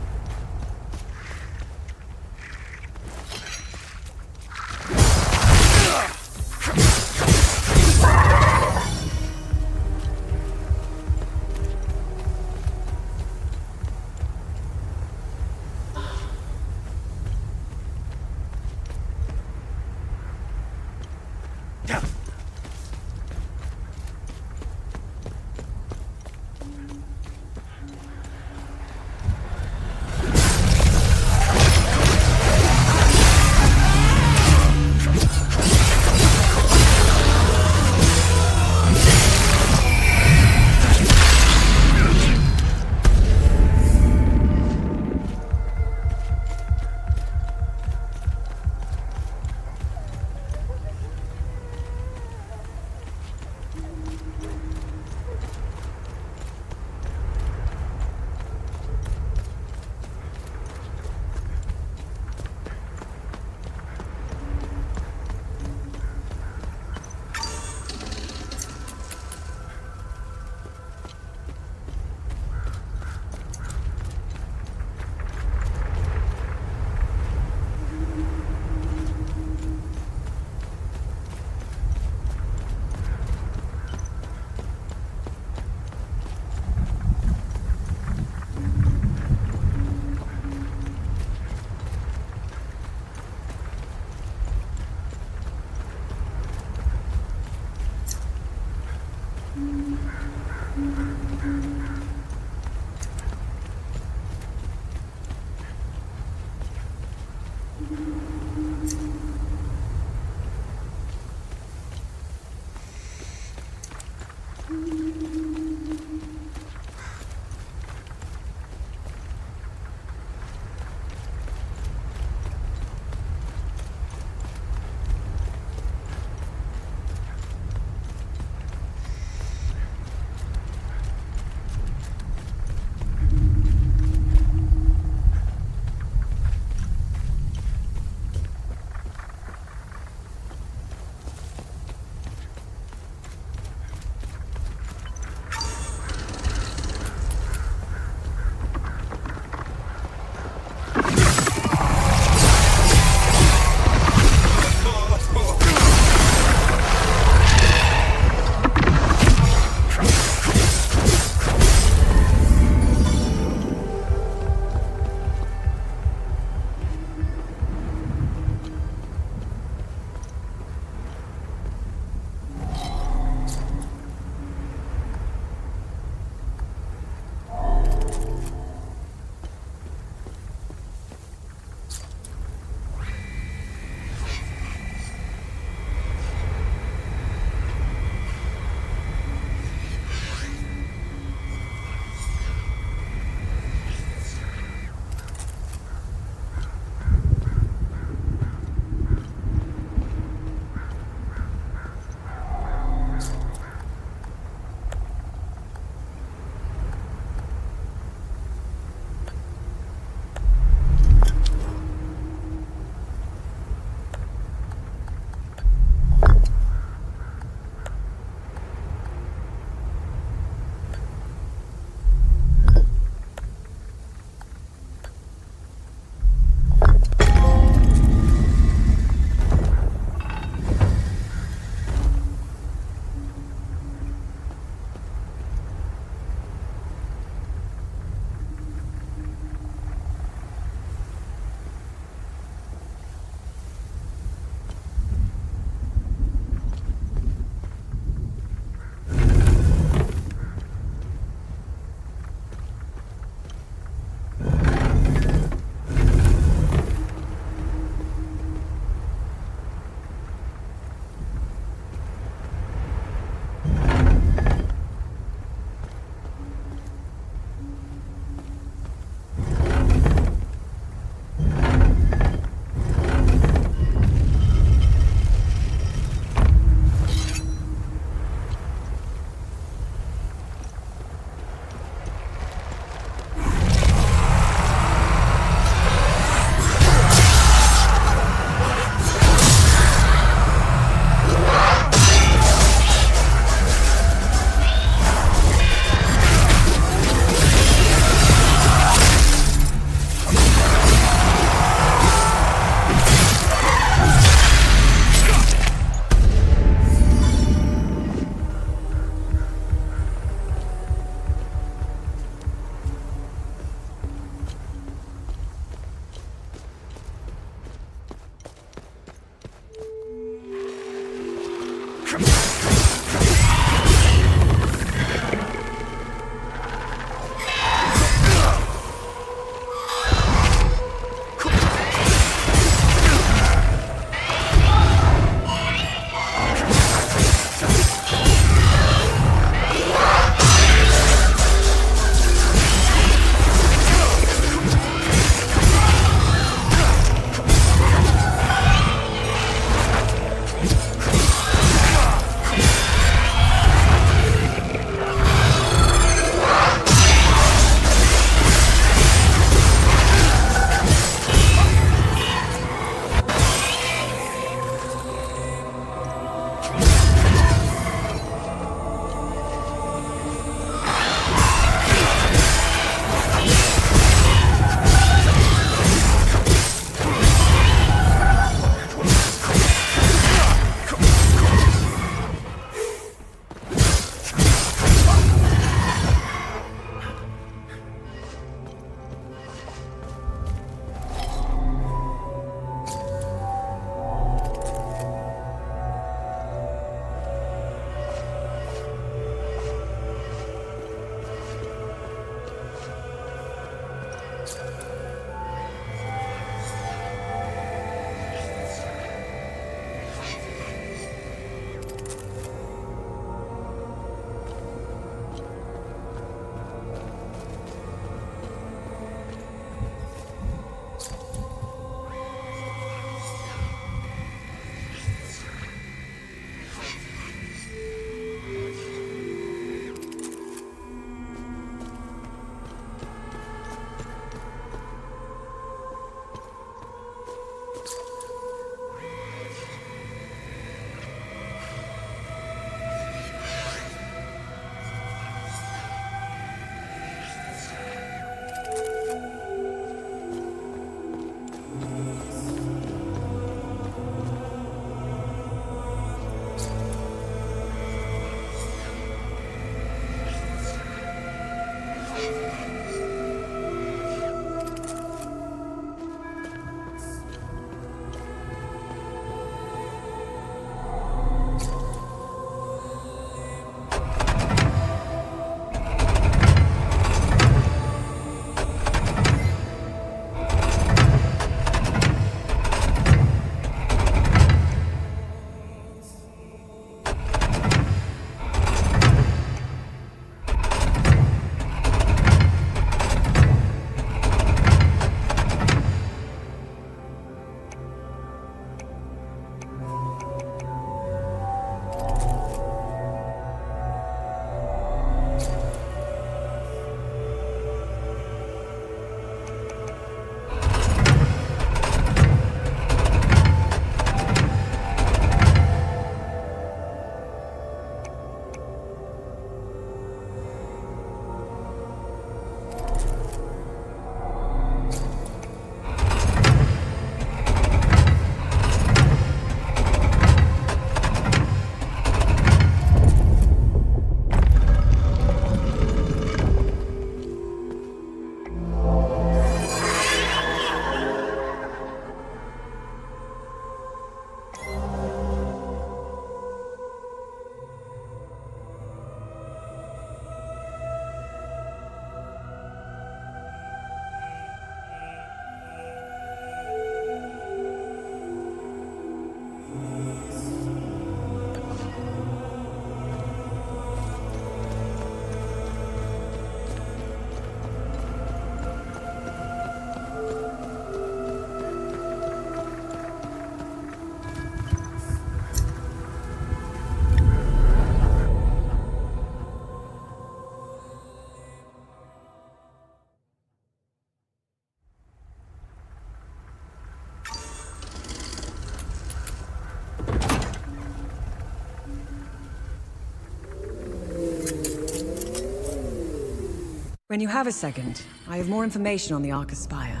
When you have a second, I have more information on the Arca Spire.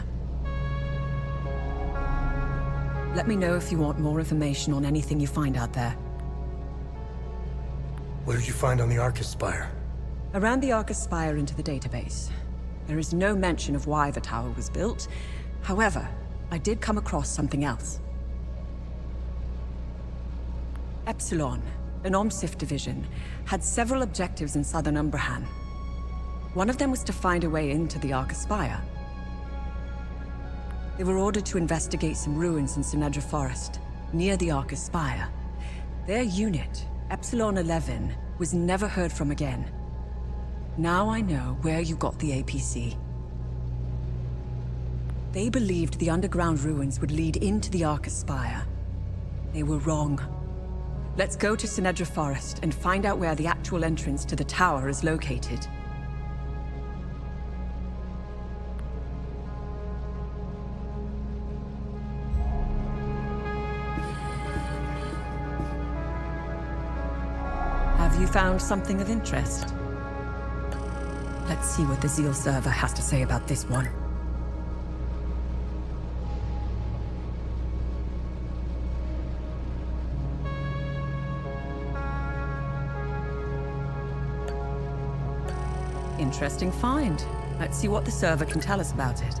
Let me know if you want more information on anything you find out there. What did you find on the Arca Spire? I ran the Arca Spire into the database. There is no mention of why the tower was built. However, I did come across something else. Epsilon, an immersive division, had several objectives in southern Umbrahan. One of them was to find a way into the Arca Spire. They were ordered to investigate some ruins in Sinedra Forest, near the Arca Spire. Their unit, Epsilon 11, was never heard from again. Now I know where you got the APC. They believed the underground ruins would lead into the Arca Spire. They were wrong. Let's go to Sinedra Forest and find out where the actual entrance to the tower is located. Have you found something of interest? Let's see what the Zeal server has to say about this one. Interesting find. Let's see what the server can tell us about it.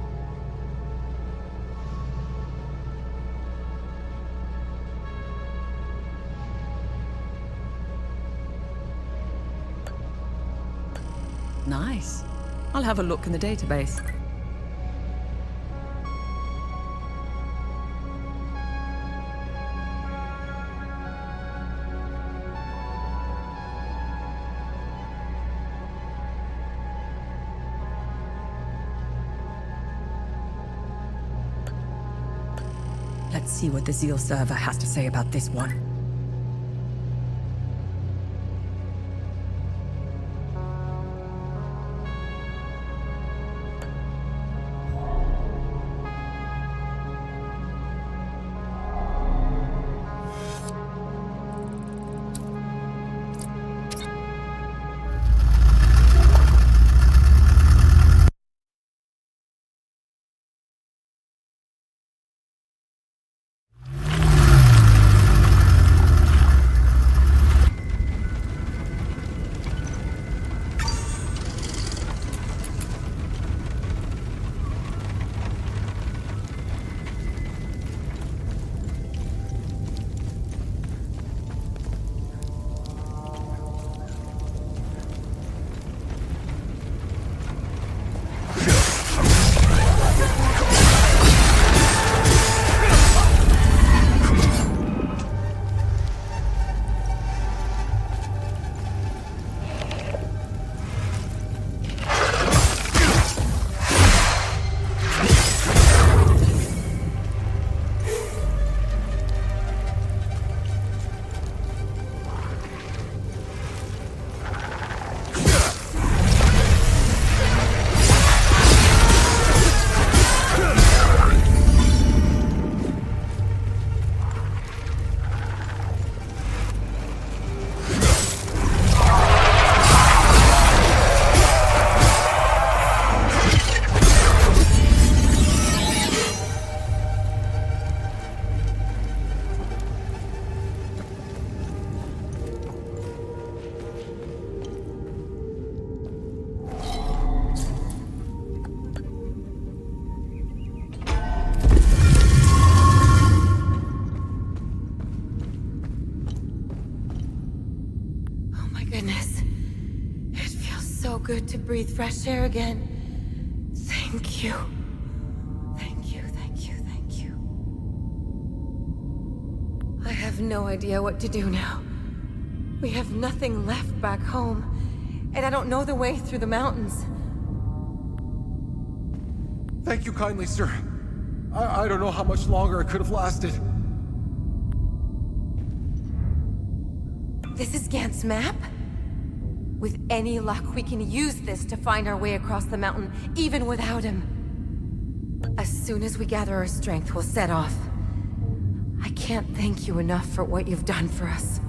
Nice. I'll have a look in the database. Let's see what the Zeal server has to say about this one. Good to breathe fresh air again. Thank you. Thank you, thank you, thank you. I have no idea what to do now. We have nothing left back home, and I don't know the way through the mountains. Thank you kindly, sir. I don't know how much longer I could have lasted. This is Gant's map? With any luck, we can use this to find our way across the mountain, even without him. As soon as we gather our strength, we'll set off. I can't thank you enough for what you've done for us.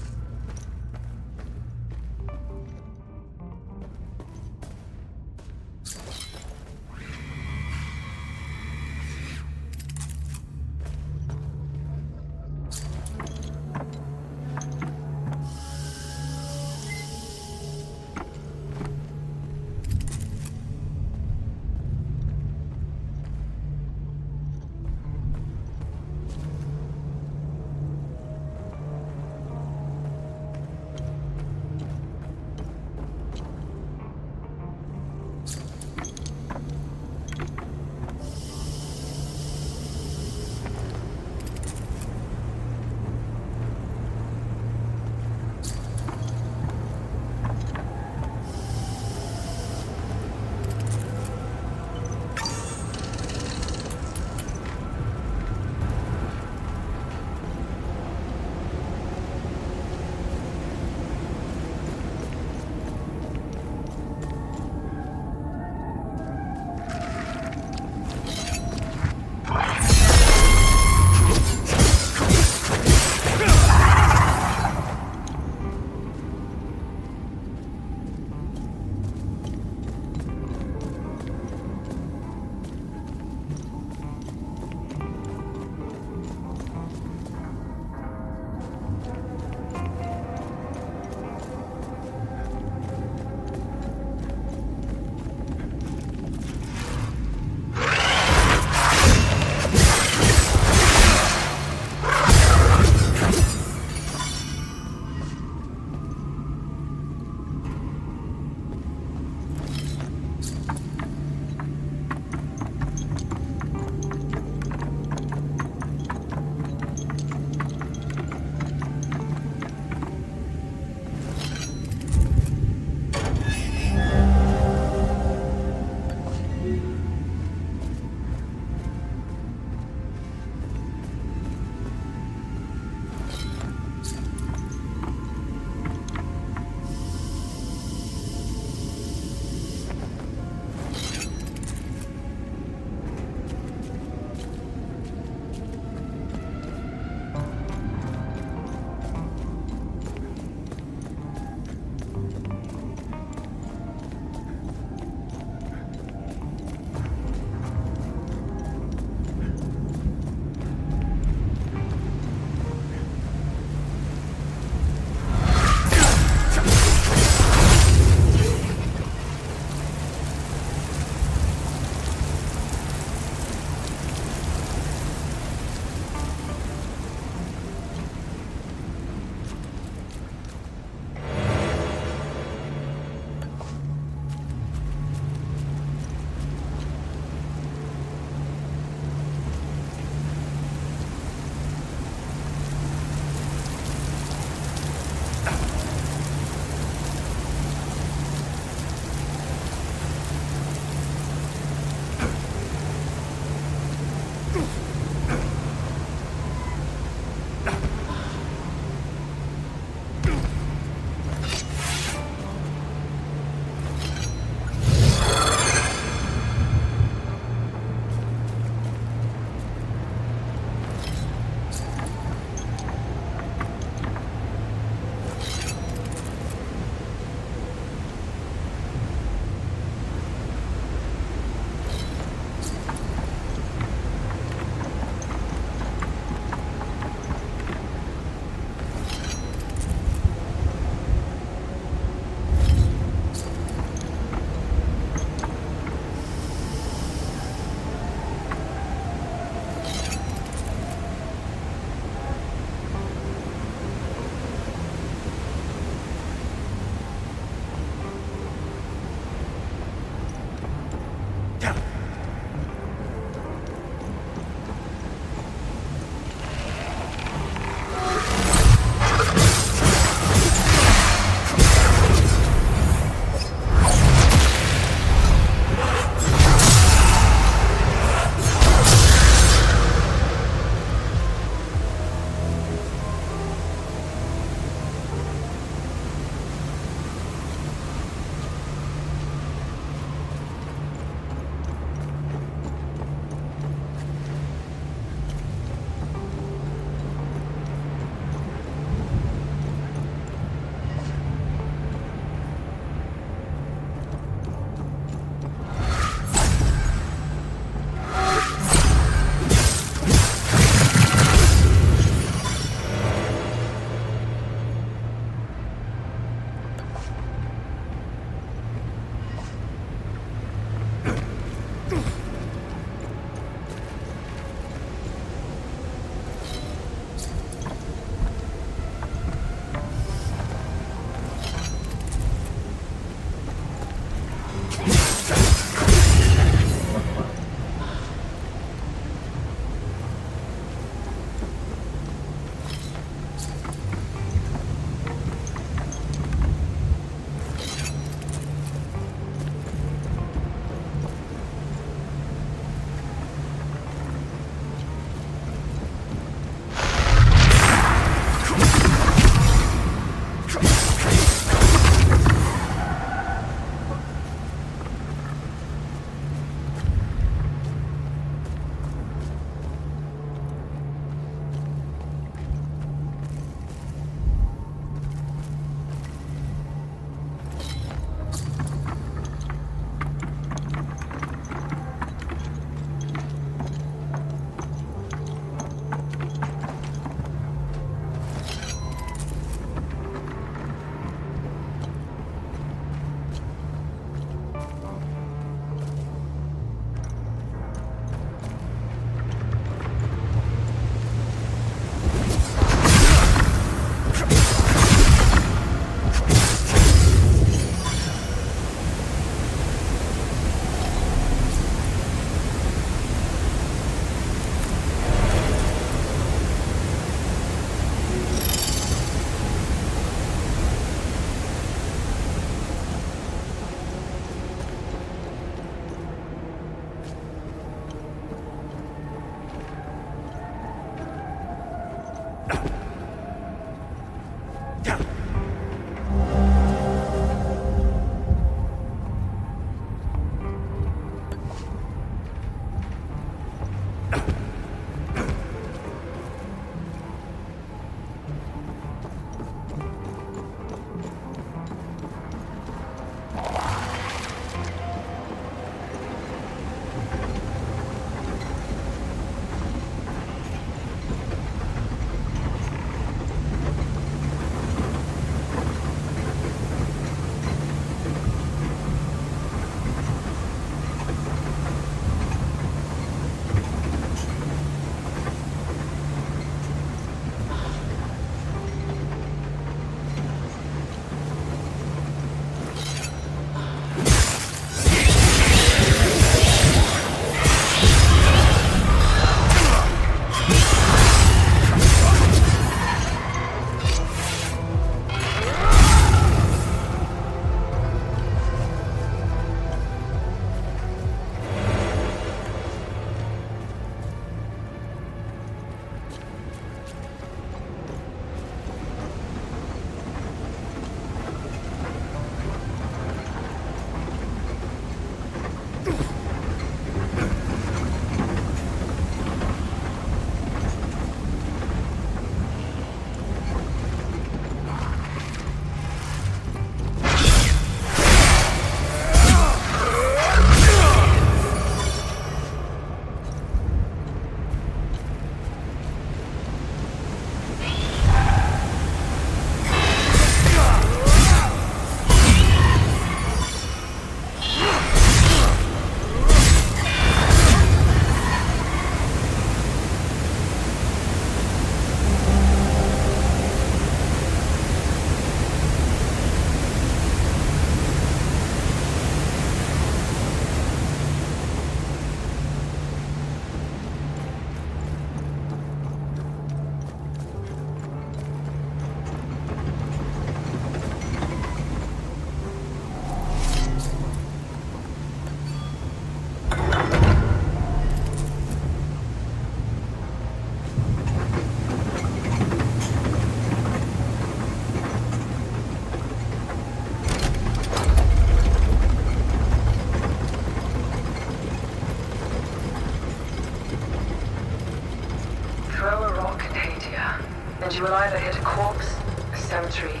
And you will either hit a corpse, a cemetery,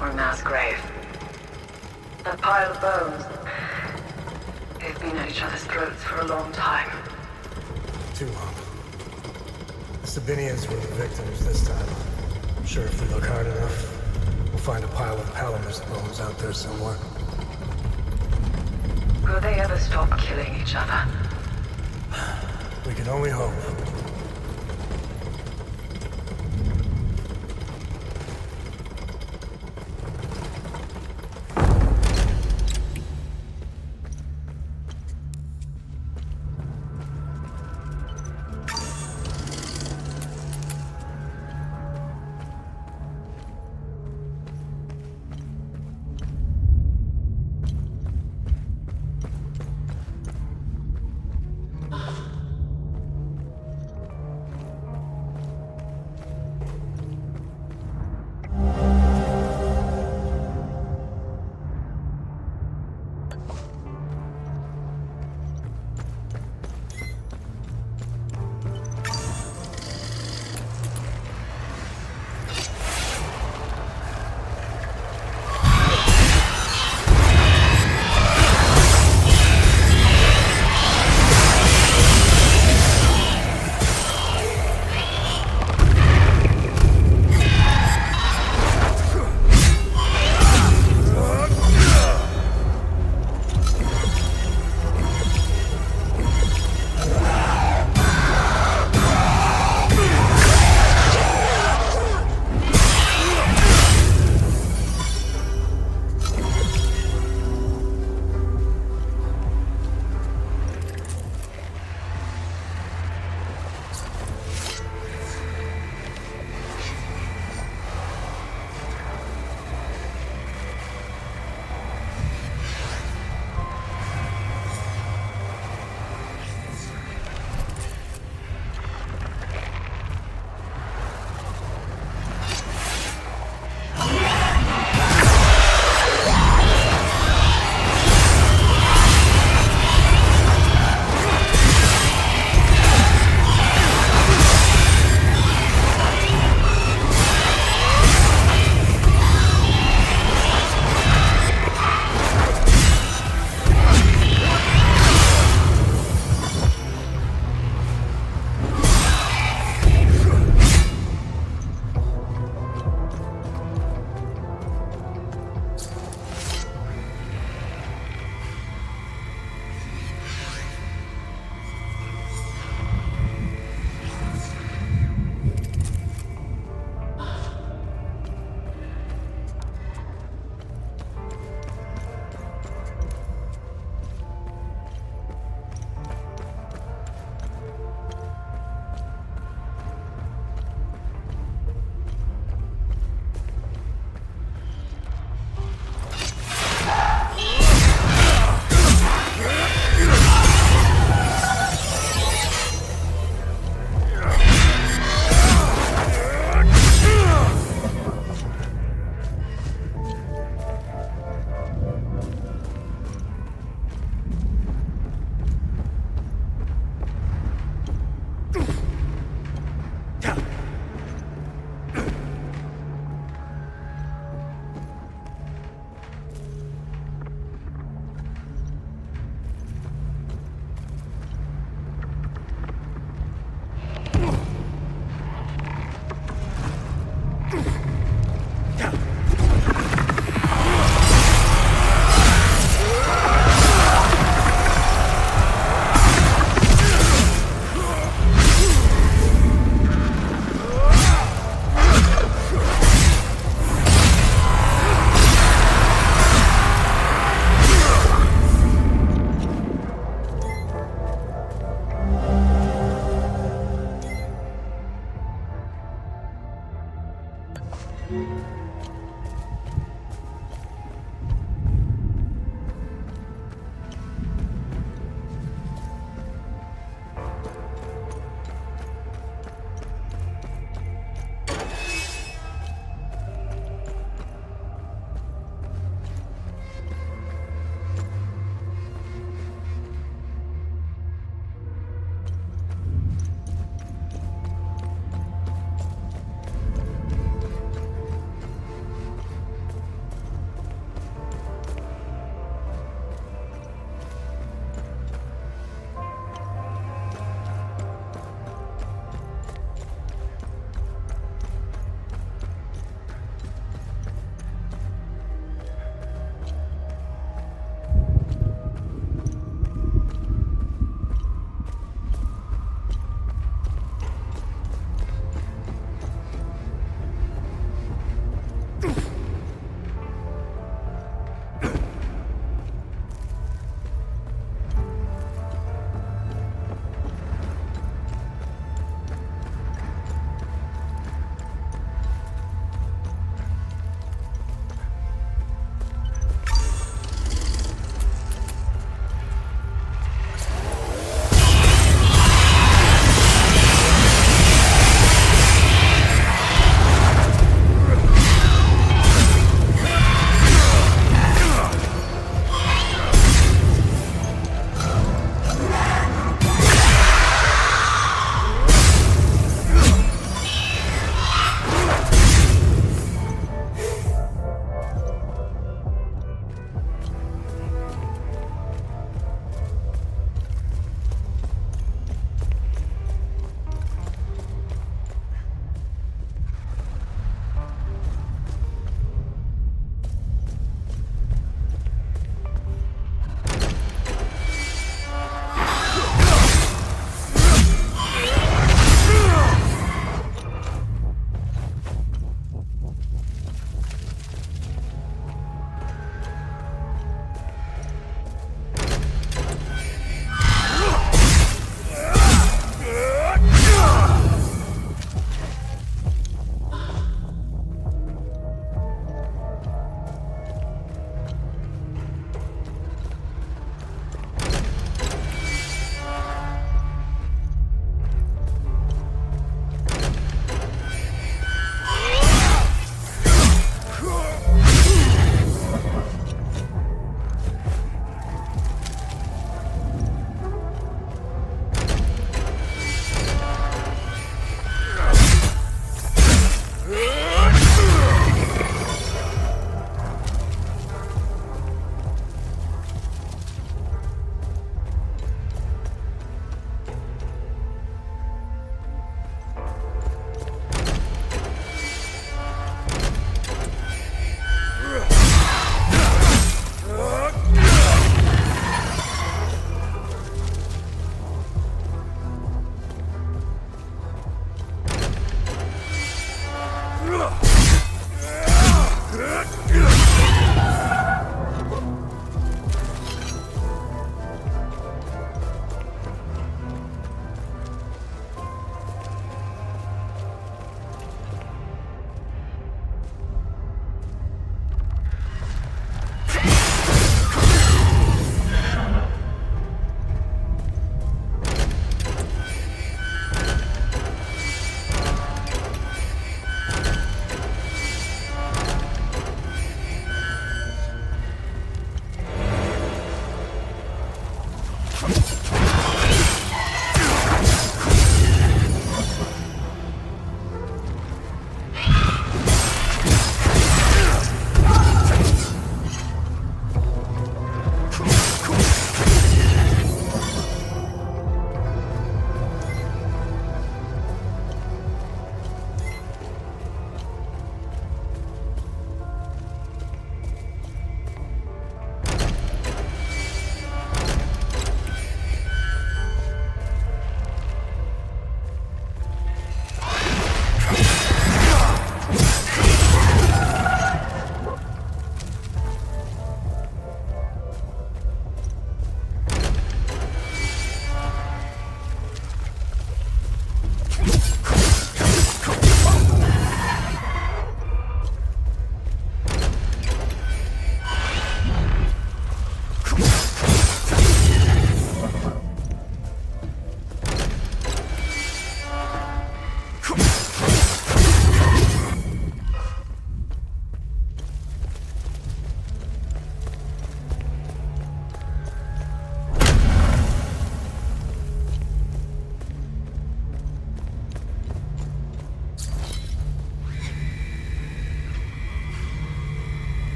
or a mass grave. That pile of bones, they've been at each other's throats for a long time. Too long. The Sabinians were the victims this time. I'm sure if we look hard enough, we'll find a pile of Palamer's bones out there somewhere. Will they ever stop killing each other? We can only hope.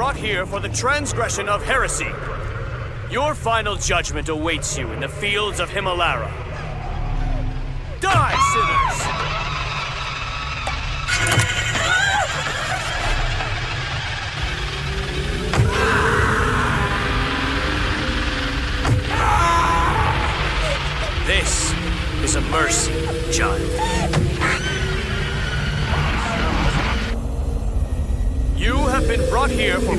brought here for the transgression of heresy. Your final judgment awaits you in the fields of Himalara. Die, sinners! This is a mercy, child. You have been brought here for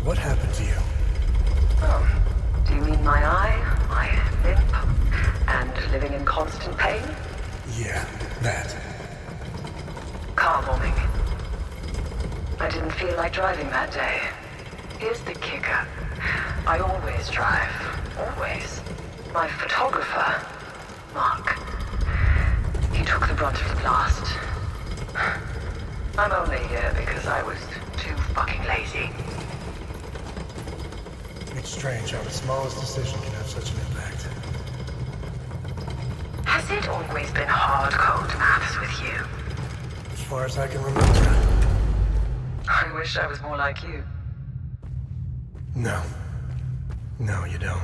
What happened to you? Oh, do you mean my eye, my limp, and living in constant pain? Yeah, that. Car bombing. I didn't feel like driving that day. Here's the kicker. I always drive. Always. My photographer, Mark, he took the brunt of the blast. I'm only here because I was too fucking lazy. It's strange how the smallest decision can have such an impact. Has it always been hard-code maths with you? As far as I can remember. I wish I was more like you. No. No, you don't.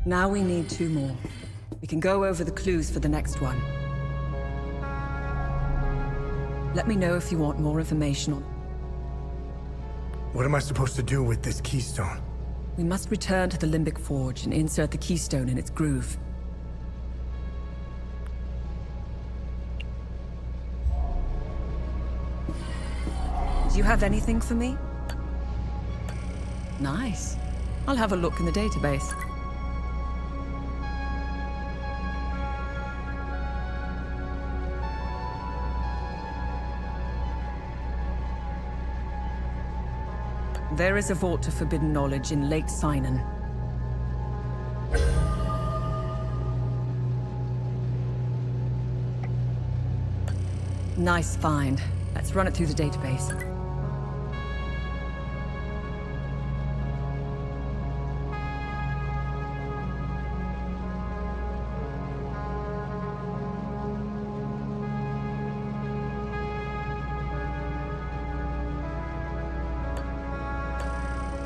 Now we need 2 more. We can go over the clues for the next one. Let me know if you want more information on... What am I supposed to do with this keystone? We must return to the Limbic Forge and insert the keystone in its groove. Do you have anything for me? Nice. I'll have a look in the database. There is a vault of forbidden knowledge in Lake Sinon. Nice find. Let's run it through the database.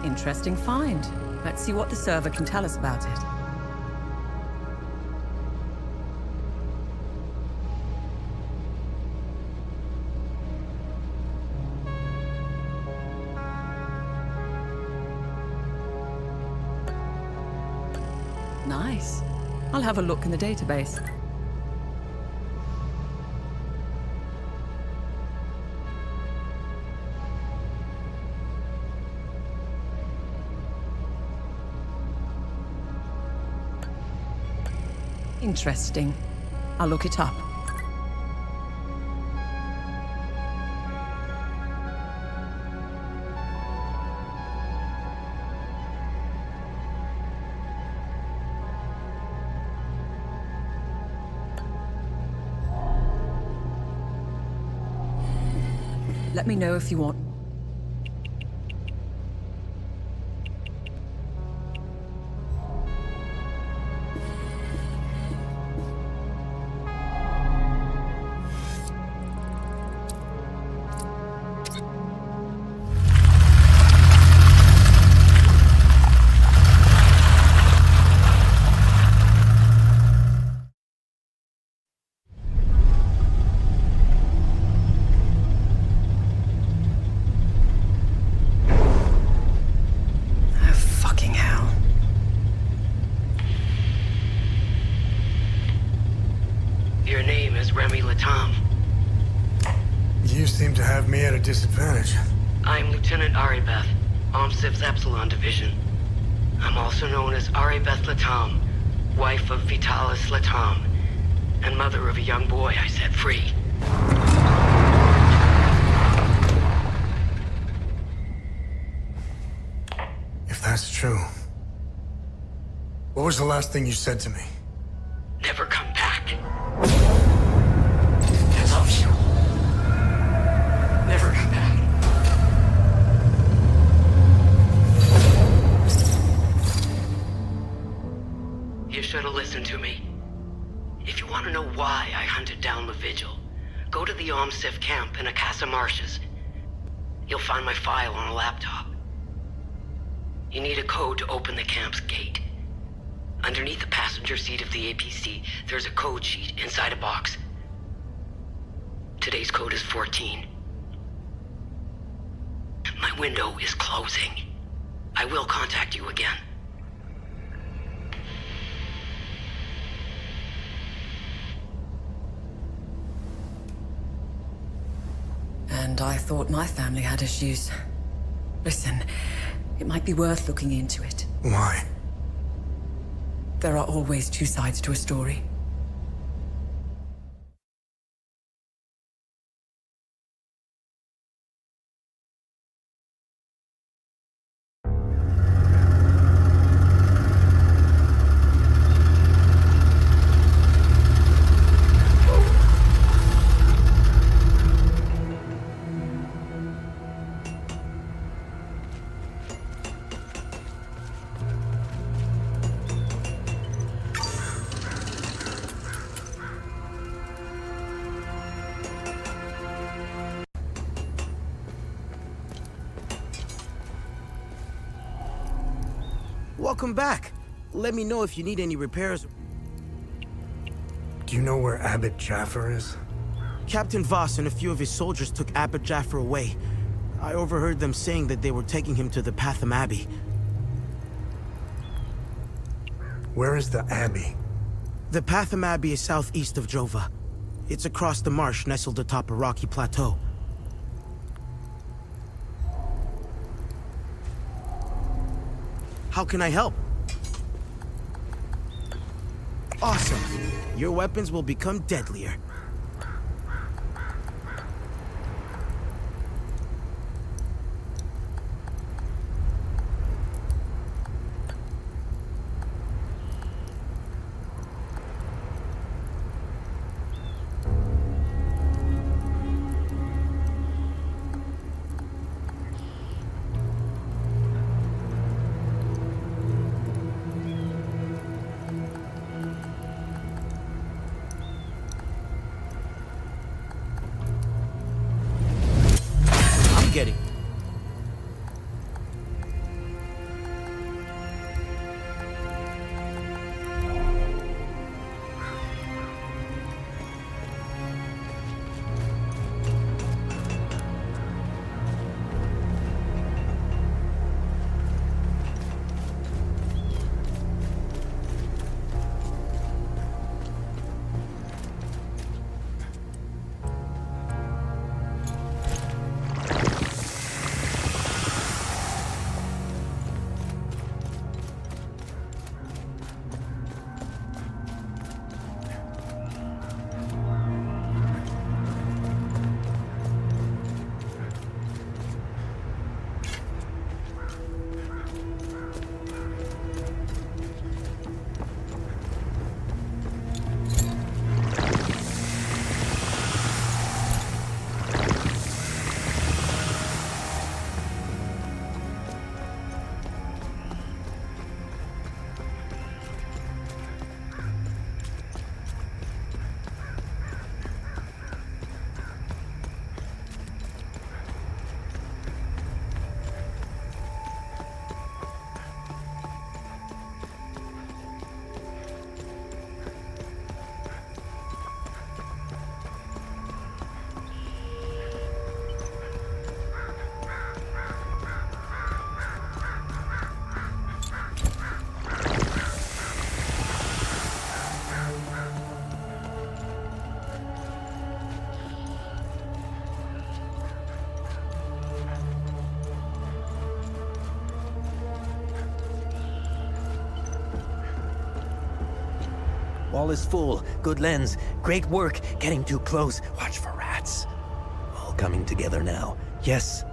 Interesting find. Let's see what the server can tell us about it. Nice. I'll have a look in the database. Interesting. I'll look it up. Let me know if you want. Disadvantage. I'm Lieutenant Aribeth, OMSIV's Epsilon Division. I'm also known as Aribeth Latam, wife of Vitalis Latam, and mother of a young boy I set free. If that's true, what was the last thing you said to me? never come back. I love you. Never come back. You should have listened to me. If you want to know why I hunted down the Vigil, go to the immersive camp in Akasa Marshes. You'll find my file on a laptop. You need a code to open the camp's gate. Underneath the passenger seat of the APC, there's a code sheet inside a box. Today's code is 14. My window is closing. I will contact you again. And I thought my family had issues. Listen, it might be worth looking into it. Why? There are always two sides to a story. Welcome back. Let me know if you need any repairs. Do you know where Abbot Jaffer is? Captain Voss and a few of his soldiers took Abbot Jaffer away. I overheard them saying that they were taking him to the Patham Abbey. Where is the Abbey? The Patham Abbey is southeast of Jova. It's across the marsh nestled atop a rocky plateau. How can I help? Awesome. Your weapons will become deadlier. Getting. Wall is full. Good lens. Great work. Getting too close. Watch for rats. All coming together now. Yes.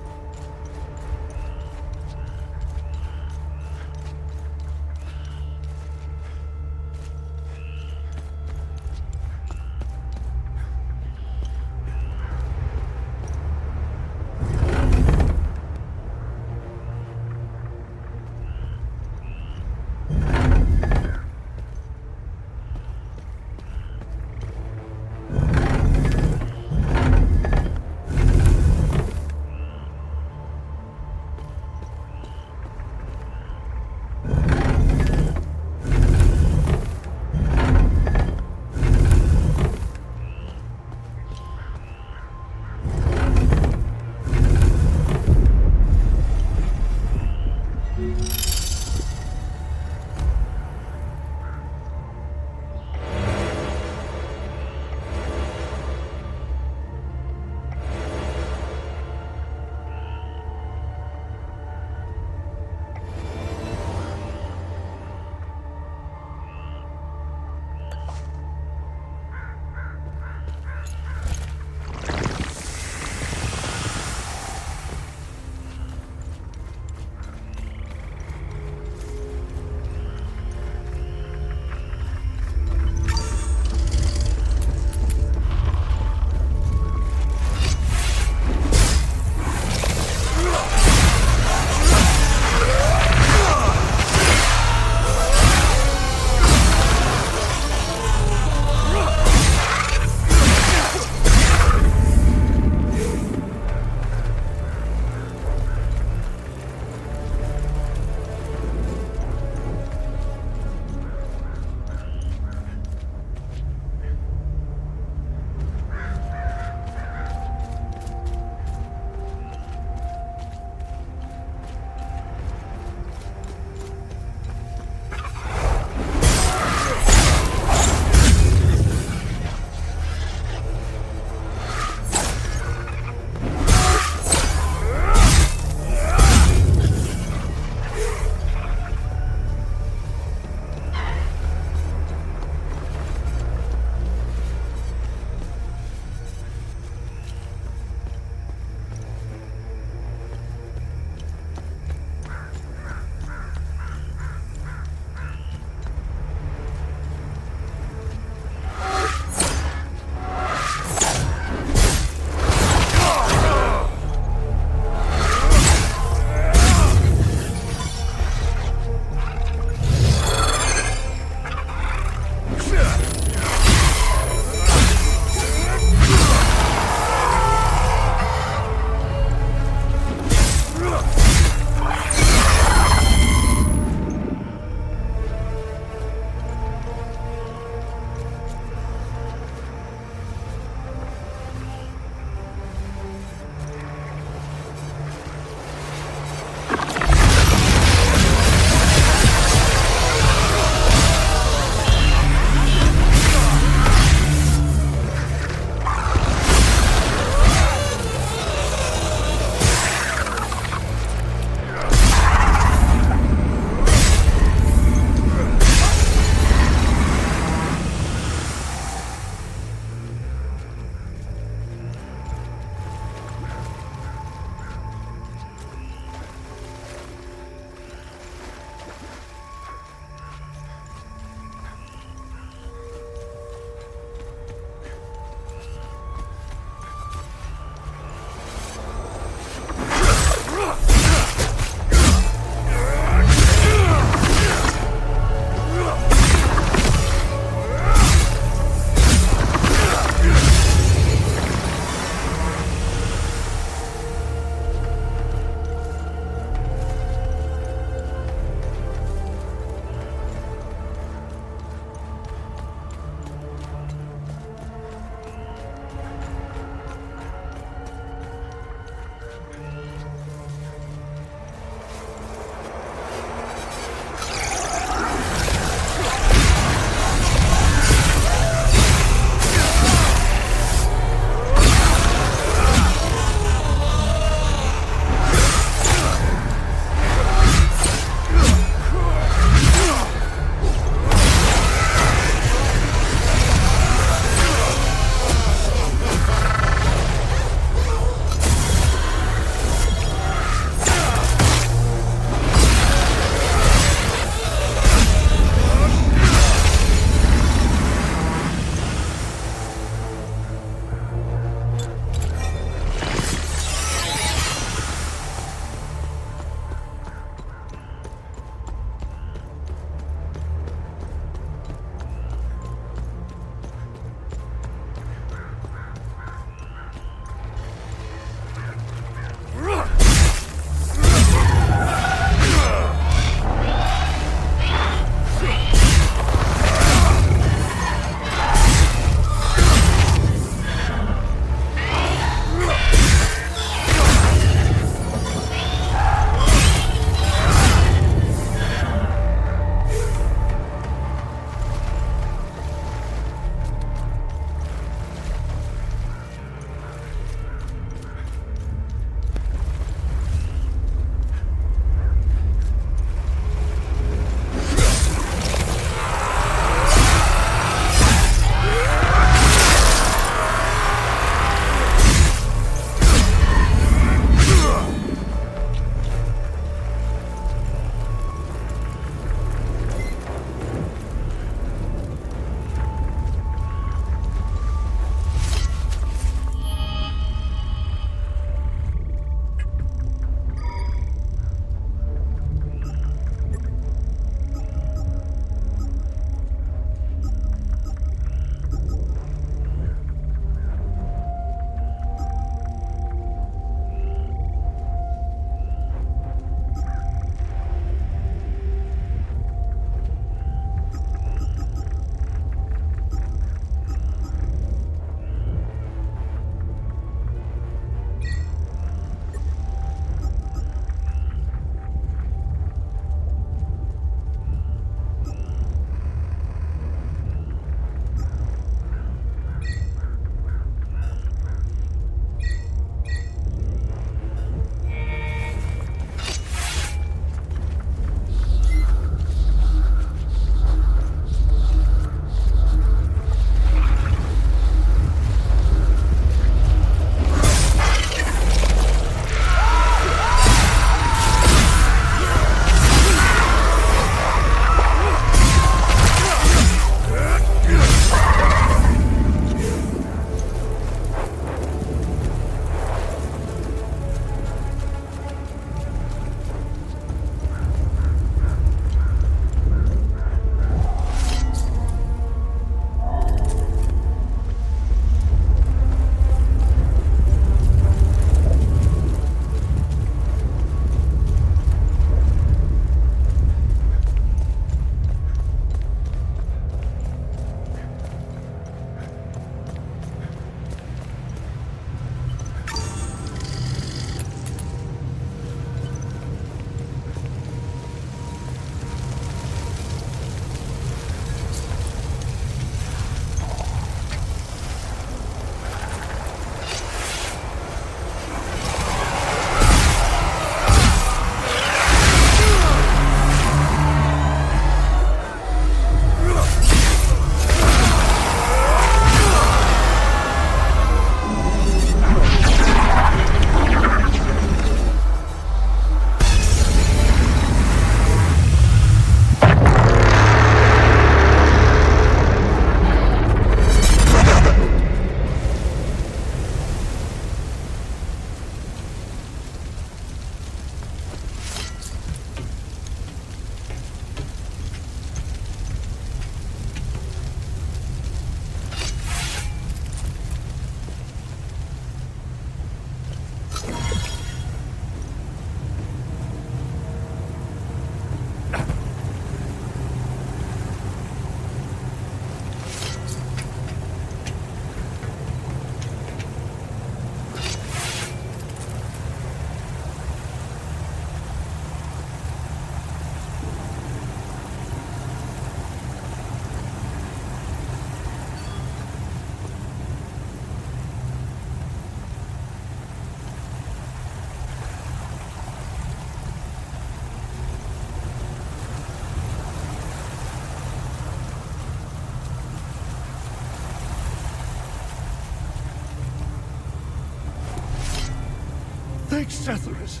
Thanks, Setharus.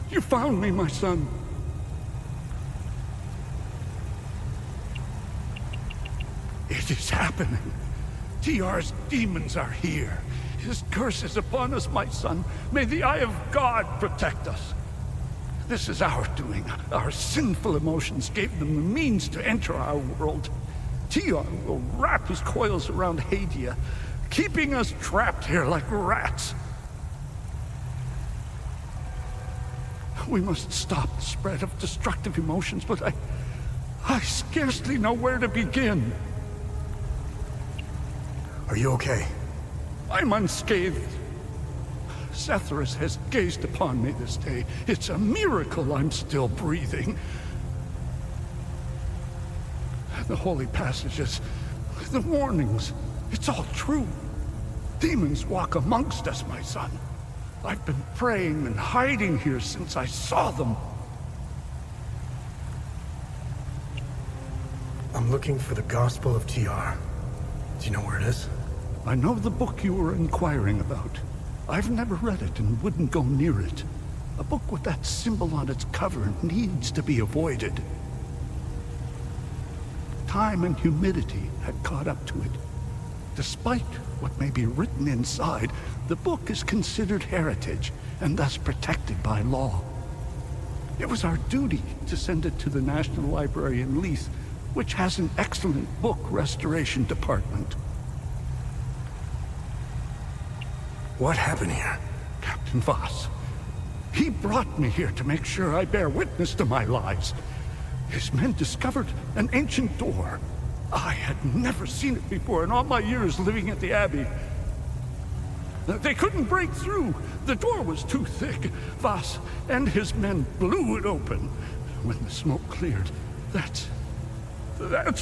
You found me, my son. It is happening. TR's demons are here. His curse is upon us, my son. May the eye of God protect us. This is our doing. Our sinful emotions gave them the means to enter our world. TR will wrap his coils around Hadia, keeping us trapped here like rats. We must stop the spread of destructive emotions, but I scarcely know where to begin. Are you okay? I'm unscathed. Setharus has gazed upon me this day. It's a miracle I'm still breathing. The holy passages, the warnings, it's all true. Demons walk amongst us, my son. I've been praying and hiding here since I saw them. I'm looking for the Gospel of TR. Do you know where it is? I know the book you were inquiring about. I've never read it and wouldn't go near it. A book with that symbol on its cover needs to be avoided. Time and humidity had caught up to it. Despite what may be written inside, the book is considered heritage and thus protected by law. It was our duty to send it to the National Library in Leith, which has an excellent book restoration department. What happened here? Captain Voss. He brought me here to make sure I bear witness to my lies. His men discovered an ancient door. I had never seen it before in all my years living at the Abbey. They couldn't break through. The door was too thick. Voss and his men blew it open. When the smoke cleared, that's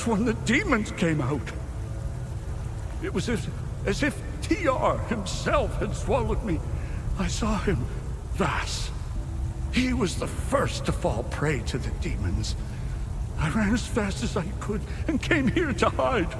when the demons came out. It was as if TR himself had swallowed me. I saw him, Voss. He was the first to fall prey to the demons. I ran as fast as I could and came here to hide.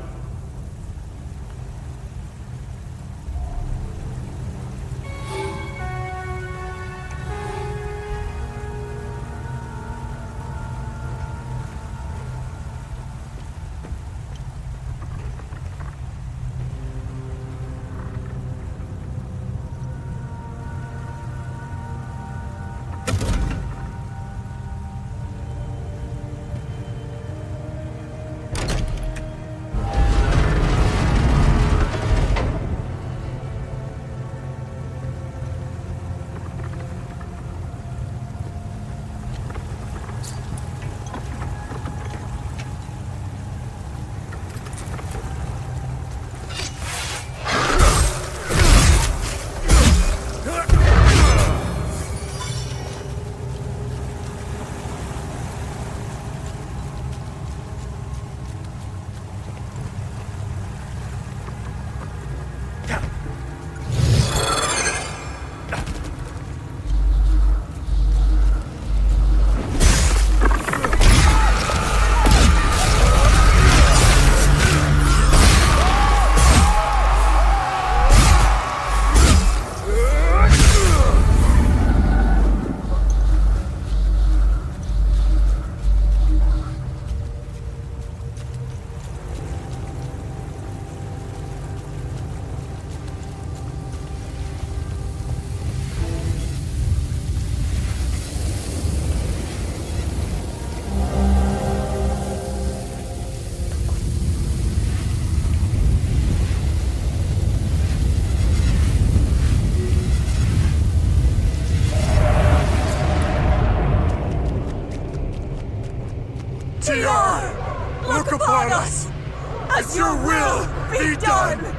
TR! Look upon us! As your will be done!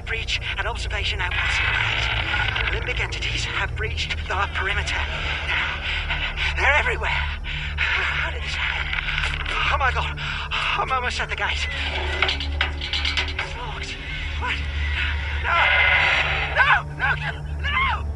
breach an observation outpost. Limbic entities have breached the perimeter. They're everywhere. How did this happen? Oh my god. I'm almost at the gate. It's locked. What? No! No! No! No! No!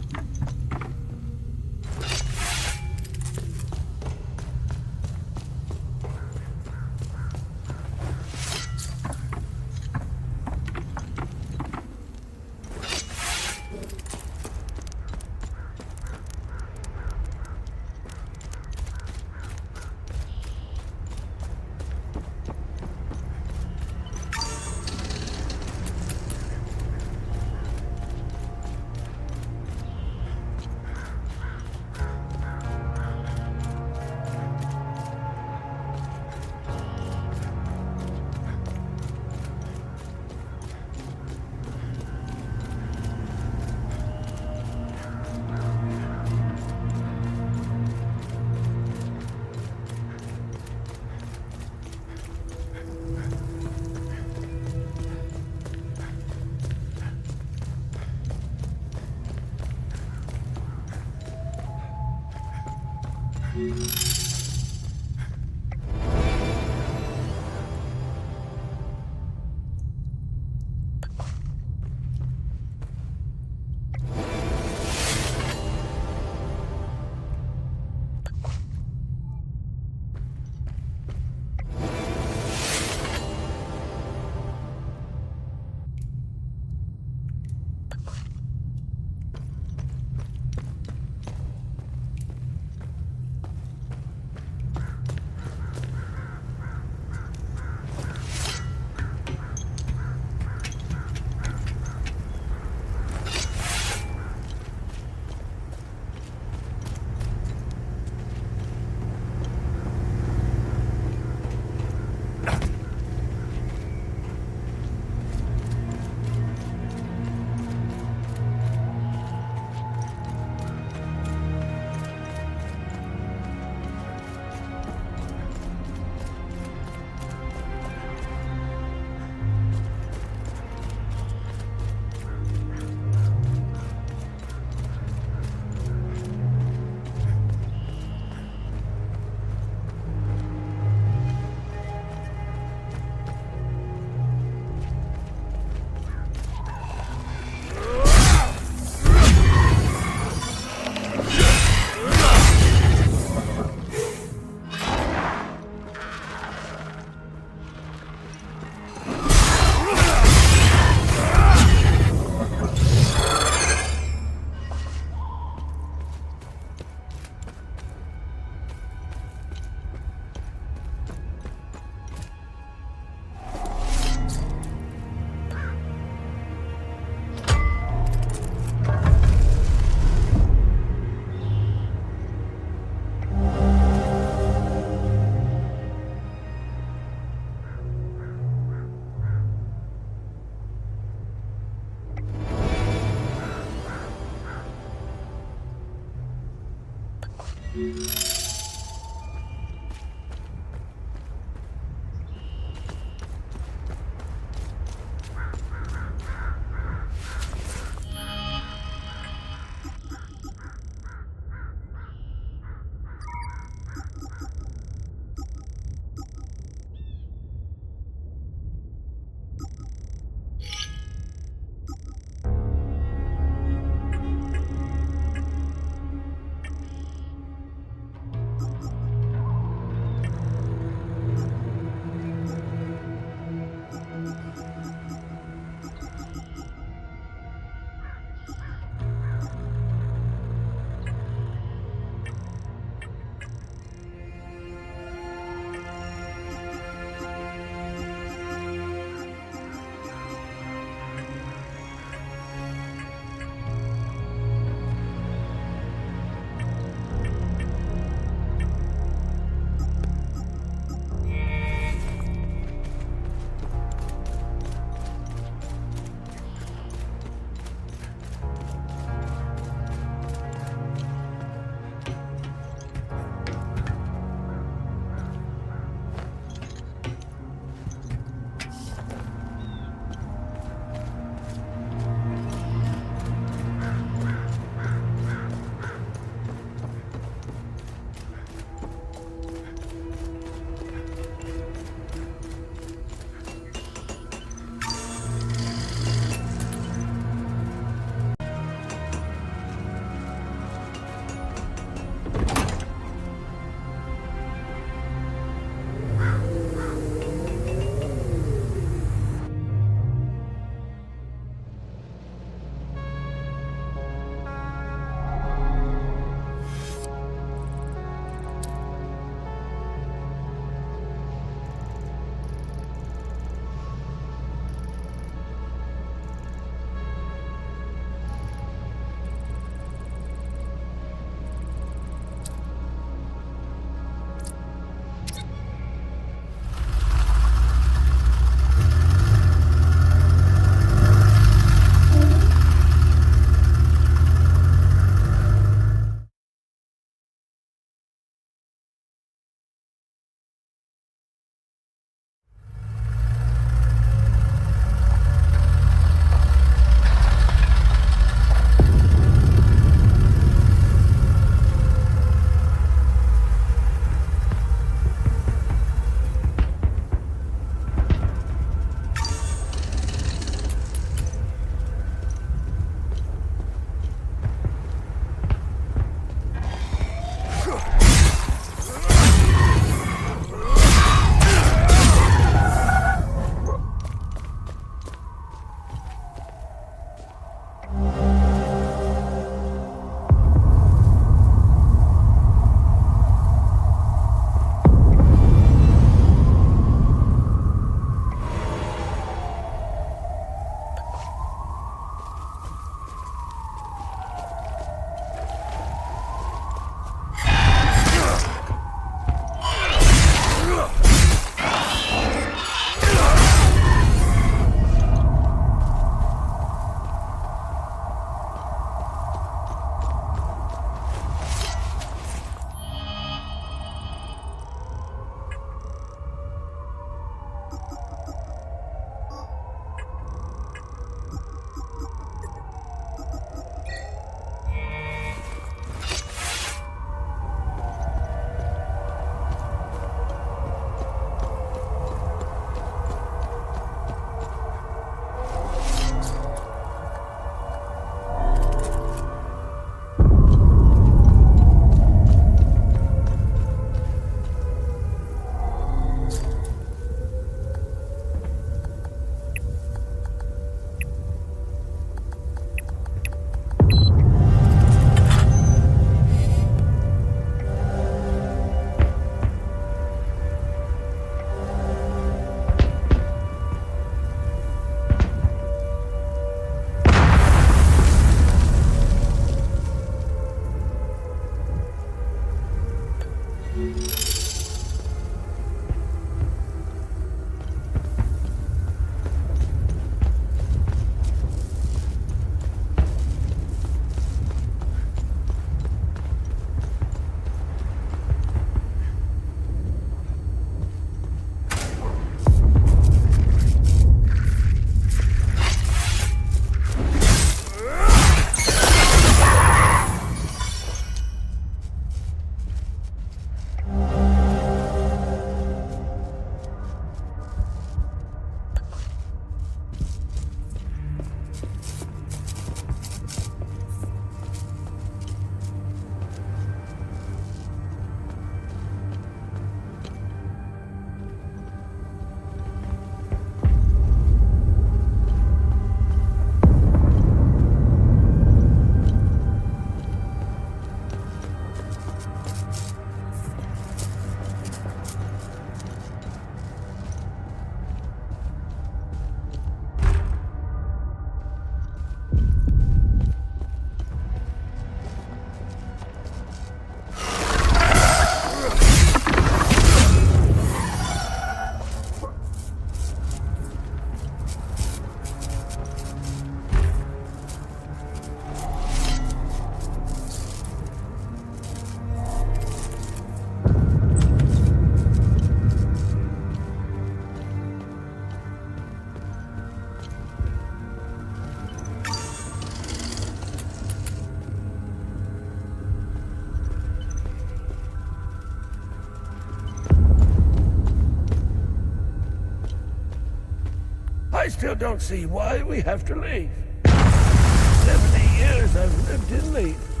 I still don't see why we have to leave. 70 years I've lived in Leith.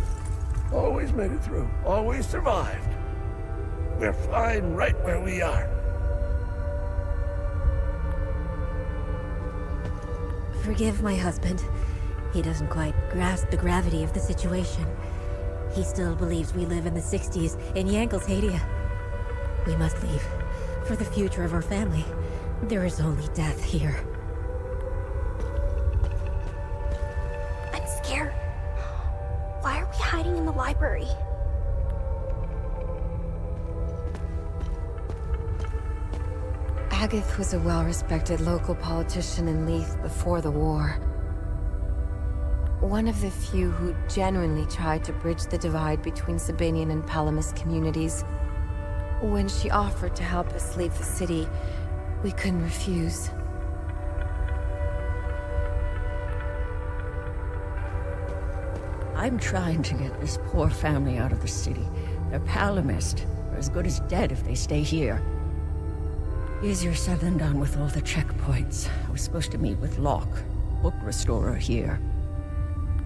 Always made it through. Always survived. We're fine right where we are. Forgive my husband. He doesn't quite grasp the gravity of the situation. He still believes we live in the 60s in Yankel's-Hadia. We must leave. For the future of our family. There is only death here. I'm scared. Why are we hiding in the library? Agath was a well-respected local politician in Leith before the war. One of the few who genuinely tried to bridge the divide between Sabinian and Palamas communities. When she offered to help us leave the city, we couldn't refuse. I'm trying to get this poor family out of the city. They're Palamist. They're as good as dead if they stay here. Easier said than done with all the checkpoints. I was supposed to meet with Locke, book restorer here.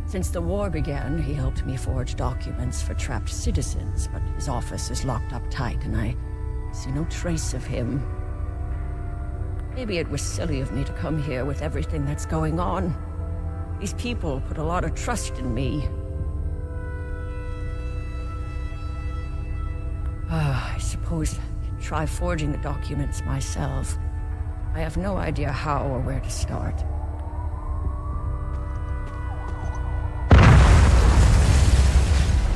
Since the war began, he helped me forge documents for trapped citizens, but his office is locked up tight, and I see no trace of him. Maybe it was silly of me to come here with everything that's going on. These people put a lot of trust in me. I suppose I can try forging the documents myself. I have no idea how or where to start.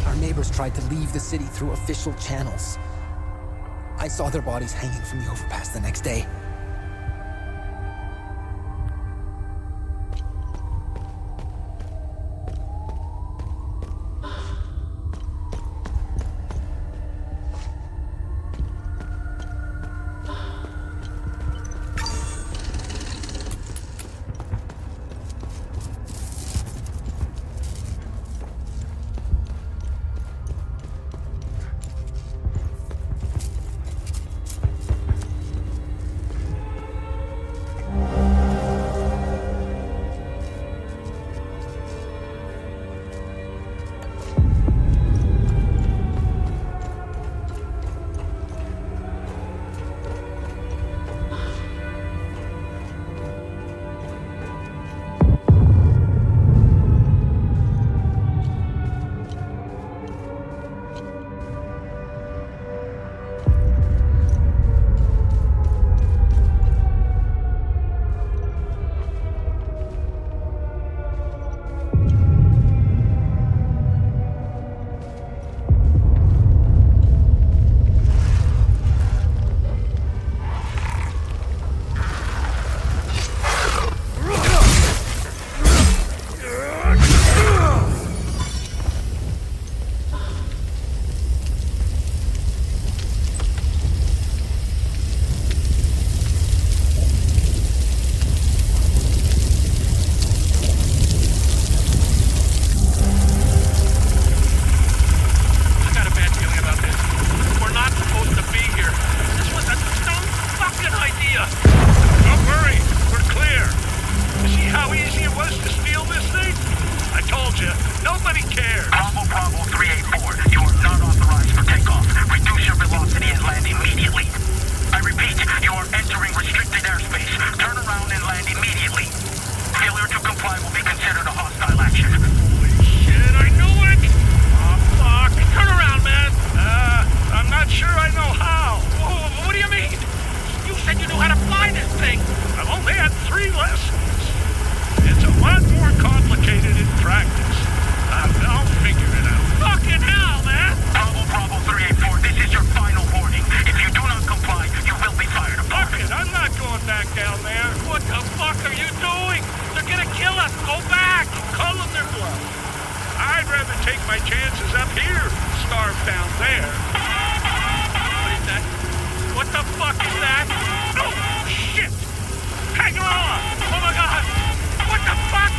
Our neighbors tried to leave the city through official channels. I saw their bodies hanging from the overpass the next day. my chances up here, starve down there. What is that? What the fuck is that? Oh, shit! Hang on! Oh my god! What the fuck?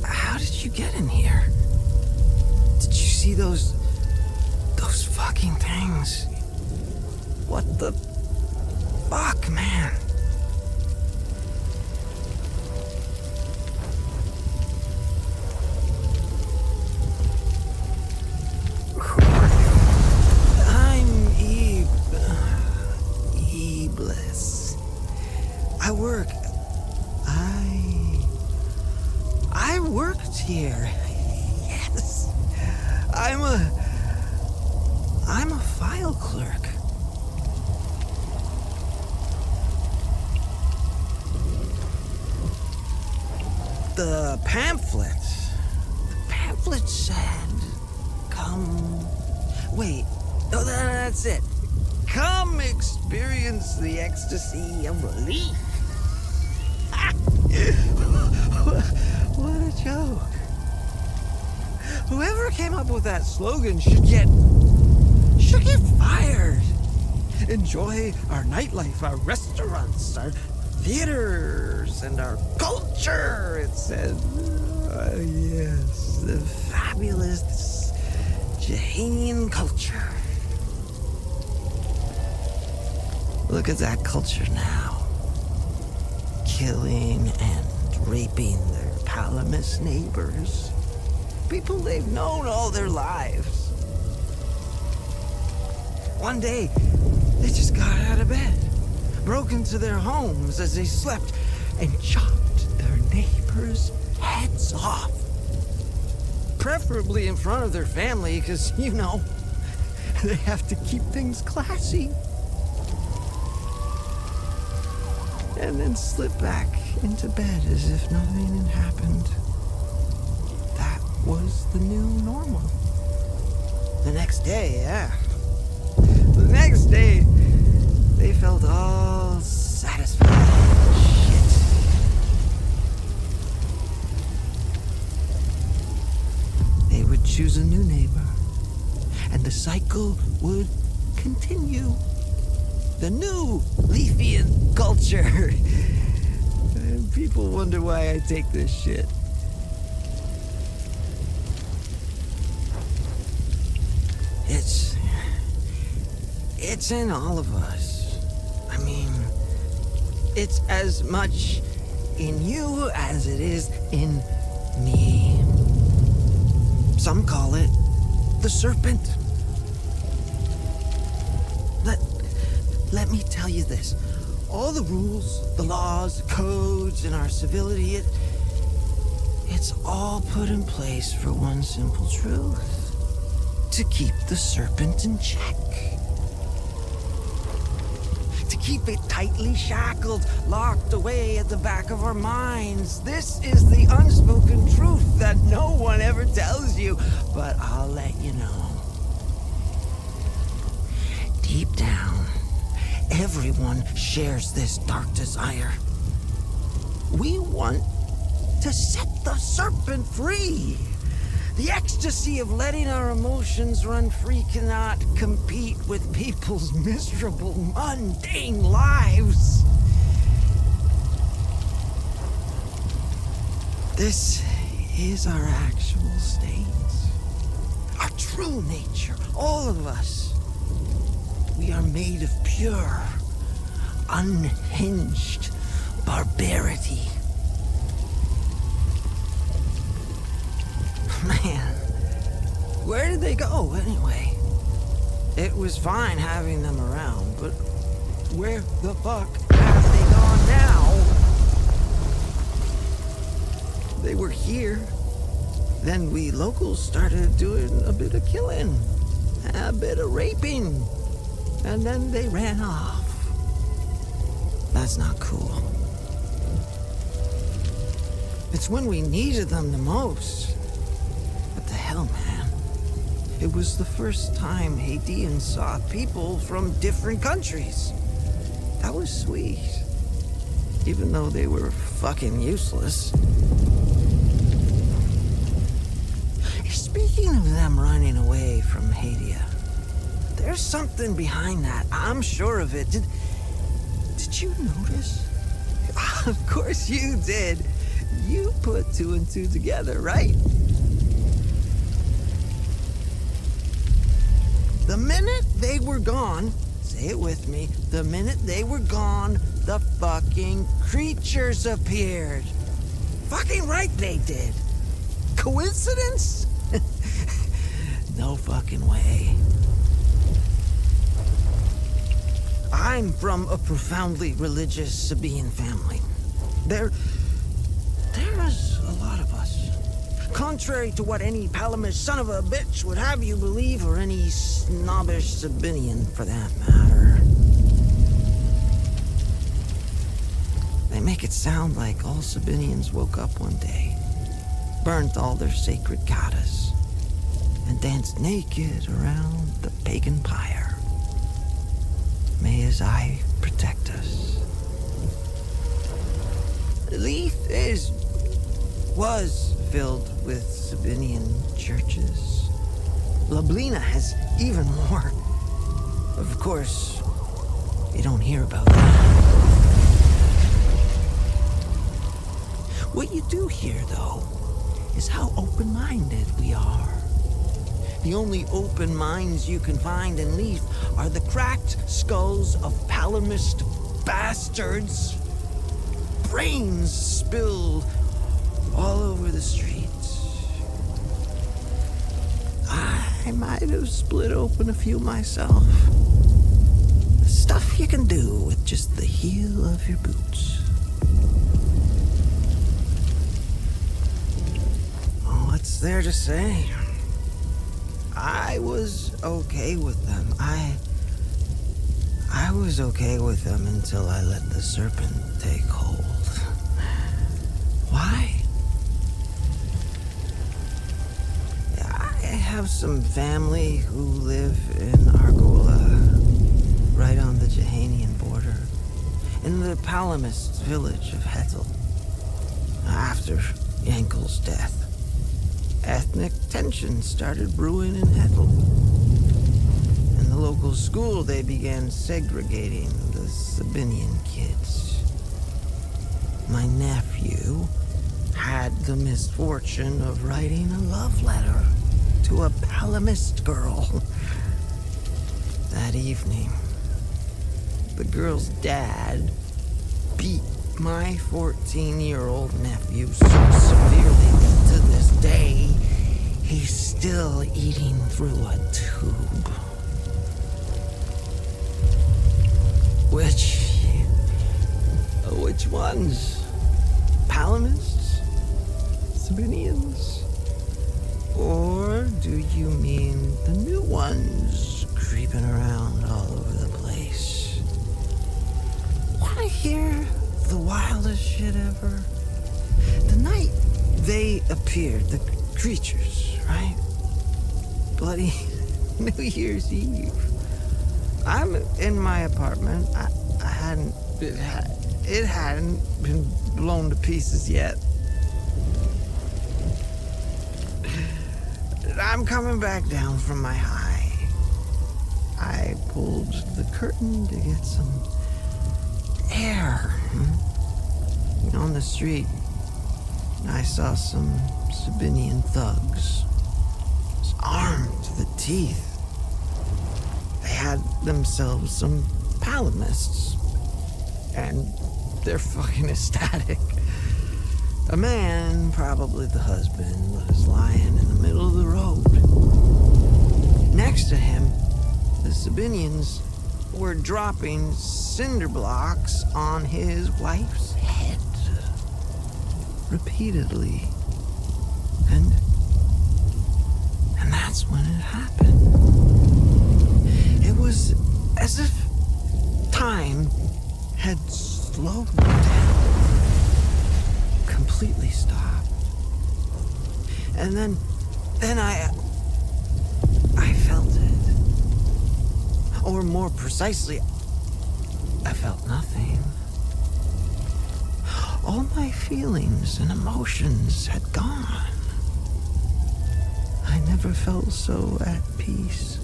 How did you get in here? Did you see those fucking things? What the fuck, man? Who are you? I'm Iblis. I worked here. Yes. I'm a file clerk. The pamphlet said, come... Wait, no, that's it. Come experience the ecstasy of relief. What a joke. Whoever came up with that slogan should get fired. Enjoy our nightlife, our restaurants, our theaters, and our culture, it said. Yes, the fabulous Jahanian culture. Look at that culture now. Killing and raping their Palamas neighbors. People they've known all their lives. One day, they just got out of bed, broke into their homes as they slept, and chopped their neighbors' heads off. Preferably in front of their family, because, you know, they have to keep things classy. And then slip back into bed as if nothing had happened. That was the new normal. The next day, yeah. The next day, they felt all satisfied. Shit. They would choose a new neighbor, and the cycle would continue. The new Leafian culture. And people wonder why I take this shit. It's in all of us. I mean, it's as much in you as it is in me. Some call it the serpent. Let me tell you this. All the rules, the laws, the codes, and our civility, it's all put in place for one simple truth. To keep the serpent in check. To keep it tightly shackled, locked away at the back of our minds. This is the unspoken truth that no one ever tells you, but I'll let you know. Deep down, everyone shares this dark desire. We want to set the serpent free. The ecstasy of letting our emotions run free cannot compete with people's miserable, mundane lives. This is our actual state. Our true nature, all of us. We are made of pure, unhinged barbarity. Man, where did they go anyway? It was fine having them around, but where the fuck have they gone now? They were here. Then we locals started doing a bit of killing, a bit of raping, and then they ran off. That's not cool. It's when we needed them the most. What the hell, man? It was the first time Haitians saw people from different countries. That was sweet. Even though they were fucking useless. Speaking of them running away from Haiti, there's something behind that. I'm sure of it. Did you notice? Of course you did. You put two and two together, right? The minute they were gone, say it with me, the minute they were gone, the fucking creatures appeared. Fucking right they did. Coincidence? No fucking way. I'm from a profoundly religious Sabaean family. There's a lot of us. Contrary to what any Palamish son of a bitch would have you believe, or any snobbish Sabinian for that matter. They make it sound like all Sabinians woke up one day, burnt all their sacred katas, and danced naked around the pagan pyre. May his eye protect us. Leith was filled with Sabinian churches. Lablina has even more. Of course, you don't hear about that. What you do hear, though, is how open-minded we are. The only open minds you can find in Leith are the cracked skulls of Palamist bastards. Brains spilled all over the streets. I might have split open a few myself. The stuff you can do with just the heel of your boots. What's there to say? I was okay with them. I was okay with them until I let the serpent take hold. Why? I have some family who live in Argola, right on the Jahanian border, in the Palamist village of Hetel. After Yankel's death, ethnic tension started brewing in Hetel. In the local school, they began segregating the Sabinian kids. My nephew had the misfortune of writing a love letter to a Palamist girl. That evening, the girl's dad beat my 14-year-old nephew so severely that to this day, he's still eating through a tube. Which ones? Palamists? Sabinians? Or do you mean the new ones creeping around all over the place? Wanna hear the wildest shit ever? The night they appeared, the creatures, right? Bloody New Year's Eve. I'm in my apartment. It hadn't been blown to pieces yet. I'm coming back down from my high. I pulled the curtain to get some air. On the street, I saw some Sabinian thugs, armed to the teeth. They had themselves some palamists, and they're fucking ecstatic. A man, probably the husband, was lying in the middle of the road. Next to him, the Sabinians were dropping cinder blocks on his wife's head. Repeatedly. And that's when it happened. It was as if time had slowed down. Completely stopped. And then I felt it. Or more precisely, I felt nothing. All my feelings and emotions had gone. I never felt so at peace.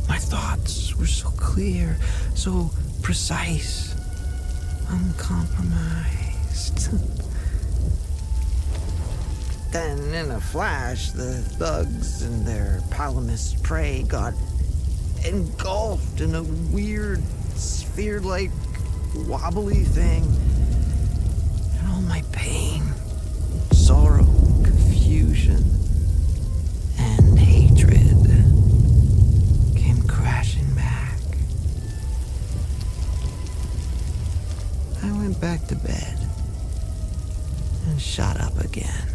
My thoughts were so clear, so precise, uncompromised. Then, in a flash, the thugs and their palamist prey got engulfed in a weird, sphere-like, wobbly thing. And all my pain, sorrow, confusion, and hatred came crashing back. I went back to bed and shot up again.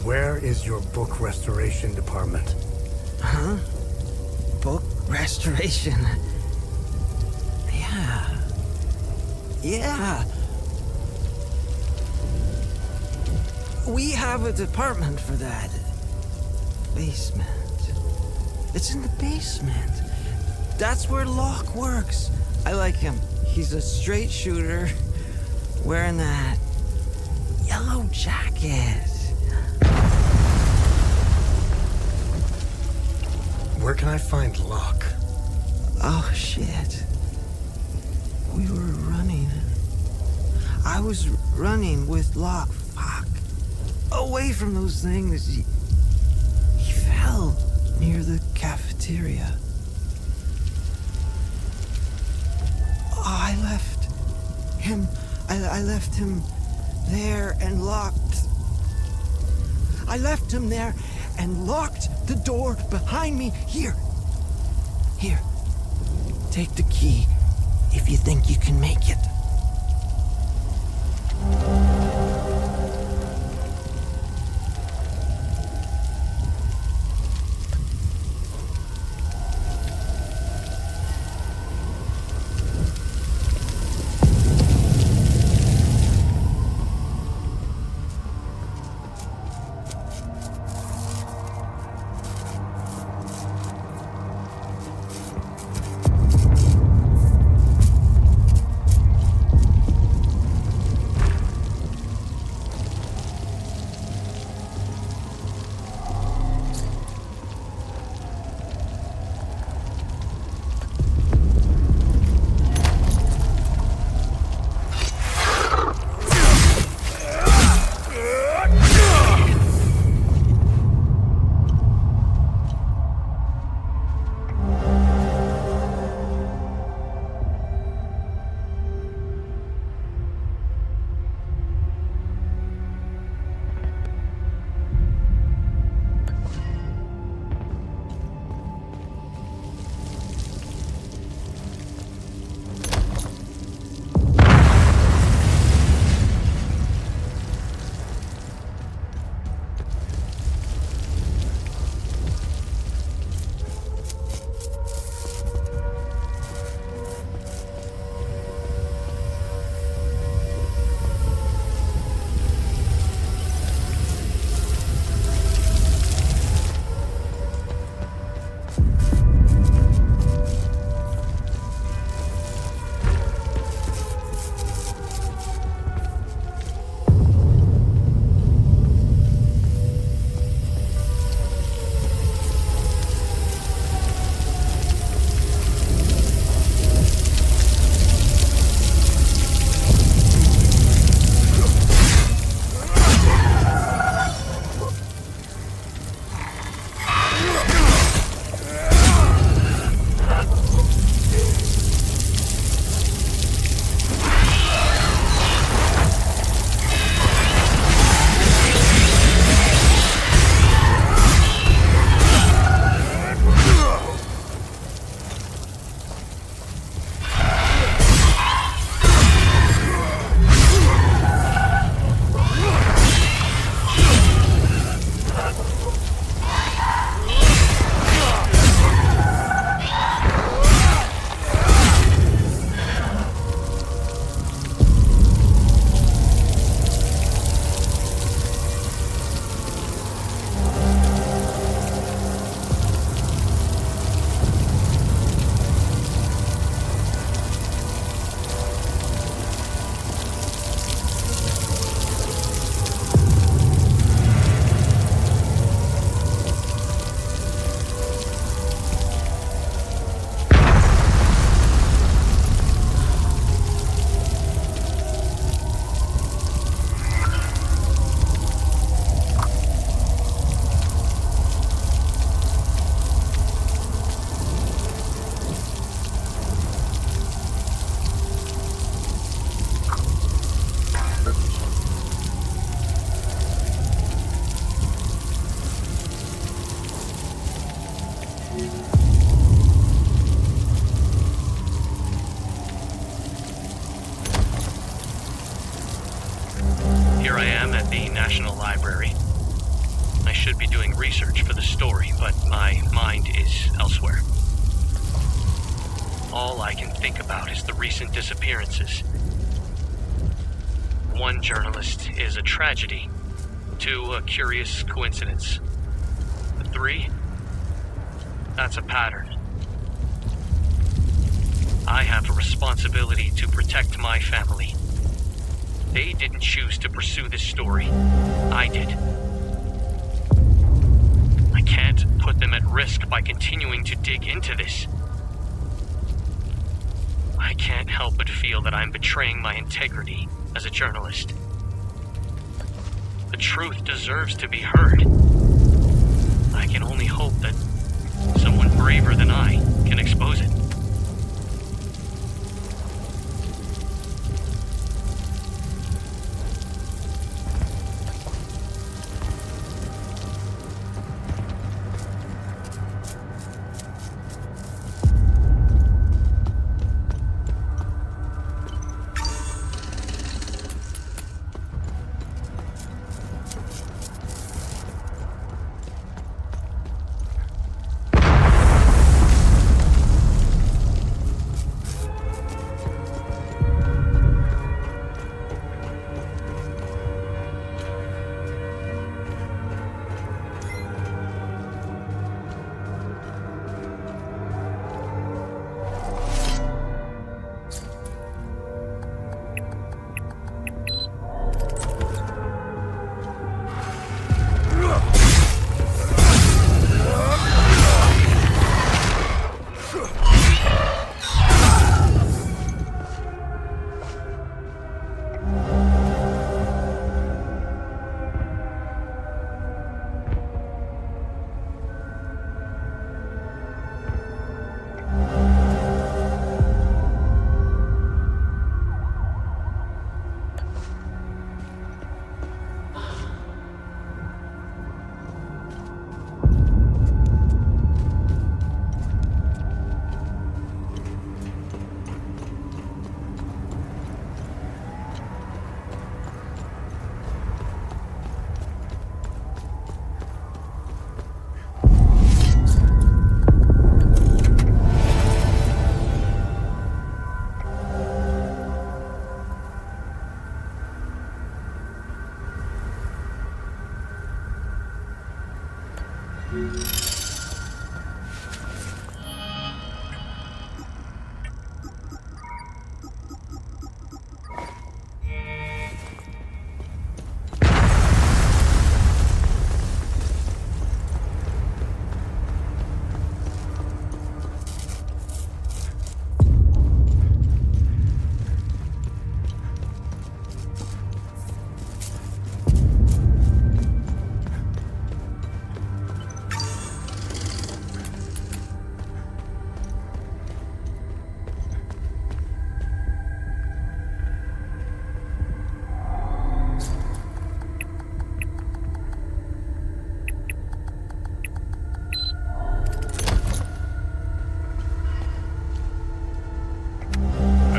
Where is your book restoration department? Huh? Book restoration? Yeah. We have a department for that. Basement. It's in the basement. That's where Locke works. I like him. He's a straight shooter, wearing that yellow jacket. Where can I find Locke? Oh, shit. We were running. I was running with Locke. Fuck. Away from those things. He fell near the cafeteria. Oh, I left him there and locked. I left him there and locked the door behind me. Here. Take the key if you think you can make it. Here I am at the National Library. I should be doing research for the story, but my mind is elsewhere. All I can think about is the recent disappearances. 1 journalist is a tragedy. 2, a curious coincidence. 3, that's a pattern. I have a responsibility to protect my family. They didn't choose to pursue this story. I did. I can't put them at risk by continuing to dig into this. I can't help but feel that I'm betraying my integrity as a journalist. The truth deserves to be heard. I can only hope that someone braver than I can expose it.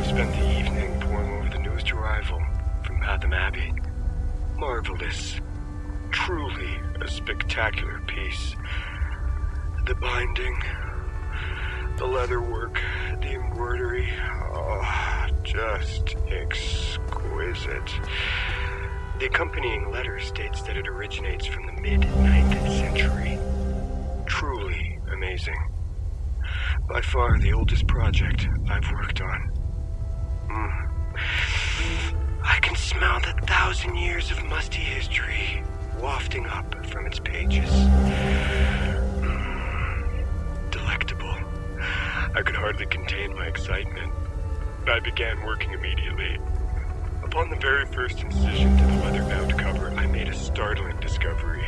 Spent the evening poring over the newest arrival from Hatham Abbey. Marvelous. Truly a spectacular piece. The binding, the leatherwork, the embroidery, just exquisite. The accompanying letter states that it originates from the mid-9th century. Truly amazing. By far the oldest project I've worked on. I can smell the 1,000 years of musty history wafting up from its pages. Delectable. I could hardly contain my excitement. I began working immediately. Upon the very first incision to the leather-bound cover, I made a startling discovery.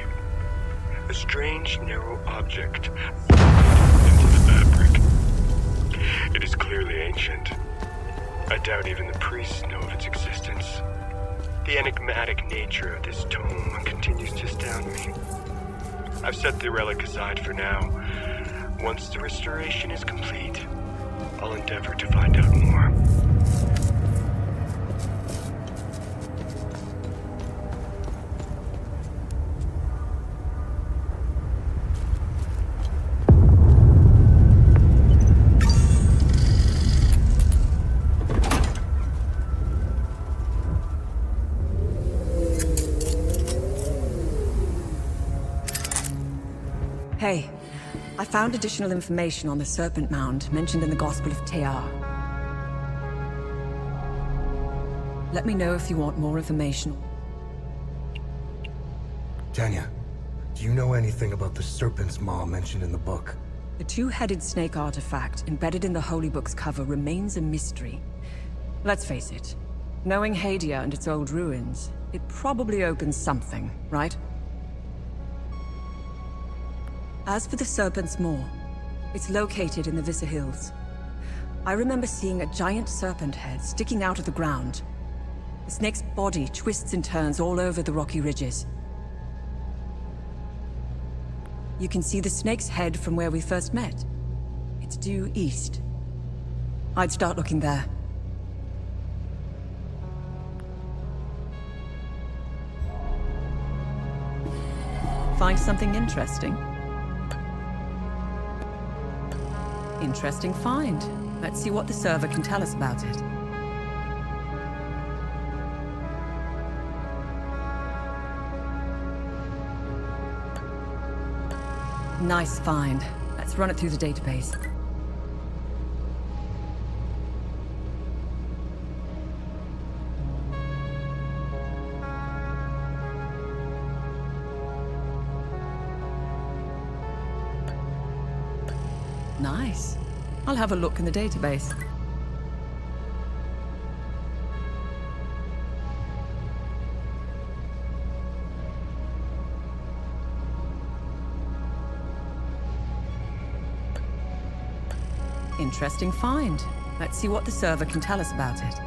A strange, narrow object into the fabric. It is clearly ancient. I doubt even the priests know of its existence. The enigmatic nature of this tome continues to astound me. I've set the relic aside for now. Once the restoration is complete, I'll endeavor to find out more. Hey, I found additional information on the Serpent Mound mentioned in the Gospel of Tear. Let me know if you want more information. Tanya, do you know anything about the Serpent's Maw mentioned in the book? The two-headed snake artifact embedded in the Holy Book's cover remains a mystery. Let's face it, knowing Hadia and its old ruins, it probably opens something, right? As for the Serpent's Maw, it's located in the Vissa Hills. I remember seeing a giant serpent head sticking out of the ground. The snake's body twists and turns all over the rocky ridges. You can see the snake's head from where we first met. It's due east. I'd start looking there. Find something interesting? Interesting find. Let's see what the server can tell us about it. Nice find. Let's run it through the database. Nice. I'll have a look in the database. Interesting find. Let's see what the server can tell us about it.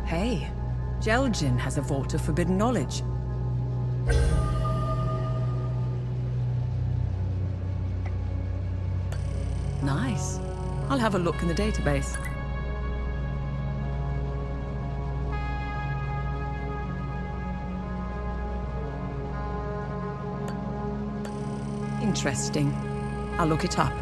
Hey, Jelgin has a vault of forbidden knowledge. Nice. I'll have a look in the database. Interesting. I'll look it up.